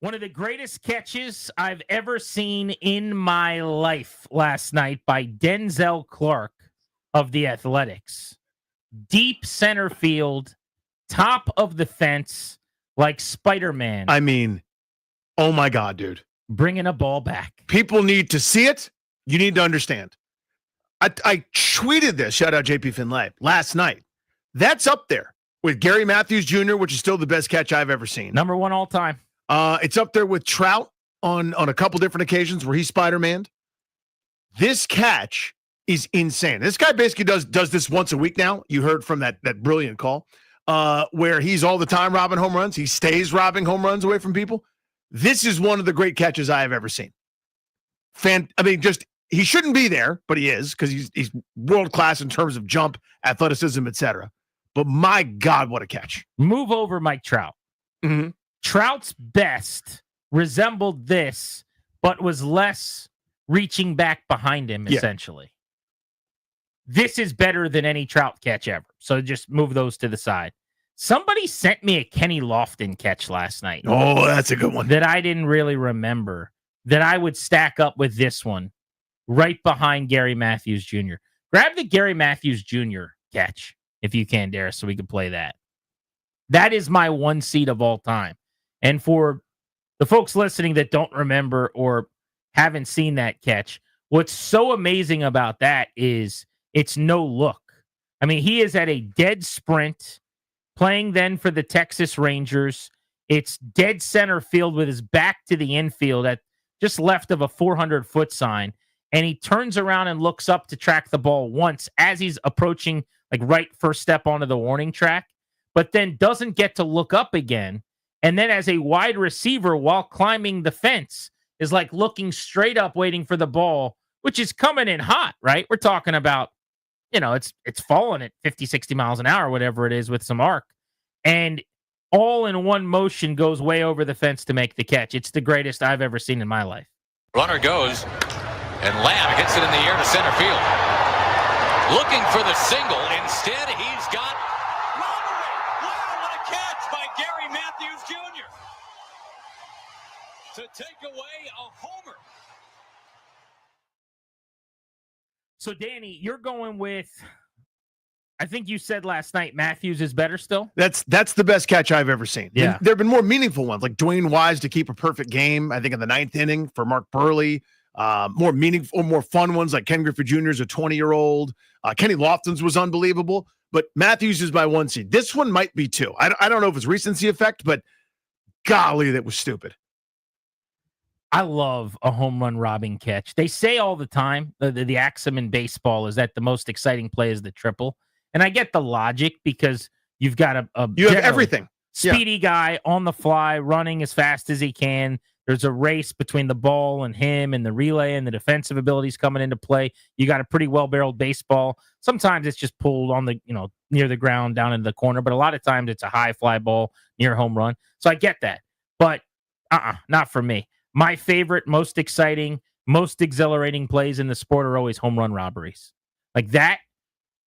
One of the greatest catches I've ever seen in my life last night by Denzel Clark of the Athletics. Deep center field, top of the fence, like Spider-Man. I mean, oh my God, dude. Bringing a ball back. People need to see it. You need to understand. I tweeted this, shout out JP Finlay, last night. That's up there with Gary Matthews Jr., which is still the best catch I've ever seen. Number one all time. It's up there with Trout on a couple different occasions where he Spider-Man'd. This catch is insane. This guy basically does this once a week now. You heard from that brilliant call where he's all the time robbing home runs. He stays robbing home runs away from people. This is one of the great catches I have ever seen. He shouldn't be there, but he is because he's world-class in terms of jump, athleticism, etc. But my God, what a catch. Move over Mike Trout. Mm-hmm. Trout's best resembled this, but was less reaching back behind him, essentially. This is better than any Trout catch ever. So just move those to the side. Somebody sent me a Kenny Lofton catch last night. Oh, that's a good one. That I didn't really remember, that I would stack up with this one right behind Gary Matthews Jr. Grab the Gary Matthews Jr. catch, if you can, Darius, so we can play that. That is my one seed of all time. And for the folks listening that don't remember or haven't seen that catch, what's so amazing about that is it's no look. I mean, he is at a dead sprint, playing then for the Texas Rangers. It's dead center field with his back to the infield at just left of a 400-foot sign. And he turns around and looks up to track the ball once as he's approaching, like right first step onto the warning track, but then doesn't get to look up again. And then as a wide receiver while climbing the fence is like looking straight up, waiting for the ball, which is coming in hot, right? We're talking about, it's falling at 50, 60 miles an hour, whatever it is, with some arc. And all in one motion goes way over the fence to make the catch. It's the greatest I've ever seen in my life. Runner goes, and Lamb hits it in the air to center field. Looking for the single. Instead, he's got Robbery. Wow, what a catch by Gary Matthews Jr. to take away a homer. So, Danny, you're going with, I think you said last night, Matthews is better still? That's the best catch I've ever seen. Yeah. There have been more meaningful ones, like Dwayne Wise to keep a perfect game, I think in the 9th inning for Mark Burley. More meaningful, more fun ones like Ken Griffey Jr. is a 20-year-old. Kenny Lofton's was unbelievable, but Matthews is my one seed. This one might be two. I don't know if it's recency effect, but golly, that was stupid. I love a home run robbing catch. They say all the time, the axiom in baseball is that the most exciting play is the triple. And I get the logic because you've got you have everything. Speedy guy on the fly, running as fast as he can. There's a race between the ball and him and the relay and the defensive abilities coming into play. You got a pretty well-barreled baseball. Sometimes it's just pulled on the, near the ground down into the corner, but a lot of times it's a high fly ball near home run. So I get that, but not for me. My favorite, most exciting, most exhilarating plays in the sport are always home run robberies. Like that,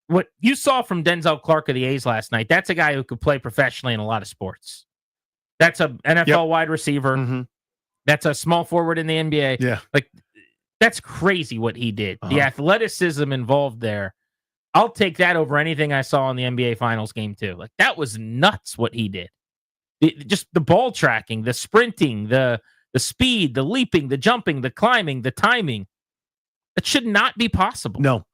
what you saw from Denzel Clark of the A's last night, that's a guy who could play professionally in a lot of sports. That's a NFL wide receiver. Mm-hmm. That's a small forward in the NBA. Yeah. Like, that's crazy what he did. The athleticism involved there. I'll take that over anything I saw in the NBA Finals game, too. Like, that was nuts what he did. Just the ball tracking, the sprinting, the speed, the leaping, the jumping, the climbing, the timing. It should not be possible. No.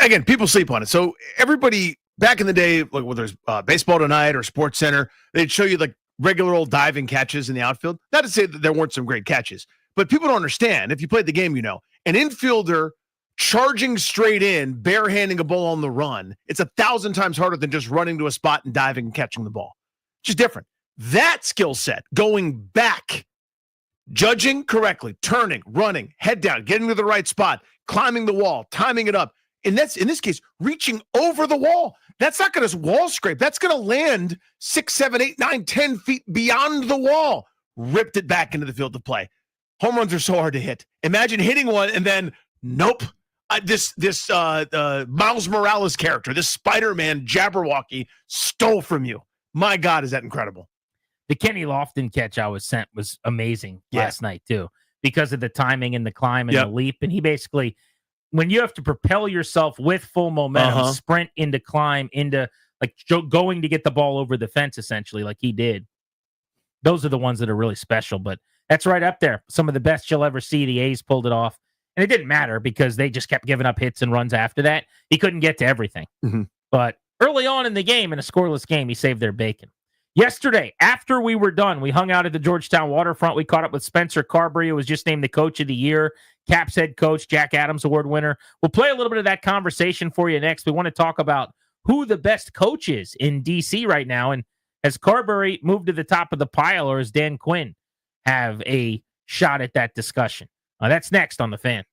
Again, people sleep on it. So everybody back in the day, like whether it's Baseball Tonight or Sports Center, they'd show you like regular old diving catches in the outfield. Not to say that there weren't some great catches, but people don't understand. If you played the game, an infielder charging straight in, barehanding a ball on the run, it's 1,000 times harder than just running to a spot and diving and catching the ball. Just different. That skill set, going back, judging correctly, turning, running, head down, getting to the right spot, climbing the wall, timing it up. And that's, in this case, reaching over the wall. That's not going to wall scrape. That's going to land 6, 7, 8, 9, 10 feet beyond the wall. Ripped it back into the field of play. Home runs are so hard to hit. Imagine hitting one and then, nope. This Miles Morales character, this Spider-Man Jabberwocky stole from you. My God, is that incredible? The Kenny Lofton catch I was sent was amazing last night, too, because of the timing and the climb and the leap. And he basically, when you have to propel yourself with full momentum, sprint into climb, into like going to get the ball over the fence, essentially, like he did. Those are the ones that are really special. But that's right up there. Some of the best you'll ever see. The A's pulled it off. And it didn't matter because they just kept giving up hits and runs after that. He couldn't get to everything. But early on in the game, in a scoreless game, he saved their bacon. Yesterday, after we were done, we hung out at the Georgetown waterfront. We caught up with Spencer Carbury, who was just named the coach of the year, Caps head coach, Jack Adams Award winner. We'll play a little bit of that conversation for you next. We want to talk about who the best coach is in D.C. right now. And has Carbury moved to the top of the pile, or does Dan Quinn have a shot at that discussion? That's next on The Fan.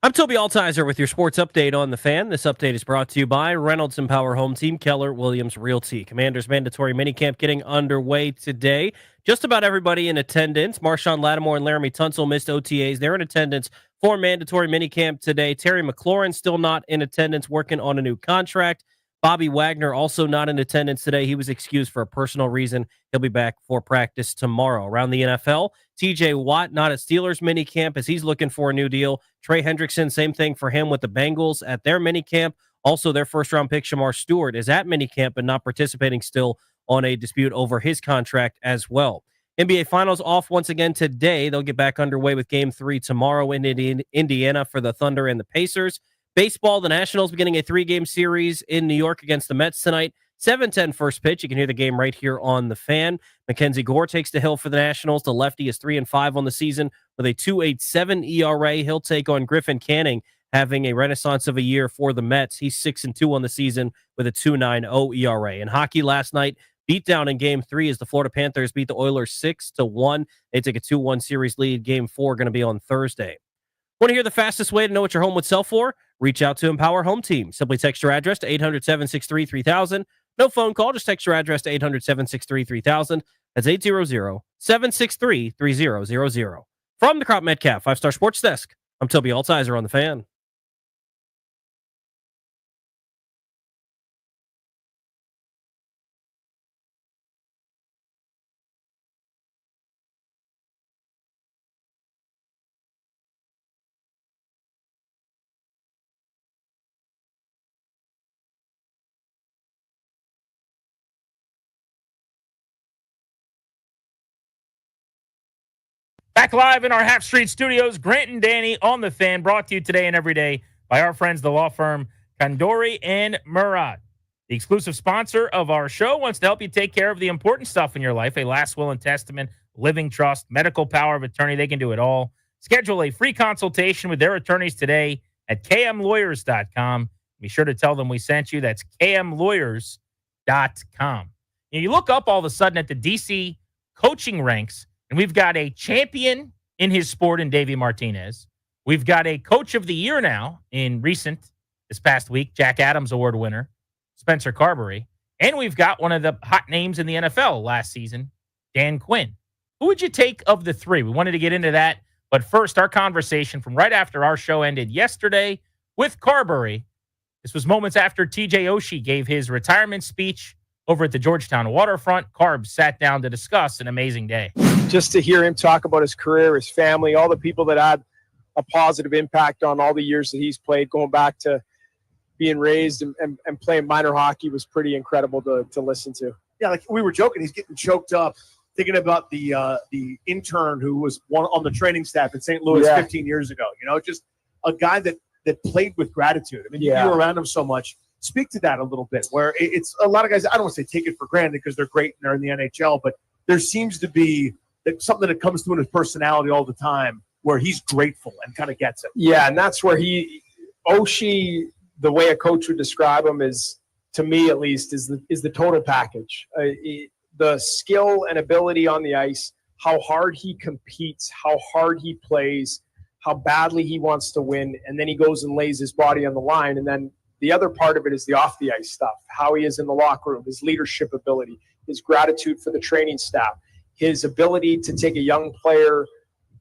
I'm Toby Altizer with your sports update on the Fan. This update is brought to you by Reynolds and Power Home Team, Keller Williams Realty. Commanders mandatory minicamp getting underway today. Just about everybody in attendance. Marshawn Lattimore and Laramie Tunsil missed OTAs. They're in attendance for mandatory minicamp today. Terry McLaurin still not in attendance, working on a new contract. Bobby Wagner also not in attendance today. He was excused for a personal reason. He'll be back for practice tomorrow. Around the NFL, TJ Watt not at Steelers minicamp as he's looking for a new deal. Trey Hendrickson, same thing for him with the Bengals at their minicamp. Also, their first-round pick, Shamar Stewart, is at minicamp but not participating still on a dispute over his contract as well. NBA Finals off once again today. They'll get back underway with Game 3 tomorrow in Indiana for the Thunder and the Pacers. Baseball, the Nationals beginning a 3-game series in New York against the Mets tonight. 7:10 first pitch. You can hear the game right here on the Fan. Mackenzie Gore takes the hill for the Nationals. The lefty is 3-5 on the season with a 2.87 ERA. He'll take on Griffin Canning, having a renaissance of a year for the Mets. He's 6-2 on the season with a 2.90 ERA. In hockey last night, beat down in Game 3 as the Florida Panthers beat the Oilers 6-1. They take a 2-1 series lead. Game 4 going to be on Thursday. Want to hear the fastest way to know what your home would sell for? Reach out to Empower Home Team. Simply text your address to 800-763-3000. No phone call. Just text your address to 800-763-3000. That's 800-763-3000. From the Crop Metcalf 5-Star Sports Desk, I'm Toby Altizer on the Fan. Back live in our Half Street Studios, Grant and Danny on the Fan, brought to you today and every day by our friends, the law firm Kandori and Murad. The exclusive sponsor of our show wants to help you take care of the important stuff in your life, a last will and testament, living trust, medical power of attorney. They can do it all. Schedule a free consultation with their attorneys today at kmlawyers.com. Be sure to tell them we sent you. That's kmlawyers.com. You look up all of a sudden at the DC coaching ranks, and we've got a champion in his sport in Davey Martinez. We've got a coach of the year now in this past week, Jack Adams Award winner, Spencer Carbury. And we've got one of the hot names in the NFL last season, Dan Quinn. Who would you take of the three? We wanted to get into that. But first, our conversation from right after our show ended yesterday with Carbury. This was moments after TJ Oshie gave his retirement speech over at the Georgetown waterfront. Carbs sat down to discuss an amazing day. Just to hear him talk about his career, his family, all the people that had a positive impact on all the years that he's played, going back to being raised and playing minor hockey was pretty incredible to listen to. Yeah, like we were joking, he's getting choked up thinking about the intern who was one on the training staff in St. Louis 15 years ago. You know, just a guy that played with gratitude. I mean, you were around him so much. Speak to that a little bit, where it's a lot of guys, I don't want to say take it for granted because they're great and they're in the NHL, but there seems to be something that comes through in his personality all the time where he's grateful and kind of gets it. Yeah, and that's where Oshie, the way a coach would describe him is, to me at least, is the total package. The skill and ability on the ice, how hard he competes, how hard he plays, how badly he wants to win, and then he goes and lays his body on the line. And then the other part of it is the off-the-ice stuff, how he is in the locker room, his leadership ability, his gratitude for the training staff, his ability to take a young player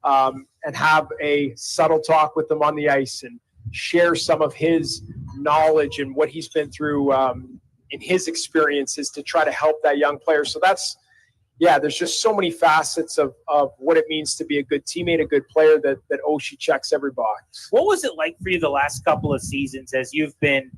and have a subtle talk with them on the ice and share some of his knowledge and what he's been through in his experiences to try to help that young player. So there's just so many facets of what it means to be a good teammate, a good player that Oshie checks every box. What was it like for you the last couple of seasons as you've been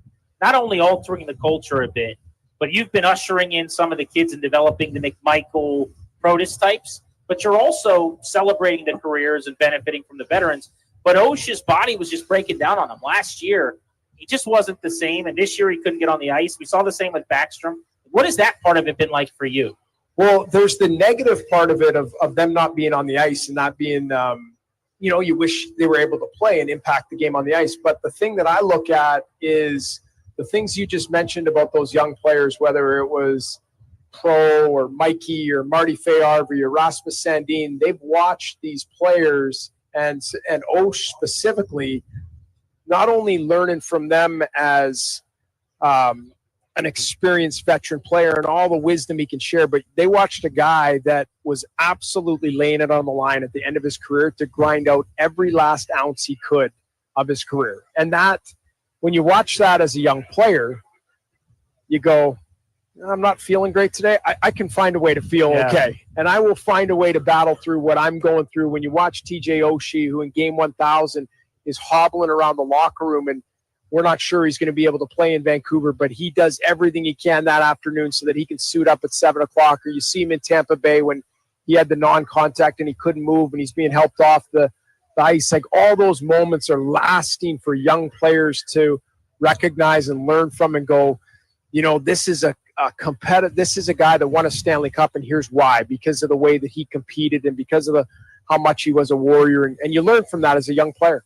not only altering the culture a bit, but you've been ushering in some of the kids and developing the McMichael Portis types, but you're also celebrating the careers and benefiting from the veterans. But Oshie's body was just breaking down on him. Last year, he just wasn't the same, and this year he couldn't get on the ice. We saw the same with Backstrom. What has that part of it been like for you? Well, there's the negative part of it of them not being on the ice and not being, you wish they were able to play and impact the game on the ice. But the thing that I look at is the things you just mentioned about those young players, whether it was Pro or Mikey or Marty Fayarvy or Rasmus Sandin, they've watched these players and Osh specifically not only learning from them as an experienced veteran player and all the wisdom he can share, but they watched a guy that was absolutely laying it on the line at the end of his career to grind out every last ounce he could of his career. And that, when you watch that as a young player, you go, I'm not feeling great today. I can find a way to feel okay. And I will find a way to battle through what I'm going through. When you watch TJ Oshie, who in game 1000 is hobbling around the locker room, and we're not sure he's going to be able to play in Vancouver, but he does everything he can that afternoon so that he can suit up at 7 o'clock. Or you see him in Tampa Bay when he had the non-contact and he couldn't move and he's being helped off the ice. Like, all those moments are lasting for young players to recognize and learn from and go, this is a competitive. This is a guy that won a Stanley Cup, and here's why: because of the way that he competed and because of how much he was a warrior. And you learn from that as a young player.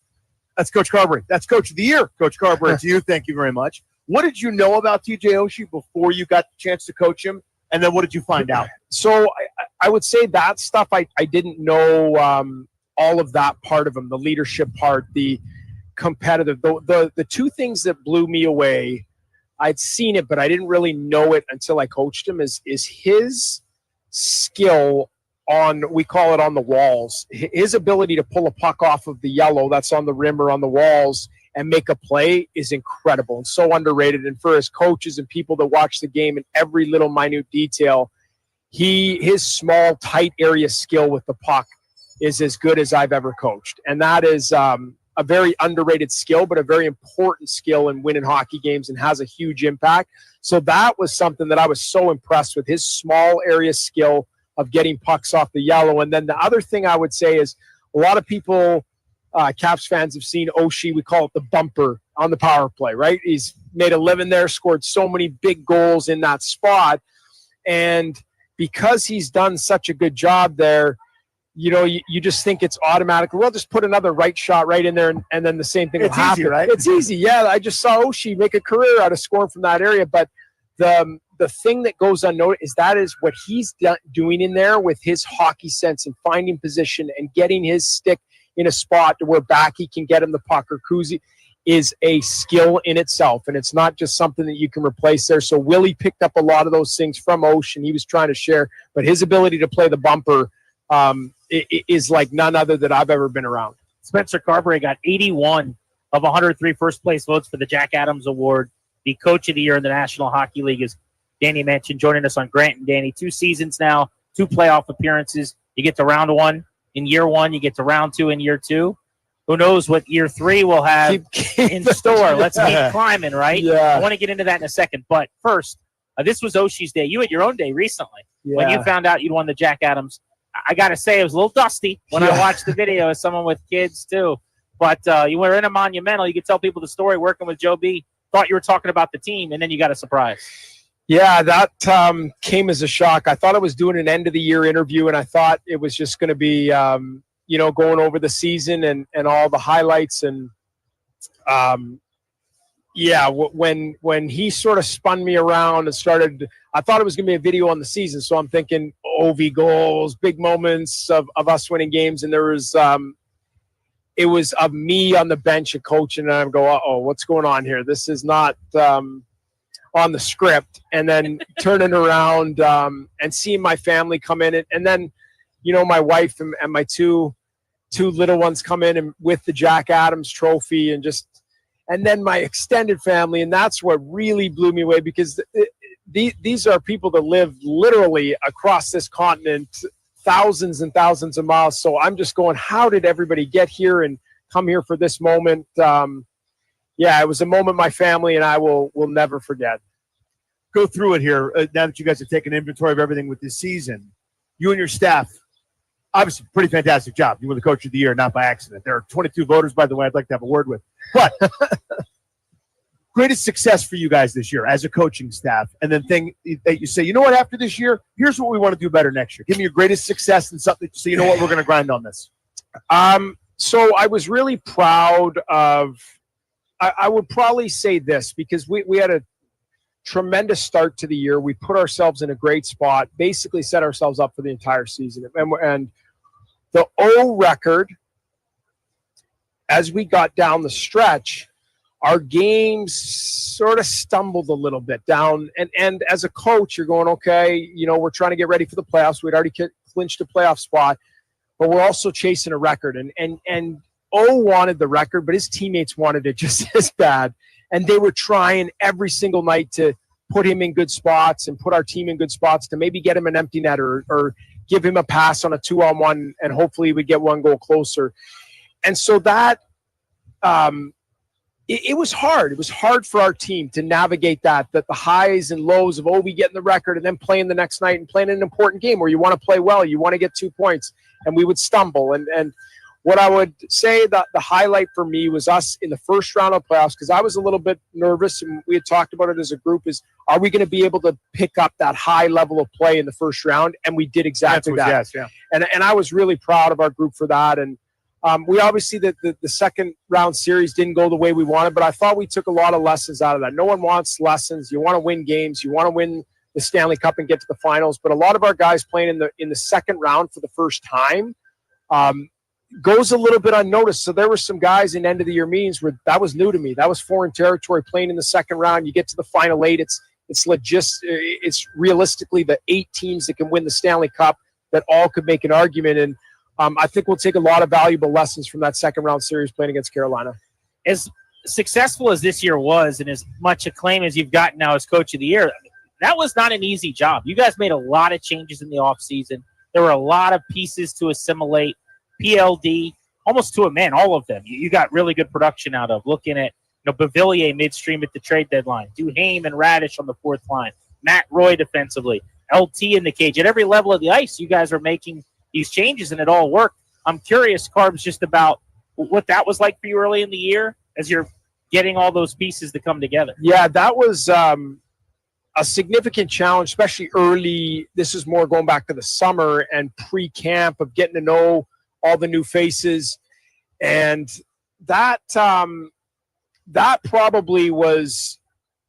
That's Coach Carbury. That's Coach of the Year, Coach Carbury. To you, thank you very much. What did you know about TJ Oshie before you got the chance to coach him? And then what did you find out? So I would say that stuff I didn't know all of that part of him, the leadership part, the competitive. The two things that blew me away, I'd seen it, but I didn't really know it until I coached him, is his skill on, we call it on the walls. His ability to pull a puck off of the yellow that's on the rim or on the walls and make a play is incredible and so underrated. And for his coaches and people that watch the game in every little minute detail, his small, tight area skill with the puck is as good as I've ever coached. And that is a very underrated skill, but a very important skill in winning hockey games and has a huge impact. So that was something that I was so impressed with, his small area skill of getting pucks off the yellow. And then the other thing I would say is a lot of people, Caps fans, have seen Oshie, we call it the bumper on the power play, right? He's made a living there, scored so many big goals in that spot. And because he's done such a good job there, you just think it's automatic. Well, just put another right shot right in there, and then the same thing will happen. Easy, right? It's easy. Yeah, I just saw Oshie make a career out of scoring from that area. But the thing that goes unnoticed is what he's doing in there with his hockey sense and finding position and getting his stick in a spot to where Backy can get him the puck or Kuzi is a skill in itself. And it's not just something that you can replace there. So Willie picked up a lot of those things from Ocean. He was trying to share, but his ability to play the bumper is like none other that I've ever been around. Spencer Carbury got 81 of 103 first-place votes for the Jack Adams Award. The Coach of the Year in the National Hockey League, as Danny mentioned, joining us on Grant and Danny. 2 seasons now, 2 playoff appearances. You get to round 1 in year 1. You get to round 2 in year 2. Who knows what year 3 will have in store? Let's keep climbing, right? Yeah. I want to get into that in a second. But first, this was Oshie's day. You had your own day recently when you found out you'd won the Jack Adams. I got to say, it was a little dusty when I watched the video as someone with kids, too. But you were in a Monumental. You could tell people the story working with Joe B. Thought you were talking about the team, and then you got a surprise. Yeah, that came as a shock. I thought I was doing an end-of-the-year interview, and I thought it was just going to be, going over the season and all the highlights. And, when he sort of spun me around and started – I thought it was going to be a video on the season. So I'm thinking OV goals, big moments of us winning games, and there was it was of me on the bench and coaching, and I'm going, what's going on here? This is not on the script. And then turning around and seeing my family come in, and then, my wife and my two little ones come in and with the Jack Adams trophy, and then my extended family. And that's what really blew me away, because these are people that live literally across this continent, thousands and thousands of miles. So I'm just going, how did everybody get here and come here for this moment? It was a moment my family and I will never forget. Go through it here. Now that you guys have taken inventory of everything with this season, you and your staff, obviously, pretty fantastic job. You were the Coach of the Year, not by accident. There are 22 voters, by the way, I'd like to have a word with. But greatest success for you guys this year as a coaching staff, and then thing that you say, you know what, after this year, here's what we want to do better next year. Give me your greatest success and something so you know what, we're going to grind on this. So I was really proud of – I would probably say this, because we had a tremendous start to the year. We put ourselves in a great spot, basically set ourselves up for the entire season. And the O record, as we got down the stretch, our games sort of stumbled a little bit down. And as a coach, you're going, okay, we're trying to get ready for the playoffs. We'd already clinched a playoff spot, but we're also chasing a record. And O wanted the record, but his teammates wanted it just as bad. And they were trying every single night to put him in good spots and put our team in good spots to maybe get him an empty net or give him a pass on a 2-on-1, and hopefully we get one goal closer. And so that it was hard. It was hard for our team to navigate that the highs and lows of, we getting the record and then playing the next night and playing an important game where you want to play well, you want to get 2 points, and we would stumble. And what I would say that the highlight for me was us in the first round of playoffs, because I was a little bit nervous, and we had talked about it as a group, is are we going to be able to pick up that high level of play in the first round? And we did exactly that. Yes, yeah. And I was really proud of our group for that. And we obviously, the second round series didn't go the way we wanted, but I thought we took a lot of lessons out of that. No one wants lessons. You want to win games. You want to win the Stanley Cup and get to the finals. But a lot of our guys playing in the second round for the first time goes a little bit unnoticed. So there were some guys in end of the year meetings where that was new to me. That was foreign territory, playing in the second round. You get to the final 8. It's realistically the 8 teams that can win the Stanley Cup that all could make an argument. And I think we'll take a lot of valuable lessons from that second round series playing against Carolina. As successful as this year was, and as much acclaim as you've gotten now as Coach of the Year, that was not an easy job. You guys made a lot of changes in the offseason. There were a lot of pieces to assimilate. PLD, almost to a man, all of them. You got really good production out of. Looking at Beauvillier midstream at the trade deadline, Duhaime and Radish on the fourth line, Matt Roy defensively, LT in the cage. At every level of the ice, you guys are making these changes, and it all worked. I'm curious, Carbs, just about what that was like for you early in the year as you're getting all those pieces to come together. Yeah, that was a significant challenge, especially early. This is more going back to the summer and pre-camp of getting to know all the new faces. And that probably was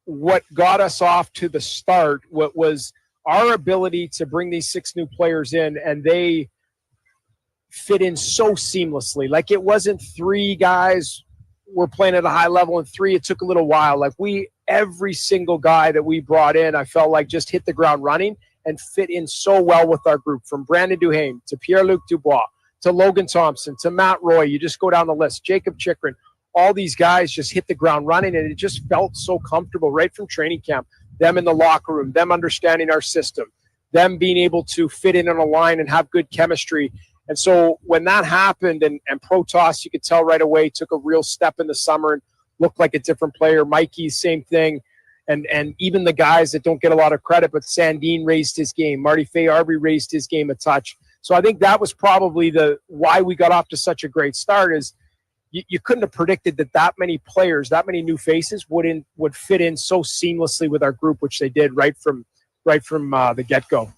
what got us off to the start. What was our ability to bring these 6 new players in, and they fit in so seamlessly. Like, it wasn't 3 guys were playing at a high level and 3, it took a little while. Like, every single guy that we brought in, I felt like just hit the ground running and fit in so well with our group, from Brandon Duhaime to Pierre-Luc Dubois to Logan Thompson to Matt Roy. You just go down the list. Jacob Chikrin. All these guys just hit the ground running, and it just felt so comfortable right from training camp. Them in the locker room, them understanding our system, them being able to fit in on a line and have good chemistry. And so when that happened, and Protas, you could tell right away, took a real step in the summer and looked like a different player. Mikey, same thing. And even the guys that don't get a lot of credit, but Sandin raised his game. Marty Fay-Arby raised his game a touch. So I think that was probably why we got off to such a great start, is you couldn't have predicted that many players, that many new faces would fit in so seamlessly with our group, which they did right from the get-go.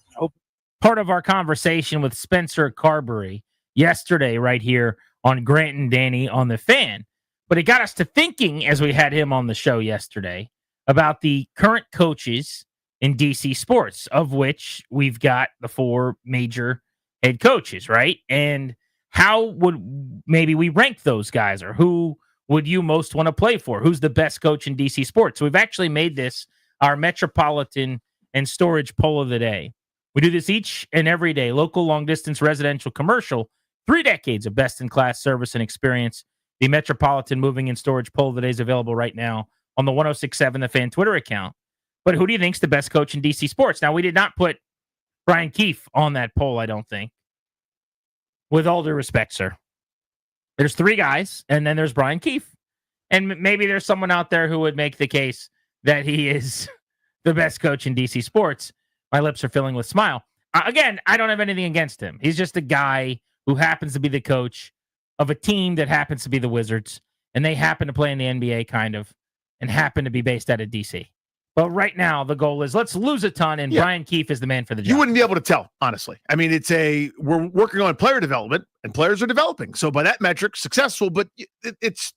Part of our conversation with Spencer Carbury yesterday right here on Grant and Danny on the Fan. But it got us to thinking, as we had him on the show yesterday, about the current coaches in DC sports, of which we've got the 4 major head coaches, right? And how would maybe we rank those guys, or who would you most want to play for? Who's the best coach in DC sports? So we've actually made this our Metropolitan and Storage poll of the day. We do this each and every day. Local, long distance, residential, commercial, 3 decades of best in class service and experience. The Metropolitan Moving and Storage poll of the day is available right now on the 1067 The Fan Twitter account. But who do you think's the best coach in DC sports? Now, we did not put Brian Keefe on that poll, I don't think. With all due respect, sir. There's 3 guys, and then there's Brian Keefe. And maybe there's someone out there who would make the case that he is the best coach in DC sports. My lips are filling with smile. Again, I don't have anything against him. He's just a guy who happens to be the coach of a team that happens to be the Wizards, and they happen to play in the NBA, kind of, and happen to be based out of DC. But right now, the goal is let's lose a ton, and Brian Keefe is the man for the job. You wouldn't be able to tell, honestly. I mean, we're working on player development, and players are developing. So by that metric, successful, but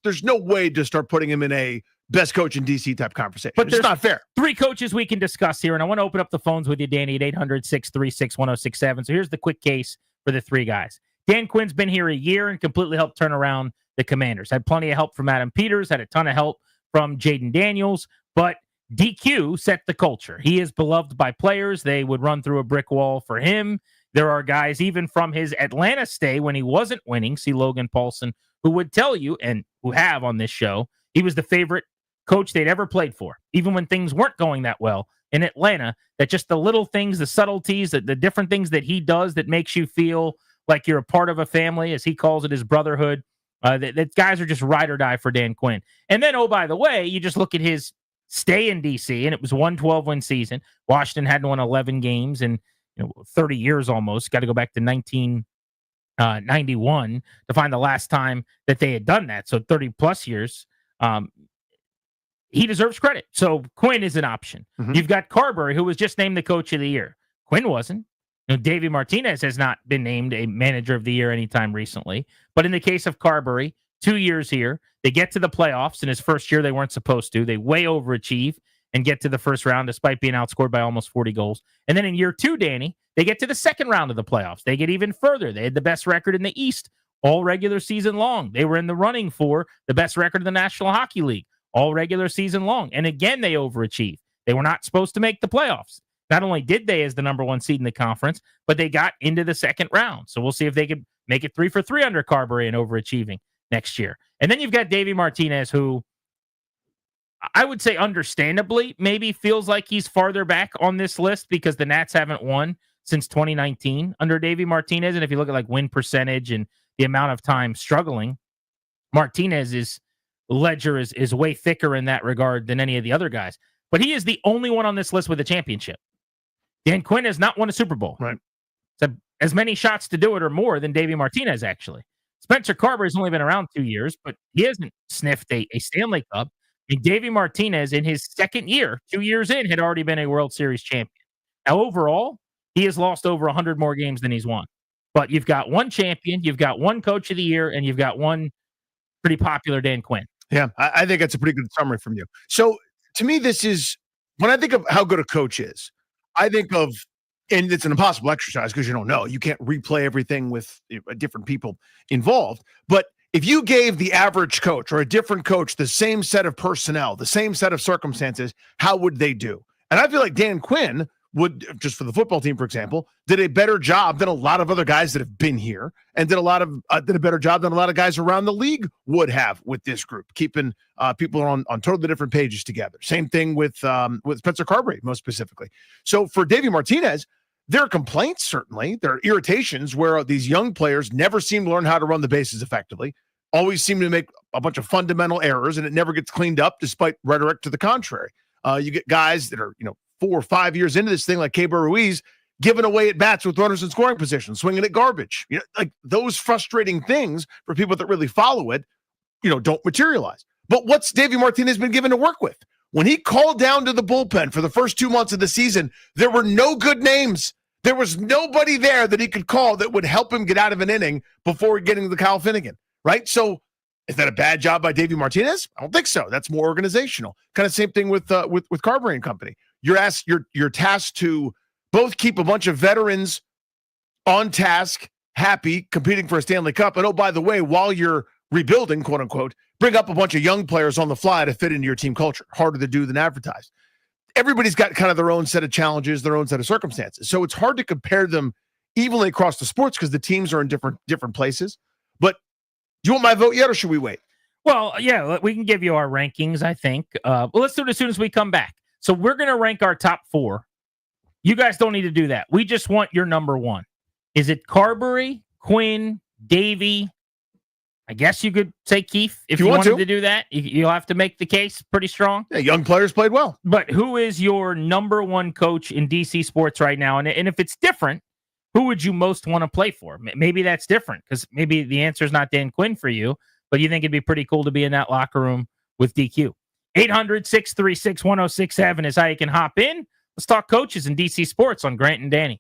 there's no way to start putting him in a best coach in DC type conversation. But it's not fair. 3 coaches we can discuss here, and I want to open up the phones with you, Danny, at 800-636-1067. So here's the quick case for the 3 guys. Dan Quinn's been here a year and completely helped turn around the Commanders. Had plenty of help from Adam Peters, had a ton of help from Jaden Daniels, but DQ set the culture. He is beloved by players. They would run through a brick wall for him. There are guys, even from his Atlanta stay when he wasn't winning, see Logan Paulson, who would tell you, and who have on this show, he was the favorite coach they'd ever played for, even when things weren't going that well in Atlanta, that just the little things, the subtleties, the different things that he does that makes you feel like you're a part of a family, as he calls it, his brotherhood. That guys are just ride or die for Dan Quinn. And then, oh, by the way, you just look at his stay in D.C., and it was 112-win season. Washington hadn't won 11 games in 30 years almost. Got to go back to 1991 to find the last time that they had done that. So 30-plus years. He deserves credit. So Quinn is an option. Mm-hmm. You've got Carbury, who was just named the coach of the year. Quinn wasn't. Davey Martinez has not been named a manager of the year anytime recently. But in the case of Carbury, 2 years here, they get to the playoffs. In his first year, they weren't supposed to. They way overachieve and get to the first round despite being outscored by almost 40 goals. And then in year 2, Danny, they get to the second round of the playoffs. They get even further. They had the best record in the East all regular season long. They were in the running for the best record in the National Hockey League all regular season long. And again, they overachieved. They were not supposed to make the playoffs. Not only did they as the number 1 seed in the conference, but they got into the second round. So we'll see if they could make it 3 for 3 under Carbury and overachieving next year. And then you've got Davey Martinez, who I would say understandably maybe feels like he's farther back on this list because the Nats haven't won since 2019 under Davey Martinez. And if you look at like win percentage and the amount of time struggling, Martinez's ledger is way thicker in that regard than any of the other guys. But he is the only one on this list with a championship. Dan Quinn has not won a Super Bowl. Right. So as many shots to do it or more than Davey Martinez, actually. Spencer Carberry's only been around 2 years, but he hasn't sniffed a Stanley Cup. And Davey Martinez, in his second year, 2 years in, had already been a World Series champion. Now, overall, he has lost over 100 more games than he's won. But you've got one champion, you've got one coach of the year, and you've got one pretty popular Dan Quinn. Yeah, I think that's a pretty good summary from you. So, to me, this is, when I think of how good a coach is, I think of, and it's an impossible exercise because you don't know. You can't replay everything with different people involved. But if you gave the average coach or a different coach the same set of personnel, the same set of circumstances, how would they do? And I feel like Dan Quinn would, just for the football team, for example, did a better job than a lot of other guys that have been here, and did a better job than a lot of guys around the league would have with this group, keeping people on totally different pages together. Same thing with Spencer Carbury, most specifically. So for Davey Martinez, there are complaints, certainly. There are irritations where these young players never seem to learn how to run the bases effectively, always seem to make a bunch of fundamental errors, and it never gets cleaned up despite rhetoric to the contrary. You get guys that are, 4 or 5 years into this thing, like Keibert Ruiz, giving away at bats with runners in scoring position, swinging at garbage. Like those frustrating things for people that really follow it, don't materialize. But what's Davey Martinez been given to work with? When he called down to the bullpen for the first 2 months of the season, there were no good names. There was nobody there that he could call that would help him get out of an inning before getting to Kyle Finnegan, right? So is that a bad job by Davey Martinez? I don't think so. That's more organizational. Kind of same thing with Carbury and company. You're tasked to both keep a bunch of veterans on task, happy, competing for a Stanley Cup. And oh, by the way, while you're rebuilding, quote unquote, bring up a bunch of young players on the fly to fit into your team culture. Harder to do than advertised. Everybody's got kind of their own set of challenges, their own set of circumstances. So it's hard to compare them evenly across the sports because the teams are in different places. But do you want my vote yet, or should we wait? Well, yeah, we can give you our rankings, I think. Let's do it as soon as we come back. So we're going to rank our top 4. You guys don't need to do that. We just want your number 1. Is it Carbury, Quinn, Davey? I guess you could say Keith if you wanted to do that. You'll have to make the case pretty strong. Yeah, young players played well. But who is your number 1 coach in DC sports right now? And if it's different, who would you most want to play for? Maybe that's different because maybe the answer is not Dan Quinn for you, but you think it'd be pretty cool to be in that locker room with DQ. 800-636-1067 is how you can hop in. Let's talk coaches in DC sports on Grant and Danny.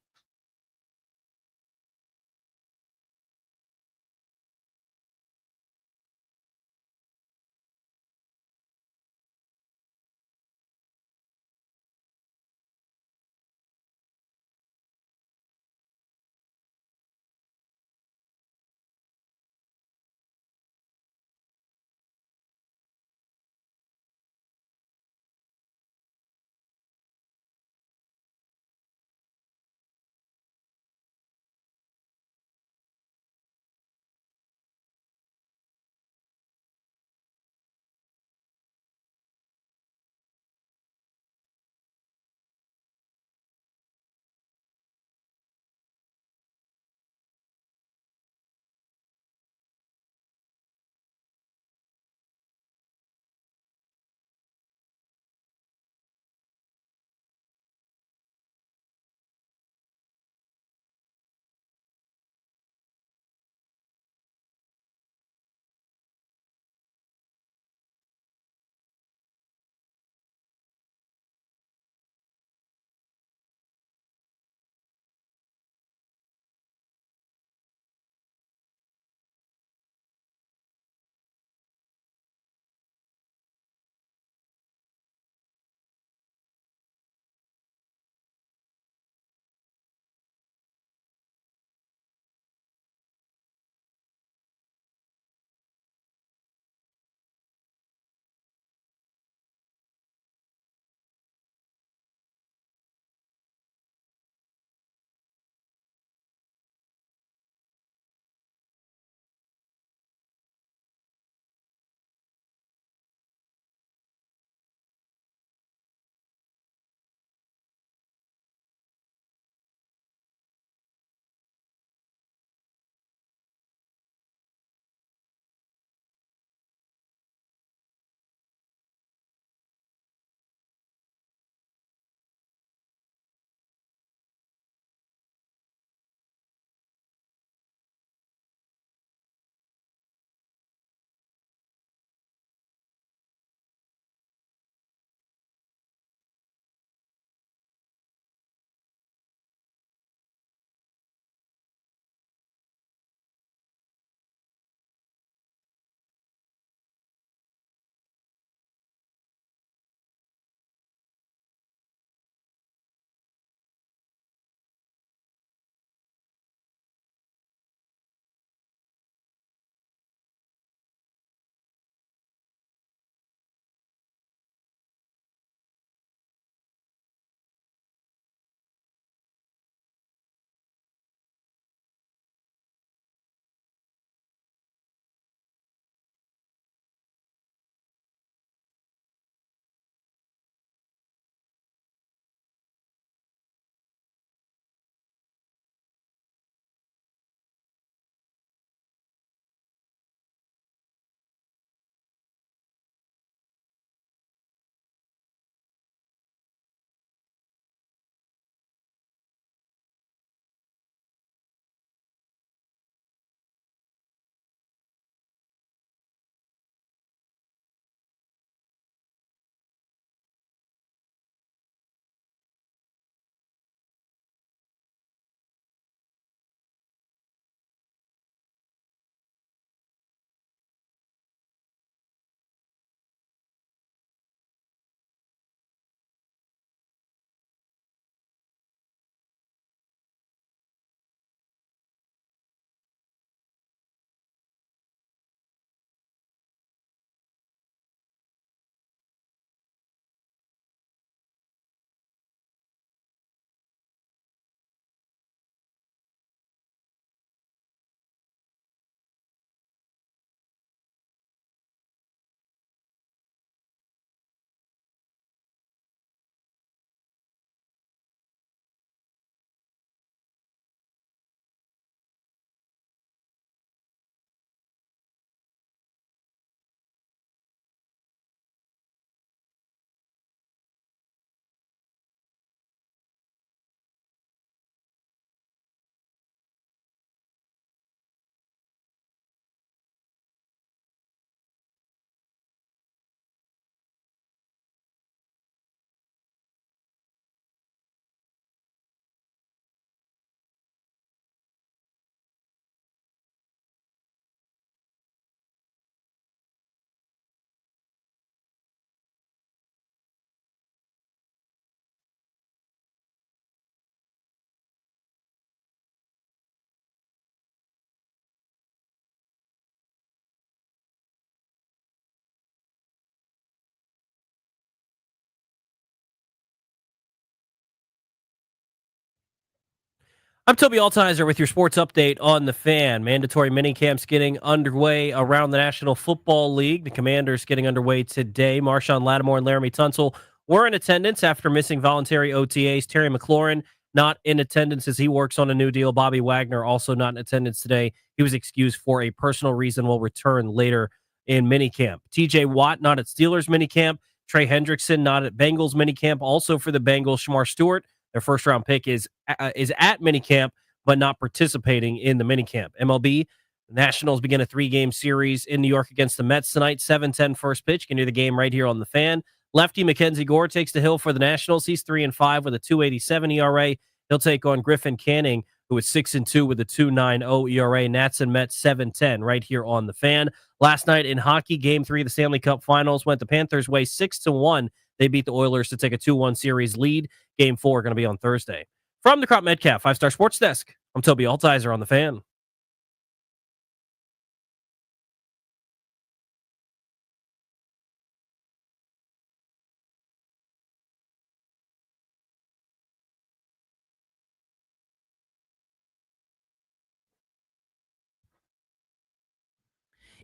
I'm Toby Altizer with your sports update on the Fan. Mandatory minicamps getting underway around the National Football League. The Commanders getting underway today. Marshawn Lattimore and Laramie Tunsil were in attendance after missing voluntary OTAs. Terry McLaurin not in attendance as he works on a new deal. Bobby Wagner also not in attendance today. He was excused for a personal reason, will return later in minicamp. TJ Watt not at Steelers minicamp. Trey Hendrickson not at Bengals minicamp. Also for the Bengals, Shamar Stewart, their first-round pick, is at minicamp, but not participating in the minicamp. MLB, the Nationals begin a 3-game series in New York against the Mets tonight. 7:10 first pitch. You can hear the game right here on the Fan. Lefty Mackenzie Gore takes the hill for the Nationals. He's 3-5 with a 2.87 ERA. He'll take on Griffin Canning, who is 6-2 with a 2.90 ERA. Nats and Mets 7:10 right here on the Fan. Last night in hockey, Game 3 of the Stanley Cup Finals went the Panthers' way 6-1. They beat the Oilers to take a 2-1 series lead. Game 4 going to be on Thursday. From the Crop Metcalf 5-Star Sports Desk, I'm Toby Altizer on the Fan.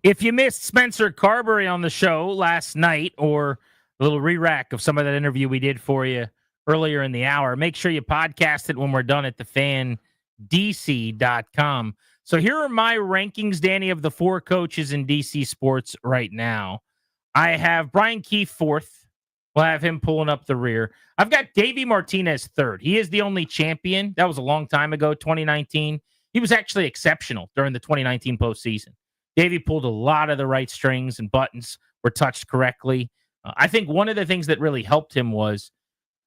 If you missed Spencer Carbury on the show last night, or a little re-rack of some of that interview we did for you earlier in the hour, make sure you podcast it when we're done at thefandc.com. So here are my rankings, Danny, of the 4 coaches in DC sports right now. I have Brian Keefe 4th. We'll have him pulling up the rear. I've got Davey Martinez 3rd. He is the only champion. That was a long time ago, 2019. He was actually exceptional during the 2019 postseason. Davey pulled a lot of the right strings and buttons were touched correctly. I think one of the things that really helped him was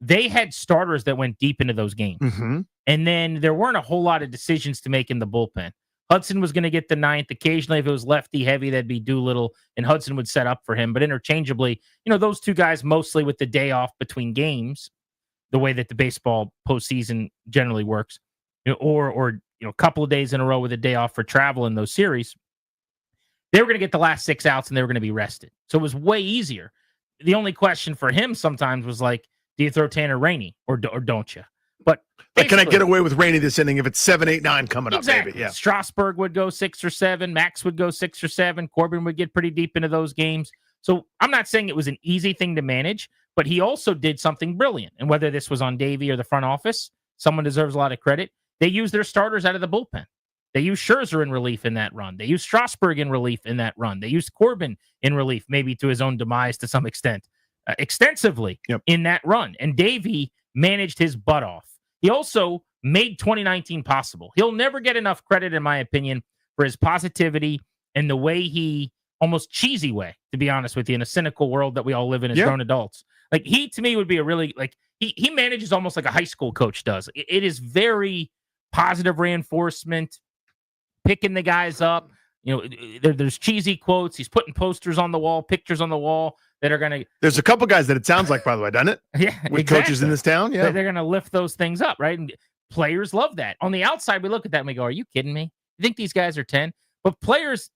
they had starters that went deep into those games. Mm-hmm. And then there weren't a whole lot of decisions to make in the bullpen. Hudson was going to get the 9th. Occasionally, if it was lefty heavy, that'd be Doolittle, and Hudson would set up for him. But interchangeably, those two guys mostly with the day off between games, the way that the baseball postseason generally works, or a couple of days in a row with a day off for travel in those series. They were going to get the last 6 outs and they were going to be rested. So it was way easier. The only question for him sometimes was like, do you throw Tanner Rainey or don't you? But can I get away with Rainey this inning if it's 7, 8, 9 coming exactly. up? Maybe, yeah. Strasburg would go 6 or 7. Max would go 6 or 7. Corbin would get pretty deep into those games. So I'm not saying it was an easy thing to manage, but he also did something brilliant. And whether this was on Davey or the front office, someone deserves a lot of credit. They used their starters out of the bullpen. They used Scherzer in relief in that run. They used Strasburg in relief in that run. They used Corbin in relief, maybe to his own demise to some extent, extensively in that run. And Davey managed his butt off. He also made 2019 possible. He'll never get enough credit, in my opinion, for his positivity and the way he, almost cheesy way, to be honest with you, in a cynical world that we all live in as grown adults. Like, he, to me, would be a really, he manages almost like a high school coach does. It is very positive reinforcement, picking the guys up. There's cheesy quotes. He's putting posters on the wall, pictures on the wall that are going to... There's a couple guys that it sounds like, by the way, doesn't it? Yeah, with exactly. coaches in this town. Yeah, they're going to lift those things up, right? And players love that. On the outside, we look at that and we go, are you kidding me? You think these guys are 10? But players,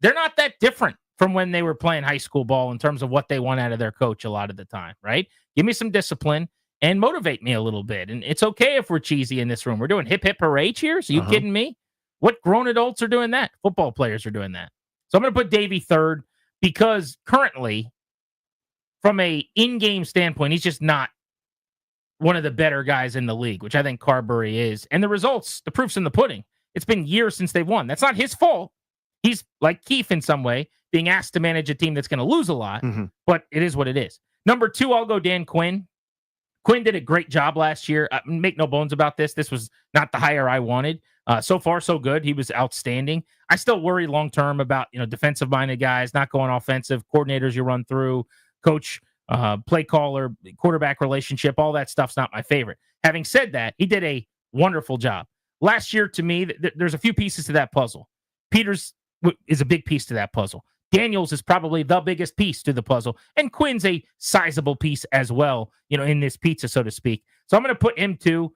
they're not that different from when they were playing high school ball in terms of what they want out of their coach a lot of the time, right? Give me some discipline and motivate me a little bit. And it's okay if we're cheesy in this room. We're doing hip, hip, hooray cheers. Are you kidding me? What grown adults are doing that? Football players are doing that. So I'm going to put Davey 3rd because currently, from a in-game standpoint, he's just not one of the better guys in the league, which I think Carbury is. And the results, the proof's in the pudding. It's been years since they've won. That's not his fault. He's like Keefe in some way, being asked to manage a team that's going to lose a lot, but it is what it is. Number 2, I'll go Dan Quinn. Quinn did a great job last year. Make no bones about this. This was not the hire I wanted. So far, so good. He was outstanding. I still worry long-term about, defensive-minded guys, not going offensive, coordinators you run through, coach, play caller, quarterback relationship, all that stuff's not my favorite. Having said that, he did a wonderful job. Last year, to me, there's a few pieces to that puzzle. Peters is a big piece to that puzzle. Daniels is probably the biggest piece to the puzzle. And Quinn's a sizable piece as well, in this pizza, so to speak. So I'm going to put him 2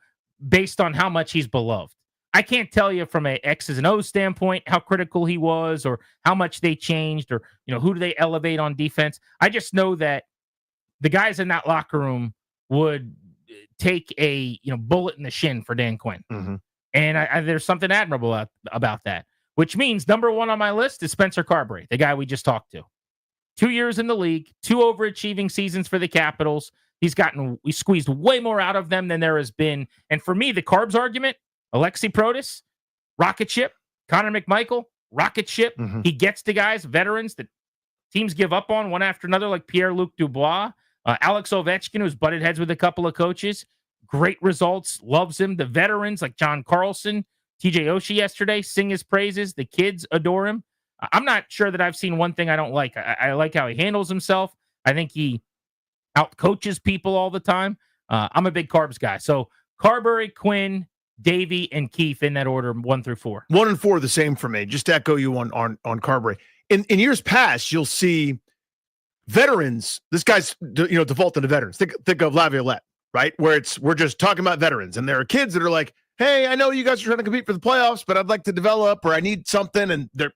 based on how much he's beloved. I can't tell you from a X's and O's standpoint how critical he was or how much they changed or, who do they elevate on defense. I just know that the guys in that locker room would take a, bullet in the shin for Dan Quinn. And there's something admirable about that, which means number one on my list is Spencer Carbury, the guy we just talked to. 2 years in the league, 2 overachieving seasons for the Capitals. We squeezed way more out of them than there has been. And for me, the Carbs argument, Alexi Protis, rocket ship, Connor McMichael, rocket ship. Mm-hmm. He gets to guys, veterans that teams give up on one after another, like Pierre-Luc Dubois, Alex Ovechkin, who's butted heads with a couple of coaches. Great results, loves him. The veterans like John Carlson, TJ Oshie yesterday, sing his praises. The kids adore him. I'm not sure that I've seen one thing I don't like. I like how he handles himself. I think he outcoaches people all the time. I'm a big Carbs guy. So Carbury, Quinn, Davey, and Keefe in that order, 1 through 4. 1 and 4 the same for me. Just to echo you on Carbury. In years past, you'll see veterans. This guy's defaulting to veterans. Think of Laviolette, right? Where we're just talking about veterans, and there are kids that are like, "Hey, I know you guys are trying to compete for the playoffs, but I'd like to develop, or I need something," and they're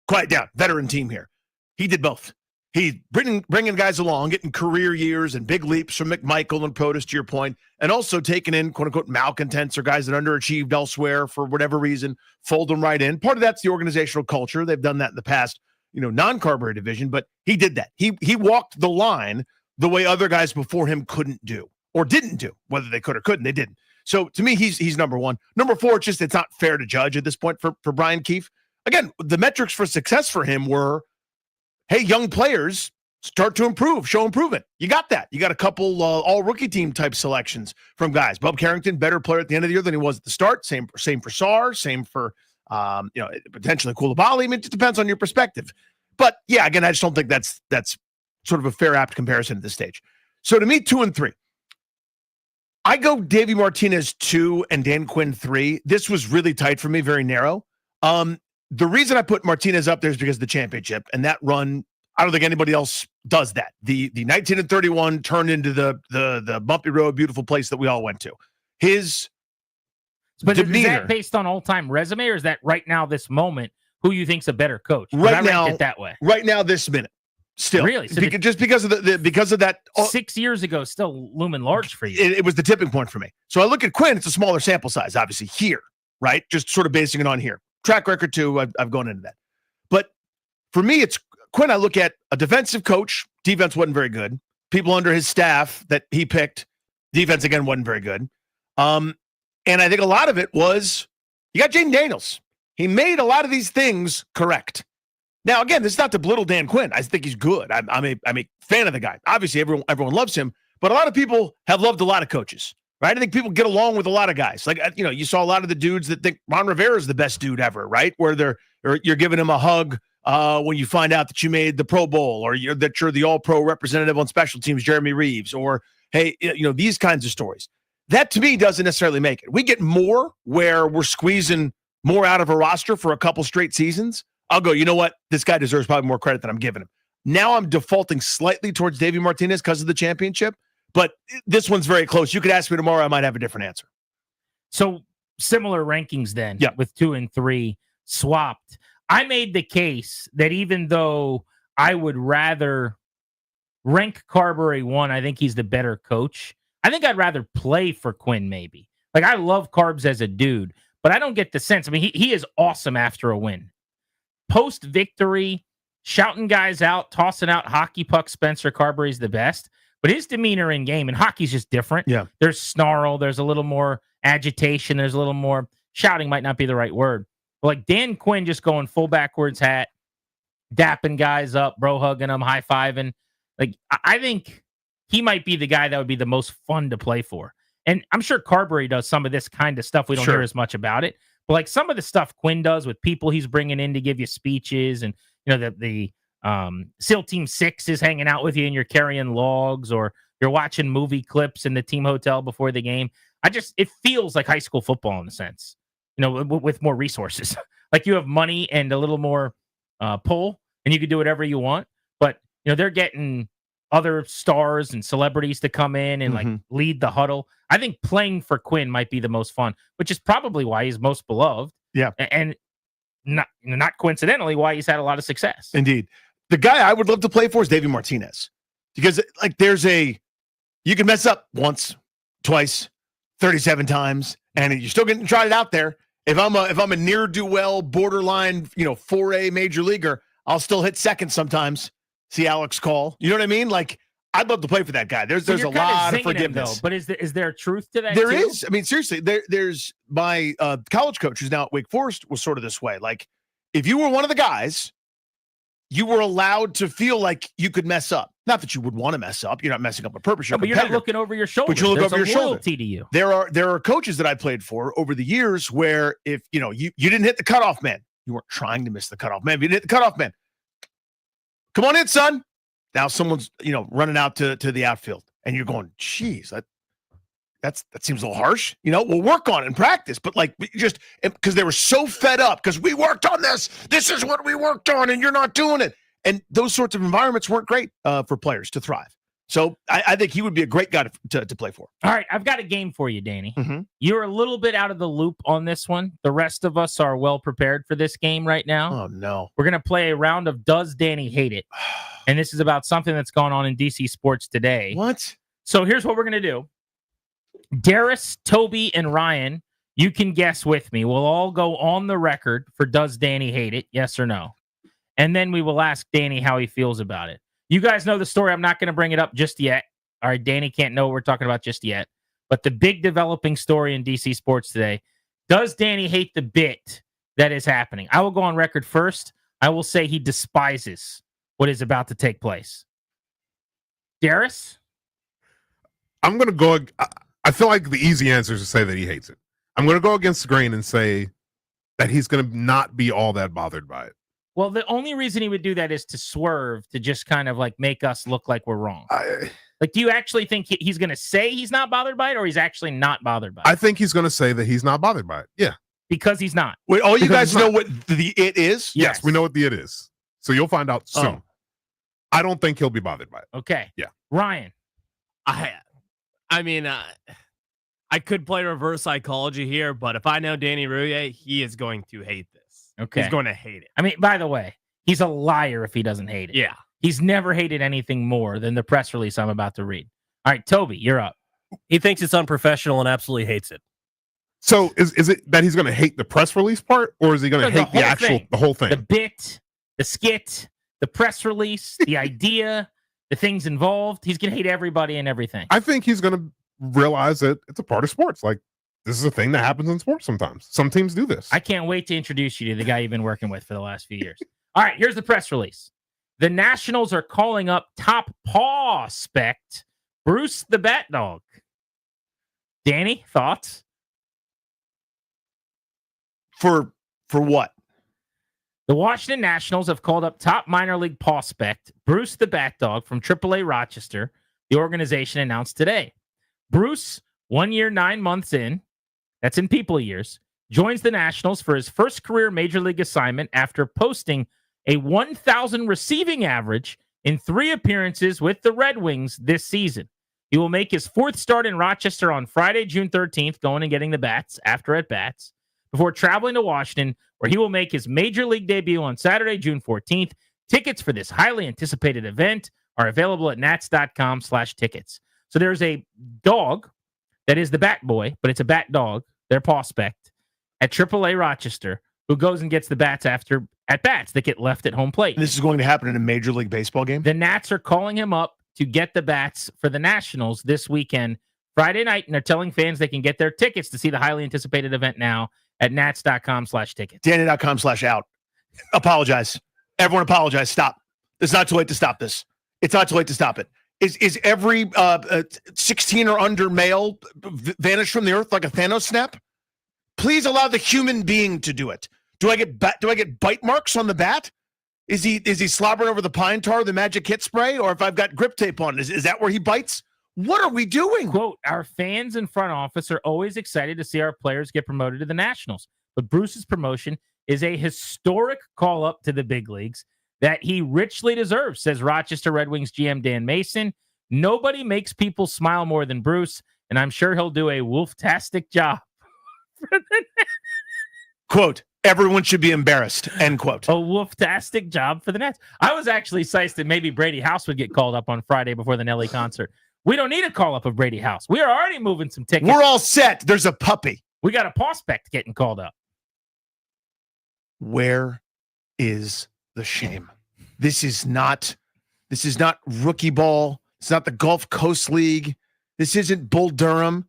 quiet down. Veteran team here. He did both. He's bringing guys along, getting career years and big leaps from McMichael and Protis, to your point, and also taking in quote-unquote malcontents or guys that underachieved elsewhere for whatever reason, fold them right in. Part of that's the organizational culture. They've done that in the past, non-Carbury division, but he did that. He walked the line the way other guys before him couldn't do or didn't do. Whether they could or couldn't, they didn't. So to me, he's number 1. Number 4, it's not fair to judge at this point for Brian Keefe. Again, the metrics for success for him were, hey, young players start to improve, show improvement. You got that. You got a couple all-rookie team type selections from guys. Bub Carrington, better player at the end of the year than he was at the start. Same for Sarr. Same for, potentially Koulibaly. I mean, it just depends on your perspective. But, yeah, again, I just don't think that's sort of a fair, apt comparison at this stage. So, to me, 2 and 3. I go Davey Martinez 2 and Dan Quinn 3. This was really tight for me, very narrow. The reason I put Martinez up there is because of the championship and that run. I don't think anybody else does that. The 19 and 31 turned into the bumpy road, beautiful place that we all went to. His demeanor. Is that based on all-time resume, or is that right now, this moment, who you think's a better coach? Right now, ranked it that way. Right now, this minute, still really, so just because of that. 6 years ago, still looming large for you. It was the tipping point for me. So I look at Quinn. It's a smaller sample size, obviously here, right? Just sort of basing it on here. Track record too. I've gone into that, but for me, it's Quinn. I look at a defensive coach. Defense wasn't very good. People under his staff that he picked, defense again wasn't very good. And I think a lot of it was you got Jaden Daniels. He made a lot of these things correct. Now, again, this is not to belittle Dan Quinn. I think he's good. I'm a fan of the guy. Obviously, everyone loves him, but a lot of people have loved a lot of coaches. Right? I think people get along with a lot of guys. Like, you saw a lot of the dudes that think Ron Rivera is the best dude ever, right? Where you're giving him a hug when you find out that you made the Pro Bowl, or that you're the All-Pro representative on special teams, Jeremy Reeves, or, hey, these kinds of stories. That, to me, doesn't necessarily make it. We get more where we're squeezing more out of a roster for a couple straight seasons. I'll go, you know what? This guy deserves probably more credit than I'm giving him. Now I'm defaulting slightly towards Davey Martinez because of the championship. But this one's very close. You could ask me tomorrow. I might have a different answer. So similar rankings then, yeah, with 2 and 3 swapped. I made the case that even though I would rather rank Carbury 1, I think he's the better coach. I think I'd rather play for Quinn maybe. Like, I love Carbs as a dude, but I don't get the sense. I mean, he is awesome after a win. Post-victory, shouting guys out, tossing out hockey puck, Spencer Carbury's the best. But his demeanor in game, and hockey's just different. Yeah. There's snarl. There's a little more agitation. There's a little more shouting, might not be the right word. But like Dan Quinn just going full backwards hat, dapping guys up, bro hugging them, high-fiving. Like, I think he might be the guy that would be the most fun to play for. And I'm sure Carbury does some of this kind of stuff. We don't hear as much about it. But like some of the stuff Quinn does with people he's bringing in to give you speeches, and the SEAL Team 6 is hanging out with you and you're carrying logs, or you're watching movie clips in the team hotel before the game. It feels like high school football in a sense, with more resources. Like you have money and a little more pull, and you can do whatever you want. But, they're getting other stars and celebrities to come in and like lead the huddle. I think playing for Quinn might be the most fun, which is probably why he's most beloved. Yeah. And not coincidentally why he's had a lot of success. Indeed. The guy I would love to play for is Davey Martinez, because like you can mess up once, twice, 37 times, and you're still getting trotted out there. If I'm a ne'er-do-well, borderline, 4A major leaguer, I'll still hit second sometimes. See Alex call. You know what I mean? Like, I'd love to play for that guy. There's a lot of forgiveness. Though, but is there truth to that? There is. I mean, seriously, there's my college coach who's now at Wake Forest was sort of this way. Like, if you were one of the guys, you were allowed to feel like you could mess up. Not that you would want to mess up. You're not messing up on purpose. But you're not looking over your shoulder. But you look over your shoulder. Loyalty to you. There are coaches that I played for over the years where if you didn't hit the cutoff man, you weren't trying to miss the cutoff man. But you didn't hit the cutoff man. Come on in, son. Now someone's running out to the outfield, and you're going, geez, that seems a little harsh. We'll work on it in practice, but just because they were so fed up because we worked on this. This is what we worked on, and you're not doing it. And those sorts of environments weren't great for players to thrive. So I think he would be a great guy to play for. All right, I've got a game for you, Danny. Mm-hmm. You're a little bit out of the loop on this one. The rest of us are well prepared for this game right now. Oh, no. We're going to play a round of Does Danny Hate It? And this is about something that's gone on in DC sports today. What? So here's what we're going to do. Darius, Toby, and Ryan, you can guess with me. We'll all go on the record for Does Danny Hate It? Yes or no? And then we will ask Danny how he feels about it. You guys know the story. I'm not going to bring it up just yet. All right, Danny can't know what we're talking about just yet. But the big developing story in DC sports today, does Danny hate the bit that is happening? I will go on record first. I will say he despises what is about to take place. Darius? I'm going to go. I feel like the easy answer is to say that he hates it. I'm going to go against the grain and say that he's going to not be all that bothered by it. Well, the only reason he would do that is to swerve, to just kind of make us look like we're wrong. Do you actually think he's going to say he's not bothered by it, or he's actually not bothered by it? I think he's going to say that he's not bothered by it. Yeah. Because he's not. Wait, all you guys know what the it is? Yes, we know what the it is. So you'll find out soon. Oh. I don't think he'll be bothered by it. Okay. Yeah. Ryan? I mean, I could play reverse psychology here, but if I know Danny Rouillet, he is going to hate this. Okay. He's going to hate it. I mean, by the way, he's a liar if he doesn't hate it. Yeah. He's never hated anything more than the press release I'm about to read. All right, Toby, you're up. He thinks it's unprofessional and absolutely hates it. So is it that he's going to hate the press release part, or is he going to hate the whole thing? The bit, the skit, the press release, the idea, the things involved. He's going to hate everybody and everything. I think he's going to realize that it's a part of sports. Like, this is a thing that happens in sports sometimes. Some teams do this. I can't wait to introduce you to the guy you've been working with for the last few years. All right, here's the press release. The Nationals are calling up top prospect Bruce the Bat Dog. Danny, thoughts? For what? The Washington Nationals have called up top minor league prospect Bruce the Bat Dog from AAA Rochester, the organization announced today. Bruce, 1 year, 9 months in, that's in people years, joins the Nationals for his first career major league assignment after posting a 1,000 receiving average in 3 appearances with the Red Wings this season. He will make his 4th start in Rochester on Friday, June 13th, going and getting the bats after at-bats, before traveling to Washington, where he will make his major league debut on Saturday, June 14th. Tickets for this highly anticipated event are available at nats.com/tickets. So there's a dog that is the Bat Boy, but it's a bat dog, their prospect, at AAA Rochester, who goes and gets the bats after at-bats that get left at home plate. This is going to happen in a Major League Baseball game? The Nats are calling him up to get the bats for the Nationals this weekend, Friday night, and they're telling fans they can get their tickets to see the highly anticipated event now at nats.com/tickets. Danny.com/out. Apologize. Everyone apologize. Stop. It's not too late to stop this. It's not too late to stop it. Is every 16 or under male vanished from the earth like a Thanos snap? Please allow the human being to do it. Do I get bite marks on the bat? Is he slobbering over the pine tar, the magic hit spray, or if I've got grip tape on, is that where he bites? What are we doing? Quote, our fans and front office are always excited to see our players get promoted to the Nationals, but Bruce's promotion is a historic call-up to the big leagues that he richly deserves, says Rochester Red Wings GM Dan Mason. Nobody makes people smile more than Bruce, and I'm sure he'll do a wolf-tastic job. Quote, everyone should be embarrassed, end quote. A wolf-tastic job for the Nats. I was actually sized that maybe Brady House would get called up on Friday before the Nelly concert. We don't need a call-up of Brady House. We are already moving some tickets. We're all set. There's a puppy. We got a prospect getting called up. Where is the shame? This is not rookie ball. It's not the Gulf Coast League. This isn't Bull Durham.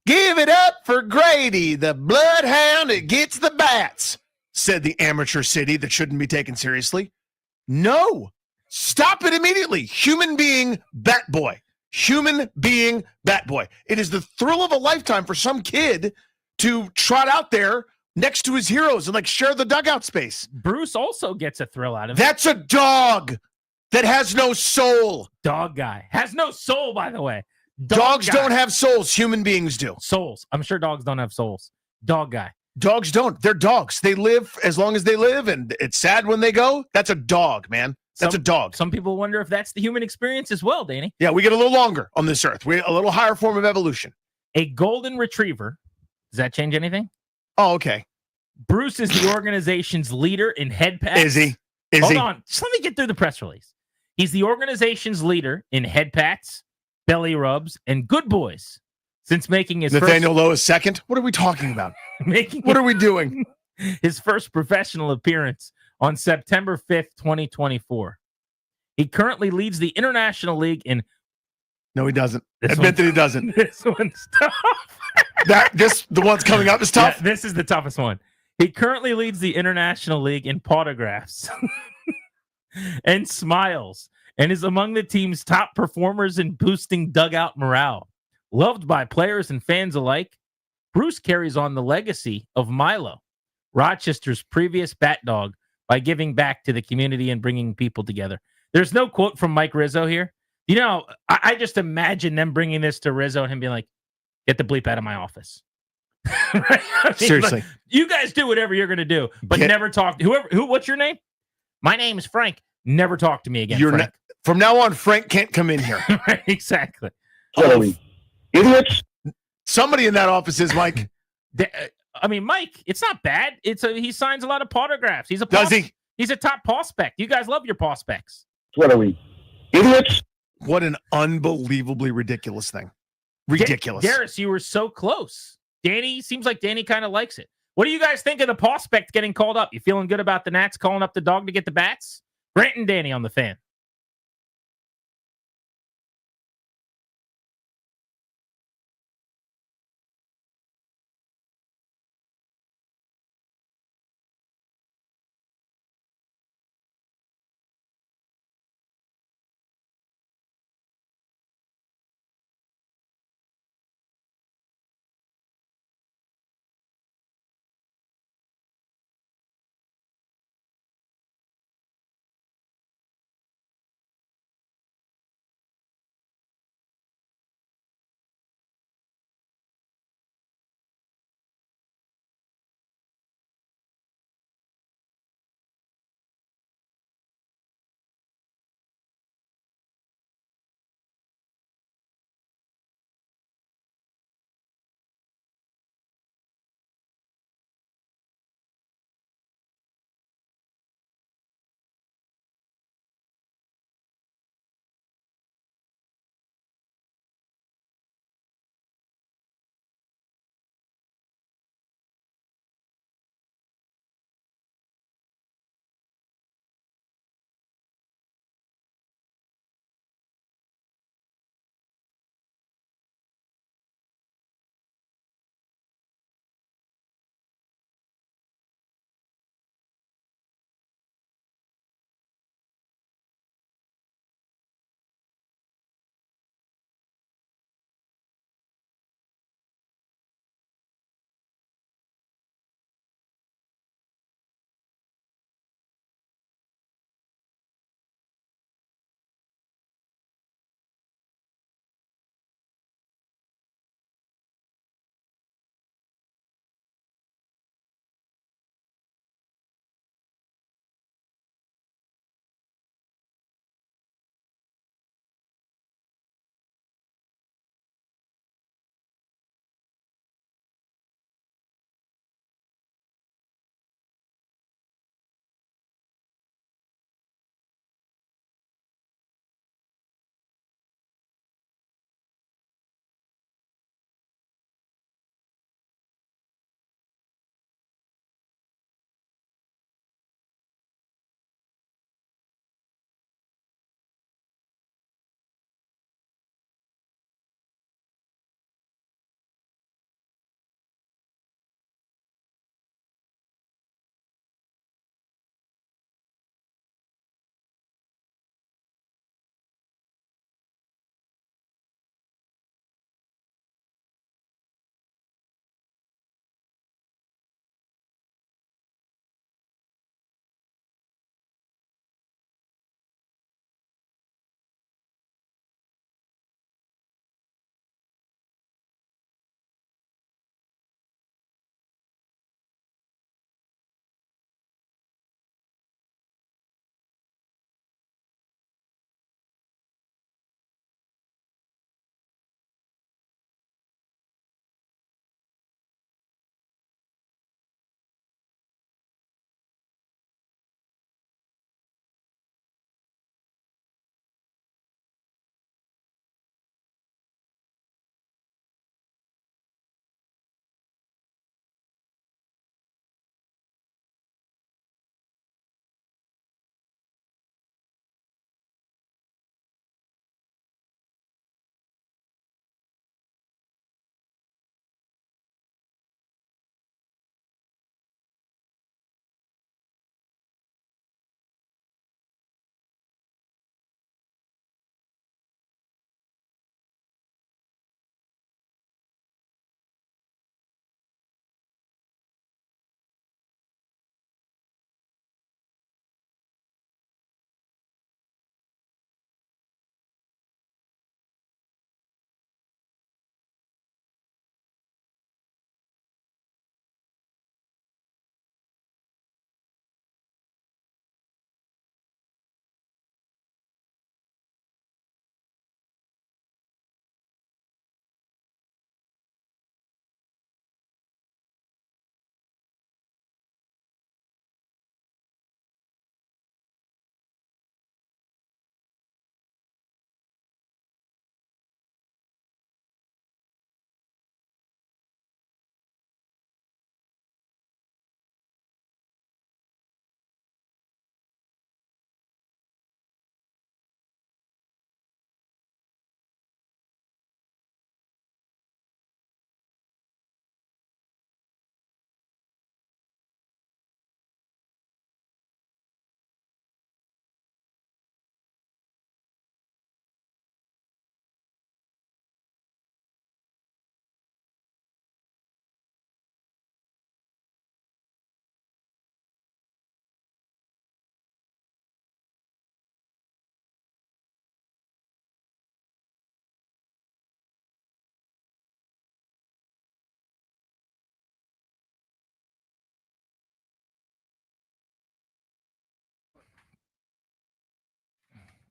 Give it up for Grady, the bloodhound that gets the bats, said the amateur city that shouldn't be taken seriously. No. Stop it immediately. Human being bat boy. Human being bat boy. It is the thrill of a lifetime for some kid to trot out there next to his heroes and share the dugout space. Bruce also gets a thrill out of it. That's a dog that has no soul. Dog guy. Has no soul, by the way. Dogs don't have souls. Human beings do. Souls. I'm sure dogs don't have souls. Dog guy. Dogs don't. They're dogs. They live as long as they live, and it's sad when they go. That's a dog, man. That's a dog. Some people wonder if that's the human experience as well, Danny. Yeah, we get a little longer on this earth. We're a little higher form of evolution. A golden retriever. Does that change anything? Oh, okay. Bruce is the organization's leader in head pats. Is he? Hold on. Just let me get through the press release. He's the organization's leader in head pats, belly rubs, and good boys since making his Nathaniel Lowe is second? What are we talking about? What are we doing? His first professional appearance on September 5th, 2024. He currently leads the International League in... No, he doesn't. Admit that he doesn't. This one's tough. The one's coming up is tough? Yeah, this is the toughest one. He currently leads the International League in autographs and smiles, and is among the team's top performers in boosting dugout morale. Loved by players and fans alike, Bruce carries on the legacy of Milo, Rochester's previous bat dog, by giving back to the community and bringing people together. There's no quote from Mike Rizzo here. You know, I just imagine them bringing this to Rizzo and him being like, get the bleep out of my office. Right? Seriously. You guys do whatever you're going to do, but never talk to what's your name? My name is Frank. Never talk to me again, Frank. From now on, Frank can't come in here. Right, exactly. Idiots. Somebody in that office is Mike. I mean, Mike, it's not bad. He signs a lot of autographs. He's a top prospect. You guys love your prospects. What are we? Idiots. What an unbelievably ridiculous thing. Ridiculous. Garris, you were so close. Danny, seems like Danny kind of likes it. What do you guys think of the prospect getting called up? You feeling good about the Nats calling up the dog to get the bats? Grant and Danny on the Fan.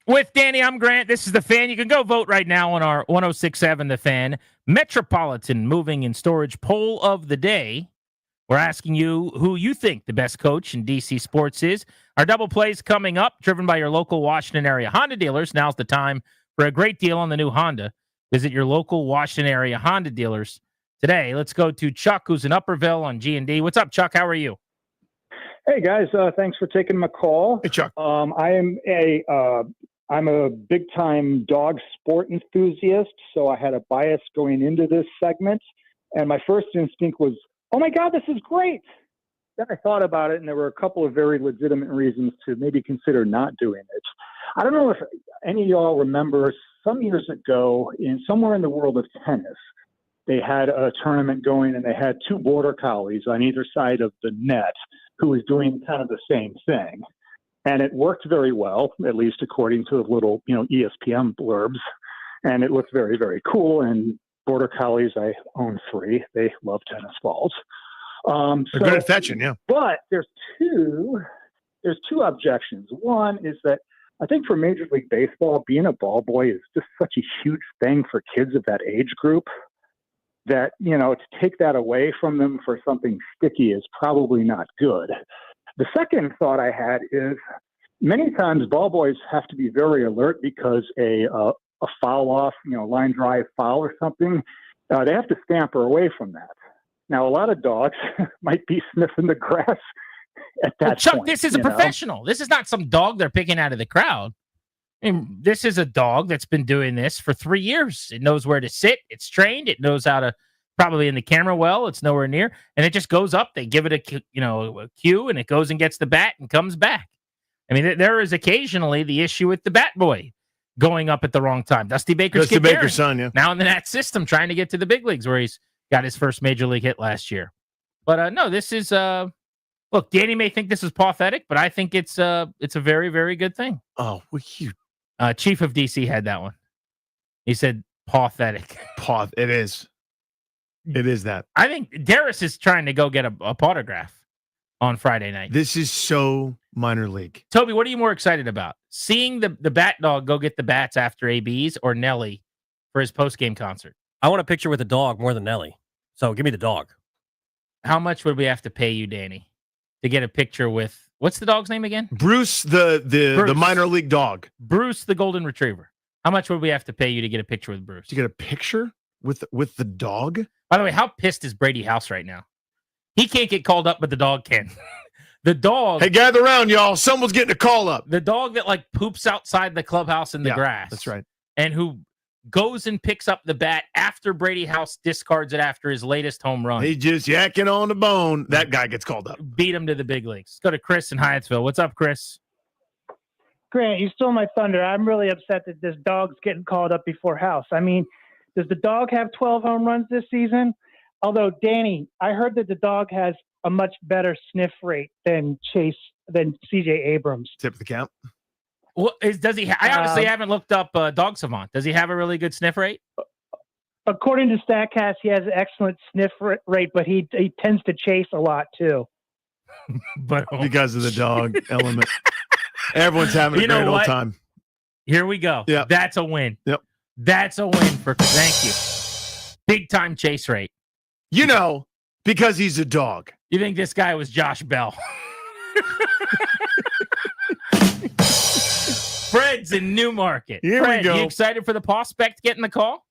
With Danny, I'm Grant. This is The Fan. You can go vote right now on our 106.7 The Fan Metropolitan Moving and Storage Poll of the Day. We're asking you who you think the best coach in DC sports is. Our double plays coming up, driven by your local Washington area Honda dealers. Now's the time for a great deal on the new Honda. Visit your local Washington area Honda dealers today. Let's go to Chuck, who's in Upperville on G&D. What's up, Chuck? How are you? Hey guys, thanks for taking my call. Hey Chuck. I'm a big time dog sport enthusiast, so I had a bias going into this segment, and my first instinct was, "Oh my God, this is great!" Then I thought about it, and there were a couple of very legitimate reasons to maybe consider not doing it. I don't know if any of y'all remember some years ago, somewhere in the world of tennis, they had a tournament going, and they had two border collies on either side of the net who was doing kind of the same thing. And it worked very well, at least according to the little, ESPN blurbs. And it looked very, very cool. And border collies, I own 3. They love tennis balls. They're good at fetching, yeah. But there's two objections. One is that I think for Major League Baseball, being a ball boy is just such a huge thing for kids of that age group that, to take that away from them for something sticky is probably not good. The second thought I had is many times ball boys have to be very alert because a foul off, line drive foul or something, they have to scamper away from that. Now, a lot of dogs might be sniffing the grass at that Chuck, point. this is a professional. This is not some dog they're picking out of the crowd. I mean, this is a dog that's been doing this for 3 years. It knows where to sit. It's trained. It knows how to probably in the camera well. It's nowhere near. And it just goes up. They give it a cue, and it goes and gets the bat and comes back. I mean, there is occasionally the issue with the bat boy going up at the wrong time. Dusty Baker's son, yeah. Now in the Nat system, trying to get to the big leagues where he's got his first major league hit last year. But no, this is look, Danny may think this is pathetic, but I think it's a very, very good thing. Oh, well, you Chief of DC had that one. He said pathetic. It is. It is that. I think Darius is trying to go get a autograph on Friday night. This is so minor league. Toby, what are you more excited about? Seeing the bat dog go get the bats after ABs or Nelly for his post-game concert? I want a picture with a dog more than Nelly. So give me the dog. How much would we have to pay you, Danny, to get a picture with, what's the dog's name again? Bruce, the minor league dog. Bruce, the golden retriever. How much would we have to pay you to get a picture with Bruce? To get a picture with the dog? By the way, how pissed is Brady House right now? He can't get called up, but the dog can. The dog. Hey, gather around, y'all. Someone's getting a call up. The dog that poops outside the clubhouse in the grass. That's right. And who goes and picks up the bat after Brady House discards it after his latest home run. He just yakking on the bone. That guy gets called up. Beat him to the big leagues. Let's go to Chris in Hyattsville. What's up, Chris? Grant, you stole my thunder. I'm really upset that this dog's getting called up before House. I mean, does the dog have 12 home runs this season? Although, Danny, I heard that the dog has a much better sniff rate than CJ Abrams. Tip of the cap. What does he? I honestly haven't looked up Dog Savant. Does he have a really good sniff rate? According to StatCast, he has an excellent sniff rate, but he tends to chase a lot too. But because of the dog element, everyone's having a great old time. Here we go. Yeah, that's a win. Yep, that's a win for. Thank you. Big time chase rate. Because he's a dog. You think this guy was Josh Bell? Fred's in Newmarket. Here Fred, we go. You excited for the prospect getting the call?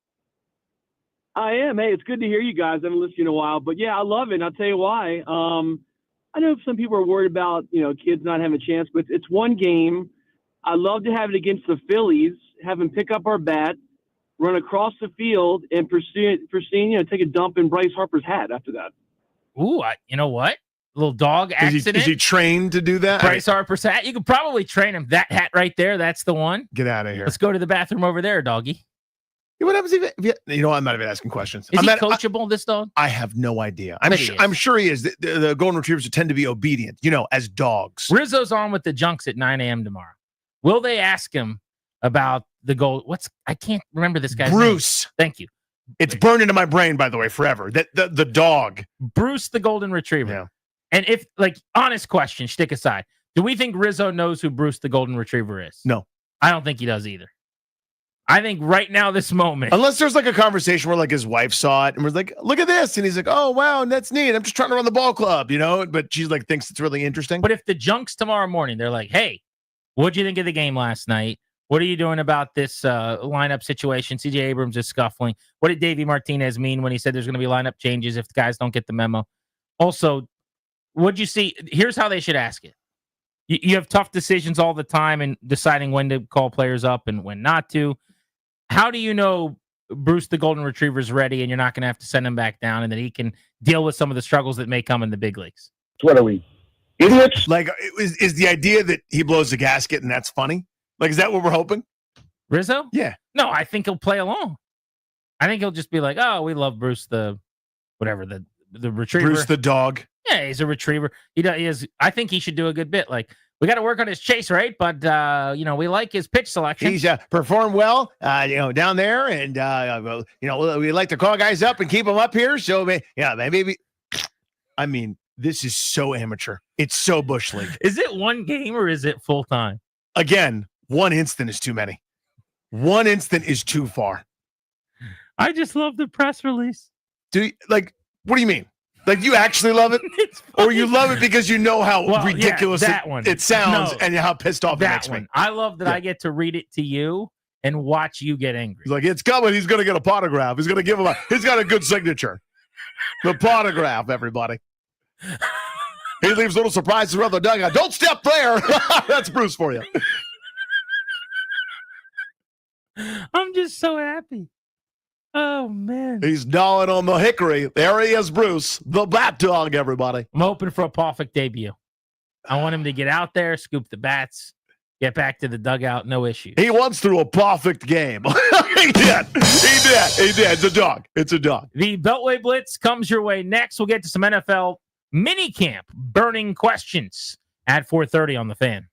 I am. Hey, it's good to hear you guys. I haven't listened in a while, but yeah, I love it. And I'll tell you why. I know some people are worried about, kids not having a chance, but it's one game. I love to have it against the Phillies, have them pick up our bat, run across the field, and proceed, take a dump in Bryce Harper's hat after that. Ooh, you know what? Little dog accident. Is he trained to do that? Bryce Harper's hat. You could probably train him. That hat right there, that's the one. Get out of here. Let's go to the bathroom over there, doggy. What happens if I'm not even asking questions. Is he coachable, this dog? I have no idea. I'm sure he is. The golden retrievers tend to be obedient, as dogs. Rizzo's on with the Junks at 9 a.m. tomorrow. Will they ask him about the goal? I can't remember this guy's Bruce. name. Thank you. It's burned into my brain, by the way, forever. That the dog. Bruce, the golden retriever. Yeah. And if, honest question, shtick aside, do we think Rizzo knows who Bruce, the golden retriever is? No. I don't think he does either. I think right now, this moment. Unless there's like a conversation where like his wife saw it and was like, look at this. And he's like, oh, wow, that's neat. I'm just trying to run the ball club, you know? But she's like, thinks it's really interesting. But if the Junks tomorrow morning, they're like, hey, what'd you think of the game last night? What are you doing about this lineup situation? CJ Abrams is scuffling. What did Davey Martinez mean when he said there's going to be lineup changes if the guys don't get the memo? Also, what'd you see? Here's how they should ask it. You have tough decisions all the time in deciding when to call players up and when not to. How do you know Bruce the Golden Retriever is ready and you're not going to have to send him back down and that he can deal with some of the struggles that may come in the big leagues? What are we, idiots? Like, is the idea that he blows the gasket and that's funny? Like, is that what we're hoping? Rizzo? Yeah. No, I think he'll play along. I think he'll just be like, oh, we love Bruce the whatever, the retriever. Bruce the dog. Yeah, he's a retriever. He is. I think he should do a good bit. Like, we got to work on his chase rate, but we like his pitch selection. He's performed well, down there, and we like to call guys up and keep them up here. So maybe. I mean, this is so amateur. It's so bush league. Is it one game or is it full time? Again, one instant is too many. One instant is too far. I just love the press release. What do you mean? Like, you actually love it? Or you love it because you know how ridiculous it sounds and how pissed off it makes me? I love that I get to read it to you and watch you get angry. He's like, it's coming. He's going to get a potograph. He's going to give him he's got a good signature. The potograph, everybody. He leaves little surprises around the dugout. Don't step there. That's Bruce for you. I'm just so happy. Oh, man. He's gnawing on the hickory. There he is, Bruce, the bat dog, everybody. I'm hoping for a perfect debut. I want him to get out there, scoop the bats, get back to the dugout, no issue. He once threw a perfect game. He did. It's a dog. It's a dog. The Beltway Blitz comes your way next. We'll get to some NFL minicamp burning questions at 4:30 on The Fan.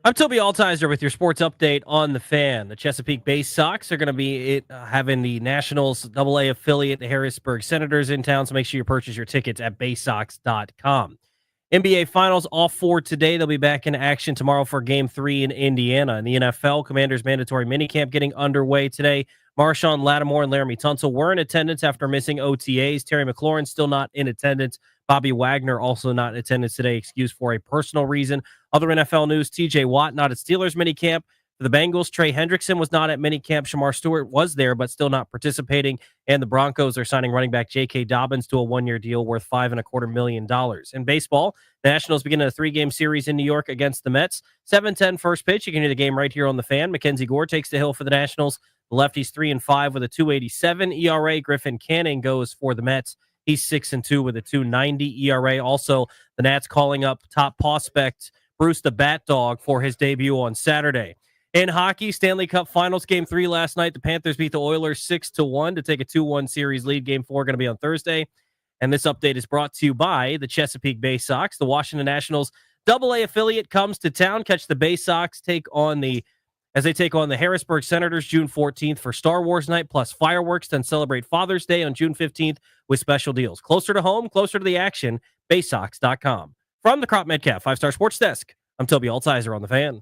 I'm Toby Altizer with your sports update on the Fan. The Chesapeake Bay Sox are going to be having the Nationals AA affiliate, the Harrisburg Senators, in town, so make sure you purchase your tickets at baysox.com. NBA Finals all for today. They'll be back in action tomorrow for Game 3 in Indiana. In the NFL, Commanders mandatory minicamp getting underway today. Marshawn Lattimore and Laramie Tunsil were in attendance after missing OTAs. Terry McLaurin still not in attendance. Bobby Wagner also not in attendance today, excused for a personal reason. Other NFL news, TJ Watt not at Steelers minicamp. For the Bengals, Trey Hendrickson was not at minicamp. Shamar Stewart was there, but still not participating. And the Broncos are signing running back J.K. Dobbins to a one-year deal worth $5.25 million. In baseball, the Nationals begin a 3-game series in New York against the Mets. 7:10 first pitch. You can hear the game right here on the Fan. Mackenzie Gore takes the hill for the Nationals. The lefty's 3-5 with a 2.87 ERA. Griffin Canning goes for the Mets. He's 6-2 with a 2.90 ERA. Also, the Nats calling up top prospect Bruce the Bat Dog for his debut on Saturday. In hockey, Stanley Cup Finals Game 3 last night. The Panthers beat the Oilers 6-1 to take a 2-1 series lead. Game 4 going to be on Thursday. And this update is brought to you by the Chesapeake Bay Sox. The Washington Nationals AA affiliate comes to town. Catch the Bay Sox as they take on the Harrisburg Senators June 14th for Star Wars Night plus fireworks, then celebrate Father's Day on June 15th with special deals. Closer to home, closer to the action, baysox.com. From the Crop Metcalf 5-Star Sports Desk, I'm Toby Altizer on the Fan.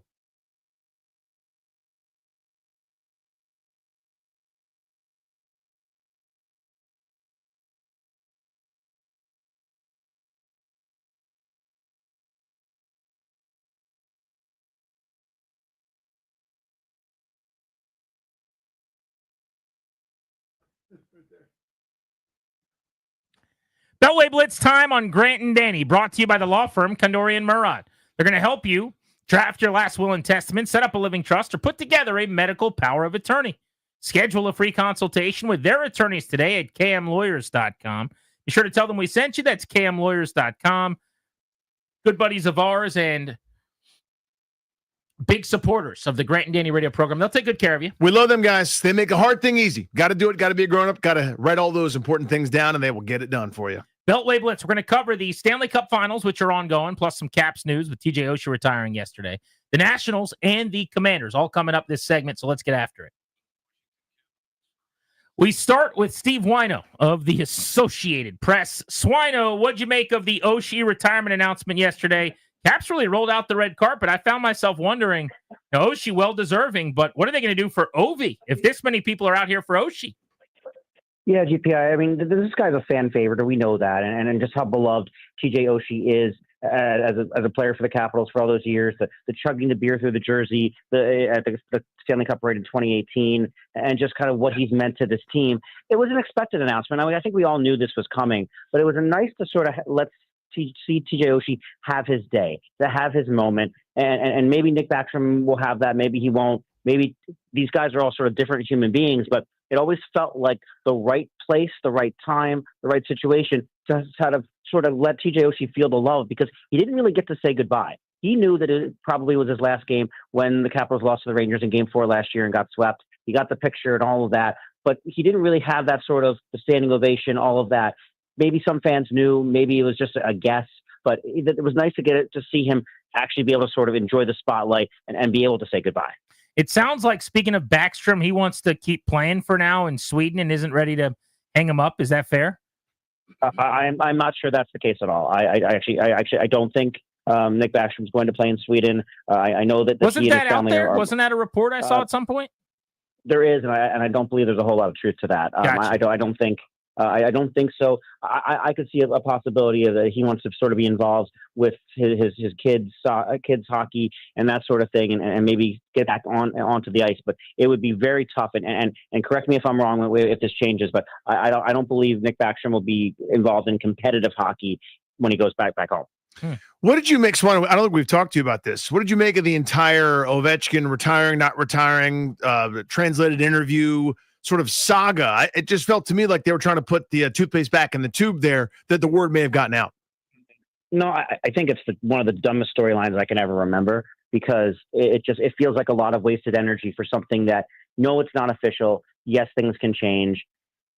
Beltway Blitz time on Grant and Danny, brought to you by the law firm Kandori and Murad. They're going to help you draft your last will and testament, set up a living trust, or put together a medical power of attorney. Schedule a free consultation with their attorneys today at kmlawyers.com. Be sure to tell them we sent you. That's kmlawyers.com. Good buddies of ours and big supporters of the Grant and Danny radio program. They'll take good care of you. We love them guys. They make a hard thing easy. Got to do it. Got to be a grown-up. Got to write all those important things down, and they will get it done for you. Beltway Blitz. We're going to cover the Stanley Cup Finals, which are ongoing, plus some Caps news with TJ Oshie retiring yesterday. The Nationals and the Commanders all coming up this segment, so let's get after it. We start with Steve Wino of the Associated Press. Swino, what'd you make of the Oshie retirement announcement yesterday? Caps really rolled out the red carpet. I found myself wondering, Oshie well-deserving, but what are they going to do for Ovi if this many people are out here for Oshie? Yeah, GPI. I mean, this guy's a fan favorite, and we know that, and just how beloved TJ Oshie is as a player for the Capitals for all those years. The chugging the beer through the jersey, the Stanley Cup rate in 2018, and just kind of what he's meant to this team. It was an expected announcement. I mean, I think we all knew this was coming, but it was nice to sort of see TJ Oshie have his day, to have his moment, and maybe Nick Backstrom will have that. Maybe he won't. Maybe these guys are all sort of different human beings, but it always felt like the right place, the right time, the right situation to sort of let TJ Oshie feel the love, because he didn't really get to say goodbye. He knew that it probably was his last game when the Capitals lost to the Rangers in Game 4 last year and got swept. He got the picture and all of that, but he didn't really have that sort of the standing ovation, all of that. Maybe some fans knew, maybe it was just a guess, but it was nice to see him actually be able to sort of enjoy the spotlight and be able to say goodbye. It sounds like, speaking of Backstrom, he wants to keep playing for now in Sweden and isn't ready to hang him up. Is that fair? I'm not sure that's the case at all. I don't think Nick Backstrom's going to play in Sweden. I know that wasn't that out there? Wasn't that a report I saw at some point? There is, and I don't believe there's a whole lot of truth to that. Gotcha. I don't think. I don't think so. I could see a possibility of that he wants to sort of be involved with his kids hockey and that sort of thing, and maybe get back onto the ice. But it would be very tough. And correct me if I'm wrong if this changes, but I don't believe Nick Backstrom will be involved in competitive hockey when he goes back home. What did you make, Swan? I don't think we've talked to you about this. What did you make of the entire Ovechkin retiring, not retiring, translated interview sort of saga? It just felt to me like they were trying to put the toothpaste back in the tube there, that the word may have gotten out. No, I think it's one of the dumbest storylines I can ever remember, because it feels like a lot of wasted energy for something that, no, it's not official. Yes, things can change,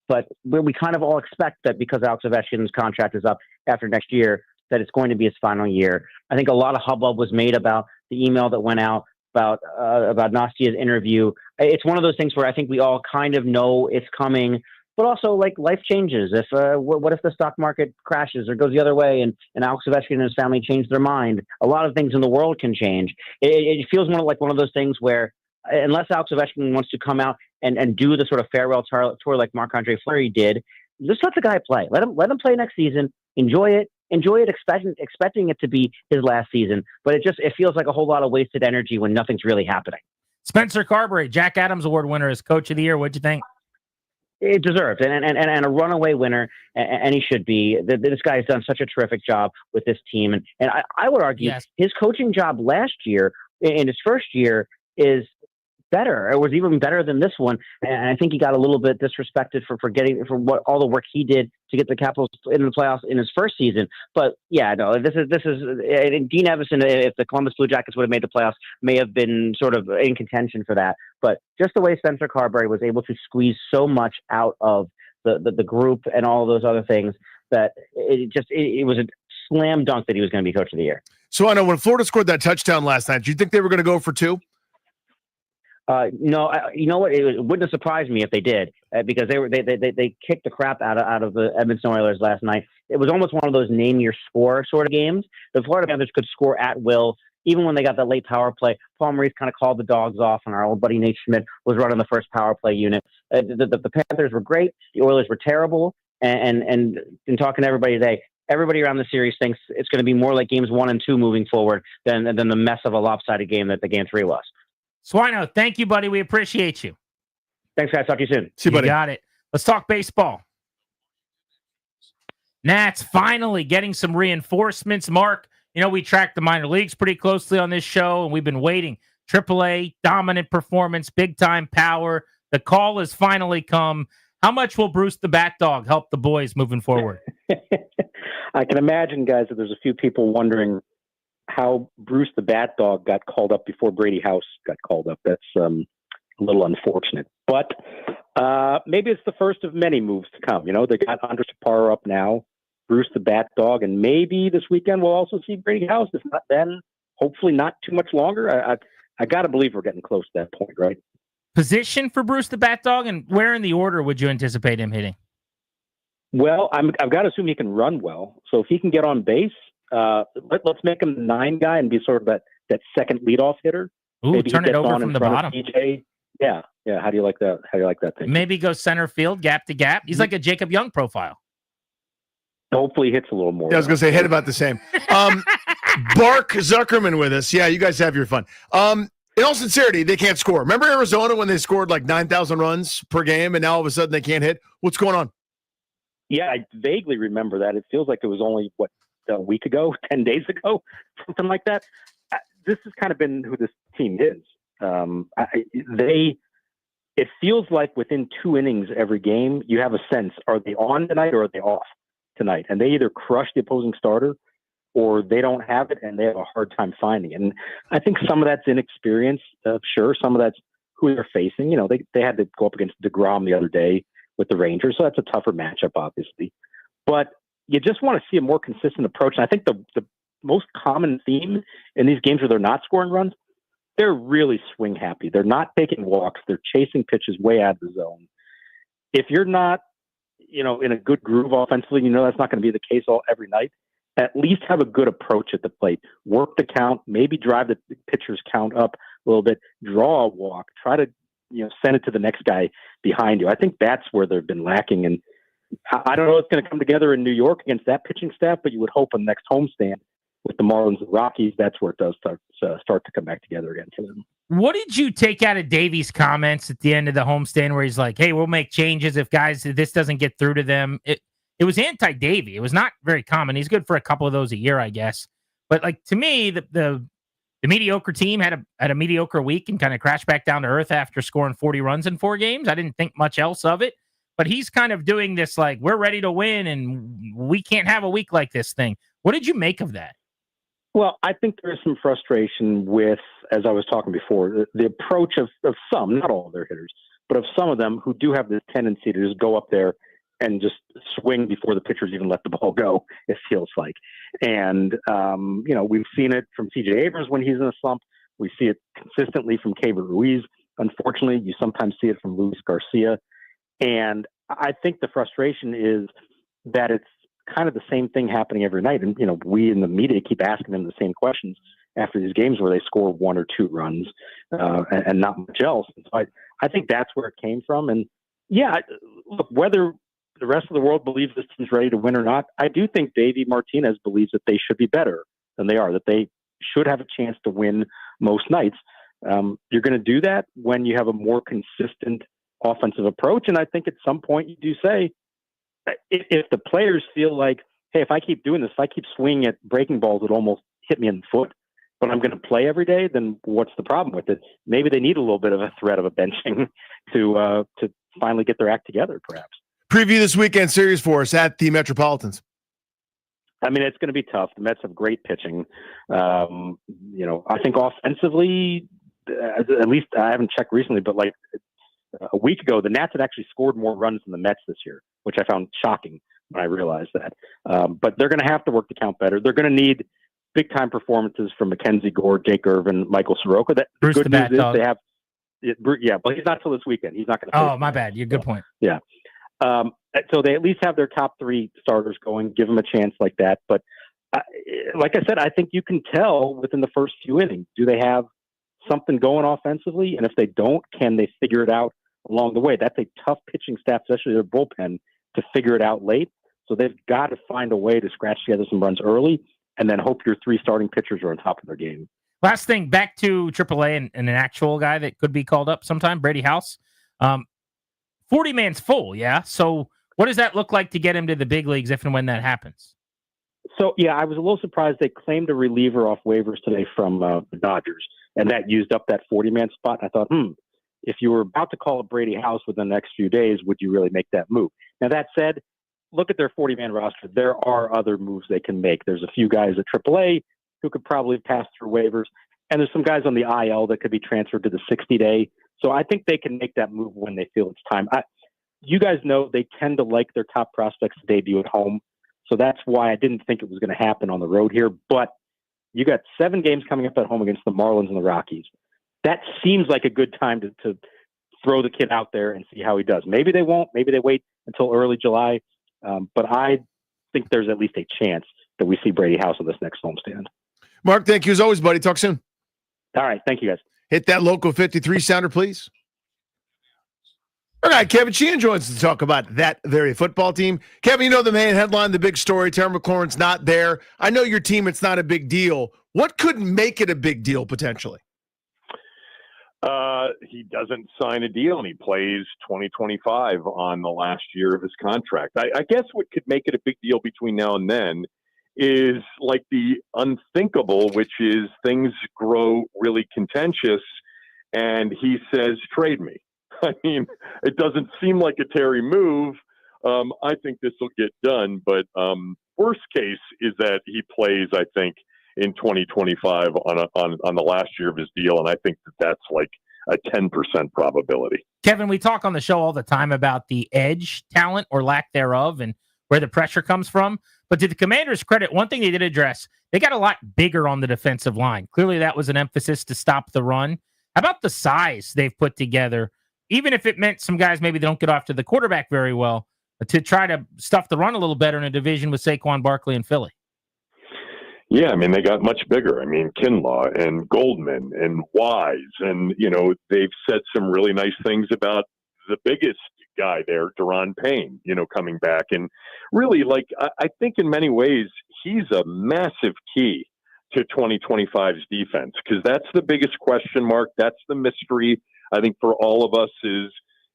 but we kind of all expect that because Alex Ovechkin's contract is up after next year, that it's going to be his final year. I think a lot of hubbub was made about the email that went out about Nastia's interview. It's one of those things where I think we all kind of know it's coming, but also like life changes. If what if the stock market crashes or goes the other way, and Alex Ovechkin and his family change their mind? A lot of things in the world can change. It feels more like one of those things where, unless Alex Ovechkin wants to come out and do the sort of farewell tour like Marc-Andre Fleury did, just let the guy play. Let him play next season. Enjoy it, expecting it to be his last season. But it feels like a whole lot of wasted energy when nothing's really happening. Spencer Carbury, Jack Adams Award winner, as Coach of the Year. What'd you think? It deserved, and a runaway winner, and he should be. This guy has done such a terrific job with this team, and I would argue his coaching job last year, in his first year, is better. It was even better than this one, and I think he got a little bit disrespected for what all the work he did to get the Capitals into the playoffs in his first season. But yeah, no, this is Dean Evison. If the Columbus Blue Jackets would have made the playoffs, may have been sort of in contention for that. But just the way Spencer Carbury was able to squeeze so much out of the group and all those other things, that it was a slam dunk that he was going to be Coach of the Year. So I know when Florida scored that touchdown last night, do you think they were going to go for two? No, you know what? It wouldn't have surprised me if they did, because they kicked the crap out of the Edmonton Oilers last night. It was almost one of those name your score sort of games. The Florida Panthers could score at will, even when they got that late power play. Paul Maurice kind of called the dogs off, and our old buddy Nate Schmidt was running the first power play unit. The Panthers were great. The Oilers were terrible. And in talking to everybody today, everybody around the series thinks it's going to be more like games 1 and 2 moving forward than the mess of a lopsided game that the game 3 was. Swino, thank you, buddy. We appreciate you. Thanks, guys. Talk to you soon. See you, buddy. Got it. Let's talk baseball. Nats finally getting some reinforcements. Mark, we track the minor leagues pretty closely on this show, and we've been waiting. AAA, dominant performance, big-time power. The call has finally come. How much will Bruce the Bat Dog help the boys moving forward? I can imagine, guys, that there's a few people wondering how Bruce the Bat Dog got called up before Brady House got called up. That's a little unfortunate. But maybe it's the first of many moves to come. They got Andres Chaparro up now, Bruce the Bat Dog, and maybe this weekend we'll also see Brady House. If not then, hopefully not too much longer. I got to believe we're getting close to that point, right? Position for Bruce the Bat Dog, and where in the order would you anticipate him hitting? Well, I've got to assume he can run well. So if he can get on base, let's make him the 9 guy and be sort of that second leadoff hitter. Ooh, maybe turn it over from the bottom. DJ. Yeah. How do you like that? How do you like that thing? Maybe go center field, gap to gap. He's like a Jacob Young profile. Hopefully, he hits a little more. Yeah, I was going to say hit about the same. Bark Zuckerman with us. Yeah, you guys have your fun. In all sincerity, they can't score. Remember Arizona when they scored like 9,000 runs per game, and now all of a sudden they can't hit? What's going on? Yeah, I vaguely remember that. It feels like it was only a week ago, 10 days ago, something like that. This has kind of been who this team is. It feels like within 2 innings every game, you have a sense, are they on tonight or are they off tonight? And they either crush the opposing starter or they don't have it and they have a hard time finding it. And I think some of that's inexperience, sure. Some of that's who they're facing. They had to go up against DeGrom the other day with the Rangers, so that's a tougher matchup, obviously. But you just want to see a more consistent approach. And I think the most common theme in these games where they're not scoring runs, they're really swing happy. They're not taking walks. They're chasing pitches way out of the zone. If you're not, in a good groove offensively, that's not going to be the case every night. At least have a good approach at the plate. Work the count, maybe drive the pitcher's count up a little bit, draw a walk, try to, send it to the next guy behind you. I think that's where they've been lacking. And I don't know if it's going to come together in New York against that pitching staff, but you would hope on the next homestand with the Marlins and Rockies, that's where it does start to come back together again for them. What did you take out of Davey's comments at the end of the homestand where he's like, hey, we'll make changes if this doesn't get through to them? It was anti-Davey. It was not very common. He's good for a couple of those a year, I guess. But to me, the mediocre team had a mediocre week and kind of crashed back down to earth after scoring 40 runs in 4 games. I didn't think much else of it. But he's kind of doing this like, we're ready to win and we can't have a week like this thing. What did you make of that? Well, I think there is some frustration with, as I was talking before, the approach of some, not all of their hitters, but of some of them who do have this tendency to just go up there and just swing before the pitchers even let the ball go, it feels like. And, we've seen it from TJ Abrams when he's in a slump. We see it consistently from Keibert Ruiz. Unfortunately, you sometimes see it from Luis Garcia. And I think the frustration is that it's kind of the same thing happening every night. And, we in the media keep asking them the same questions after these games where they score 1 or 2 runs and not much else. So I think that's where it came from. And yeah, look, whether the rest of the world believes this team's ready to win or not, I do think Davey Martinez believes that they should be better than they are, that they should have a chance to win most nights. You're going to do that when you have a more consistent offensive approach. And I think at some point you do say, if the players feel like, hey, if I keep doing this, if I keep swinging at breaking balls that almost hit me in the foot, but I'm going to play every day, then what's the problem with it? Maybe they need a little bit of a threat of a benching to finally get their act together, perhaps. Preview this weekend series for us at the Metropolitans. I mean, it's going to be tough. The Mets have great pitching. I think offensively, at least I haven't checked recently, but like a week ago, the Nats had actually scored more runs than the Mets this year, which I found shocking when I realized that. But they're going to have to work the count better. They're going to need big-time performances from Mackenzie Gore, Jake Irvin, Michael Soroka. The good news is they have but he's not till this weekend. He's not going to. Oh, my bad. Good point. Yeah. So they at least have their top 3 starters going, give them a chance like that. But like I said, I think you can tell within the first few innings, do they have something going offensively? And if they don't, can they figure it out along the way? That's a tough pitching staff, especially their bullpen, to figure it out late. So they've got to find a way to scratch together some runs early and then hope your 3 starting pitchers are on top of their game. Last thing, back to AAA and an actual guy that could be called up sometime, Brady House. 40-man's full, yeah? So what does that look like to get him to the big leagues if and when that happens? So, yeah, I was a little surprised they claimed a reliever off waivers today from the Dodgers, and that used up that 40-man spot. And I thought, if you were about to call up Brady House within the next few days, would you really make that move? Now, that said, look at their 40-man roster. There are other moves they can make. There's a few guys at AAA who could probably pass through waivers, and there's some guys on the IL that could be transferred to the 60-day. So I think they can make that move when they feel it's time. You guys know they tend to like their top prospects to debut at home. So that's why I didn't think it was going to happen on the road here. But you got 7 games coming up at home against the Marlins and the Rockies. That seems like a good time to throw the kid out there and see how he does. Maybe they won't. Maybe they wait until early July. But I think there's at least a chance that we see Brady House on this next homestand. Mark, thank you as always, buddy. Talk soon. All right. Thank you, guys. Hit that local 53 sounder, please. All right, Kevin Sheehan joins us to talk about that very football team. Kevin, you know the main headline, the big story. Terry McLaurin's not there. I know your team, it's not a big deal. What could make it a big deal potentially? He doesn't sign a deal, and he plays 2025 on the last year of his contract. I guess what could make it a big deal between now and then is like the unthinkable, which is things grow really contentious, and he says, trade me. I mean, it doesn't seem like a Terry move. I think this will get done, but worst case is that he plays, I think, in 2025 on the last year of his deal, and I think that's like a 10% probability. Kevin, we talk on the show all the time about the edge talent or lack thereof and where the pressure comes from. But to the Commanders' credit, one thing they did address, they got a lot bigger on the defensive line. Clearly, that was an emphasis to stop the run. How about the size they've put together? Even if it meant some guys maybe they don't get off to the quarterback very well, to try to stuff the run a little better in a division with Saquon Barkley and Philly. Yeah, I mean, they got much bigger. I mean, Kinlaw and Goldman and Wise. And, you know, they've said some really nice things about the biggest guy there, Deron Payne, you know, coming back. And really, like, I think in many ways, he's a massive key to 2025's defense, because that's the biggest question mark. That's the mystery, I think, for all of us is,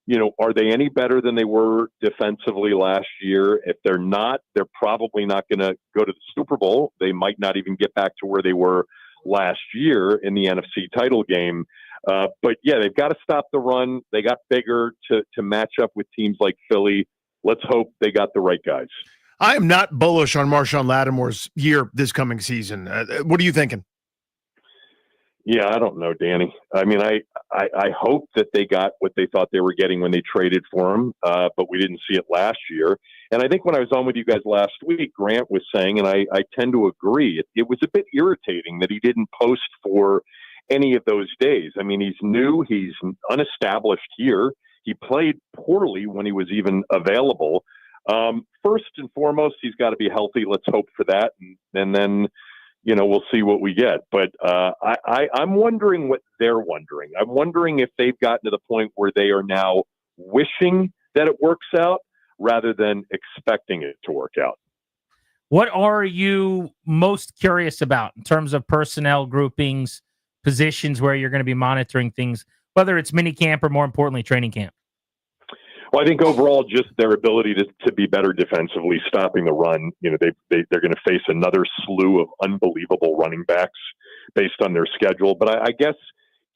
you know, are they any better than they were defensively last year? If they're not, they're probably not going to go to the Super Bowl. They might not even get back to where they were last year in the NFC title game. But yeah, they've got to stop the run. They got bigger to match up with teams like Philly. Let's hope they got the right guys. I am not bullish on Marshawn Lattimore's year this coming season. What are you thinking? Yeah, I don't know, Danny. I mean, I hope that they got what they thought they were getting when they traded for him, but we didn't see it last year. And I think when I was on with you guys last week, Grant was saying, and I tend to agree, it was a bit irritating that he didn't post for any of those days. I mean, he's new, he's unestablished here. He played poorly when he was even available. First and foremost, he's got to be healthy. Let's hope for that. And then, we'll see what we get. But I'm wondering what they're wondering. I'm wondering if they've gotten to the point where they are now wishing that it works out rather than expecting it to work out. What are you most curious about in terms of personnel groupings, positions where you're going to be monitoring things, whether it's mini camp or more importantly, training camp? Well, I think overall, just their ability to be better defensively, stopping the run. They're going to face another slew of unbelievable running backs based on their schedule. But I guess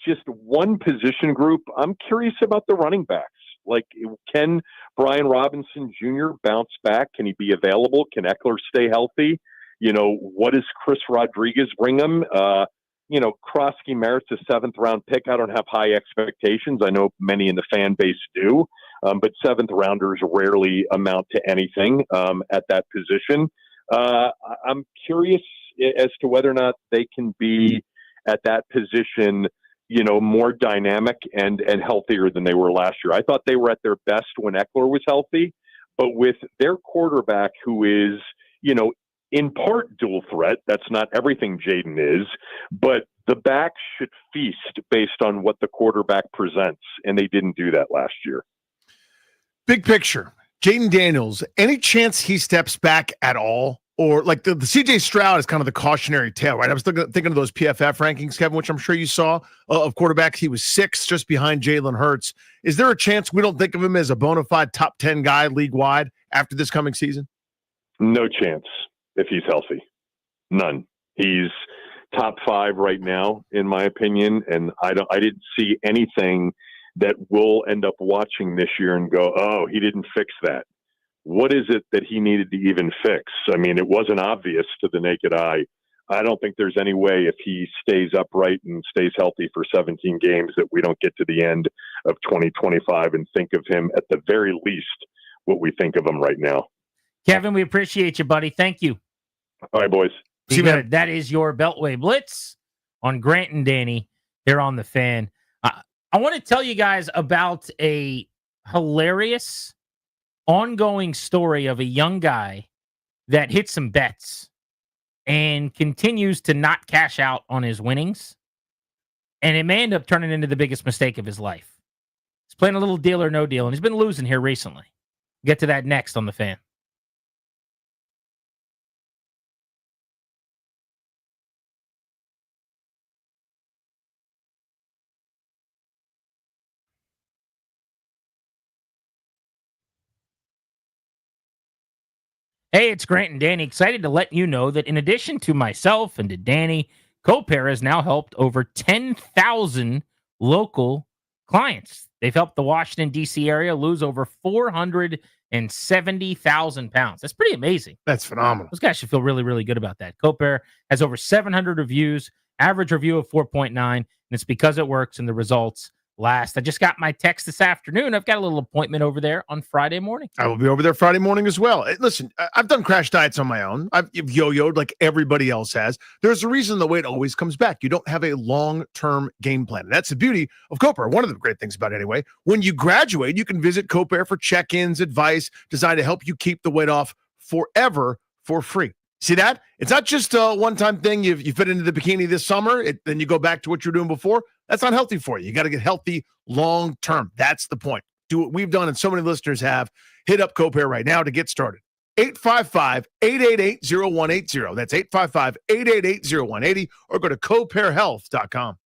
just one position group, I'm curious about the running backs. Like, can Brian Robinson Jr. bounce back? Can he be available? Can Eckler stay healthy? What does Chris Rodriguez bring him? Krosky merits a 7th-round pick. I don't have high expectations. I know many in the fan base do. But 7th-rounders rarely amount to anything at that position. I'm curious as to whether or not they can be at that position, more dynamic and healthier than they were last year. I thought they were at their best when Eckler was healthy, but with their quarterback who is, in part dual threat, that's not everything Jaden is, but the backs should feast based on what the quarterback presents, and they didn't do that last year. Big picture, Jaden Daniels, any chance he steps back at all? Or like the CJ Stroud is kind of the cautionary tale, right? I was thinking of those PFF rankings, Kevin, which I'm sure you saw of quarterbacks. He was 6th, just behind Jalen Hurts. Is there a chance we don't think of him as a bona fide top 10 guy league-wide after this coming season? No chance if he's healthy. None. He's top 5 right now, in my opinion, and I didn't see anything that we'll end up watching this year and go, oh, he didn't fix that. What is it that he needed to even fix? I mean, it wasn't obvious to the naked eye. I don't think there's any way if he stays upright and stays healthy for 17 games that we don't get to the end of 2025 and think of him at the very least what we think of him right now. Kevin, we appreciate you, buddy. Thank you. All right, boys. See you, man. That is your Beltway Blitz on Grant and Danny here on The Fan. I want to tell you guys about a hilarious ongoing story of a young guy that hit some bets and continues to not cash out on his winnings. And it may end up turning into the biggest mistake of his life. He's playing a little deal or no deal, and he's been losing here recently. Get to that next on The Fan. Hey, it's Grant and Danny. Excited to let you know that in addition to myself and to Danny, CoPair has now helped over 10,000 local clients. They've helped the Washington, D.C. area lose over 470,000 pounds. That's pretty amazing. That's phenomenal. Those guys should feel really, really good about that. CoPair has over 700 reviews, average review of 4.9, and it's because it works and the results last. I just got my text this afternoon. I've got a little appointment over there on Friday morning. I will be over there Friday morning as well. Listen, I've done crash diets on my own. I've yo-yoed like everybody else has. There's a reason the weight always comes back. You don't have a long-term game plan. That's the beauty of CoPair. One of the great things about it anyway. When you graduate, you can visit CoPair for check-ins, advice, designed to help you keep the weight off forever for free. See that? It's not just a one-time thing. You fit into the bikini this summer, then you go back to what you were doing before. That's not healthy for you. You got to get healthy long-term. That's the point. Do what we've done and so many listeners have. Hit up CoPair right now to get started. 855-888-0180. That's 855-888-0180 or go to copairhealth.com.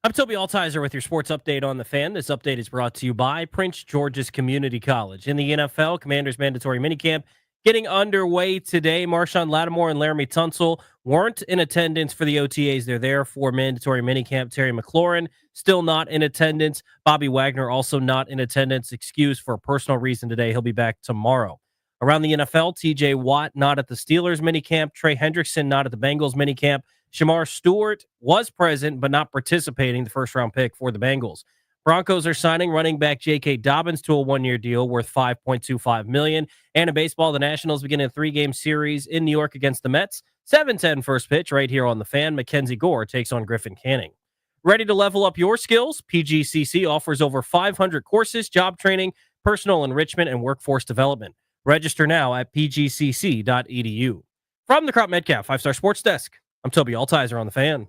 I'm Toby Altizer with your sports update on the Fan. This update is brought to you by Prince George's Community College. In the NFL, Commanders mandatory minicamp getting underway today. Marshawn Lattimore and Laramie Tunsil weren't in attendance for the OTAs. They're there for mandatory minicamp. Terry McLaurin still not in attendance. Bobby Wagner also not in attendance. Excused for a personal reason today. He'll be back tomorrow. Around the NFL, TJ Watt not at the Steelers minicamp. Trey Hendrickson not at the Bengals minicamp. Shamar Stewart was present but not participating, the first-round pick for the Bengals. Broncos are signing running back J.K. Dobbins to a one-year deal worth $5.25 million. And in baseball, the Nationals begin a 3-game series in New York against the Mets. 7:10 first pitch right here on the Fan. Mackenzie Gore takes on Griffin Canning. Ready to level up your skills? PGCC offers over 500 courses, job training, personal enrichment, and workforce development. Register now at pgcc.edu. From the Crop Metcalf 5-Star Sports Desk, I'm Toby Altizer on the Fan.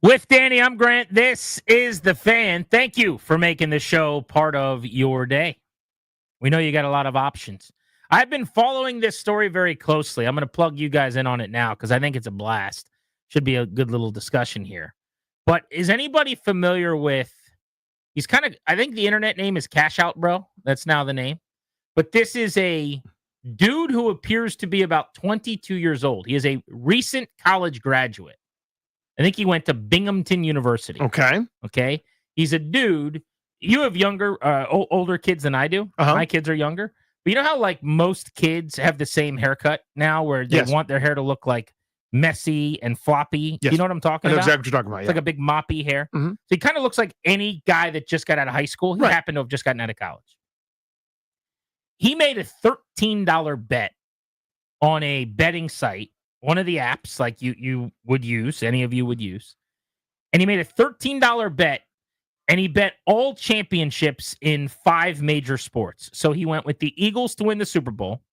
With Danny, I'm Grant. This is the Fan. Thank you for making the show part of your day. We know you got a lot of options. I've been following this story very closely. I'm going to plug you guys in on it now because I think it's a blast. Should be a good little discussion here. But is anybody familiar with, I think the internet name is Cash Out Bro. That's now the name. But this is a dude who appears to be about 22 years old. He is a recent college graduate. I think he went to Binghamton University. Okay. He's a dude. You have older kids than I do. My kids are younger. But you know how like most kids have the same haircut now where they want their hair to look like messy and floppy? Yes. You know what I'm talking I know about? exactly what you're talking about. It's like a big moppy hair. So he kind of looks like any guy that just got out of high school. He happened to have just gotten out of college. He made a $13 bet on a betting site, one of the apps like you would use, any of you would use. And he made a $13 bet, and he bet all championships in 5 major sports. So he went with the Eagles to win the Super Bowl.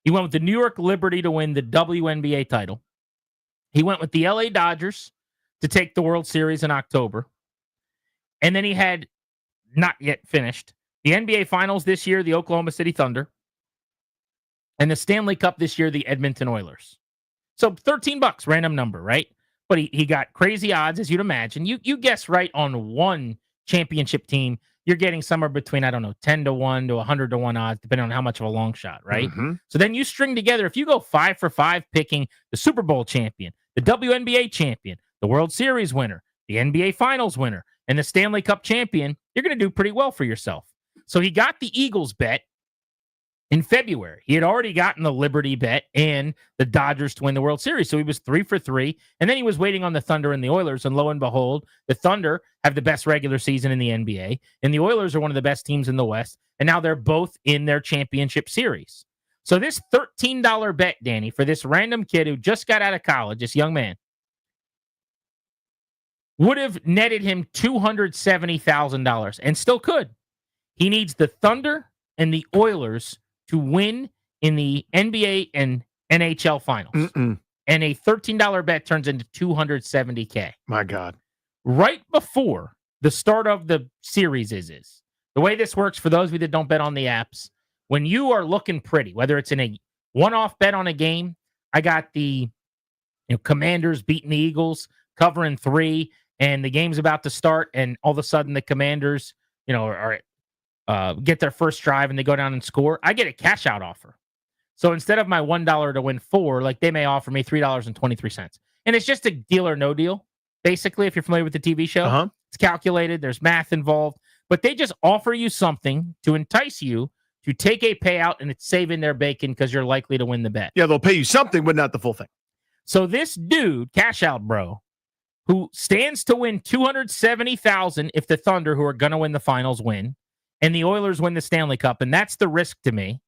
He went with the New York Liberty to win the WNBA title. He went with the LA Dodgers to take the World Series in October. And then he had, not yet finished, the NBA Finals this year, the Oklahoma City Thunder. And the Stanley Cup this year, the Edmonton Oilers. So $13, random number, right? But he got crazy odds, as you'd imagine. You guess right on one championship team, you're getting somewhere between, 10 to 1 to 100 to 1 odds, depending on how much of a long shot, right? So then you string together, if you go 5 for 5 picking the Super Bowl champion, the WNBA champion, the World Series winner, the NBA Finals winner, and the Stanley Cup champion, you're going to do pretty well for yourself. So he got the Eagles bet in February. He had already gotten the Liberty bet and the Dodgers to win the World Series. So he was 3 for 3. And then he was waiting on the Thunder and the Oilers. And lo and behold, the Thunder have the best regular season in the NBA. And the Oilers are one of the best teams in the West. And now they're both in their championship series. So this $13 bet, Danny, for this random kid who just got out of college, this young man, would have netted him $270,000 and still could. He needs the Thunder and the Oilers to win in the NBA and NHL finals. And a $13 bet turns into $270K. My God. Right before the start of the series is the way this works for those of you that don't bet on the apps, when you are looking pretty, whether it's in a one-off bet on a game, I got the Commanders beating the Eagles, covering 3, and the game's about to start, and all of a sudden the Commanders, get their first drive and they go down and score, I get a cash out offer. So instead of my $1 to win 4, like they may offer me $3.23. And it's just a deal or no deal. Basically, if you're familiar with the TV show, it's calculated. There's math involved, but they just offer you something to entice you to take a payout, and it's saving their bacon because you're likely to win the bet. Yeah, they'll pay you something, but not the full thing. So this dude, Cash Out Bro, who stands to win $270,000 if the Thunder, who are going to win the finals, win, and the Oilers win the Stanley Cup, and that's the risk to me.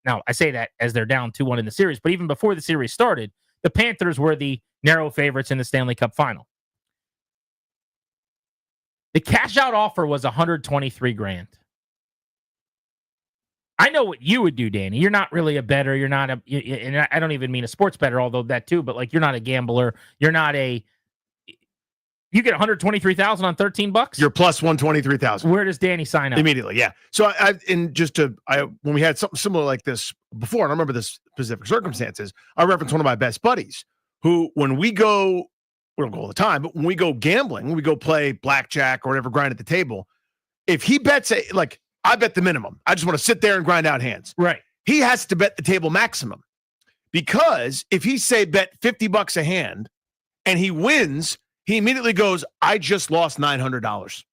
Now, I say that as they're down 2-1 in the series, but even before the series started, the Panthers were the narrow favorites in the Stanley Cup final. The cash-out offer was $123,000. I know what you would do, Danny. You're not really a bettor. You're not and I don't even mean a sports bettor, although that too, but like you're not a gambler. You're not you get 123,000 on $13. You're plus 123,000. Where does Danny sign up? Immediately, yeah. So when we had something similar like this before, and I remember this specific circumstances, I referenced one of my best buddies who, when we don't go all the time, but when we go gambling, when we go play blackjack or whatever, grind at the table, if he bets I bet the minimum. I just want to sit there and grind out hands. Right. He has to bet the table maximum, because if he bet $50 a hand and he wins, he immediately goes, I just lost $900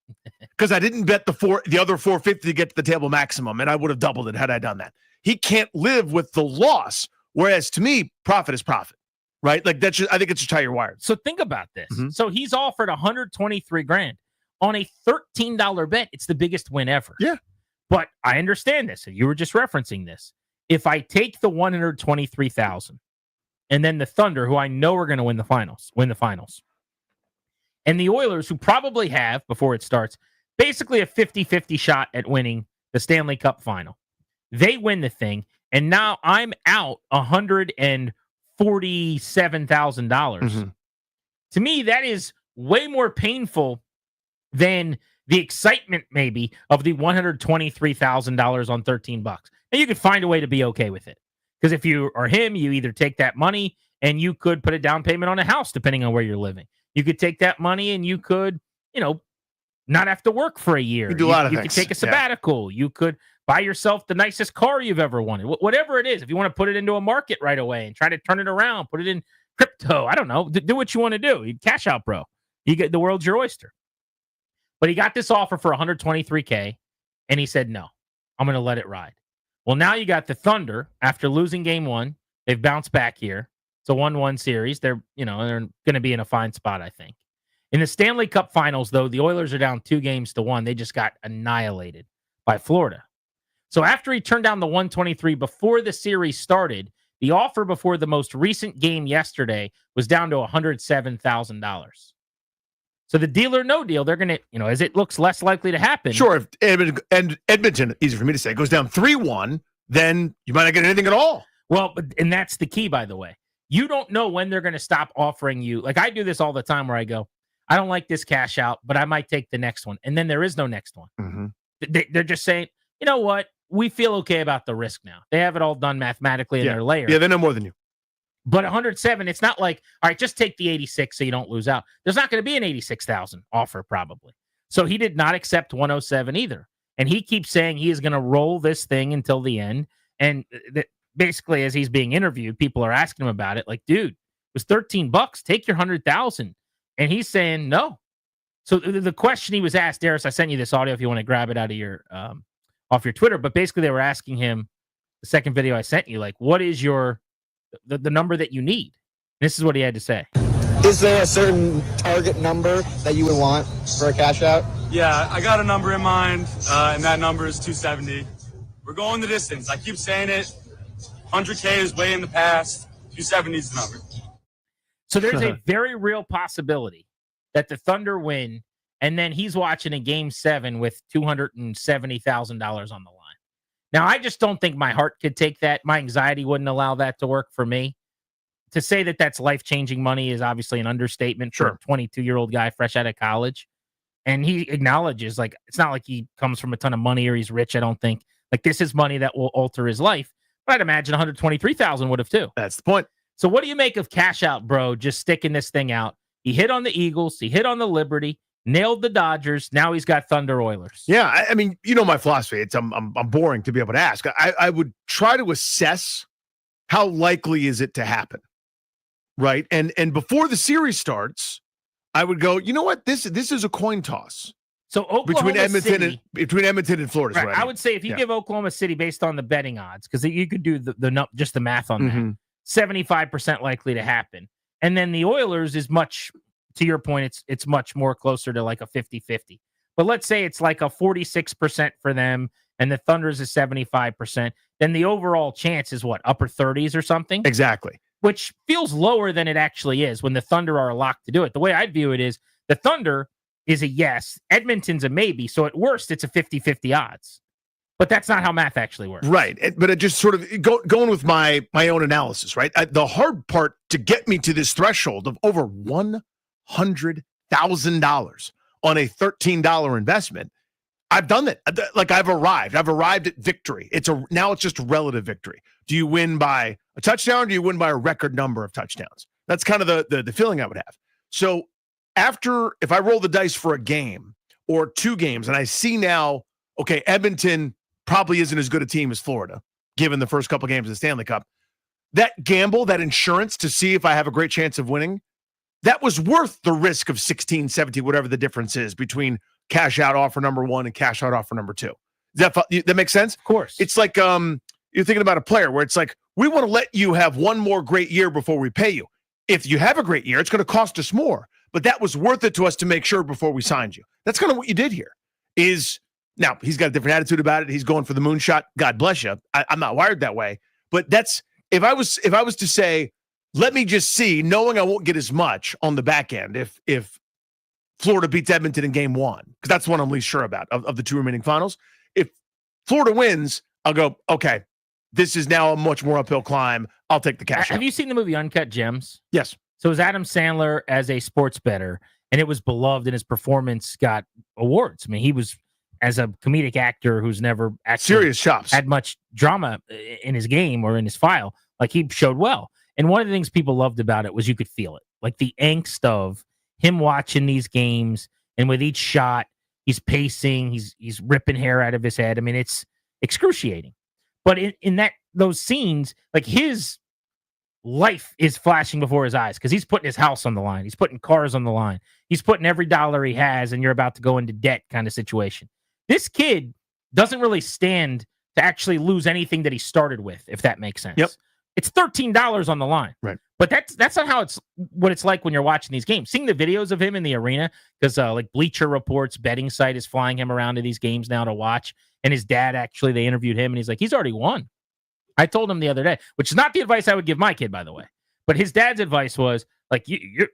because I didn't bet the other 450 to get to the table maximum, and I would have doubled it had I done that. He can't live with the loss. Whereas to me, profit is profit, right? Like I think it's just how you're wired. So think about this. Mm-hmm. So he's offered $123,000 on a $13 bet. It's the biggest win ever. Yeah. But I understand this. You were just referencing this. If I take the $123,000 and then the Thunder, who I know are going to win the finals, and the Oilers, who probably have, before it starts, basically a 50-50 shot at winning the Stanley Cup final. They win the thing, and now I'm out $147,000. Mm-hmm. To me, that is way more painful than the excitement, maybe, of the $123,000 on $13. And you could find a way to be okay with it. Because if you are him, you either take that money and you could put a down payment on a house, depending on where you're living. You could take that money and you could, not have to work for a year. You do a lot of things. You could take a sabbatical. Yeah. You could buy yourself the nicest car you've ever wanted. Whatever it is, if you want to put it into a market right away and try to turn it around, put it in crypto. I don't know. Do what you want to do. You cash out, bro. You get the world's your oyster. But he got this offer for $123K, and he said, no, I'm going to let it ride. Well, now you got the Thunder. After losing game one, they've bounced back here. It's a 1-1 series. They're going to be in a fine spot, I think. In the Stanley Cup Finals, though, the Oilers are down 2-1. They just got annihilated by Florida. So after he turned down the 123 before the series started, the offer before the most recent game yesterday was down to $107,000. So the deal or no deal, they're going to, as it looks less likely to happen. Sure. If Edmonton, easy for me to say, goes down 3-1, then you might not get anything at all. Well, and that's the key, by the way. You don't know when they're going to stop offering you. Like I do this all the time where I go, I don't like this cash out, but I might take the next one. And then there is no next one. Mm-hmm. They're just saying, you know what? We feel okay about the risk now. They have it all done mathematically in their layer. Yeah, they know more than you. But 107, it's not like, all right, just take the 86 so you don't lose out. There's not going to be an 86,000 offer probably. So he did not accept 107 either. And he keeps saying he is going to roll this thing until the end. And basically, as he's being interviewed, people are asking him about it. Like, dude, it was $13. Take your 100,000. And he's saying no. So the question he was asked, Darius, I sent you this audio if you want to grab it out of your off your Twitter. But basically, they were asking him, the second video I sent you, like, what is the number that you need? This is what he had to say. Is there a certain target number that you would want for a cash out? Yeah, I got a number in mind, and that number is 270. We're going the distance. I keep saying it. 100K is way in the past. 270 is the number. So there's a very real possibility that the Thunder win, and then he's watching a Game 7 with $270,000 on the line. Now, I just don't think my heart could take that. My anxiety wouldn't allow that to work for me. To say that that's life-changing money is obviously an understatement for a 22-year-old guy fresh out of college. And he acknowledges, like, it's not like he comes from a ton of money or he's rich, I don't think. Like, this is money that will alter his life. But I'd imagine $123,000 would have too. That's the point. So what do you make of cash out, bro? Just sticking this thing out. He hit on the Eagles. He hit on the Liberty. Nailed the Dodgers. Now he's got Thunder Oilers. Yeah, I mean, you know my philosophy. I'm boring to be able to ask. I would try to assess how likely is it to happen, right? And before the series starts, I would go, you know what? This is a coin toss. So Oklahoma between Edmonton and Florida. Right. I would say if you give Oklahoma City based on the betting odds, because you could do just the math on that, 75% likely to happen. And then the Oilers is much, to your point, it's much more closer to like a 50-50. But let's say it's like a 46% for them and the Thunder's is 75%. Then the overall chance is what, upper 30s or something? Exactly. Which feels lower than it actually is when the Thunder are locked to do it. The way I'd view it is the Thunder is a yes, Edmonton's a maybe. So at worst, it's a 50-50 odds. But that's not how math actually works. Right. But it just sort of going with my own analysis, right? The hard part to get me to this threshold of over $100,000 on a $13 investment, I've done that. Like I've arrived at victory. Now it's just relative victory. Do you win by a touchdown or do you win by a record number of touchdowns? That's kind of the feeling I would have. So if I roll the dice for a game or 2 games and I see now, okay, Edmonton probably isn't as good a team as Florida, given the first couple games of the Stanley Cup. That gamble, that insurance to see if I have a great chance of winning, that was worth the risk of 16, 17, whatever the difference is between cash out offer number 1 and cash out offer number 2. That makes sense? Of course. It's like you're thinking about a player where it's like, we want to let you have one more great year before we pay you. If you have a great year, it's going to cost us more. But that was worth it to us to make sure before we signed you. That's kind of what you did here. Now, he's got a different attitude about it. He's going for the moonshot. God bless you. I'm not wired that way. But that's if I was to say, let me just see, knowing I won't get as much on the back end if Florida beats Edmonton in game 1, because that's the one I'm least sure about of the 2 remaining finals. If Florida wins, I'll go, okay, this is now a much more uphill climb. I'll take the cash. Have you seen the movie Uncut Gems? Yes. So it was Adam Sandler as a sports bettor, and it was beloved, and his performance got awards. I mean, he was, as a comedic actor who's never actually serious chops, had much drama in his game or in his file, like he showed well. And one of the things people loved about it was you could feel it, like the angst of him watching these games, and with each shot, he's pacing, he's ripping hair out of his head. I mean, it's excruciating. But in those scenes, like his life is flashing before his eyes because he's putting his house on the line, he's putting cars on the line, he's putting every dollar he has, and you're about to go into debt kind of situation. This kid doesn't really stand to actually lose anything that he started with, if that makes sense. Yep. It's $13 on the line. Right. But that's not how what it's like when you're watching these games. Seeing the videos of him in the arena, because like Bleacher Report's betting site is flying him around to these games now to watch. And his dad, actually, they interviewed him, and he's like, he's already won. I told him the other day, which is not the advice I would give my kid, by the way. But his dad's advice was, like,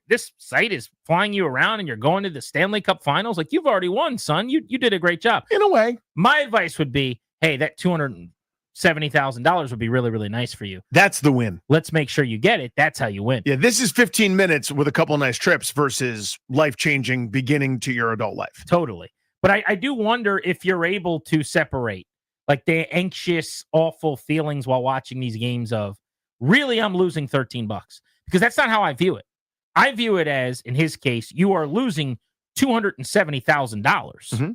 this site is flying you around and you're going to the Stanley Cup Finals. Like, you've already won, son. You did a great job. In a way. My advice would be, hey, that $270,000 would be really, really nice for you. That's the win. Let's make sure you get it. That's how you win. Yeah, this is 15 minutes with a couple of nice trips versus life-changing beginning to your adult life. Totally. But I do wonder if you're able to separate, like, the anxious, awful feelings while watching these games of, really, I'm losing $13. Because that's not how I view it. I view it as, in his case, you are losing $270,000. Mm-hmm.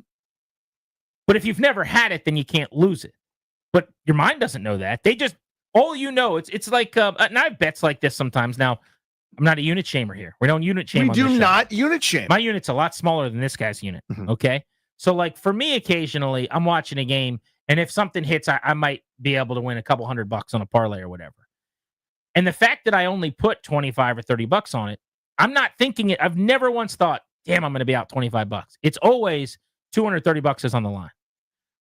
But if you've never had it, then you can't lose it. But your mind doesn't know that. They just, all you know, it's like, and I have bets like this sometimes. Now, I'm not a unit shamer here. We don't unit shame. We do not unit shame. My unit's a lot smaller than this guy's unit. Mm-hmm. Okay. So, like, for me, occasionally, I'm watching a game, and if something hits, I might be able to win a couple $100 on a parlay or whatever. And the fact that I only put 25 or $30 on it, I'm not thinking it. I've never once thought, damn, I'm going to be out $25. It's always $230 is on the line.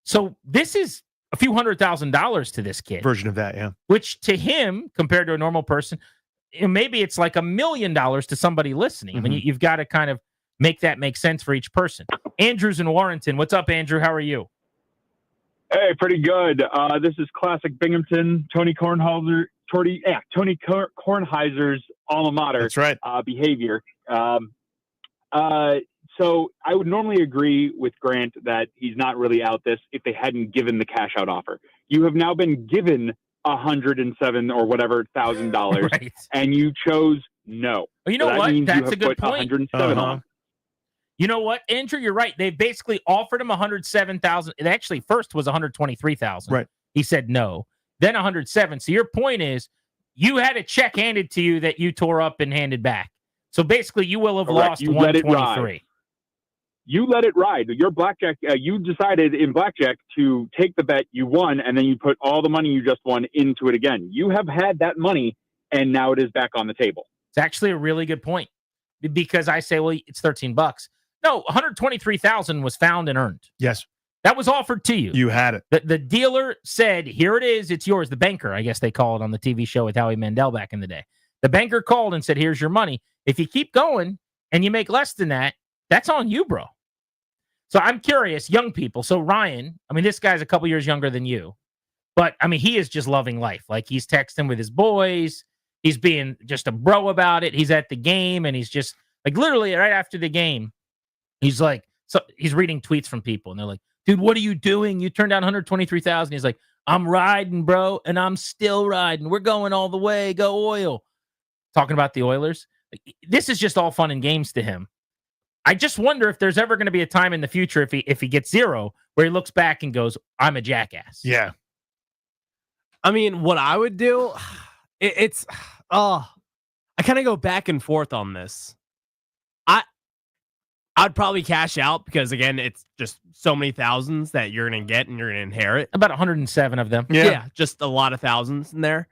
So this is a few $100,000 to this kid. Version of that, yeah. Which to him, compared to a normal person, maybe it's like $1 million to somebody listening. Mm-hmm. I mean, you've got to kind of make that make sense for each person. Andrew's in Warrenton. What's up, Andrew? How are you? Hey, pretty good. This is classic Binghamton, Tony Kornheiser's alma mater. That's right. Behavior. So I would normally agree with Grant that he's not really out this if they hadn't given the cash out offer. You have now been given $107 or whatever $1,000, right, and you chose no. Well, you know so that what? means That's you have a good put point. 107 on. You know what, Andrew? You're right. They basically offered him $107,000. It actually first was $123,000. Right. He said no. Then $107,000. So your point is, you had a check handed to you that you tore up and handed back. So basically, you will have lost You let it ride. $123,000. You let it ride. Your blackjack. You decided in blackjack to take the bet. You won, and then you put all the money you just won into it again. You have had that money, and now it is back on the table. It's actually a really good point, because I say, well, it's $13. No, $123,000 was found and earned. Yes. That was offered to you. You had it. The dealer said, here it is. It's yours. The banker, I guess they call it on the TV show with Howie Mandel back in the day. The banker called and said, here's your money. If you keep going and you make less than that, that's on you, bro. So I'm curious, young people. So Ryan, I mean, this guy's a couple years younger than you, but I mean, he is just loving life. Like he's texting with his boys. He's being just a bro about it. He's at the game and he's just like literally right after the game, he's like, so he's reading tweets from people and they're like, dude, what are you doing? You turned down 123,000. He's like, I'm riding, bro. And I'm still riding. We're going all the way. Go Oil. Talking about the Oilers. This is just all fun and games to him. I just wonder if there's ever going to be a time in the future if he gets zero where he looks back and goes, I'm a jackass. Yeah. I mean, what I would do, I kind of go back and forth on this. I'd probably cash out because, again, it's just so many thousands that you're going to get and you're going to inherit. About 107 of them. Yeah, just a lot of thousands in there.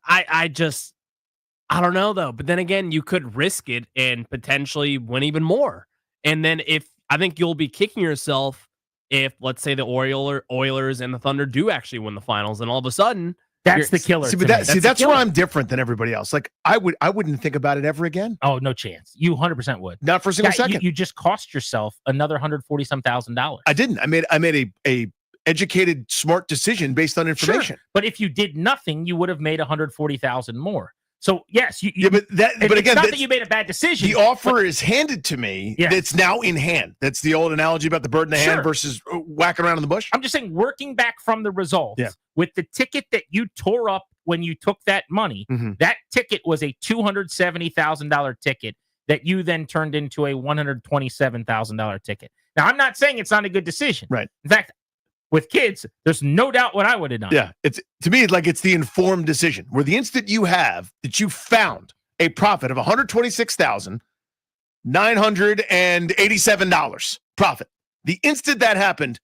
I don't know, though. But then again, you could risk it and potentially win even more. And then I think you'll be kicking yourself if, let's say, the Oilers and the Thunder do actually win the finals, and all of a sudden, that's the killer. That's where I'm different than everybody else. Like I wouldn't think about it ever again. Oh, no chance. You 100% would. Not for a single second. You just cost yourself another $140,000. I didn't. I made a educated, smart decision based on information. Sure. But if you did nothing, you would have made 140,000 more. So yes, but again, not that you made a bad decision. The offer is handed to me. Yeah. That's now in hand. That's the old analogy about the bird in the hand versus whacking around in the bush. I'm just saying, working back from the results with the ticket that you tore up when you took that money, that ticket was a $270,000 ticket that you then turned into a $127,000 ticket. Now, I'm not saying it's not a good decision. Right. In fact, with kids, there's no doubt what I would have done. Yeah, it's to me like it's the informed decision where the instant you found a profit of $126,987 profit. The instant that happened,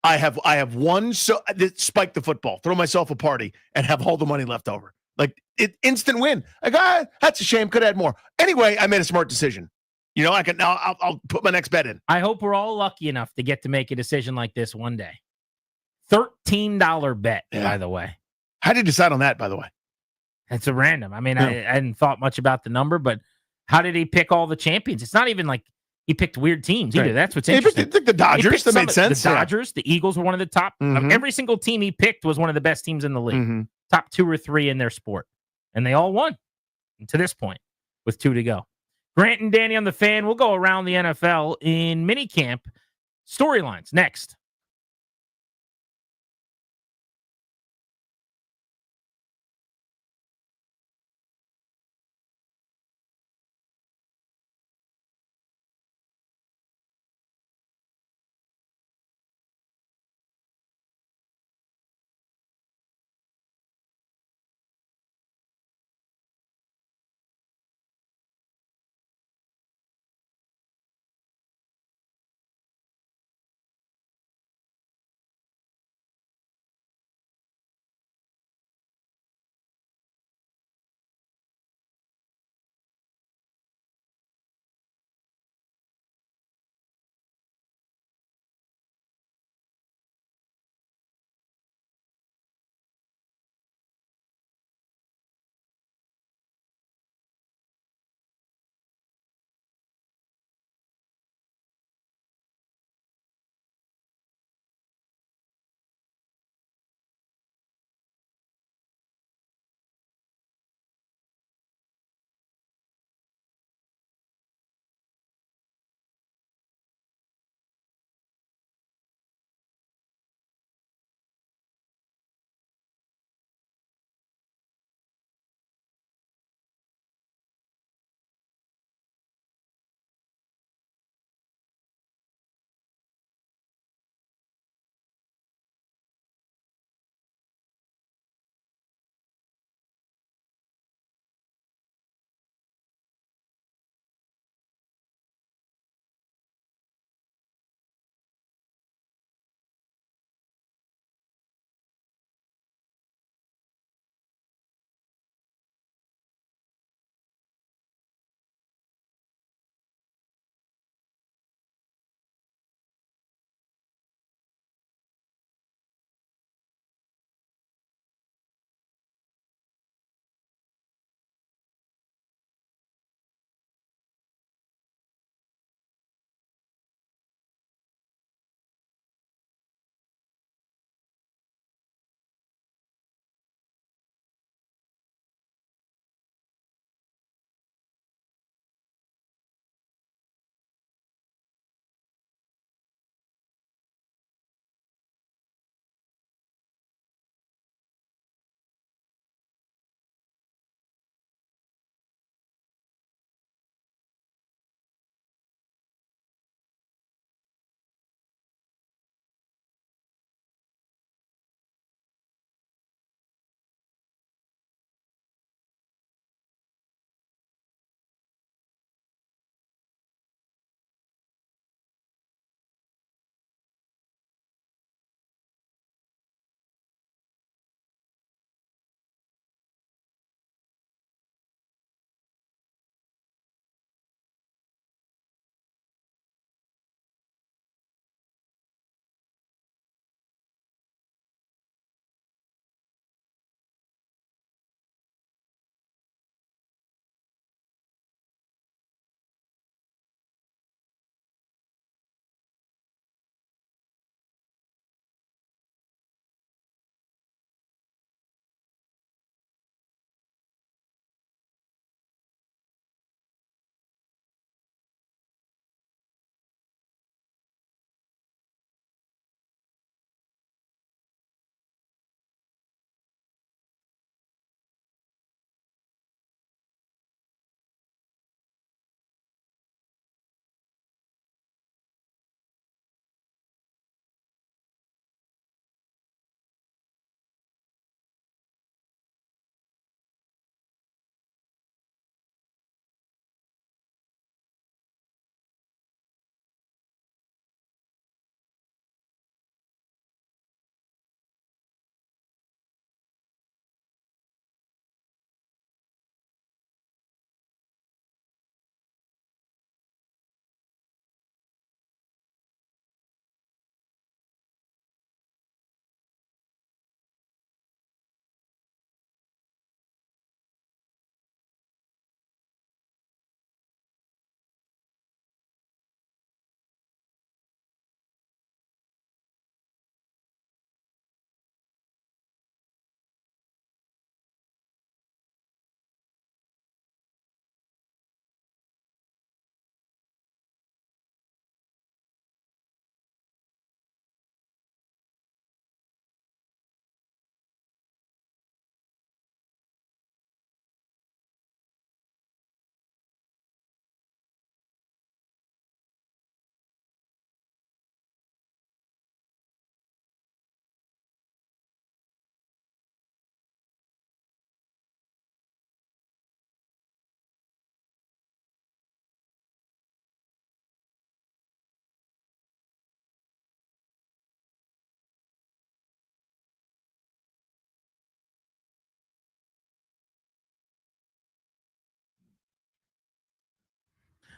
I have won. So spike the football, throw myself a party, and have all the money left over. Like instant win. Like that's a shame. Could have had more. Anyway, I made a smart decision. You know, I'll put my next bet in. I hope we're all lucky enough to get to make a decision like this one day. $13 bet, by the way. How did you decide on that, by the way? It's a random. I mean, I hadn't thought much about the number, but how did he pick all the champions? It's not even like he picked weird teams either. Right. That's what's interesting. He picked the Dodgers. That made sense. The Dodgers, the Eagles were one of the top. Every single team he picked was one of the best teams in the league. Top 2 or 3 in their sport. And they all won to this point with 2 to go. Grant and Danny on the Fan. We'll go around the NFL in minicamp. Storylines next.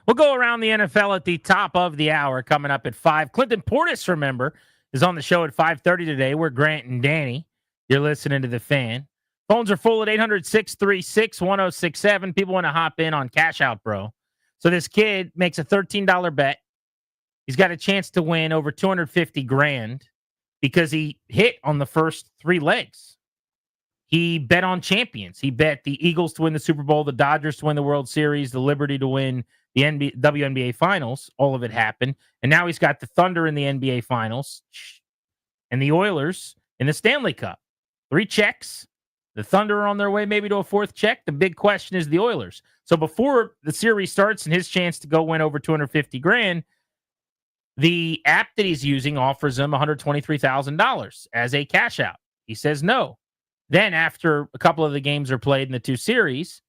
We'll go around the NFL at the top of the hour coming up at 5. Clinton Portis, remember, is on the show at 5:30 today. We're Grant and Danny. You're listening to The Fan. Phones are full at 800-636-1067. People want to hop in on Cash Out Bro. So this kid makes a $13 bet. He's got a chance to win over $250,000 because he hit on the first 3 legs. He bet on champions. He bet the Eagles to win the Super Bowl, the Dodgers to win the World Series, the Liberty to win the WNBA Finals. All of it happened. And now he's got the Thunder in the NBA Finals and the Oilers in the Stanley Cup. 3 checks. The Thunder are on their way maybe to a 4th check. The big question is the Oilers. So before the series starts and his chance to go win over $250,000, the app that he's using offers him $123,000 as a cash out. He says no. Then after a couple of the games are played in the 2 series,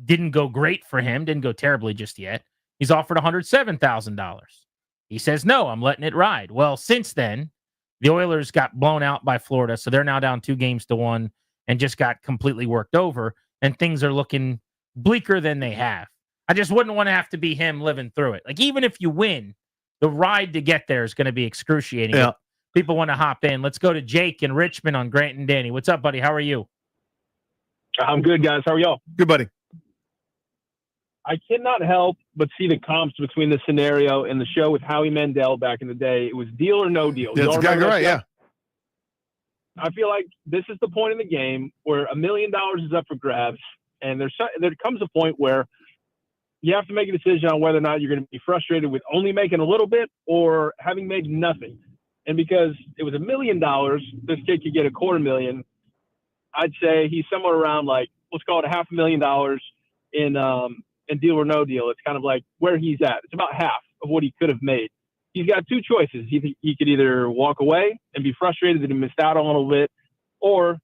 didn't go great for him, didn't go terribly just yet. He's offered $107,000. He says, no, I'm letting it ride. Well, since then, the Oilers got blown out by Florida, so they're now down 2-1 and just got completely worked over, and things are looking bleaker than they have. I just wouldn't want to have to be him living through it. Like, even if you win, the ride to get there is going to be excruciating. Yeah. People want to hop in. Let's go to Jake in Richmond on Grant and Danny. What's up, buddy? How are you? I'm good, guys. How are y'all? Good, buddy. I cannot help but see the comps between this scenario and the show with Howie Mandel back in the day. It was Deal or No Deal. That's exactly right, yeah. I feel like this is the point in the game where $1 million is up for grabs, and there comes a point where you have to make a decision on whether or not you're going to be frustrated with only making a little bit or having made nothing. And because it was $1 million, this kid could get $250,000. I'd say he's somewhere around, like, let's call it $500,000 in Deal or No Deal. It's kind of like where he's at. It's about half of what he could have made. He's got 2 choices. He could either walk away and be frustrated that he missed out on a little bit, or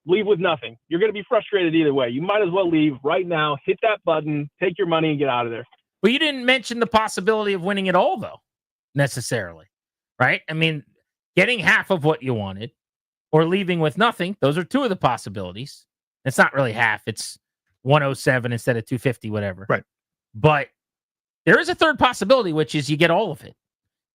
leave with nothing. You're going to be frustrated either way. You might as well leave right now, hit that button, take your money, and get out of there. Well, you didn't mention the possibility of winning it all, though, necessarily, right? I mean, getting half of what you wanted or leaving with nothing, those are 2 of the possibilities. It's not really half. It's 107 instead of 250, whatever. Right. But there is a third possibility, which is you get all of it.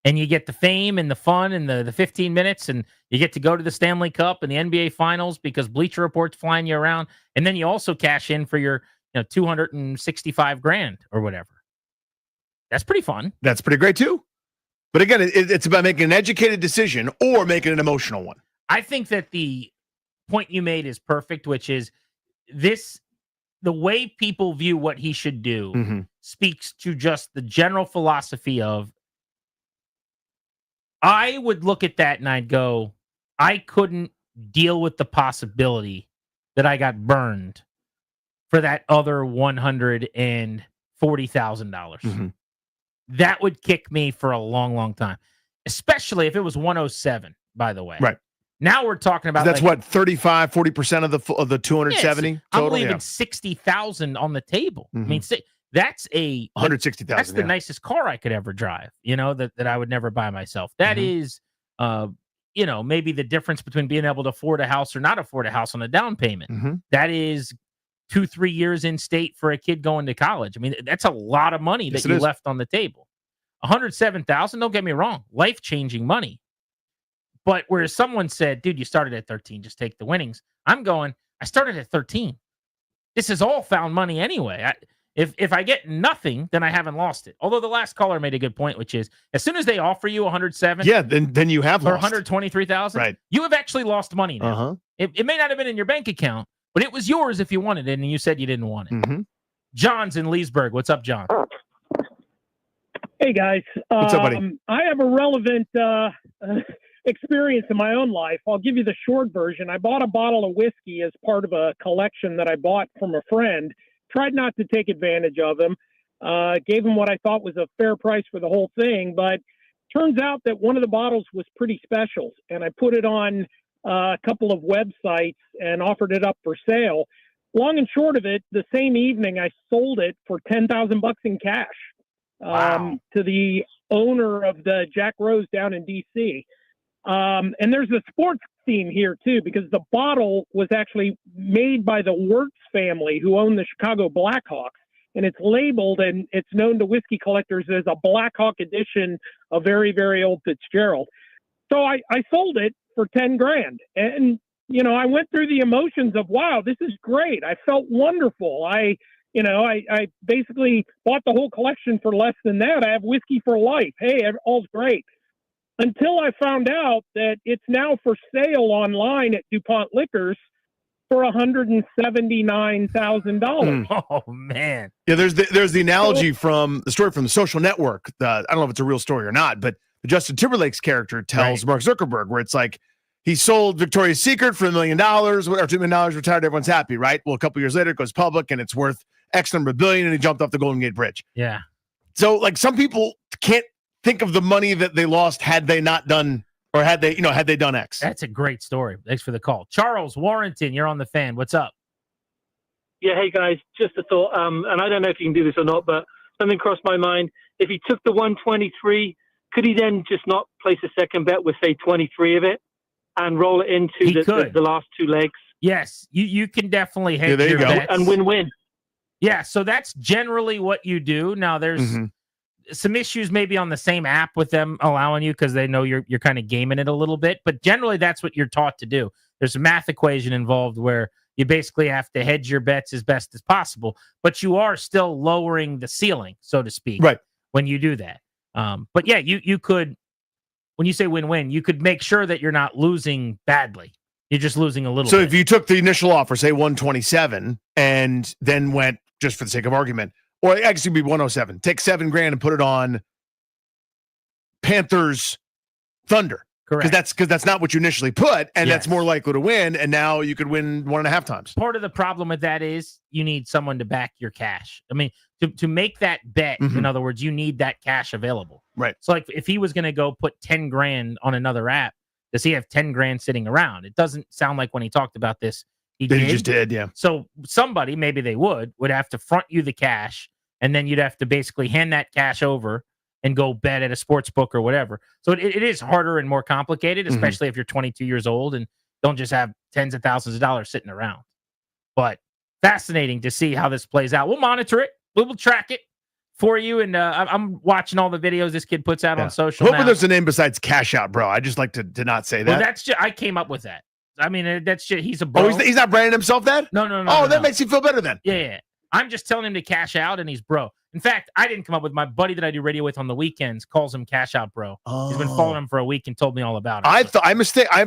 And you get the fame and the fun and the 15 minutes, and you get to go to the Stanley Cup and the NBA Finals because Bleacher Report's flying you around. And then you also cash in for your $265,000 or whatever. That's pretty fun. That's pretty great, too. But again, it's about making an educated decision or making an emotional one. I think that the point you made is perfect, which is the way people view what he should do speaks to just the general philosophy of, I would look at that and I'd go, I couldn't deal with the possibility that I got burned for that other $140,000. That would kick me for a long, long time, especially if it was 107, by the way. Right. Now we're talking about that's what 35-40% of the 270 yes, total. I'm leaving 60,000 on the table. I mean, that's a 160,000. That's the nicest car I could ever drive. That I would never buy myself. That is, maybe the difference between being able to afford a house or not afford a house on a down payment. That is 2-3 years in state for a kid going to college. I mean, that's a lot of money that you left on the table. 107,000. Don't get me wrong, life-changing money. But whereas someone said, dude, you started at 13, just take the winnings. I'm going, I started at 13. This is all found money anyway. If I get nothing, then I haven't lost it. Although the last caller made a good point, which is as soon as they offer you 107, then you have or lost. 123,000, right? You have actually lost money now. It may not have been in your bank account, but it was yours if you wanted it, and you said you didn't want it. John's in Leesburg. What's up, John? Hey guys, what's up, buddy? I have a relevant experience in my own life. I'll give you the short version. I bought a bottle of whiskey as part of a collection that I bought from a friend. Tried not to take advantage of him. Gave him what I thought was a fair price for the whole thing, but turns out that one of the bottles was pretty special, and I put it on a couple of websites and offered it up for sale. Long and short of it, the same evening I sold it for $10,000 in cash to the owner of the Jack Rose down in D.C. And there's a sports theme here too, because the bottle was actually made by the Wirtz family who own the Chicago Blackhawks. and it's labeled and it's known to whiskey collectors as a Black Hawk edition, a very, very old Fitzgerald. So I sold it for 10 grand. And, I went through the emotions of, wow, this is great. I felt wonderful. I basically bought the whole collection for less than that. I have whiskey for life. Hey, all's great. Until I found out that it's now for sale online at DuPont Liquors for $179,000. Oh man! Yeah, there's the analogy from the story from the Social Network. I don't know if it's a real story or not, but Justin Timberlake's character tells Mark Zuckerberg where it's like he sold Victoria's Secret for $1 million, whatever, $2 million, retired, everyone's happy, right? Well, a couple years later, it goes public and it's worth X number of billion, and he jumped off the Golden Gate Bridge. Yeah. So, like, some people can't think of the money that they lost had they not done, or had they done X. That's a great story. Thanks for the call. Charles Warrington, you're on the Fan. What's up? Yeah, hey guys, just a thought, and I don't know if you can do this or not, but something crossed my mind. If he took the 123, could he then just not place a second bet with, say, 23 of it and roll it into the last two legs? Yes, you can definitely hedge there you your go. bets. And win-win. Yeah, so that's generally what you do. Now, there's some issues maybe on the same app with them allowing you because they know you're kind of gaming it a little bit, but generally that's what you're taught to do. There's a math equation involved where you basically have to hedge your bets as best as possible, but you are still lowering the ceiling, so to speak, right, when you do that. But yeah, you could, when you say win-win, you could make sure that you're not losing badly. You're just losing a little So bit. if you took the initial offer, say 127, and then went, just for the sake of argument, or actually be 107, take $7,000 and put it on Panthers Thunder. Correct. Because that's not what you initially put, and that's more likely to win, and now you could win 1.5 times. Part of the problem with that is you need someone to back your cash. I mean, to make that bet, in other words, you need that cash available. Right. So like if he was going to go put 10 grand on another app, does he have 10 grand sitting around? It doesn't sound like when he talked about this, he just did, yeah. So somebody, maybe they would have to front you the cash, and then you'd have to basically hand that cash over and go bet at a sports book or whatever. So it is harder and more complicated, especially if you're 22 years old and don't just have tens of thousands of dollars sitting around. But fascinating to see how this plays out. We'll monitor it. We will track it for you. And I'm watching all the videos this kid puts out on social. Hoping now. there's a name besides Cash Out, bro. I just like to not say that. Well, that's just, I came up with that. I mean, that's just, he's a bro. Oh, he's not branding himself that? No. That makes you feel better then. Yeah. I'm just telling him to cash out, and he's bro. In fact, I didn't come up with, my buddy that I do radio with on the weekends calls him Cash Out Bro. He's been following him for a week and told me all about it. I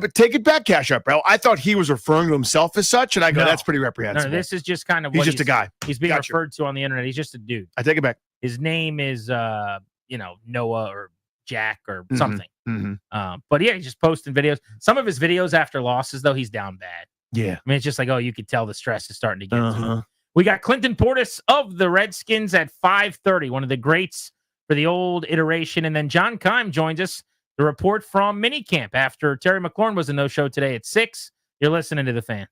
take it back, Cash Out Bro. I thought he was referring to himself as such, and I go, No. that's pretty reprehensible. No, this is just kind of He's what just a guy. He's being Gotcha. referred to on the internet. He's just a dude. I take it back. His name is, Noah or Jack or something. But yeah, he's just posting videos. Some of his videos after losses, though, he's down bad. Yeah. I mean, it's just like, you could tell the stress is starting to get to him. We got Clinton Portis of the Redskins at 5:30, one of the greats for the old iteration. And then John Keim joins us, the report from minicamp after Terry McLaurin was a no-show today at 6. You're listening to The Fan.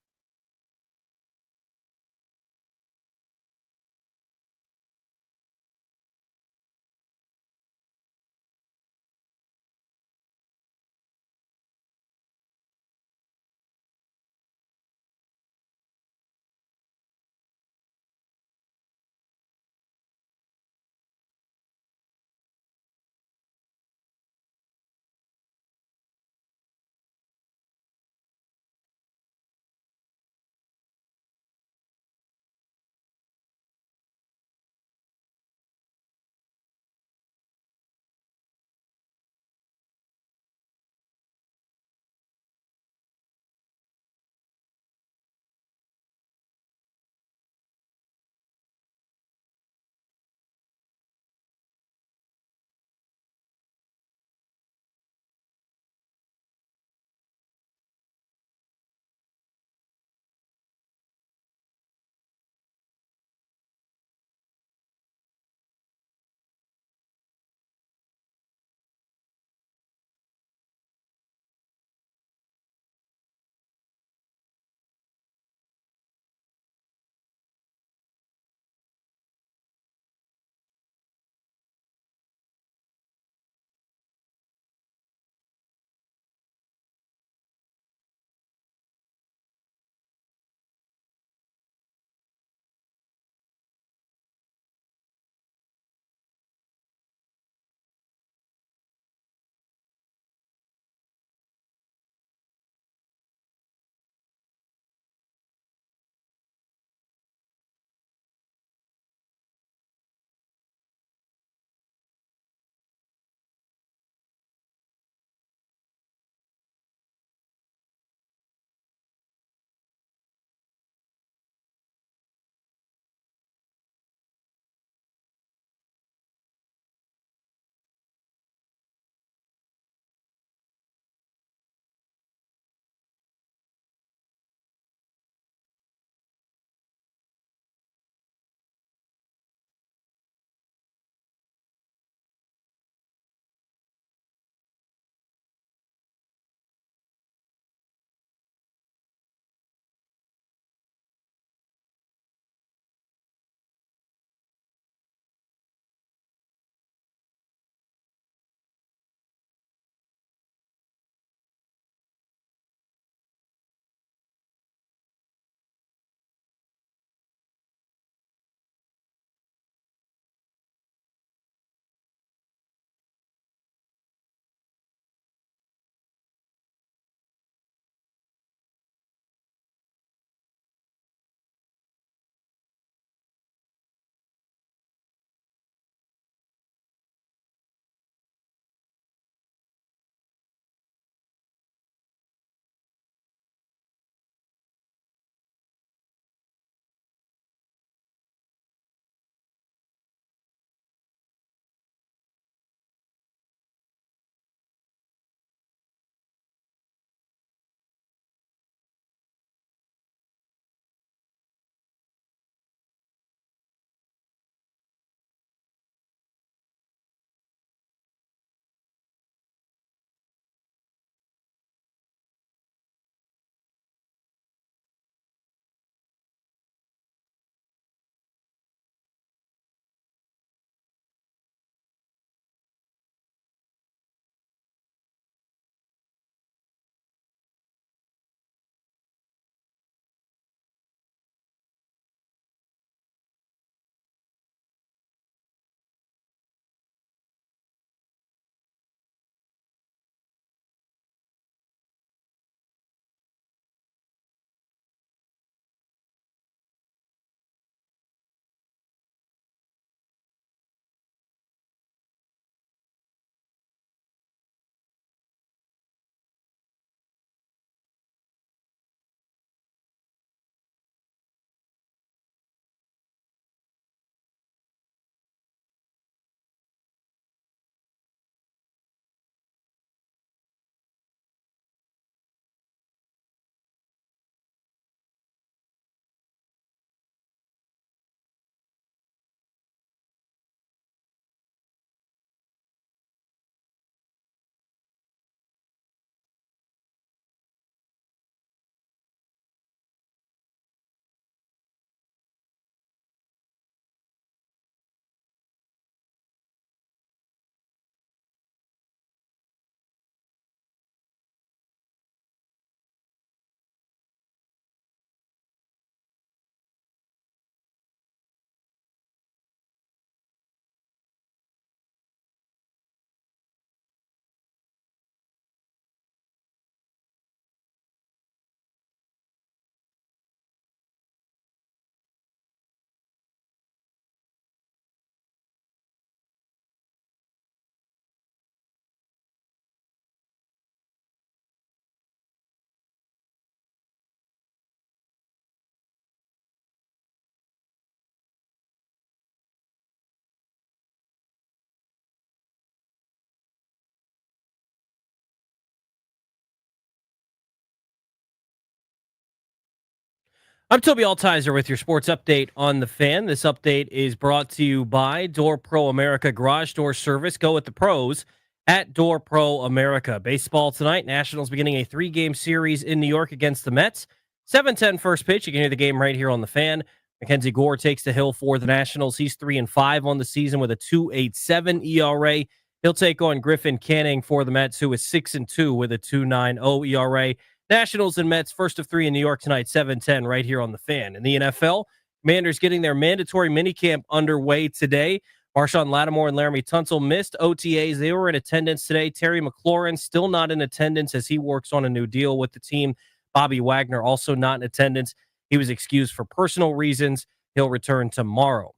I'm Toby Altizer with your sports update on the Fan. This update is brought to you by Door Pro America Garage Door Service. Go with the pros at Door Pro America. Baseball tonight. Nationals beginning a 3-game series in New York against the Mets. 7:10 first pitch. You can hear the game right here on the Fan. Mackenzie Gore takes the hill for the Nationals. He's 3-5 on the season with a 2.87 ERA. He'll take on Griffin Canning for the Mets, who is 6-2 with a 2.90 ERA. Nationals and Mets, first of 3 in New York tonight, 7:10 right here on the Fan. In the NFL, Commanders getting their mandatory minicamp underway today. Marshawn Lattimore and Laramie Tunsil missed OTAs. They were in attendance today. Terry McLaurin still not in attendance as he works on a new deal with the team. Bobby Wagner also not in attendance. He was excused for personal reasons. He'll return tomorrow.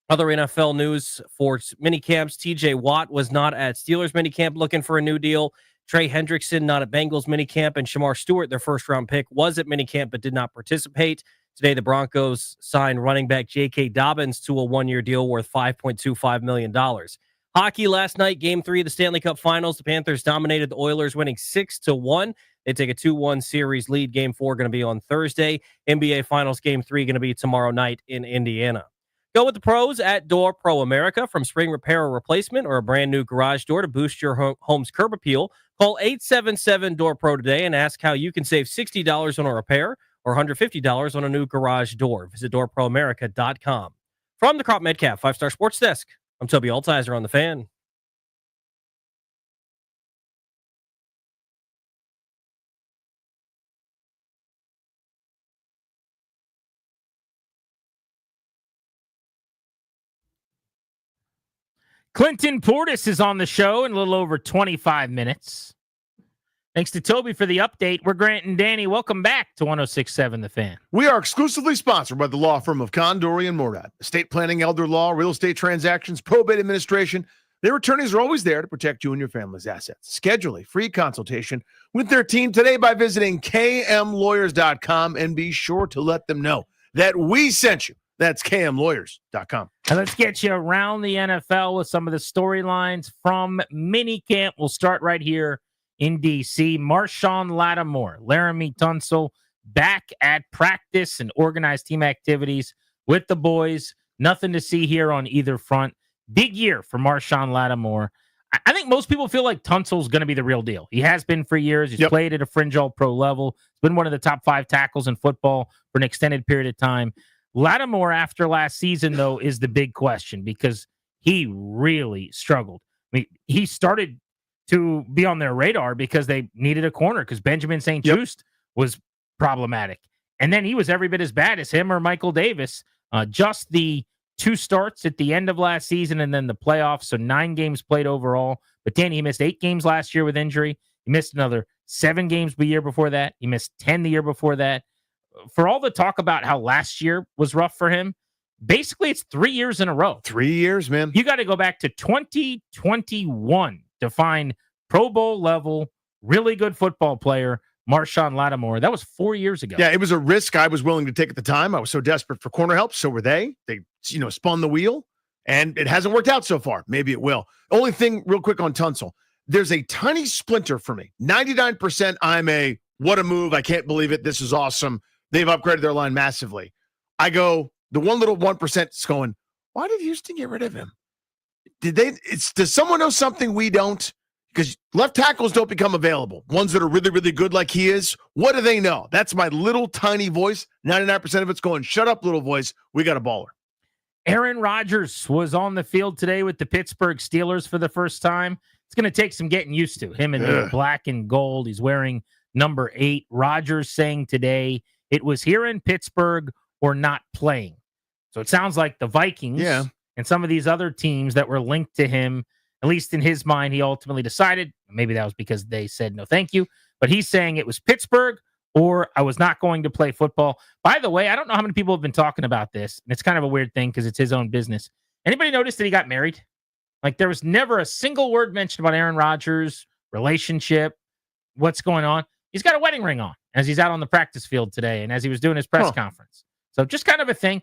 Other NFL news for minicamps, TJ Watt was not at Steelers minicamp looking for a new deal. Trey Hendrickson not at Bengals minicamp, and Shamar Stewart, their first-round pick, was at minicamp but did not participate. Today, the Broncos signed running back J.K. Dobbins to a one-year deal worth $5.25 million. Hockey last night, Game 3 of the Stanley Cup Finals. The Panthers dominated the Oilers, winning 6-1. They take a 2-1 series lead. Game 4 going to be on Thursday. NBA Finals Game 3 going to be tomorrow night in Indiana. Go with the pros at Door Pro America. From spring repair or replacement or a brand new garage door to boost your home's curb appeal, call 877-DOOR-PRO today and ask how you can save $60 on a repair or $150 on a new garage door. Visit doorproamerica.com. From the Crop Medcalf 5-Star Sports Desk, I'm Toby Altizer on the Fan. Clinton Portis is on the show in a little over 25 minutes. Thanks to Toby for the update. We're Grant and Danny. Welcome back to 106.7 The Fan. We are exclusively sponsored by the law firm of Condori and Morad. Estate planning, elder law, real estate transactions, probate administration. Their attorneys are always there to protect you and your family's assets. Schedule a free consultation with their team today by visiting kmlawyers.com and be sure to let them know that we sent you. That's kmlawyers.com. And let's get you around the NFL with some of the storylines from minicamp. We'll start right here in D.C. Marshawn Lattimore, Laramie Tunsil back at practice and organized team activities with the boys. Nothing to see here on either front. Big year for Marshawn Lattimore. I think most people feel like Tunsil's going to be the real deal. He has been for years. He's played at a fringe all-pro level. He's been one of the top 5 tackles in football for an extended period of time. Lattimore, after last season, though, is the big question because he really struggled. I mean, he started to be on their radar because they needed a corner because Benjamin St. Juste was problematic. And then he was every bit as bad as him or Michael Davis. Just the 2 starts at the end of last season and then the playoffs, so 9 games played overall. But Danny, he missed 8 games last year with injury. He missed another 7 games the year before that. He missed 10 the year before that. For all the talk about how last year was rough for him, basically it's 3 years in a row. 3 years, man. You got to go back to 2021 to find Pro Bowl level, really good football player, Marshawn Lattimore. That was 4 years ago. Yeah, it was a risk I was willing to take at the time. I was so desperate for corner help. So were they. They, spun the wheel, and it hasn't worked out so far. Maybe it will. Only thing real quick on Tunsil. There's a tiny splinter for me. 99% I'm a, what a move. I can't believe it. This is awesome. They've upgraded their line massively. I go, the one little 1% is going, why did Houston get rid of him? Does someone know something we don't? Because left tackles don't become available. Ones that are really, really good like he is. What do they know? That's my little tiny voice. 99% of it's going, shut up, little voice. We got a baller. Aaron Rodgers was on the field today with the Pittsburgh Steelers for the first time. It's going to take some getting used to. Him in the black and gold. He's wearing number 8. Rodgers saying today, it was here in Pittsburgh or not playing. So it sounds like the Vikings and some of these other teams that were linked to him, at least in his mind, he ultimately decided, maybe that was because they said no thank you, but he's saying it was Pittsburgh or I was not going to play football. By the way, I don't know how many people have been talking about this, and it's kind of a weird thing because it's his own business. Anybody notice that he got married? Like there was never a single word mentioned about Aaron Rodgers' relationship, what's going on. He's got a wedding ring on as he's out on the practice field today and as he was doing his press conference. So just kind of a thing.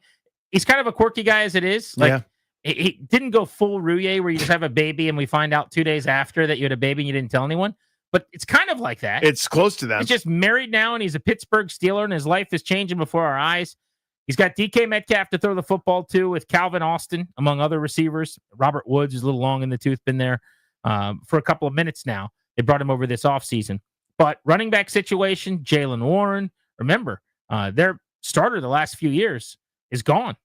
He's kind of a quirky guy as it is. Like he didn't go full Rouye where you just have a baby and we find out 2 days after that you had a baby and you didn't tell anyone. but it's kind of like that. It's close to that. He's just married now, and he's a Pittsburgh Steeler, and his life is changing before our eyes. He's got DK Metcalf to throw the football to with Calvin Austin, among other receivers. Robert Woods is a little long in the tooth, been there for a couple of minutes now. They brought him over this offseason. But running back situation, Jalen Warren, remember, their starter the last few years is gone.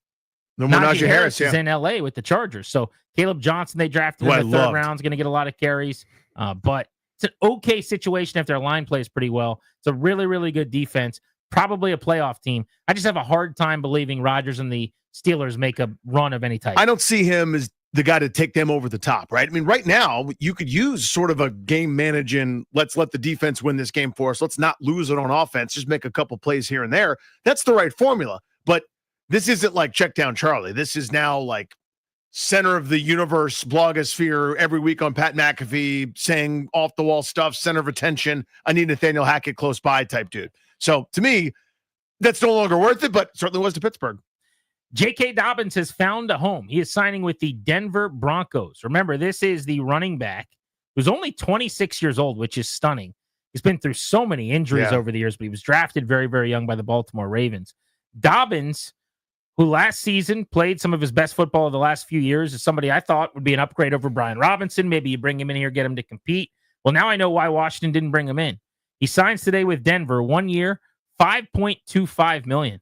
No more Najee Harris is in L.A. with the Chargers. So Caleb Johnson, they drafted in the third round, is going to get a lot of carries. But it's an okay situation if their line plays pretty well. It's a really, really good defense. Probably a playoff team. I just have a hard time believing Rodgers and the Steelers make a run of any type. I don't see him as the guy to take them over the top, right? I mean, right now, you could use sort of a game managing, let's let the defense win this game for us. Let's not lose it on offense. Just make a couple plays here and there. That's the right formula. But this isn't like check down Charlie. This is now like center of the universe, blogosphere every week on Pat McAfee saying off the wall stuff, center of attention. I need Nathaniel Hackett close by type dude. So to me, that's no longer worth it, but certainly was to Pittsburgh. J.K. Dobbins has found a home. He is signing with the Denver Broncos. Remember, this is the running back who's only 26 years old, which is stunning. He's been through so many injuries over the years, but he was drafted very, very young by the Baltimore Ravens. Dobbins, who last season played some of his best football of the last few years, is somebody I thought would be an upgrade over Brian Robinson. Maybe you bring him in here, get him to compete. Well, now I know why Washington didn't bring him in. He signs today with Denver, 1 year, $5.25 million.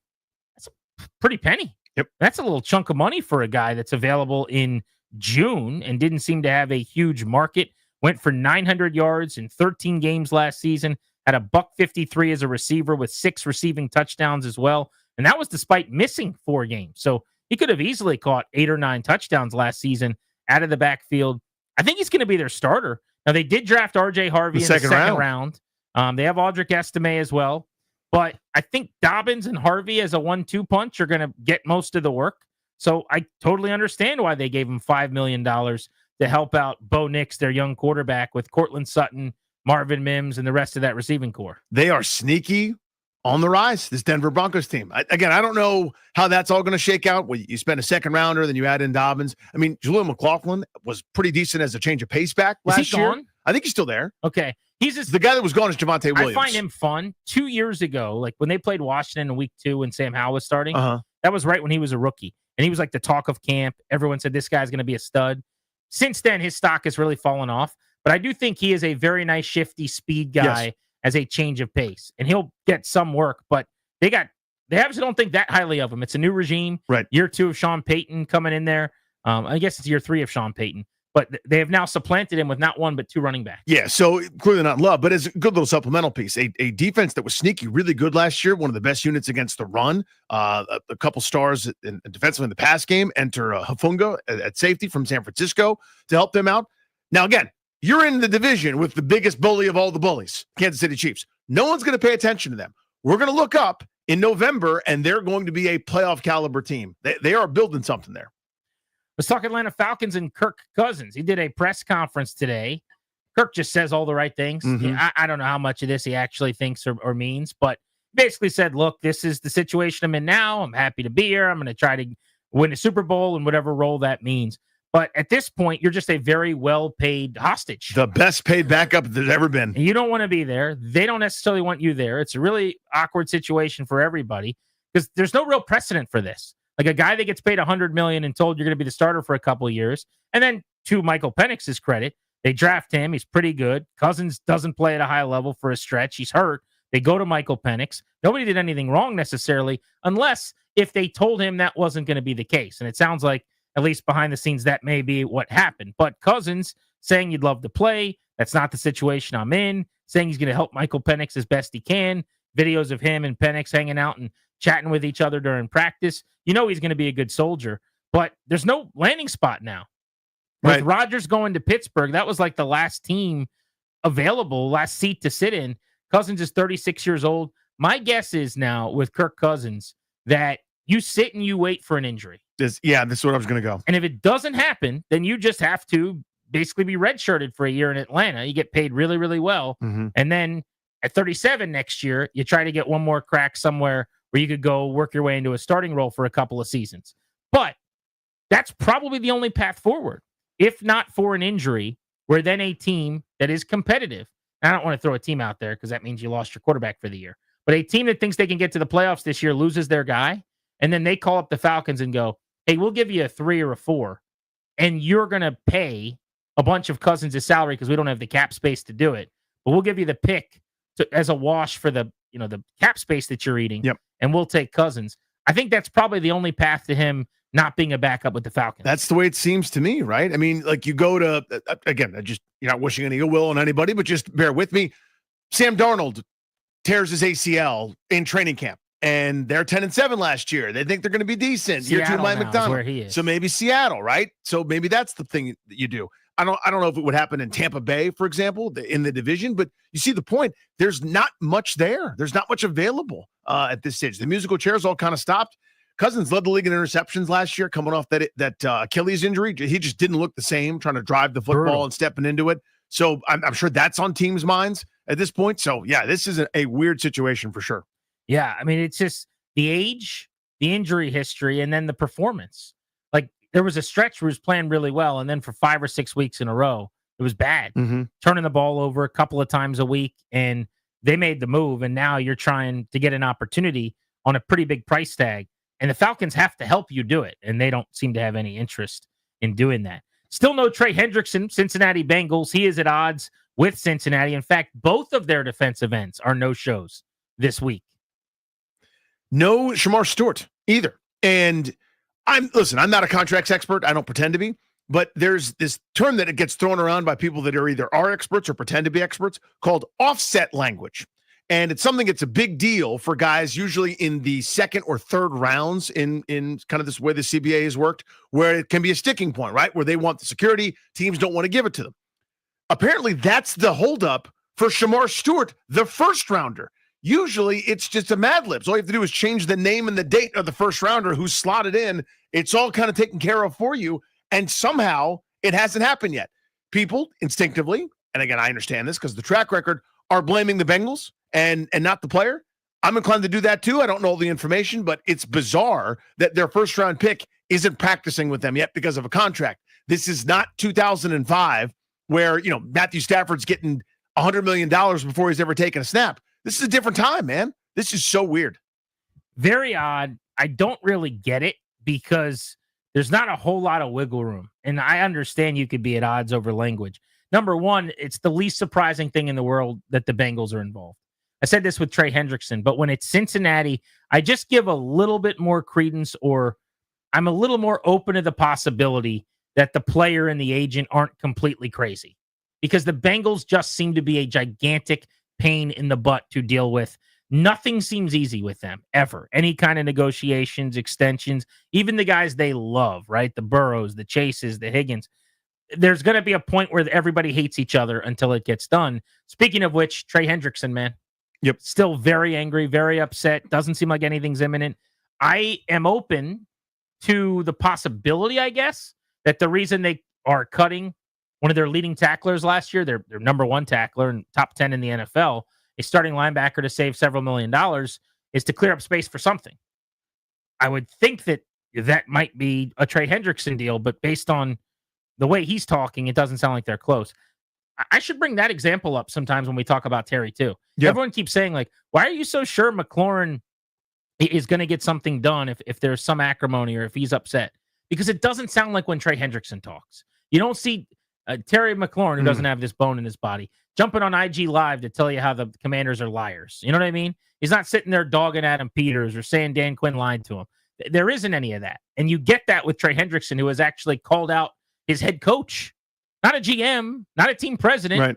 That's a pretty penny. Yep. That's a little chunk of money for a guy that's available in June and didn't seem to have a huge market. Went for 900 yards in 13 games last season. Had a $153 as a receiver with 6 receiving touchdowns as well. And that was despite missing 4 games. So he could have easily caught 8 or 9 touchdowns last season out of the backfield. I think he's going to be their starter. Now, they did draft R.J. Harvey in the second round. They have Audric Estime as well. But I think Dobbins and Harvey as a 1-2 punch are going to get most of the work. So I totally understand why they gave him $5 million to help out Bo Nix, their young quarterback, with Cortland Sutton, Marvin Mims, and the rest of that receiving core. They are sneaky on the rise, this Denver Broncos team. I don't know how that's all going to shake out. You spend a second rounder, then you add in Dobbins. I mean, Jaleel McLaughlin was pretty decent as a change of pace back last year. Gone? I think he's still there. Okay. He's just, the guy that was gone is Javonte Williams. I find him fun. 2 years ago, like when they played Washington in week 2 and Sam Howell was starting, that was right when he was a rookie. And he was like the talk of camp. Everyone said this guy's going to be a stud. Since then, his stock has really fallen off. But I do think he is a very nice, shifty speed guy as a change of pace. And he'll get some work. But they obviously don't think that highly of him. It's a new regime. Right. Year 2 of Sean Payton coming in there. I guess it's year 3 of Sean Payton. But they have now supplanted him with not 1, but 2 running backs. Yeah, so clearly not love, but it's a good little supplemental piece. A defense that was sneaky, really good last year, one of the best units against the run. A couple stars in defensively in the pass game. Enter Hafunga at safety from San Francisco to help them out. Now, again, you're in the division with the biggest bully of all the bullies, Kansas City Chiefs. No one's going to pay attention to them. We're going to look up in November, and they're going to be a playoff caliber team. They are building something there. Let's talk Atlanta Falcons and Kirk Cousins. He did a press conference today. Kirk just says all the right things. I don't know how much of this he actually thinks or means, but basically said, look, this is the situation I'm in now. I'm happy to be here. I'm going to try to win a Super Bowl in whatever role that means. But at this point, you're just a very well-paid hostage. The best paid backup there's ever been. And you don't want to be there. They don't necessarily want you there. It's a really awkward situation for everybody because there's no real precedent for this. Like a guy that gets paid $100 million and told you're going to be the starter for a couple of years. And then to Michael Penix's credit, they draft him. He's pretty good. Cousins doesn't play at a high level for a stretch. He's hurt. They go to Michael Penix. Nobody did anything wrong necessarily, unless if they told him that wasn't going to be the case. And it sounds like, at least behind the scenes, that may be what happened. But Cousins saying you'd love to play. That's not the situation I'm in. Saying he's going to help Michael Penix as best he can. Videos of him and Penix hanging out and chatting with each other during practice. You know he's going to be a good soldier, but there's no landing spot now. With Rodgers going to Pittsburgh, that was like the last team available, last seat to sit in. Cousins is 36 years old. My guess is now with Kirk Cousins that you sit and you wait for an injury. This is where I was going to go. And if it doesn't happen, then you just have to basically be redshirted for a year in Atlanta. You get paid really, really well. And then at 37 next year, you try to get one more crack somewhere where you could go work your way into a starting role for a couple of seasons. But that's probably the only path forward. If not for an injury, where then a team that is competitive I don't want to throw a team out there because that means you lost your quarterback for the year. But a team that thinks they can get to the playoffs this year loses their guy, and then they call up the Falcons and go, hey, we'll give you a 3 or a 4, and you're going to pay a bunch of Cousins' salary because we don't have the cap space to do it. But we'll give you the pick as a wash for the cap space that you're eating, and we'll take Cousins. I think that's probably the only path to him not being a backup with the Falcons. That's the way it seems to me, right? I mean, like you go to, again, you're not wishing any ill will on anybody, but just bear with me. Sam Darnold tears his ACL in training camp, and they're 10-7 last year. They think they're going to be decent. Seattle Year 2, Mike McDonald. where he is. So maybe Seattle, right? So maybe that's the thing that you do. I don't know if it would happen in Tampa Bay, for example, in the division, but you see the point. There's not much there. There's not much available at this stage. The musical chairs all kind of stopped. Cousins led the league in interceptions last year, coming off that Achilles injury. He just didn't look the same, trying to drive the football and stepping into it. So I'm sure that's on teams' minds at this point. So, yeah, this is a weird situation for sure. Yeah, I mean, it's just the age, the injury history, and then the performance. Like, there was a stretch where he was playing really well, and then for 5 or 6 weeks in a row, it was bad. Turning the ball over a couple of times a week, and they made the move, and now you're trying to get an opportunity on a pretty big price tag. And the Falcons have to help you do it, and they don't seem to have any interest in doing that. Still no Trey Hendrickson, Cincinnati Bengals. He is at odds with Cincinnati. In fact, both of their defensive ends are no-shows this week. No Shamar Stewart either. And I'm not a contracts expert. I don't pretend to be. But there's this term that it gets thrown around by people that are experts or pretend to be experts called offset language. And it's something that's a big deal for guys usually in the second or third rounds in kind of this way the CBA has worked, where it can be a sticking point, right? Where they want the security, teams don't want to give it to them. Apparently, that's the holdup for Shamar Stewart, the first rounder. Usually, it's just a Mad Libs. All you have to do is change the name and the date of the first rounder who's slotted in. It's all kind of taken care of for you. And somehow, it hasn't happened yet. People instinctively, and again, I understand this because the track record, are blaming the Bengals and not the player. I'm inclined to do that too. I don't know all the information, but it's bizarre that their first round pick isn't practicing with them yet because of a contract. This is not 2005 where, Matthew Stafford's getting $100 million before he's ever taken a snap. This is a different time, man. This is so weird. Very odd. I don't really get it because there's not a whole lot of wiggle room. And I understand you could be at odds over language. Number one, it's the least surprising thing in the world that the Bengals are involved. I said this with Trey Hendrickson, but when it's Cincinnati, I just give a little bit more credence, or I'm a little more open to the possibility that the player and the agent aren't completely crazy, because the Bengals just seem to be a gigantic pain in the butt to deal with. Nothing seems easy with them, ever. Any kind of negotiations, extensions, even the guys they love, right? The Burrows, the Chases, the Higgins. There's going to be a point where everybody hates each other until it gets done. Speaking of which, Trey Hendrickson, man. Yep. Still very angry, very upset. Doesn't seem like anything's imminent. I am open to the possibility, I guess, that the reason they are cutting one of their leading tacklers last year, their number one tackler and top 10 in the NFL, a starting linebacker to save several $1 million, is to clear up space for something. I would think that might be a Trey Hendrickson deal, but based on the way he's talking, it doesn't sound like they're close. I should bring that example up sometimes when we talk about Terry too. Yep. Everyone keeps saying, like, why are you so sure McLaurin is going to get something done if there's some acrimony or if he's upset? Because it doesn't sound like when Trey Hendrickson talks. You don't see Terry McLaurin, who doesn't have this bone in his body, jumping on IG Live to tell you how the Commanders are liars. You know what I mean? He's not sitting there dogging Adam Peters or saying Dan Quinn lied to him. There isn't any of that. And you get that with Trey Hendrickson, who has actually called out his head coach, not a GM, not a team president. Right.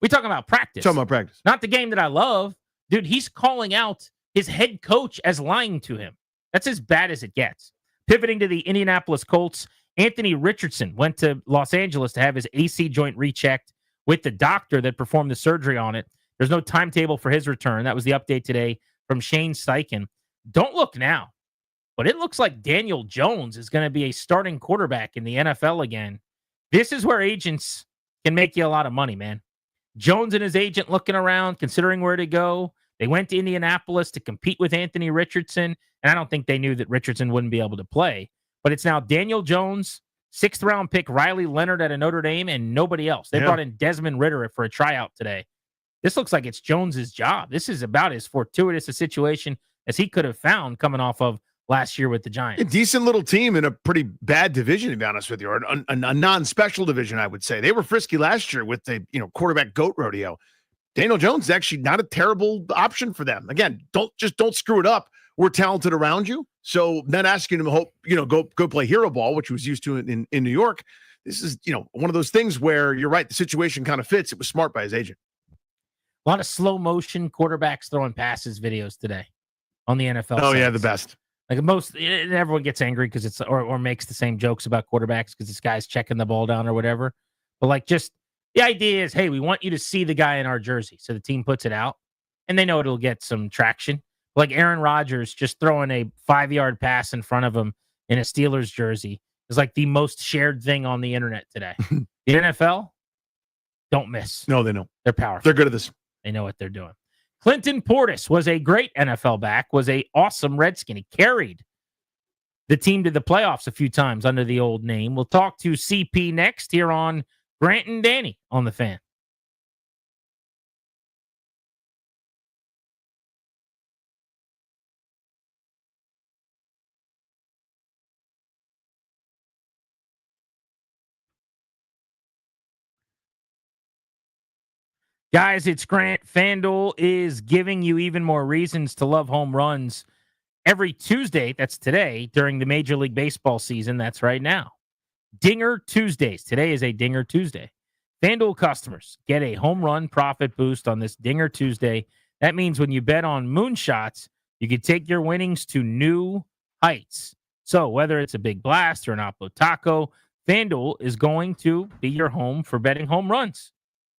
We're talking about practice. Talking about practice. Not the game that I love. Dude, he's calling out his head coach as lying to him. That's as bad as it gets. Pivoting to the Indianapolis Colts, Anthony Richardson went to Los Angeles to have his AC joint rechecked with the doctor that performed the surgery on it. There's no timetable for his return. That was the update today from Shane Steichen. Don't look now, but it looks like Daniel Jones is going to be a starting quarterback in the NFL again. This is where agents can make you a lot of money, man. Jones and his agent looking around, considering where to go. They went to Indianapolis to compete with Anthony Richardson, and I don't think they knew that Richardson wouldn't be able to play. But it's now Daniel Jones, 6th-round pick Riley Leonard out of Notre Dame, and nobody else. They brought in Desmond Ridder for a tryout today. This looks like it's Jones's job. This is about as fortuitous a situation as he could have found coming off of last year with the Giants. A decent little team in a pretty bad division, to be honest with you, or a non-special division, I would say. They were frisky last year with the quarterback goat rodeo. Daniel Jones is actually not a terrible option for them. Again, don't screw it up. We're talented around you, so not asking him to go play hero ball, which he was used to in New York. This is one of those things where you're right. The situation kind of fits. It was smart by his agent. A lot of slow motion quarterbacks throwing passes videos today on the NFL. Oh, yeah, the best. Like everyone gets angry because it's or makes the same jokes about quarterbacks because this guy's checking the ball down or whatever. But like, just the idea is, hey, we want you to see the guy in our jersey. So the team puts it out and they know it'll get some traction. Like Aaron Rodgers just throwing a 5-yard pass in front of him in a Steelers jersey is like the most shared thing on the internet today. The NFL don't miss. No, they know. They're powerful. They're good at this. They know what they're doing. Clinton Portis was a great NFL back, was a awesome Redskin. He carried the team to the playoffs a few times under the old name. We'll talk to CP next here on Grant and Danny on the Fan. Guys, it's Grant. FanDuel is giving you even more reasons to love home runs every Tuesday. That's today during the Major League Baseball season. That's right now. Dinger Tuesdays. Today is a Dinger Tuesday. FanDuel customers get a home run profit boost on this Dinger Tuesday. That means when you bet on moonshots, you can take your winnings to new heights. So whether it's a big blast or an oppo taco, FanDuel is going to be your home for betting home runs.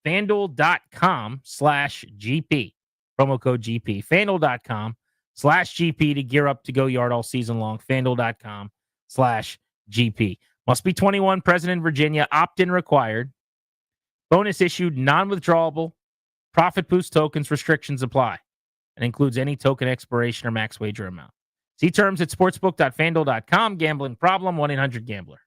FanDuel.com/GP. Promo code GP. FanDuel.com/GP to gear up to go yard all season long. FanDuel.com/GP. Must be 21, present in Virginia. Opt-in required. Bonus issued, non-withdrawable. Profit boost tokens. Restrictions apply. And includes any token expiration or max wager amount. See terms at sportsbook.fanduel.com. Gambling problem, 1-800-GAMBLER.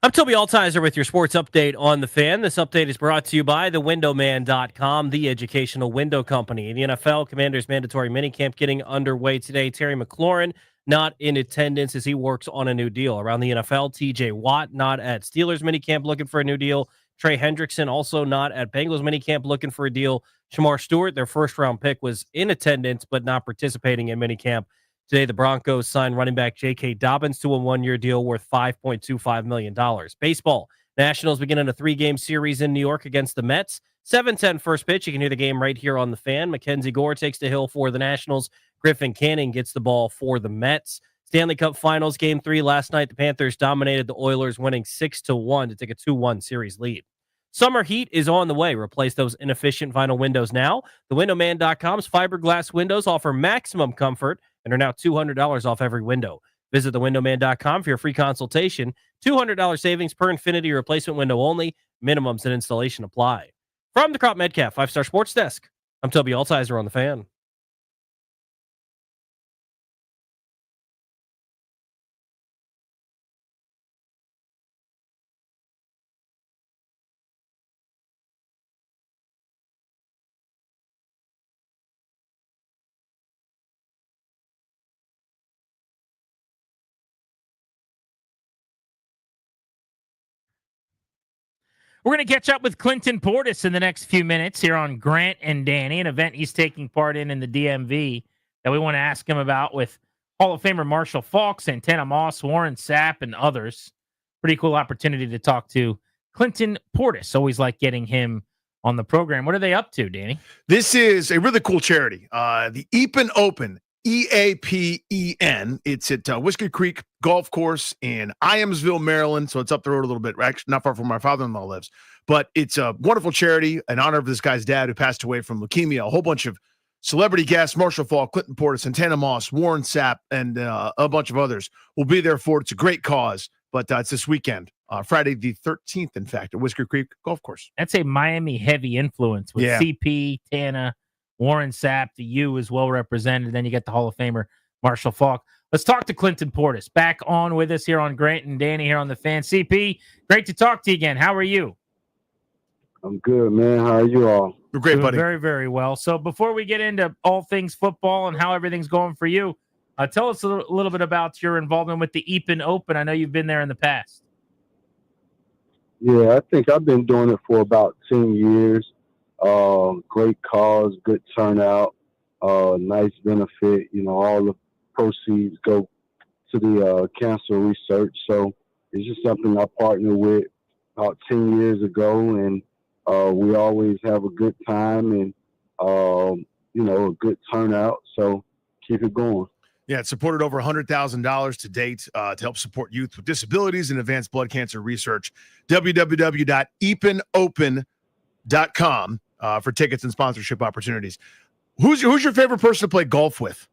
I'm Toby Altizer with your sports update on The Fan. This update is brought to you by thewindowman.com, the educational window company. In the NFL, Commanders' mandatory minicamp getting underway today. Terry McLaurin not in attendance as he works on a new deal. Around the NFL, TJ Watt not at Steelers minicamp looking for a new deal. Trey Hendrickson also not at Bengals minicamp looking for a deal. Shamar Stewart, their first-round pick, was in attendance but not participating in minicamp. Today, the Broncos signed running back J.K. Dobbins to a one-year deal worth $5.25 million. Baseball, Nationals beginning a 3-game series in New York against the Mets. 7:10 first pitch. You can hear the game right here on The Fan. Mackenzie Gore takes the hill for the Nationals. Griffin Canning gets the ball for the Mets. Stanley Cup Finals, Game 3 last night. The Panthers dominated the Oilers, winning 6-1 to take a 2-1 series lead. Summer heat is on the way. Replace those inefficient vinyl windows now. TheWindowMan.com's fiberglass windows offer maximum comfort and are now $200 off every window. Visit TheWindowMan.com for your free consultation. $200 savings per Infinity replacement window only. Minimums and installation apply. From the Crop Metcalf 5-Star Sports Desk, I'm Toby Altizer on The Fan. We're going to catch up with Clinton Portis in the next few minutes here on Grant and Danny, an event he's taking part in the DMV that we want to ask him about with Hall of Famer Marshall Faulk, Santana Moss, Warren Sapp, and others. Pretty cool opportunity to talk to Clinton Portis. Always like getting him on the program. What are they up to, Danny? This is a really cool charity. The Eapen Open, EAPEN. It's at Whiskey Creek Golf Course in Iamsville, Maryland. So it's up the road a little bit, actually not far from where my father-in-law lives. But it's a wonderful charity in honor of this guy's dad who passed away from leukemia. A whole bunch of celebrity guests, Marshall Faulk, Clinton Portis, Santana Moss, Warren Sapp, and a bunch of others will be there for it. It's a great cause, but it's this weekend, Friday the 13th, in fact, at Whiskey Creek Golf Course. That's a Miami-heavy influence with CP, Tana, Warren Sapp. The U is well represented. Then you get the Hall of Famer, Marshall Faulk. Let's talk to Clinton Portis. Back on with us here on Grant and Danny here on The Fan. CP, great to talk to you again. How are you? I'm good, man. How are you all? We're great, buddy. Very, very well. So before we get into all things football and how everything's going for you, tell us a little bit about your involvement with the Eapen Open. I know you've been there in the past. Yeah, I think I've been doing it for about 10 years. Great cause, good turnout, nice benefit. You know, all the proceeds go to the cancer research. So it's just something I partnered with about 10 years ago, and we always have a good time and, you know, a good turnout. So keep it going. Yeah, it's supported over $100,000 to date to help support youth with disabilities and advanced blood cancer research. www.eapenopen.com for tickets and sponsorship opportunities. Who's your favorite person to play golf with?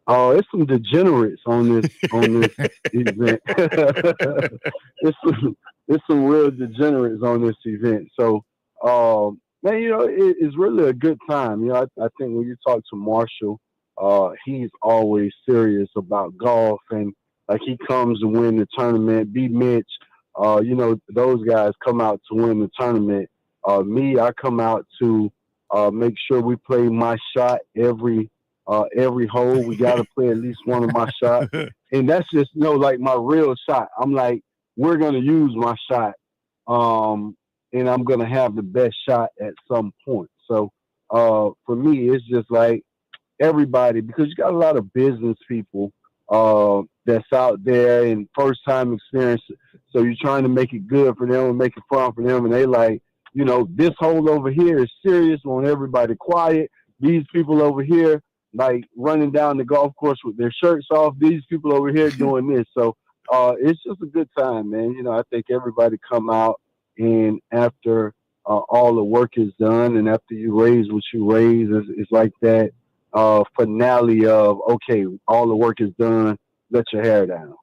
Oh, it's some degenerates on this event. it's some real degenerates on this event. So, man, you know, it's really a good time. You know, I think when you talk to Marshall, he's always serious about golf, and like he comes to win the tournament. B. Mitch, you know, those guys come out to win the tournament. Me, I come out to make sure we play my shot every hole. We got to play at least one of my shots, and that's just, you know, like my real shot. I'm like, we're gonna use my shot, and I'm gonna have the best shot at some point. So, for me, it's just like everybody, because you got a lot of business people that's out there and first time experience. So you're trying to make it good for them and make it fun for them, and they like, you know, this hole over here is serious. Want everybody quiet. These people over here, like running down the golf course with their shirts off. These people over here doing this. So it's just a good time, man. You know, I think everybody come out, and after all the work is done and after you raise what you raise, it's like that finale of, okay, all the work is done. Let your hair down.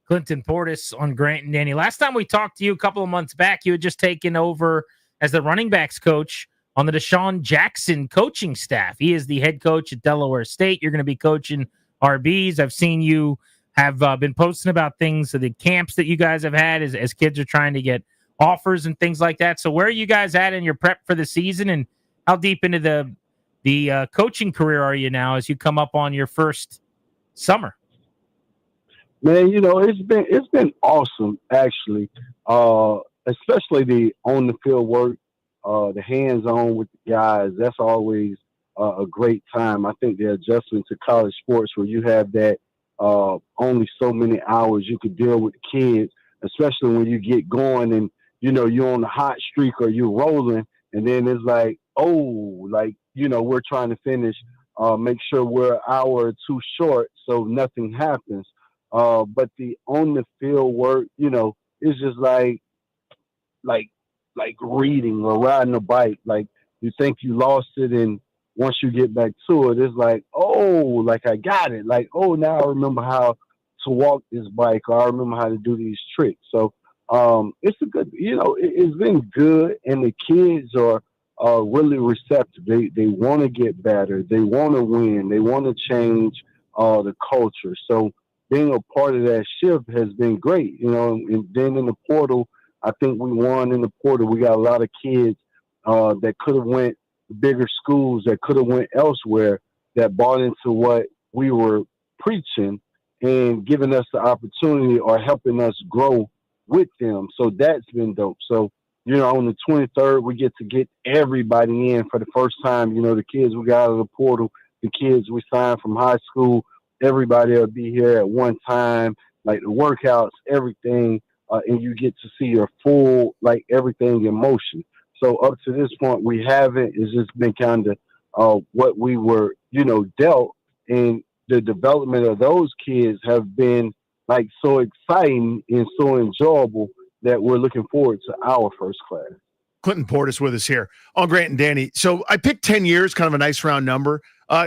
Clinton Portis on Grant and Danny. Last time we talked to you a couple of months back, you had just taken over as the running backs coach on the Deshaun Jackson coaching staff. He is the head coach at Delaware State. You're going to be coaching RBs. I've seen you have been posting about things, so the camps that you guys have had as kids are trying to get offers and things like that. So where are you guys at in your prep for the season, and how deep into the coaching career are you now as you come up on your first summer? Man, it's been awesome actually. Especially the on the field work, the hands on with the guys. That's always a great time. I think the adjustment to college sports where you have that only so many hours you could deal with the kids, especially when you get going and you're on a hot streak or you're rolling, and then it's like, we're trying to finish, make sure we're an hour or two short so nothing happens. But the on the field work, it's just like reading or riding a bike. Like you think you lost it, and once you get back to it, it's like, I got it. Like, now I remember how to walk this bike, or I remember how to do these tricks. So it's a good, it's been good, and the kids are really receptive. They want to get better. They want to win. They want to change the culture. So being a part of that shift has been great, and then in the portal, I think we won in the portal. We got a lot of kids that could have went bigger schools, that could have went elsewhere, that bought into what we were preaching and giving us the opportunity or helping us grow with them. So that's been dope. So, on the 23rd, we get to get everybody in for the first time. The kids we got out of the portal, the kids we signed from high school, everybody will be here at one time, like the workouts, everything. And you get to see your full, everything in motion. So up to this point, we haven't. It's just been kind of what we were, dealt. And the development of those kids have been so exciting and so enjoyable that we're looking forward to our first class. Clinton Portis with us here on Grant and Danny. So I picked 10 years, kind of a nice round number.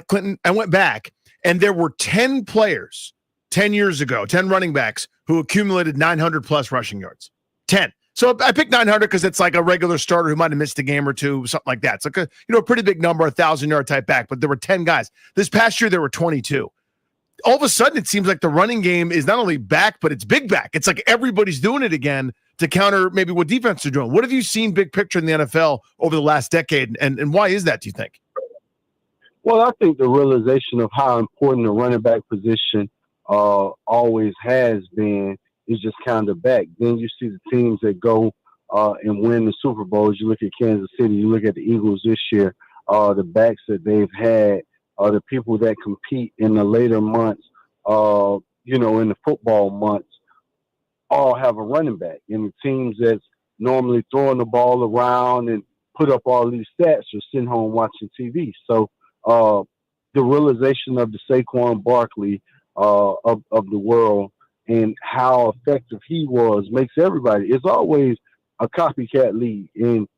Clinton, I went back, and there were 10 players 10 years ago, 10 running backs who accumulated 900-plus rushing yards. 10. So I picked 900 because it's like a regular starter who might have missed a game or two, something like that. It's like a pretty big number, 1,000-yard type back, but there were 10 guys. This past year, there were 22. All of a sudden, it seems like the running game is not only back, but it's big back. It's like everybody's doing it again to counter maybe what defense are doing. What have you seen big picture in the NFL over the last decade, and why is that, do you think? Well, I think the realization of how important the running back position always has been is just kind of back. Then you see the teams that go and win the Super Bowls. You look at Kansas City, you look at the Eagles this year, the backs that they've had, the people that compete in the later months, in the football months, all have a running back. And the teams that's normally throwing the ball around and put up all these stats are sitting home watching TV. So the realization of the Saquon Barkley of the world and how effective he was makes everybody. It's always a copycat league. And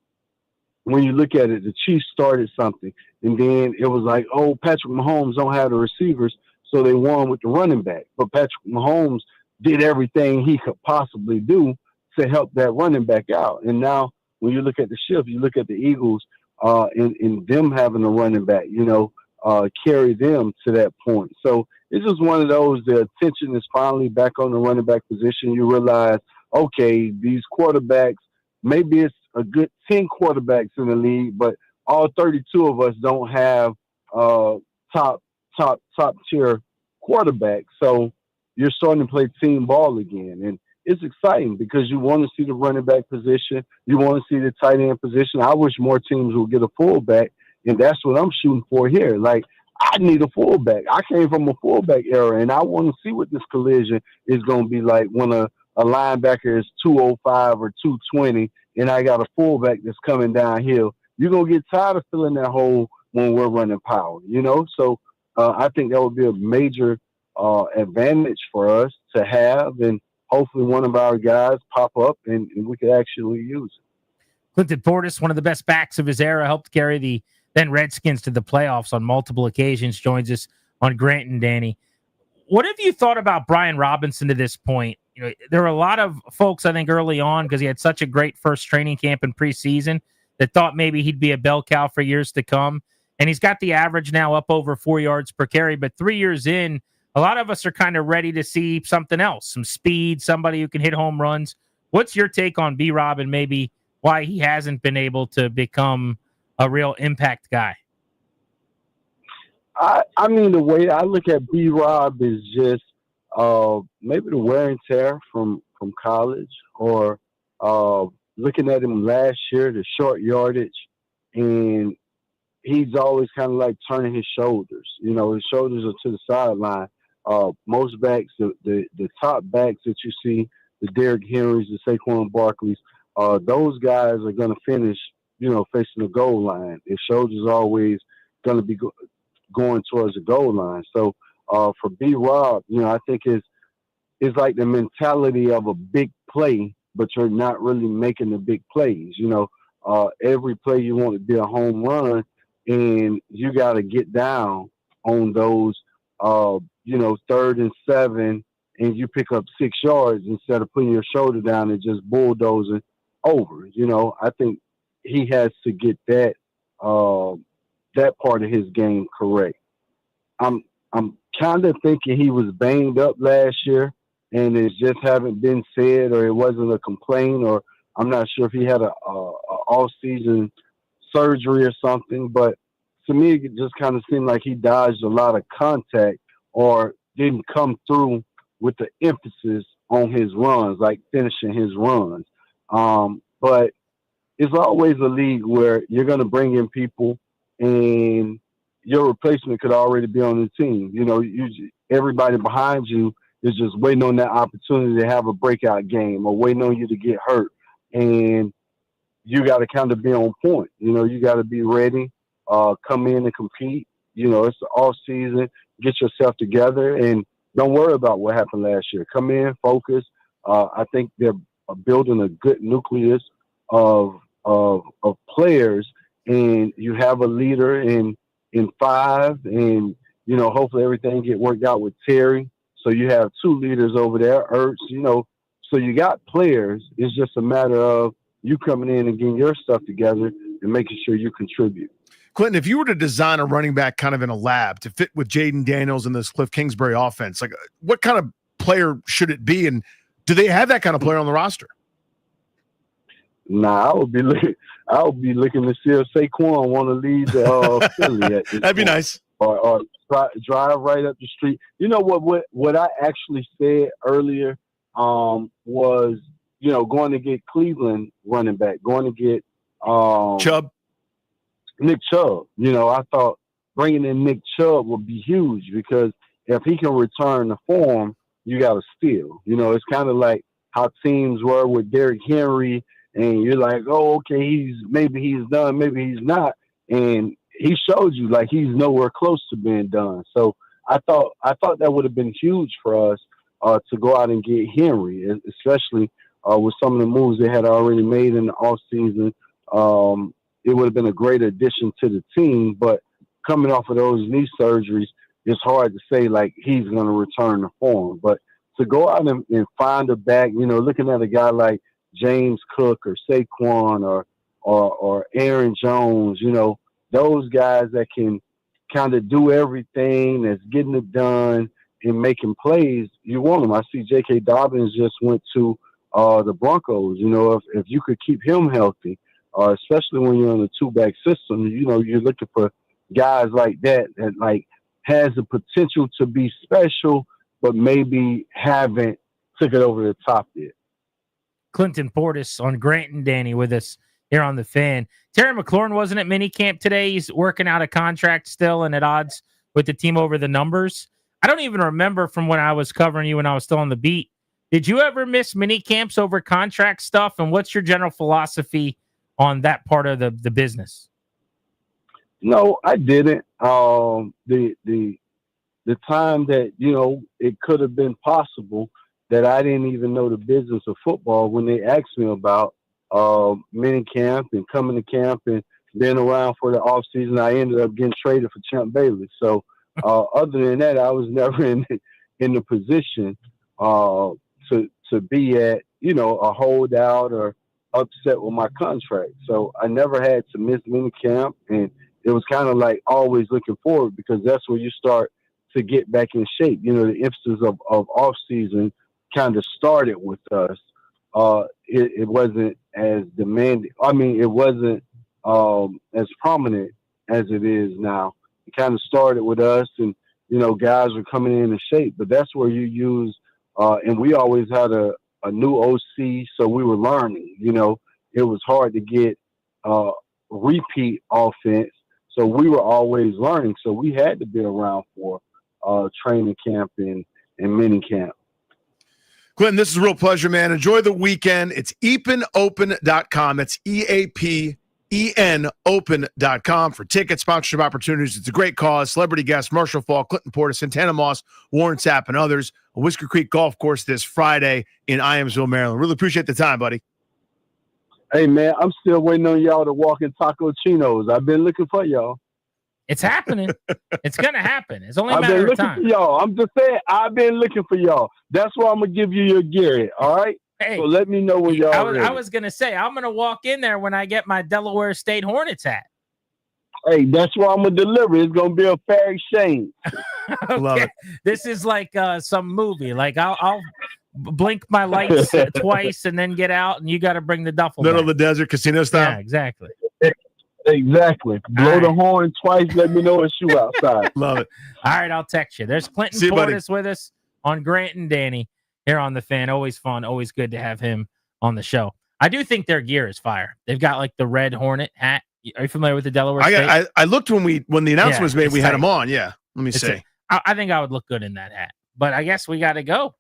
when you look at it, the Chiefs started something, and then it was like, Patrick Mahomes don't have the receivers, so they won with the running back. But Patrick Mahomes did everything he could possibly do to help that running back out. And now when you look at the shift, you look at the Eagles and them having a running back, carry them to that point. So it's just one of those, the attention is finally back on the running back position. You realize, okay, these quarterbacks, maybe it's a good 10 quarterbacks in the league, but all 32 of us don't have top tier quarterbacks. So you're starting to play team ball again. And it's exciting because you want to see the running back position. You want to see the tight end position. I wish more teams would get a fullback, and that's what I'm shooting for here. Like, I need a fullback. I came from a fullback era, and I want to see what this collision is going to be like when a linebacker is 205 or 220, and I got a fullback that's coming downhill. You're going to get tired of filling that hole when we're running power, So I think that would be a major advantage for us to have, and hopefully one of our guys pop up and we could actually use it. Clinton Portis, one of the best backs of his era, helped carry the then Redskins to the playoffs on multiple occasions, joins us on Grant and Danny. What have you thought about Brian Robinson to this point? There were a lot of folks, I think, early on, because he had such a great first training camp in preseason, that thought maybe he'd be a bell cow for years to come. And he's got the average now up over 4 yards per carry. But 3 years in, A lot of us are kind of ready to see something else, some speed, somebody who can hit home runs. What's your take on B-Rob and maybe why he hasn't been able to become a real impact guy? I mean, the way I look at B-Rob is just maybe the wear and tear from college, or looking at him last year, the short yardage, and he's always kind of like turning his shoulders. You know, his shoulders are to the sideline. Most backs, the top backs that you see, the Derrick Henrys, the Saquon Barkleys, those guys are going to finish, you know, facing the goal line. His shoulders are always going to be going towards the goal line. So for B-Rob, you know, I think it's like the mentality of a big play, but you're not really making the big plays. You know, every play you want to be a home run, and you got to get down on those, you know, 3rd and 7, and you pick up 6 yards instead of putting your shoulder down and just bulldozing over. You know, I think he has to get that part of his game correct. I'm kind of thinking he was banged up last year, and it just haven't been said, or it wasn't a complaint, or I'm not sure if he had a off-season surgery or something. But to me, it just kind of seemed like he dodged a lot of contact or didn't come through with the emphasis on his runs, like finishing his runs. But it's always a league where you're going to bring in people and your replacement could already be on the team. You know, everybody behind you is just waiting on that opportunity to have a breakout game or waiting on you to get hurt. And you got to kind of be on point. You know, you got to be ready, come in and compete. You know, it's the off season. Get yourself together and don't worry about what happened last year. Come in, focus. I think they're building a good nucleus of players, and you have a leader in 5, and you know, hopefully everything get worked out with Terry. So you have 2 leaders over there, Ertz, you know. So you got players. It's just a matter of you coming in and getting your stuff together and making sure you contribute. Clinton, if you were to design a running back kind of in a lab to fit with Jaden Daniels and this Cliff Kingsbury offense, like what kind of player should it be? And do they have that kind of player on the roster? Nah, I would be looking to see if Saquon want to lead the Philly at this That'd be point. nice. Or drive right up the street. You know what I actually said earlier was, you know, going to get Cleveland running back, going to get Nick Chubb. You know, I thought bringing in Nick Chubb would be huge because if he can return to form, you got to steal. You know, it's kind of like how teams were with Derrick Henry, and you're like, oh, okay, maybe he's done, maybe he's not, and he showed you like he's nowhere close to being done. So I thought that would have been huge for us to go out and get Henry, especially with some of the moves they had already made in the offseason. It would have been a great addition to the team, but coming off of those knee surgeries, it's hard to say like he's going to return to form. But to go out and find a back, you know, looking at a guy like James Cook or Saquon or Aaron Jones, you know, those guys that can kind of do everything, that's getting it done and making plays, you want them. I see J.K. Dobbins just went to the Broncos. You know, if you could keep him healthy, especially when you're in a 2-back system, you know, you're looking for guys like that like has the potential to be special, but maybe haven't took it over the top yet. Clinton Portis on Grant and Danny with us here on The Fan. Terry McLaurin wasn't at minicamp today. He's working out a contract still and at odds with the team over the numbers. I don't even remember from when I was covering you when I was still on the beat. Did you ever miss minicamps over contract stuff? And what's your general philosophy on that part of the business? No, I didn't. The time that, you know, it could have been possible that I didn't even know the business of football when they asked me about mini camp and coming to camp and being around for the off season, I ended up getting traded for Champ Bailey. So other than that, I was never in the position to be at, you know, a holdout or upset with my contract. So I never had to miss mini camp, and it was kind of like always looking forward because that's where you start to get back in shape. You know, the emphasis of off season kind of started with us. It wasn't as demanding. I mean, it wasn't as prominent as it is now. It kind of started with us, and you know, guys were coming in shape. But that's where you use, and we always had a new OC, so we were learning. You know, it was hard to get repeat offense, so we were always learning. So we had to be around for training camp and mini camp. Clinton, this is a real pleasure, man. Enjoy the weekend. It's eapenopen.com. That's EAPEN open.com for tickets, sponsorship opportunities. It's a great cause. Celebrity guests, Marshall Falk, Clinton Portis, Santana Moss, Warren Sapp, and others. A Whisker Creek Golf Course this Friday in Iamsville, Maryland. Really appreciate the time, buddy. Hey, man, I'm still waiting on y'all to walk in Taco Chinos. I've been looking for y'all. It's happening. It's going to happen. It's only a I've been matter of looking time. for y'all. I'm just saying, I've been looking for y'all. That's why I'm going to give you your gear, all right? Hey, so let me know when y'all I was going to say, I'm going to walk in there when I get my Delaware State Hornets hat. Hey, that's why I'm going to deliver. It's going to be a fair exchange. Okay. Love it. This is like some movie. Like I'll blink my lights twice and then get out, and you got to bring the duffel Middle bag. of the desert, casino style. Yeah, exactly. Exactly. Blow the horn twice. Let me know it's you outside. Love it. All right, I'll text you. There's Clinton See you, buddy. Portis with us on Grant and Danny here on The Fan. Always fun. Always good to have him on the show. I do think their gear is fire. They've got like the red Hornet hat. Are you familiar with the Delaware State? I looked when the announcement was made. We had him on. Yeah. Let me see. I think I would look good in that hat. But I guess we got to go.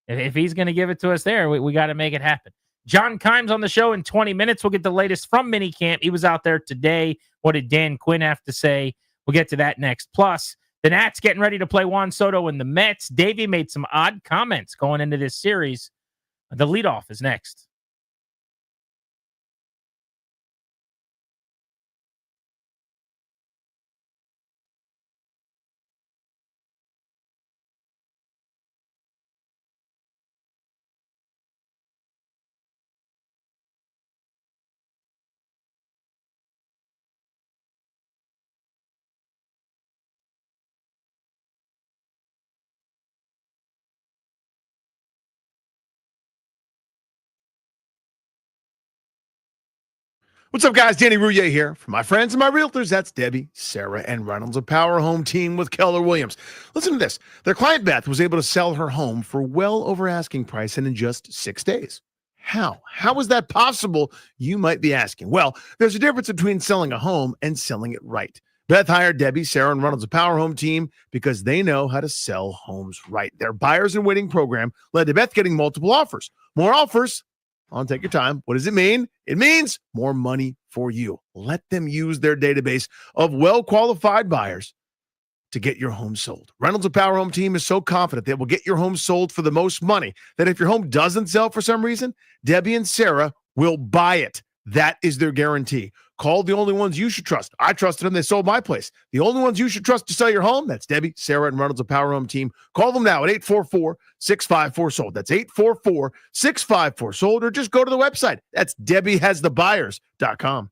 If he's going to give it to us there, we got to make it happen. John Kimes on the show in 20 minutes. We'll get the latest from minicamp. He was out there today. What did Dan Quinn have to say? We'll get to that next. Plus, the Nats getting ready to play Juan Soto and the Mets. Davey made some odd comments going into this series. The leadoff is next. What's up, guys? Danny Rouillet here. For my friends and my realtors, that's Debbie, Sarah, and Reynolds, a power home team with Keller Williams. Listen to this. Their client, Beth, was able to sell her home for well over asking price and in just 6 days. How? How is that possible, you might be asking? Well, there's a difference between selling a home and selling it right. Beth hired Debbie, Sarah, and Reynolds, a power home team, because they know how to sell homes right. Their buyers and waiting program led to Beth getting multiple offers. More offers. Take your time. What does it mean? It means more money for you. Let them use their database of well-qualified buyers to get your home sold. Reynolds, a power home team, is so confident they will get your home sold for the most money that if your home doesn't sell for some reason, Debbie and Sarah will buy it. That is their guarantee. Call the only ones you should trust. I trusted them. They sold my place. The only ones you should trust to sell your home, that's Debbie, Sarah, and Reynolds, a power home team. Call them now at 844-654-SOLD. That's 844-654-SOLD, or just go to the website. That's DebbieHasTheBuyers.com.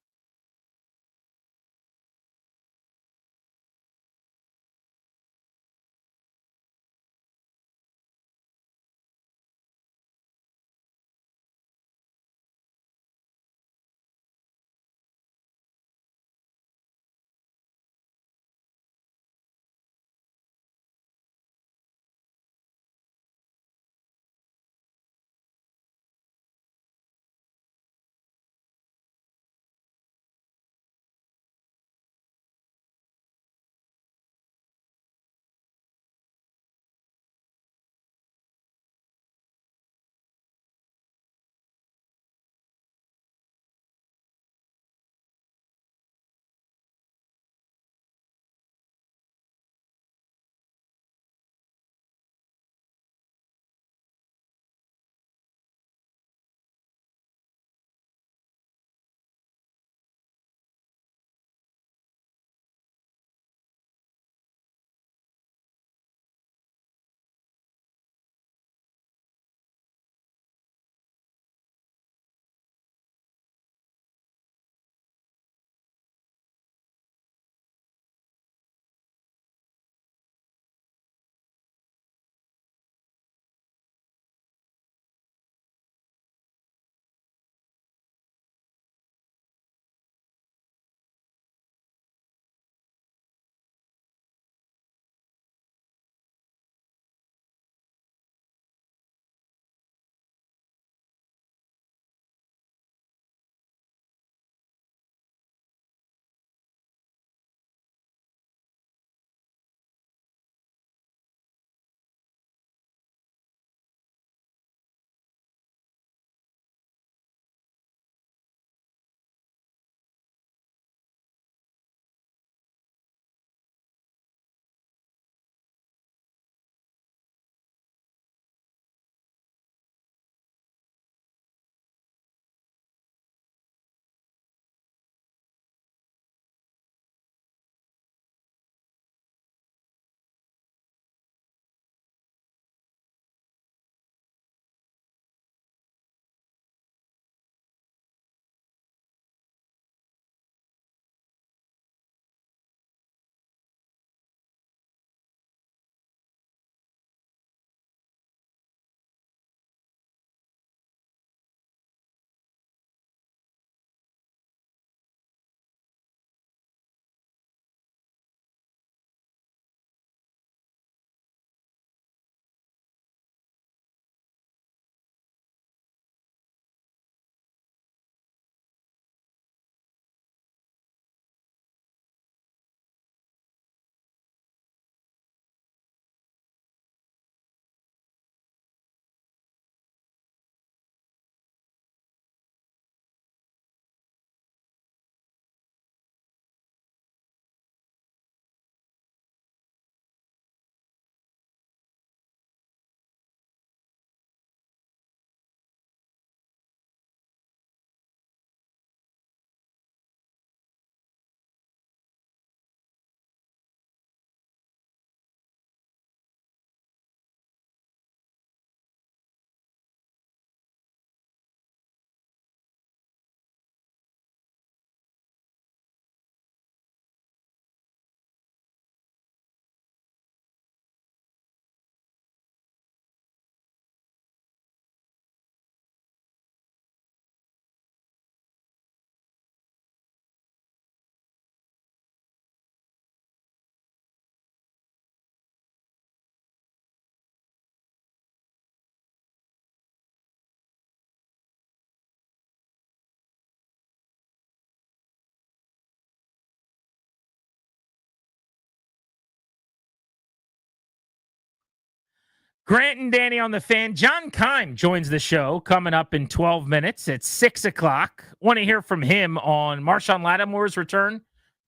Grant and Danny on the Fan. John Keim joins the show coming up in 12 minutes at 6 o'clock. Want to hear from him on Marshawn Lattimore's return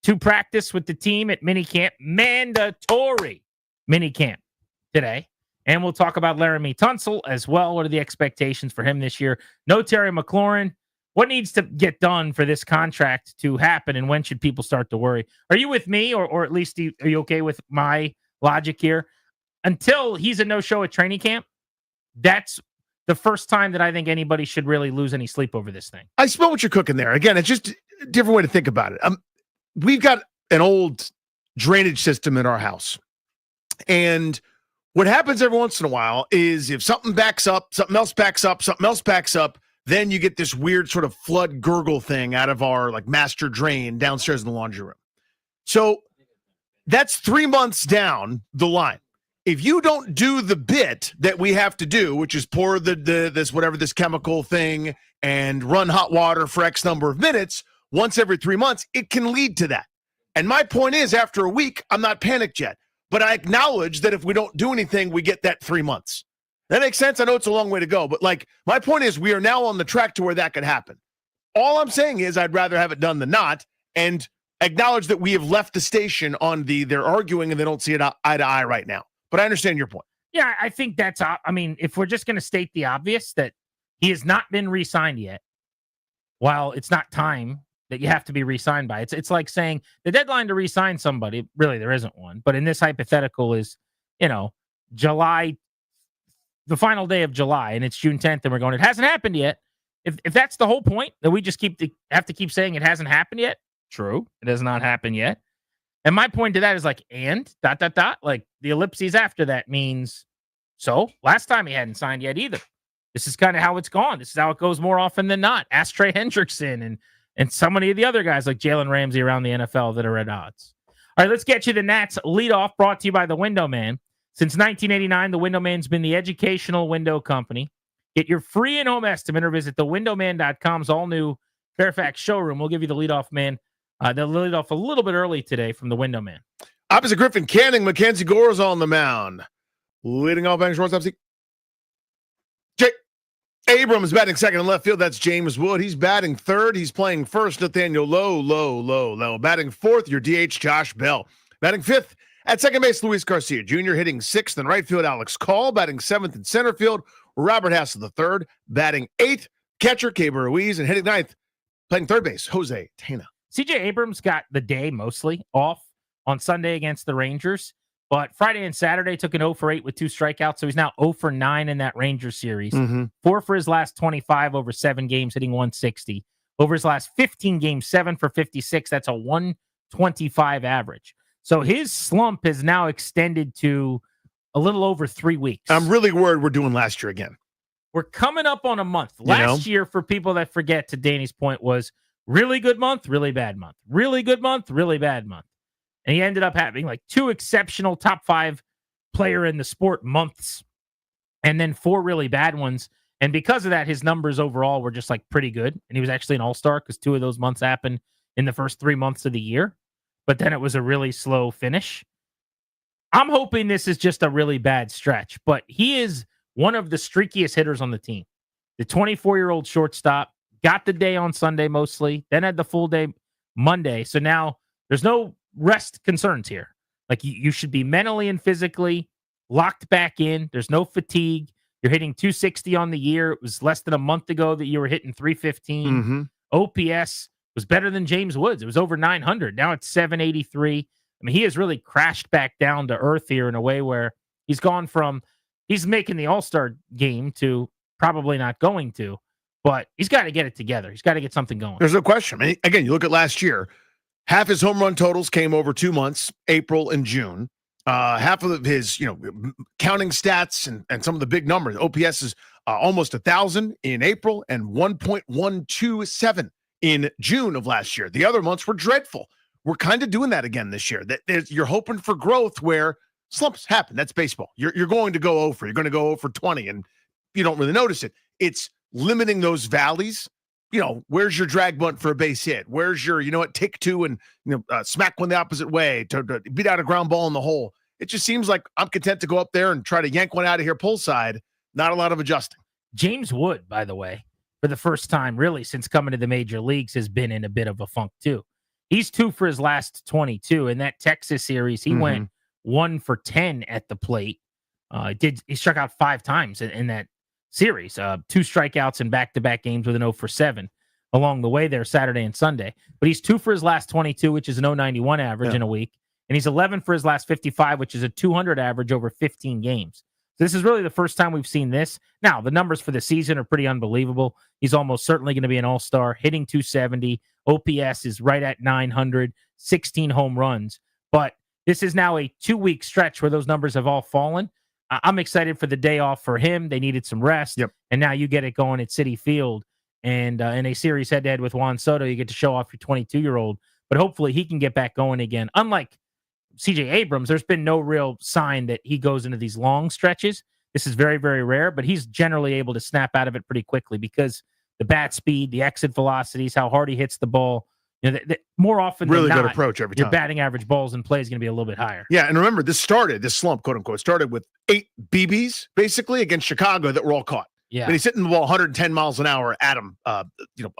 to practice with the team at minicamp. Mandatory minicamp today. And we'll talk about Laramie Tunsil as well. What are the expectations for him this year? No Terry McLaurin. What needs to get done for this contract to happen, and when should people start to worry? Are you with me, or at least are you okay with my logic here? Until he's a no-show at training camp, that's the first time that I think anybody should really lose any sleep over this thing. I smell what you're cooking there. Again, it's just a different way to think about it. We've got an old drainage system in our house. And what happens every once in a while is if something backs up, something else backs up, something else backs up, then you get this weird sort of flood gurgle thing out of our like master drain downstairs in the laundry room. So that's 3 months down the line. If you don't do the bit that we have to do, which is pour this chemical thing and run hot water for X number of minutes once every 3 months, it can lead to that. And my point is, after a week, I'm not panicked yet. But I acknowledge that if we don't do anything, we get that 3 months. That makes sense? I know it's a long way to go. But, my point is we are now on the track to where that could happen. All I'm saying is I'd rather have it done than not, and acknowledge that we have left the station on they're arguing and they don't see it eye to eye right now. But I understand your point. Yeah, I think that's, if we're just going to state the obvious that he has not been re-signed yet, while it's not time that you have to be re-signed by. It's like saying the deadline to re-sign somebody, really there isn't one, but in this hypothetical is, July, the final day of July, and it's June 10th, and we're going, it hasn't happened yet. If that's the whole point, that we just have to keep saying it hasn't happened yet, true, it has not happened yet. And my point to that is and ... like the ellipses after that means, so last time he hadn't signed yet either. This is kind of how it's gone. This is how it goes more often than not. Ask Trey Hendrickson and so many of the other guys like Jalen Ramsey around the NFL that are at odds. All right, let's get you the Nats leadoff, brought to you by the Window Man. Since 1989, the Window Man's been the educational window company. Get your free in-home estimate or visit thewindowman.com's all-new Fairfax showroom. We'll give you the leadoff man. They'll lead off a little bit early today from the Window Man. Opposite Griffin Canning, Mackenzie Gore's on the mound. Leading off, batting shortstop. Jake Abrams batting second in left field. That's James Wood. He's batting third. He's playing first. Nathaniel Lowe. Batting fourth, your DH, Josh Bell. Batting fifth at second base, Luis Garcia Jr. Hitting sixth in right field, Alex Call. Batting seventh in center field, Robert Hassel the third. Batting eighth, catcher, Caber Ruiz. And hitting ninth, playing third base, Jose Tena. CJ Abrams got the day mostly off on Sunday against the Rangers, but Friday and Saturday took an 0 for 8 with 2 strikeouts, so he's now 0 for 9 in that Rangers series. 4 for his last 25 over 7 games, hitting 160. Over his last 15 games, 7 for 56. That's a 125 average. So his slump has now extended to a little over 3 weeks. I'm really worried we're doing last year again. We're coming up on a month. Last year, for people that forget, to Danny's point, was really good month, really bad month. Really good month, really bad month. And he ended up having 2 exceptional top 5 player in the sport months and then 4 really bad ones. And because of that, his numbers overall were just pretty good. And he was actually an all-star because 2 of those months happened in the first 3 months of the year. But then it was a really slow finish. I'm hoping this is just a really bad stretch, but he is one of the streakiest hitters on the team. The 24-year-old shortstop got the day on Sunday mostly, then had the full day Monday. So now there's no rest concerns here. You should be mentally and physically locked back in. There's no fatigue. You're hitting 260 on the year. It was less than a month ago that you were hitting 315. OPS was better than James Woods. It was over 900. Now it's 783. He has really crashed back down to earth here in a way where he's gone from he's making the All-Star game to probably not going to. But he's got to get it together. He's got to get something going. There's no question. Again, you look at last year, half his home run totals came over 2 months, April and June. Half of his, counting stats and some of the big numbers. OPS is almost 1,000 in April and 1.127 in June of last year. The other months were dreadful. We're kind of doing that again this year. You're hoping for growth where slumps happen. That's baseball. You're going to go 0 for. You're going to go 0 for 20, and you don't really notice it. It's limiting those valleys. Where's your drag bunt for a base hit? Where's your, take 2 and smack one the opposite way to beat out a ground ball in the hole? It just seems like I'm content to go up there and try to yank one out of here poolside. Not a lot of adjusting. James Wood, by the way, for the first time really since coming to the major leagues, has been in a bit of a funk too. He's 2 for his last 22. In that Texas series, he went 1 for 10 at the plate. He struck out 5 times in that series. 2 strikeouts in back-to-back games with an 0 for 7 along the way there Saturday and Sunday. But he's 2 for his last 22, which is an 0.91 average in a week. And he's 11 for his last 55, which is a 200 average over 15 games. So this is really the first time we've seen this. Now, the numbers for the season are pretty unbelievable. He's almost certainly going to be an all-star, hitting 270. OPS is right at 900, 16 home runs. But this is now a 2-week stretch where those numbers have all fallen. I'm excited for the day off for him. They needed some rest. And now you get it going at Citi Field. And in a series head-to-head with Juan Soto, you get to show off your 22-year-old. But hopefully he can get back going again. Unlike CJ Abrams, there's been no real sign that he goes into these long stretches. This is very, very rare, but he's generally able to snap out of it pretty quickly because the bat speed, the exit velocities, how hard he hits the ball. You know, more often really than not, good approach every your time. batting average balls in play is going to be a little bit higher. Yeah, and remember, this slump, quote unquote, started with 8 BBs basically against Chicago that were all caught. Yeah, and he's hitting the ball 110 miles an hour at him, a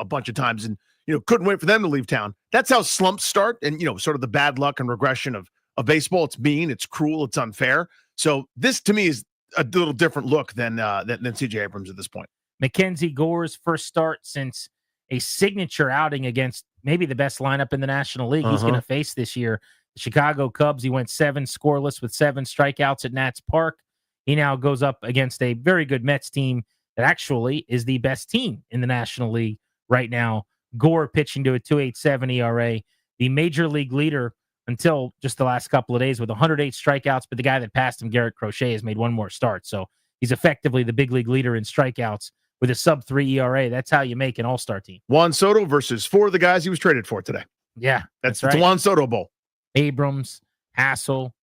bunch of times, and couldn't wait for them to leave town. That's how slumps start, and sort of the bad luck and regression of baseball. It's mean, it's cruel, it's unfair. So this to me is a little different look than CJ Abrams at this point. Mackenzie Gore's first start since a signature outing against maybe the best lineup in the National League he's going to face this year. The Chicago Cubs, he went 7 scoreless with 7 strikeouts at Nats Park. He now goes up against a very good Mets team that actually is the best team in the National League right now. Gore pitching to a 2.87 ERA, the major league leader until just the last couple of days with 108 strikeouts, but the guy that passed him, Garrett Crochet, has made 1 more start. So he's effectively the big league leader in strikeouts with a sub-3 ERA. That's how you make an all-star team. Juan Soto versus 4 of the guys he was traded for today. Yeah, that's right. the Juan Soto Bowl. Abrams, Hassel,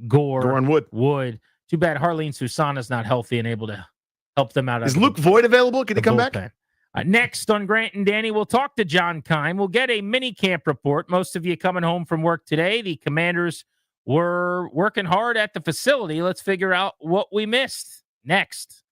Gore, and Wood. Too bad Harleen Susana's not healthy and able to help them out. Is Luke Voigt available? Can he come back? Next on Grant and Danny, we'll talk to John Keim. We'll get a mini camp report. Most of you coming home from work today. The Commanders were working hard at the facility. Let's figure out what we missed next.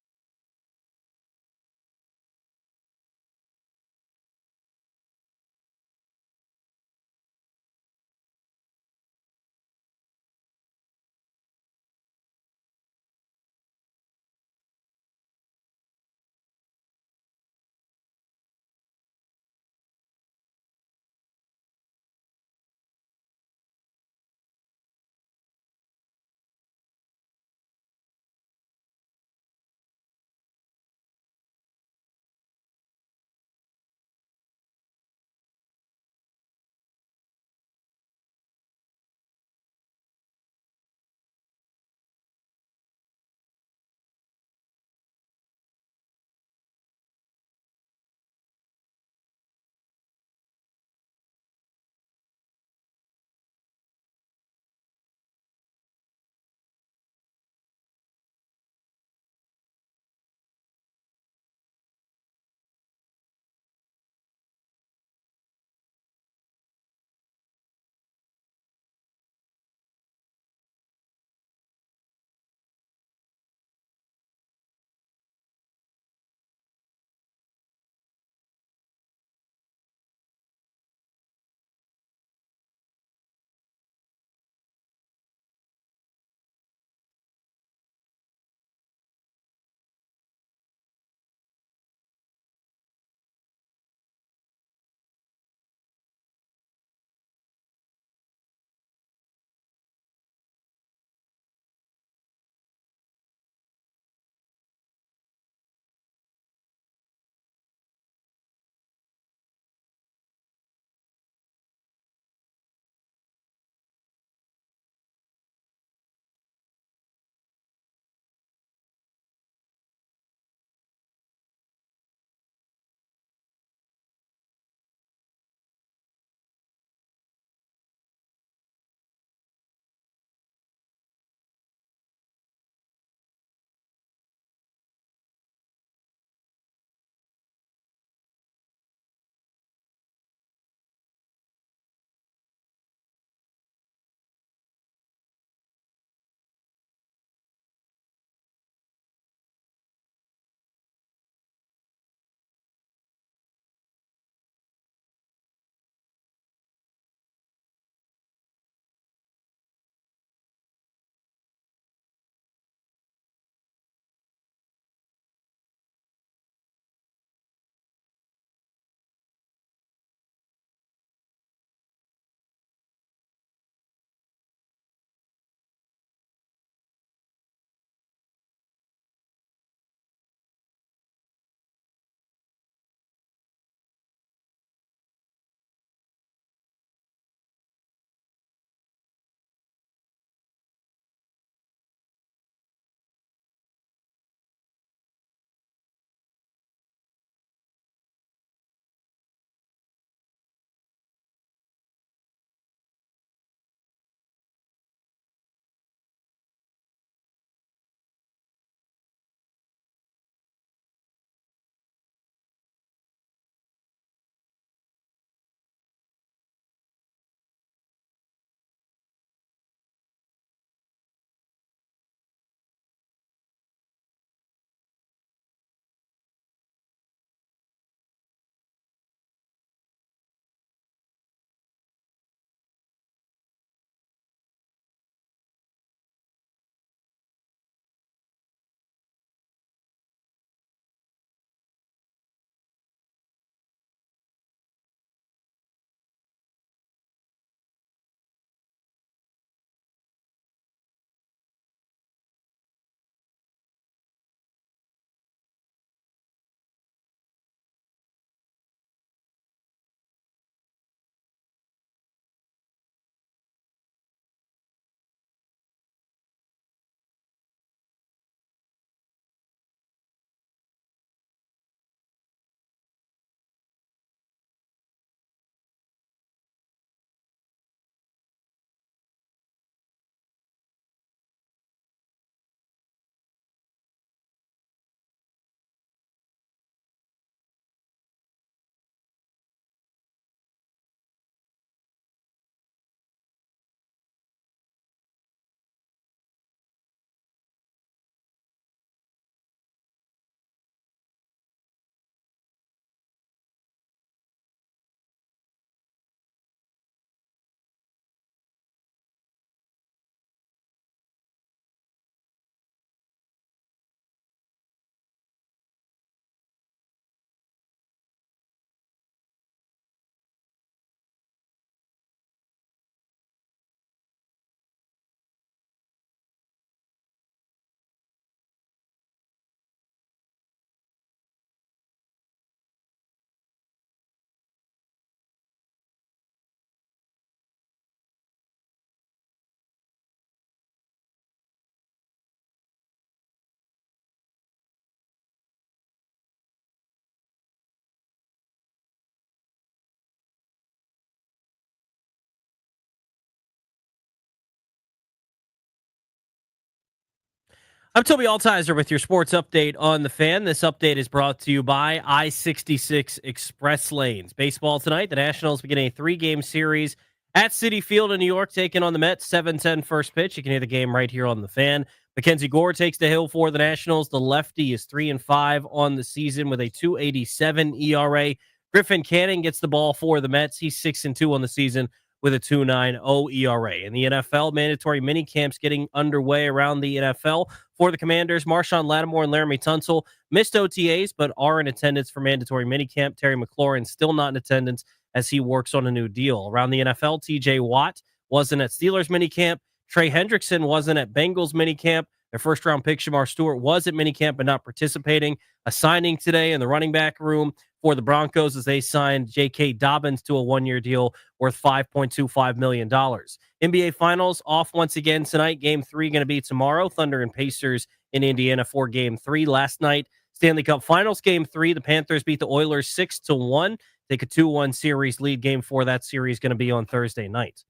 I'm Toby Altizer with your sports update on the Fan. This update is brought to you by I-66 Express Lanes. Baseball tonight, the Nationals begin a 3-game series at Citi Field in New York, taking on the Mets. 7:10 first pitch. You can hear the game right here on the Fan. Mackenzie Gore takes the hill for the Nationals. The lefty is 3-5 on the season with a 2.87 ERA. Griffin Canning gets the ball for the Mets. He's 6-2 on the season with a 2.90 ERA. In the NFL, mandatory mini camps getting underway around the NFL for the Commanders. Marshawn Lattimore and Laramie Tunsil missed OTAs, but are in attendance for mandatory mini camp. Terry McLaurin still not in attendance as he works on a new deal. Around the NFL, TJ Watt wasn't at Steelers mini camp. Trey Hendrickson wasn't at Bengals mini camp. Their first-round pick, Shamar Stewart, was at minicamp but not participating. A signing today in the running back room for the Broncos as they signed J.K. Dobbins to a one-year deal worth $5.25 million. NBA Finals off once again tonight. Game 3 going to be tomorrow. Thunder and Pacers in Indiana for Game 3. Last night, Stanley Cup Finals Game 3. The Panthers beat the Oilers 6-1. Take a 2-1 series lead. Game 4, that series going to be on Thursday night.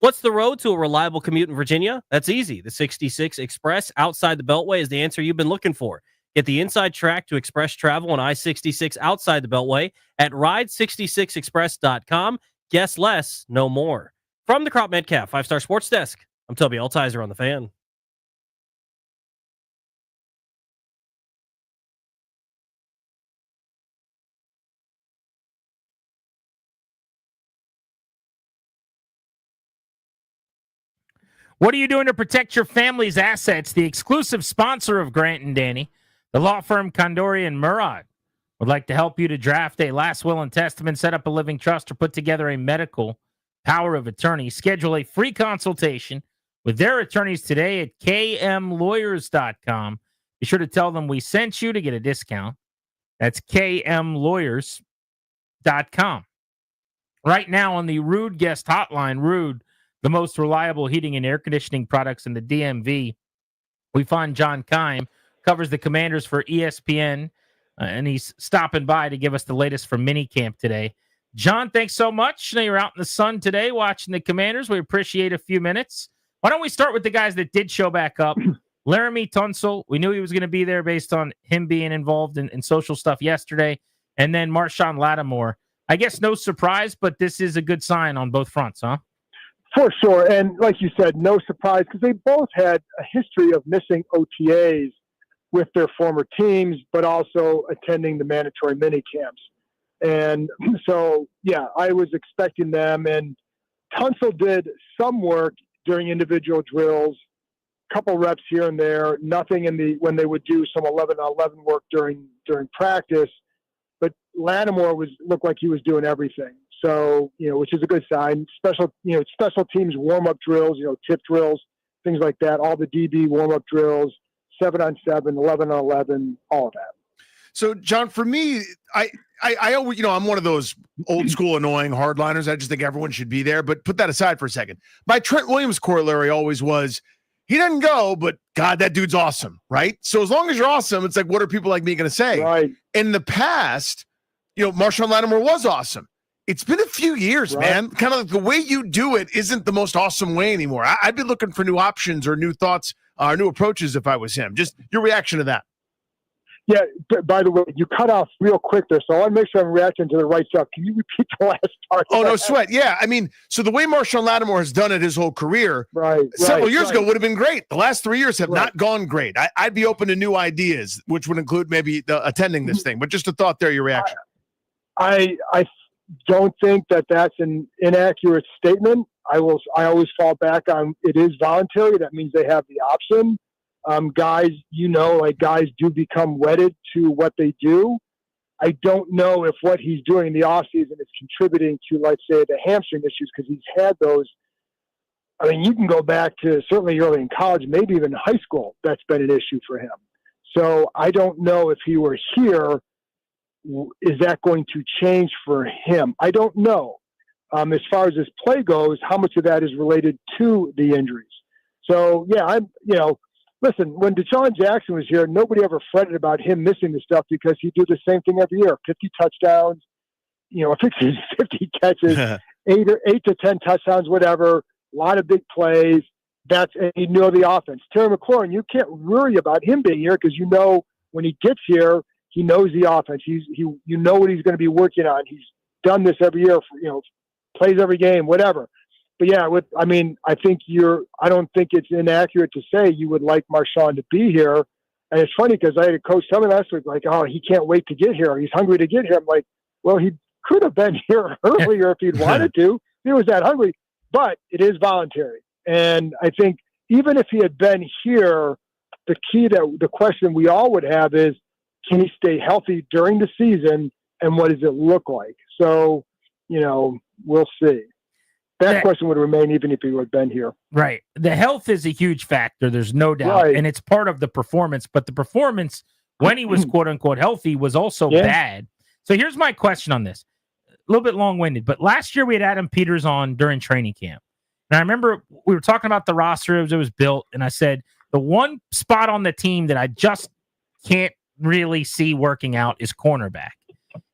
What's the road to a reliable commute in Virginia? That's easy. The 66 Express outside the Beltway is the answer you've been looking for. Get the inside track to express travel on I-66 outside the Beltway at ride66express.com. Guess less, no more. From the Crop Metcalf 5-Star Sports Desk, I'm Toby Altizer on the Fan. What are you doing to protect your family's assets? The exclusive sponsor of Grant and Danny, the law firm Condori and Murad, would like to help you to draft a last will and testament, set up a living trust, or put together a medical power of attorney. Schedule a free consultation with their attorneys today at kmlawyers.com. Be sure to tell them we sent you to get a discount. That's kmlawyers.com. Right now on the Rude Guest Hotline, Rude, the most reliable heating and air conditioning products in the DMV. We find John Keim, covers the Commanders for ESPN, and he's stopping by to give us the latest from minicamp today. John, thanks so much. I know you're out in the sun today watching the Commanders. We appreciate a few minutes. Why don't we start with the guys that did show back up? Laramie Tunsil, we knew he was going to be there based on him being involved in social stuff yesterday. And then Marshawn Lattimore. I guess no surprise, but this is a good sign on both fronts, huh? For sure. And like you said, no surprise because they both had a history of missing OTAs with their former teams, but also attending the mandatory mini camps. And so, yeah, I was expecting them. And Tunsil did some work during individual drills, couple reps here and there, nothing when they would do some 11-on-11 work during practice. But Lattimore looked like he was doing everything. So, which is a good sign. Special teams warm-up drills, tip drills, things like that, all the DB warm-up drills, 7-on-7, 11-on-11, all of that. So, John, for me, I always, I'm one of those old school annoying hardliners. I just think everyone should be there. But put that aside for a second. My Trent Williams corollary always was, he doesn't go, but God, that dude's awesome, right? So as long as you're awesome, it's like, what are people like me going to say? Right. In the past, Marshawn Lattimore was awesome. It's been a few years, right, man. Kind of like the way you do it isn't the most awesome way anymore. I'd be looking for new options or new thoughts, new approaches if I was him. Just your reaction to that. Yeah, by the way, you cut off real quick there, so I want to make sure I'm reacting to the right stuff. Can you repeat the last part? Oh, no sweat. Yeah, I mean, so the way Marshawn Lattimore has done it his whole career, several years ago would have been great. The last 3 years have not gone great. I'd be open to new ideas, which would include maybe attending this thing. But just a thought there, your reaction. I don't think that that's an inaccurate statement. I always fall back on it is voluntary. That means they have the option. Guys, guys do become wedded to what they do. I don't know if what he's doing in the offseason is contributing to, let's say, the hamstring issues, because he's had those. I mean, you can go back to certainly early in college, maybe even high school. That's been an issue for him. So I don't know if he were here, is that going to change for him? I don't know. As far as his play goes, how much of that is related to the injuries? So, yeah, listen, when Deshaun Jackson was here, nobody ever fretted about him missing the stuff because he did the same thing every year. 50 touchdowns, 50 catches, 8 to 10 touchdowns, whatever, a lot of big plays. and you know the offense. Terry McLaurin, you can't worry about him being here because you know when he gets here, he knows the offense. You know what he's going to be working on. He's done this every year, plays every game, whatever. But yeah, I think I don't think it's inaccurate to say you would like Marshawn to be here. And it's funny because I had a coach tell me last week, like, oh, he can't wait to get here. He's hungry to get here. I'm like, well, he could have been here earlier if he'd wanted to. He was that hungry, but it is voluntary. And I think even if he had been here, the question we all would have is, can he stay healthy during the season, and what does it look like? So, we'll see. That question would remain even if he had been here. Right. The health is a huge factor. There's no doubt. Right. And it's part of the performance. But the performance when he was quote unquote healthy was also bad. So here's my question on this. A little bit long-winded, but last year we had Adam Peters on during training camp. And I remember we were talking about the roster as it was built. And I said, the one spot on the team that I just can't really see working out is cornerback.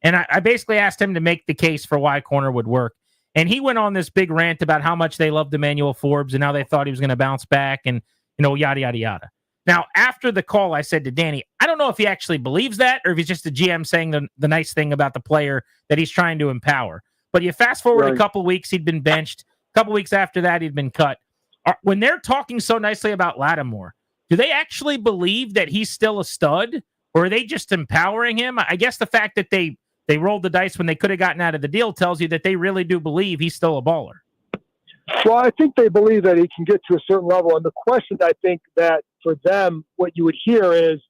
And I basically asked him to make the case for why corner would work. And he went on this big rant about how much they loved Emmanuel Forbes and how they thought he was going to bounce back and, yada, yada, yada. Now, after the call, I said to Danny, I don't know if he actually believes that or if he's just a GM saying the nice thing about the player that he's trying to empower. But you fast forward a couple weeks, he'd been benched. A couple weeks after that, he'd been cut. When they're talking so nicely about Lattimore, do they actually believe that he's still a stud, or are they just empowering him? I guess the fact that they rolled the dice when they could have gotten out of the deal tells you that they really do believe he's still a baller. Well, I think they believe that he can get to a certain level. And the question, I think, that for them, what you would hear is,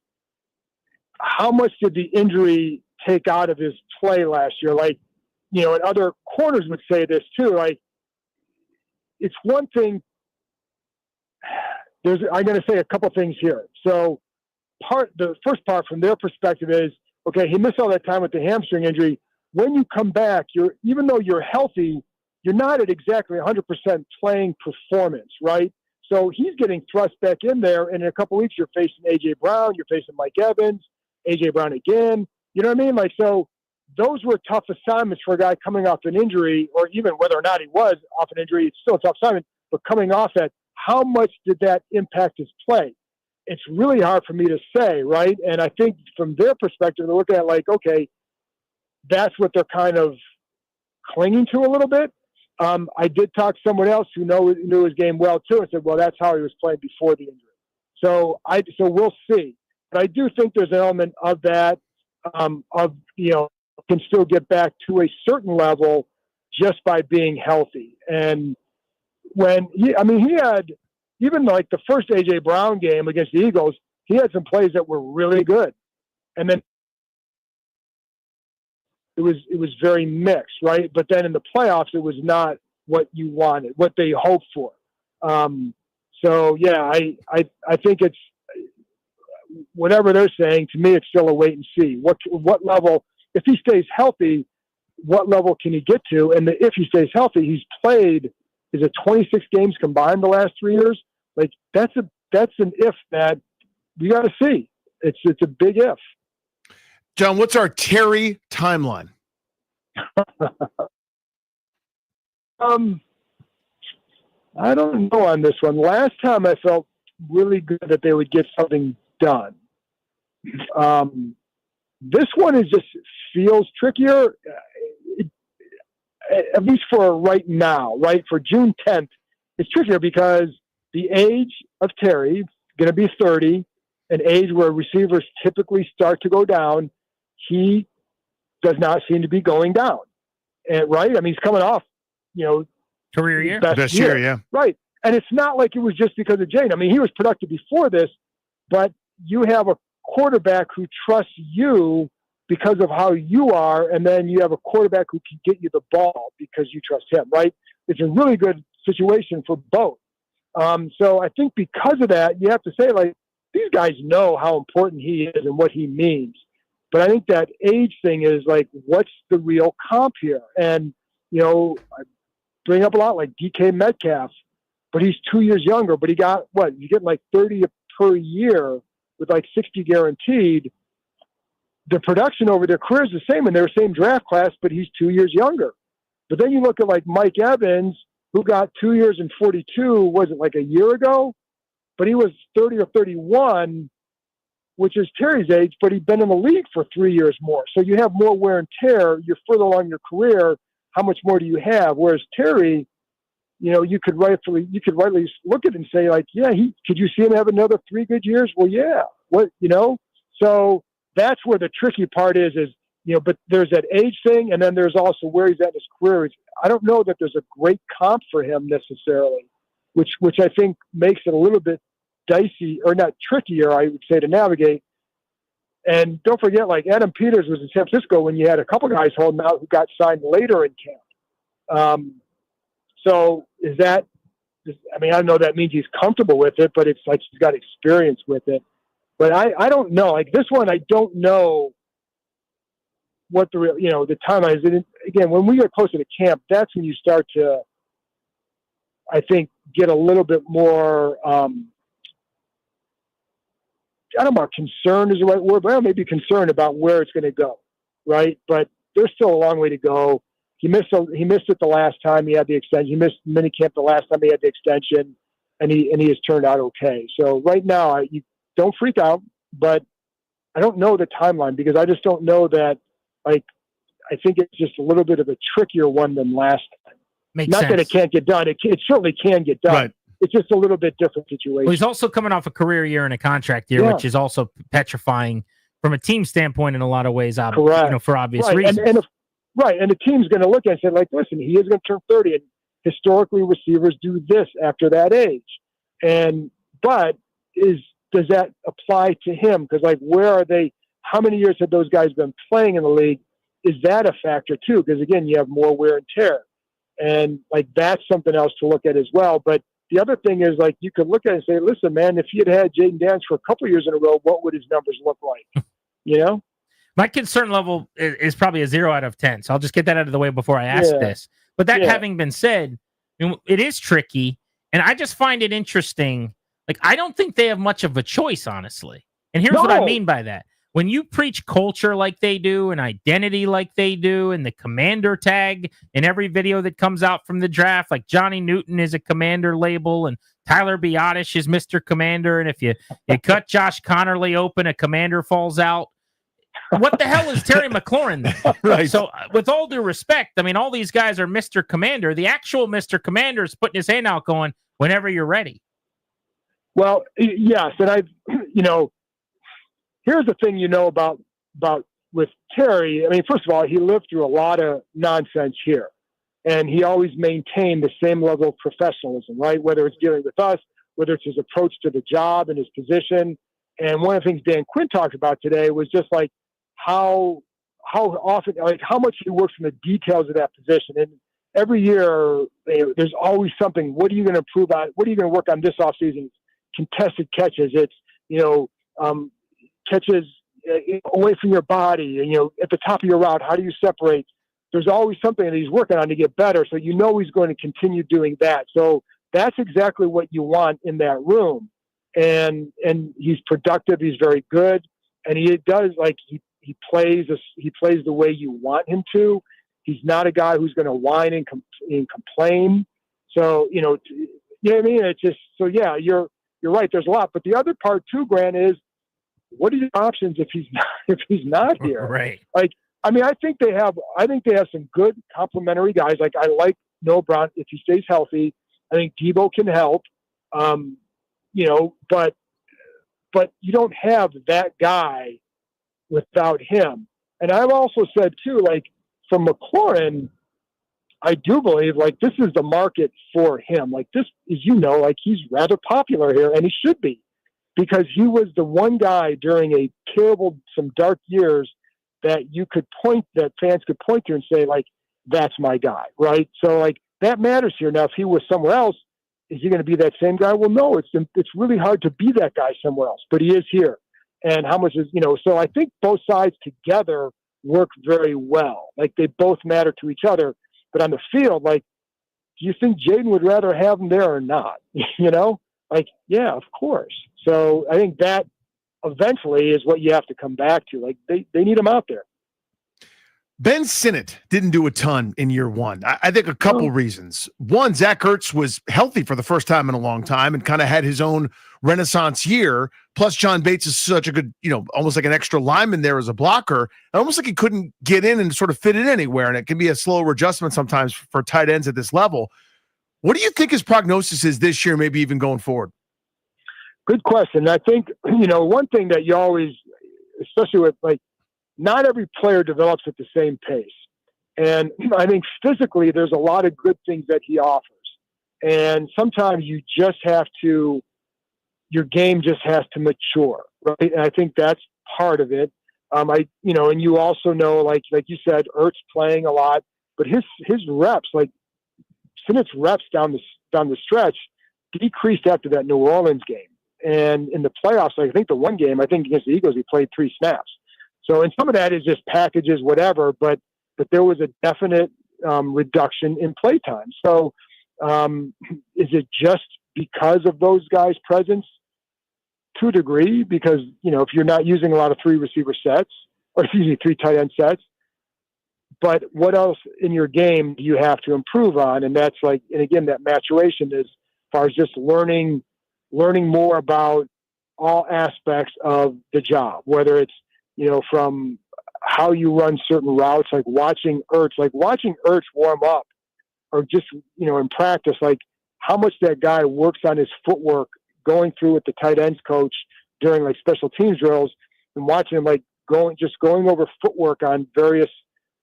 how much did the injury take out of his play last year? And other corners would say this too. It's one thing. I'm going to say a couple things here. So the first part from their perspective is, okay, he missed all that time with the hamstring injury. When you come back, even though you're healthy, you're not at exactly 100% playing performance, right? So he's getting thrust back in there, and in a couple of weeks, you're facing A.J. Brown, you're facing Mike Evans, A.J. Brown again. You know what I mean? So those were tough assignments for a guy coming off an injury, or even whether or not he was off an injury, it's still a tough assignment. But coming off that, how much did that impact his play? It's really hard for me to say, right? And I think from their perspective, they're looking at okay, that's what they're kind of clinging to a little bit. I did talk to someone else who knew his game well too, and said, well, that's how he was playing before the injury. So we'll see. But I do think there's an element of that, can still get back to a certain level just by being healthy. And when he had, even the first A.J. Brown game against the Eagles, he had some plays that were really good. And then it was very mixed, right? But then in the playoffs, it was not what you wanted, what they hoped for. So yeah, I think it's whatever they're saying. To me, it's still a wait and see. What level, if he stays healthy, what level can he get to? And if he stays healthy, he's played, is it 26 games combined the last 3 years? That's an if that we got to see. It's a big if. John, what's our Terry timeline? I don't know on this one. Last time I felt really good that they would get something done. This one feels trickier, at least for right now, right? For June 10th, it's trickier because the age of Terry is going to be 30, an age where receivers typically start to go down. He does not seem to be going down. Right? He's coming off, career year? Best year, yeah. Right. And it's not like it was just because of Jane. He was productive before this, but you have a quarterback who trusts you because of how you are, and then you have a quarterback who can get you the ball because you trust him, right? It's a really good situation for both. So I think because of that, you have to say, these guys know how important he is and what he means. But I think that age thing is what's the real comp here? And, I bring up a lot DK Metcalf, but he's 2 years younger, but he got you get 30 per year with 60 guaranteed. The production over their career is the same, and they're the same draft class, but he's 2 years younger. But then you look at Mike Evans, who got 2 years and 42, wasn't like a year ago, but he was 30 or 31, which is Terry's age, but he'd been in the league for 3 years more. So you have more wear and tear. You're further along your career. How much more do you have? Whereas Terry, you could rightly look at it and say, like, yeah, could you see him have another 3 good years? Well, yeah. So that's where the tricky part is, but there's that age thing, and then there's also where he's at in his career. I don't know that there's a great comp for him necessarily, which I think makes it a little bit dicey, or not trickier, I would say, to navigate. And don't forget, like, Adam Peters was in San Francisco when you had a couple guys holding out who got signed later in camp. So I don't know that means he's comfortable with it, but it's like he's got experience with it. But I don't know. Like this one, I don't know what the real, the timeline is. And again, when we get closer to camp, that's when you start to, I think, get a little bit more, I don't know, concerned is the right word, but maybe concerned about where it's going to go, right? But there's still a long way to go. He missed it the last time he had the extension. He missed minicamp the last time he had the extension, and he has turned out okay. So right now, you don't freak out, but I don't know the timeline because I just don't know that. Like, I think it's just a little bit of a trickier one than last time. Makes Not sense. that it can't get done. It certainly can get done. Right. It's just a little bit different situation. Well, he's also coming off a career year and a contract year, Yeah. which is also petrifying from a team standpoint in a lot of ways. Correct. For obvious right. reasons. And the team's going to look at it and say, like, listen, he is going to turn 30, and historically receivers do this after that age. But does that apply to him? Because, like, where are they? How many years have those guys been playing in the league? Is that a factor too? Because again, you have more wear and tear, and like that's something else to look at as well. But the other thing is, like, you could look at it and say, listen, man, if he had Jaden Daniels for a couple of years in a row, what would his numbers look like? My concern level is probably a 0 out of 10. So I'll just get that out of the way before I ask this. But that having been said, it is tricky. And I just find it interesting. Like, I don't think they have much of a choice, honestly. And here's what I mean by that. When you preach culture like they do and identity like they do and the commander tag in every video that comes out from the draft, like Johnny Newton is a commander label and Tyler Biotish is Mr. Commander. And if you cut Josh Connerly open, a commander falls out. What the hell is Terry McLaurin then? Right. So with all due respect, I mean, all these guys are Mr. Commander. The actual Mr. Commander is putting his hand out going, whenever you're ready. Well, yes. And here's the thing about with Terry. I mean, first of all, he lived through a lot of nonsense here, and he always maintained the same level of professionalism, right? Whether it's dealing with us, whether it's his approach to the job and his position. And one of the things Dan Quinn talked about today was just like how often, like how much he works in the details of that position. And every year, there's always something. What are you going to improve on? What are you going to work on this offseason? Contested catches. It's, catches away from your body, and at the top of your route, how do you separate? There's always something that he's working on to get better, so he's going to continue doing that. So that's exactly what you want in that room, and he's productive. He's very good, and he does he plays the way you want him to. He's not a guy who's going to whine and complain. So you know what I mean. It's just so yeah, you're right. There's a lot, but the other part too, Grant, is what are your options if he's not here? Right. Like, I mean, I think they have some good complementary guys. Like, I like Noah Brown if he stays healthy. I think Debo can help. But you don't have that guy without him. And I've also said too, like, for McLaurin, I do believe like this is the market for him. Like, this is, he's rather popular here, and he should be. Because he was the one guy during some dark years that fans could point to and say, like, that's my guy, right? So, like, that matters here. Now, if he was somewhere else, is he going to be that same guy? Well, no, it's really hard to be that guy somewhere else, but he is here. And how much is, so I think both sides together work very well. Like, they both matter to each other. But on the field, like, do you think Jaden would rather have him there or not? Like, yeah, of course. So I think that eventually is what you have to come back to. Like, they need him out there. Ben Sinnott didn't do a ton in year one. I think a couple reasons. One, Zach Ertz was healthy for the first time in a long time and kind of had his own renaissance year. Plus, John Bates is such a good, almost like an extra lineman there as a blocker. Almost like he couldn't get in and sort of fit in anywhere. And it can be a slower adjustment sometimes for tight ends at this level. What do you think his prognosis is this year, maybe even going forward? Good question. I think, one thing that you always, especially with not every player develops at the same pace. And I think physically there's a lot of good things that he offers. And sometimes you just have to, your game just has to mature, right? And I think that's part of it. And you also know, like you said, Ertz playing a lot, but his reps, Sinnott's reps down the stretch decreased after that New Orleans game. And in the playoffs, I think the one game, against the Eagles, he played 3 snaps. So, and some of that is just packages, whatever, but there was a definite reduction in play time. So, is it just because of those guys' presence? To a degree, because, if you're not using a lot of 3 receiver sets, or 3 tight end sets, but what else in your game do you have to improve on? And that's and again, that maturation is as far as just learning more about all aspects of the job, whether it's, from how you run certain routes, like watching Ertz warm up, or just, in practice, how much that guy works on his footwork going through with the tight ends coach during special teams drills, and watching him going over footwork on various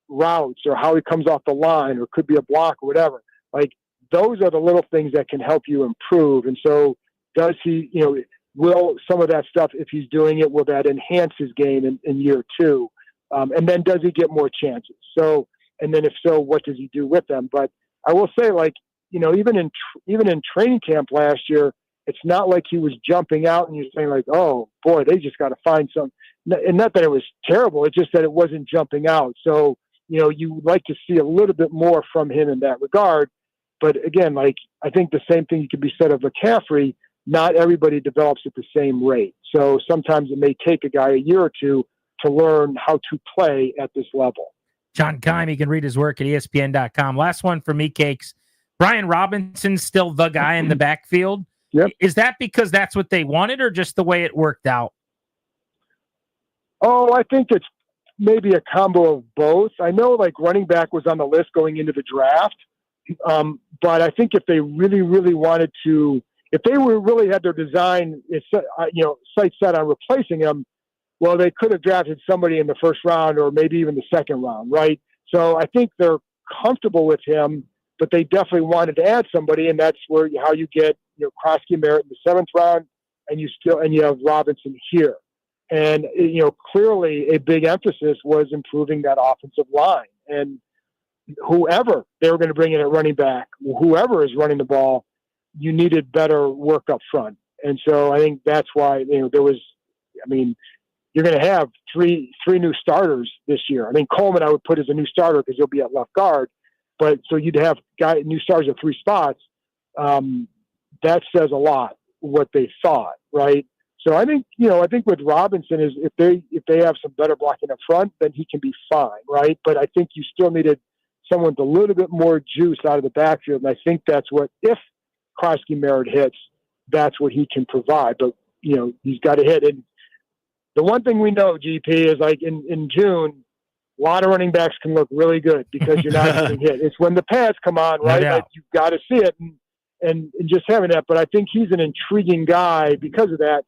routes, or how he comes off the line, or could be a block or whatever. Those are the little things that can help you improve. And so does he, will some of that stuff, if he's doing it, will that enhance his game in year 2? And then does he get more chances? So, and then if so, what does he do with them? But I will say, even in training camp last year, it's not like he was jumping out and you're saying oh boy, they just got to find some. And not that it was terrible, it's just that it wasn't jumping out. So, you would like to see a little bit more from him in that regard. But again, I think the same thing could be said of McCaffrey. Not everybody develops at the same rate. So sometimes it may take a guy a year or two to learn how to play at this level. John Keim, you can read his work at ESPN.com. Last one for me, Cakes. Brian Robinson's still the guy in the backfield. Yep. Is that because that's what they wanted, or just the way it worked out? Oh, I think it's maybe a combo of both. I know running back was on the list going into the draft. But I think if they really, really wanted to, if they were really had their design, sight set on replacing him, well, they could have drafted somebody in the first round or maybe even the second round, right? So I think they're comfortable with him, but they definitely wanted to add somebody, and that's how you get Krosky Merritt in the 7th round, and you have Robinson here, and clearly a big emphasis was improving that offensive line, and whoever they were going to bring in at running back, whoever is running the ball, you needed better work up front. And so I think that's why, there was, you're going to have three new starters this year. Coleman I would put as a new starter because he'll be at left guard, but so you'd have new starters at 3 spots. That says a lot what they thought, right? So I think with Robinson is if they have some better blocking up front, then he can be fine, right? But I think you still needed someone with a little bit more juice out of the backfield. And I think that's what, if Krosky Merritt hits, that's what he can provide. But, he's got to hit. And the one thing we know, GP, is in June, a lot of running backs can look really good because you're not getting hit. It's when the pads come on, right? No doubt. You've got to see it and just having that. But I think he's an intriguing guy because of that.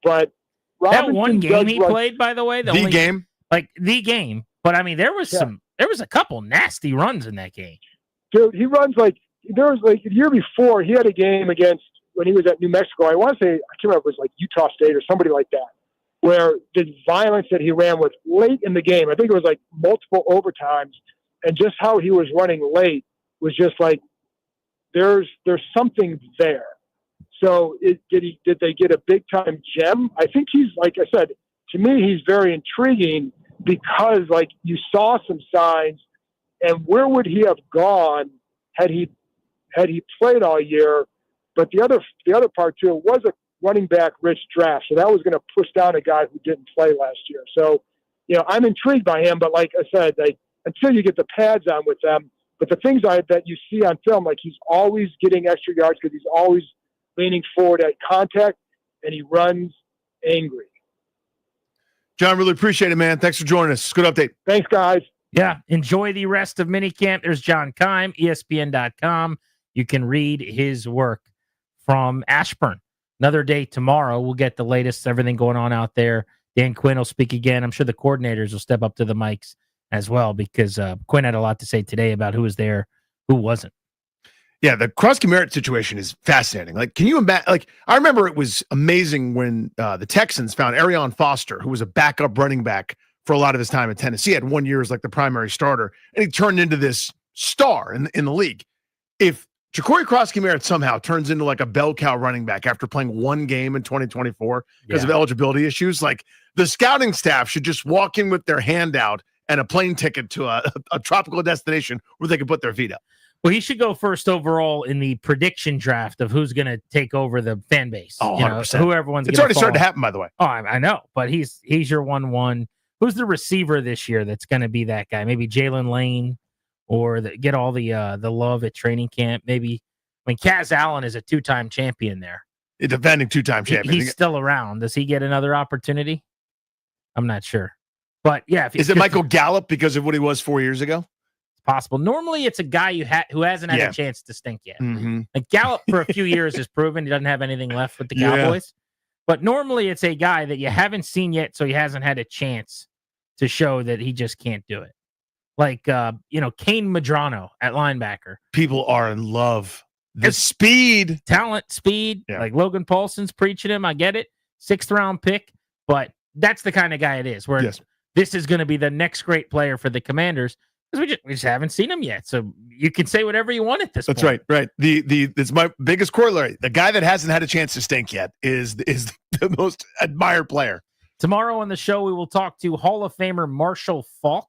But Robinson, that one game he played, by the way, the game. But there was there was a couple nasty runs in that game. Dude, he runs there was the year before he had a game against when he was at New Mexico. I want to say, I can't remember, it was Utah State or somebody like that, where the violence that he ran with late in the game, I think it was multiple overtimes, and just how he was running late was just there's something there. So did they get a big time gem? I think he's, like I said, to me, he's very intriguing because you saw some signs, and where would he have gone had he played all year? But the other part too, it was a running back rich draft, so that was going to push down a guy who didn't play last year. So, I'm intrigued by him, but like I said, until you get the pads on with them. But the things that you see on film, like he's always getting extra yards because he's always leaning forward at contact, and he runs angry. John, really appreciate it, man. Thanks for joining us. Good update. Thanks, guys. Yeah, enjoy the rest of minicamp. There's John Keim, ESPN.com. You can read his work from Ashburn. Another day tomorrow. We'll get the latest, everything going on out there. Dan Quinn will speak again. I'm sure the coordinators will step up to the mics as well, because Quinn had a lot to say today about who was there, who wasn't. Yeah, the Krosky Merritt situation is fascinating. Like, can you imagine? Like, I remember it was amazing when the Texans found Arion Foster, who was a backup running back for a lot of his time at Tennessee. He had 1 year as like the primary starter, and he turned into this star in the league. If Ja'Cory Krosky Merritt somehow turns into like a bell cow running back after playing one game in 2024 because of eligibility issues, like the scouting staff should just walk in with their hand out and a plane ticket to a tropical destination where they can put their feet up. Well, he should go first overall in the prediction draft of who's going to take over the fan base. Oh, 100%. Who everyone's It's already started to happen, by the way. Oh, I know, but he's your 1-1. Who's the receiver this year that's going to be that guy? Maybe Jalen Lane, or get all the love at training camp. Maybe, I mean, Kaz Allen is a 2-time champion there. A defending 2-time champion. He's still around. Does he get another opportunity? I'm not sure. But yeah, is it Michael Gallup because of what he was 4 years ago? It's possible. Normally, it's a guy who hasn't had a chance to stink yet. Mm-hmm. Like Gallup, for a few years, has proven he doesn't have anything left with the Cowboys. But normally, it's a guy that you haven't seen yet, so he hasn't had a chance to show that he just can't do it. Like Kane Medrano at linebacker. People are in love. The speed, talent, speed. Yeah. Like Logan Paulson's preaching him. I get it. 6th round pick, but that's the kind of guy it is. Where this is going to be the next great player for the Commanders, because we just haven't seen him yet. So you can say whatever you want at this point. That's right. It's my biggest corollary. The guy that hasn't had a chance to stink yet is the most admired player. Tomorrow on the show, we will talk to Hall of Famer Marshall Faulk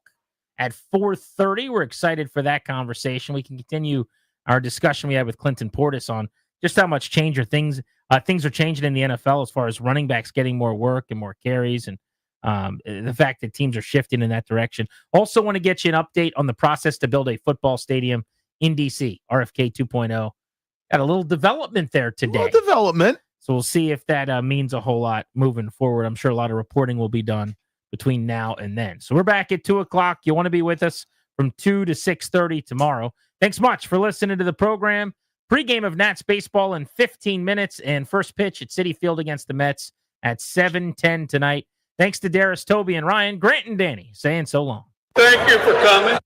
at 4:30. We're excited for that conversation. We can continue our discussion we had with Clinton Portis on just how much things are changing in the NFL as far as running backs getting more work and more carries, and the fact that teams are shifting in that direction. Also want to get you an update on the process to build a football stadium in D.C., RFK 2.0. Got a little development there today. So we'll see if that means a whole lot moving forward. I'm sure a lot of reporting will be done between now and then. So we're back at 2 o'clock. You want to be with us from 2 to 6:30 tomorrow. Thanks much for listening to the program. Pre-game of Nats baseball in 15 minutes, and first pitch at Citi Field against the Mets at 7:10 tonight. Thanks to Darius, Toby, and Ryan. Grant and Danny saying so long. Thank you for coming.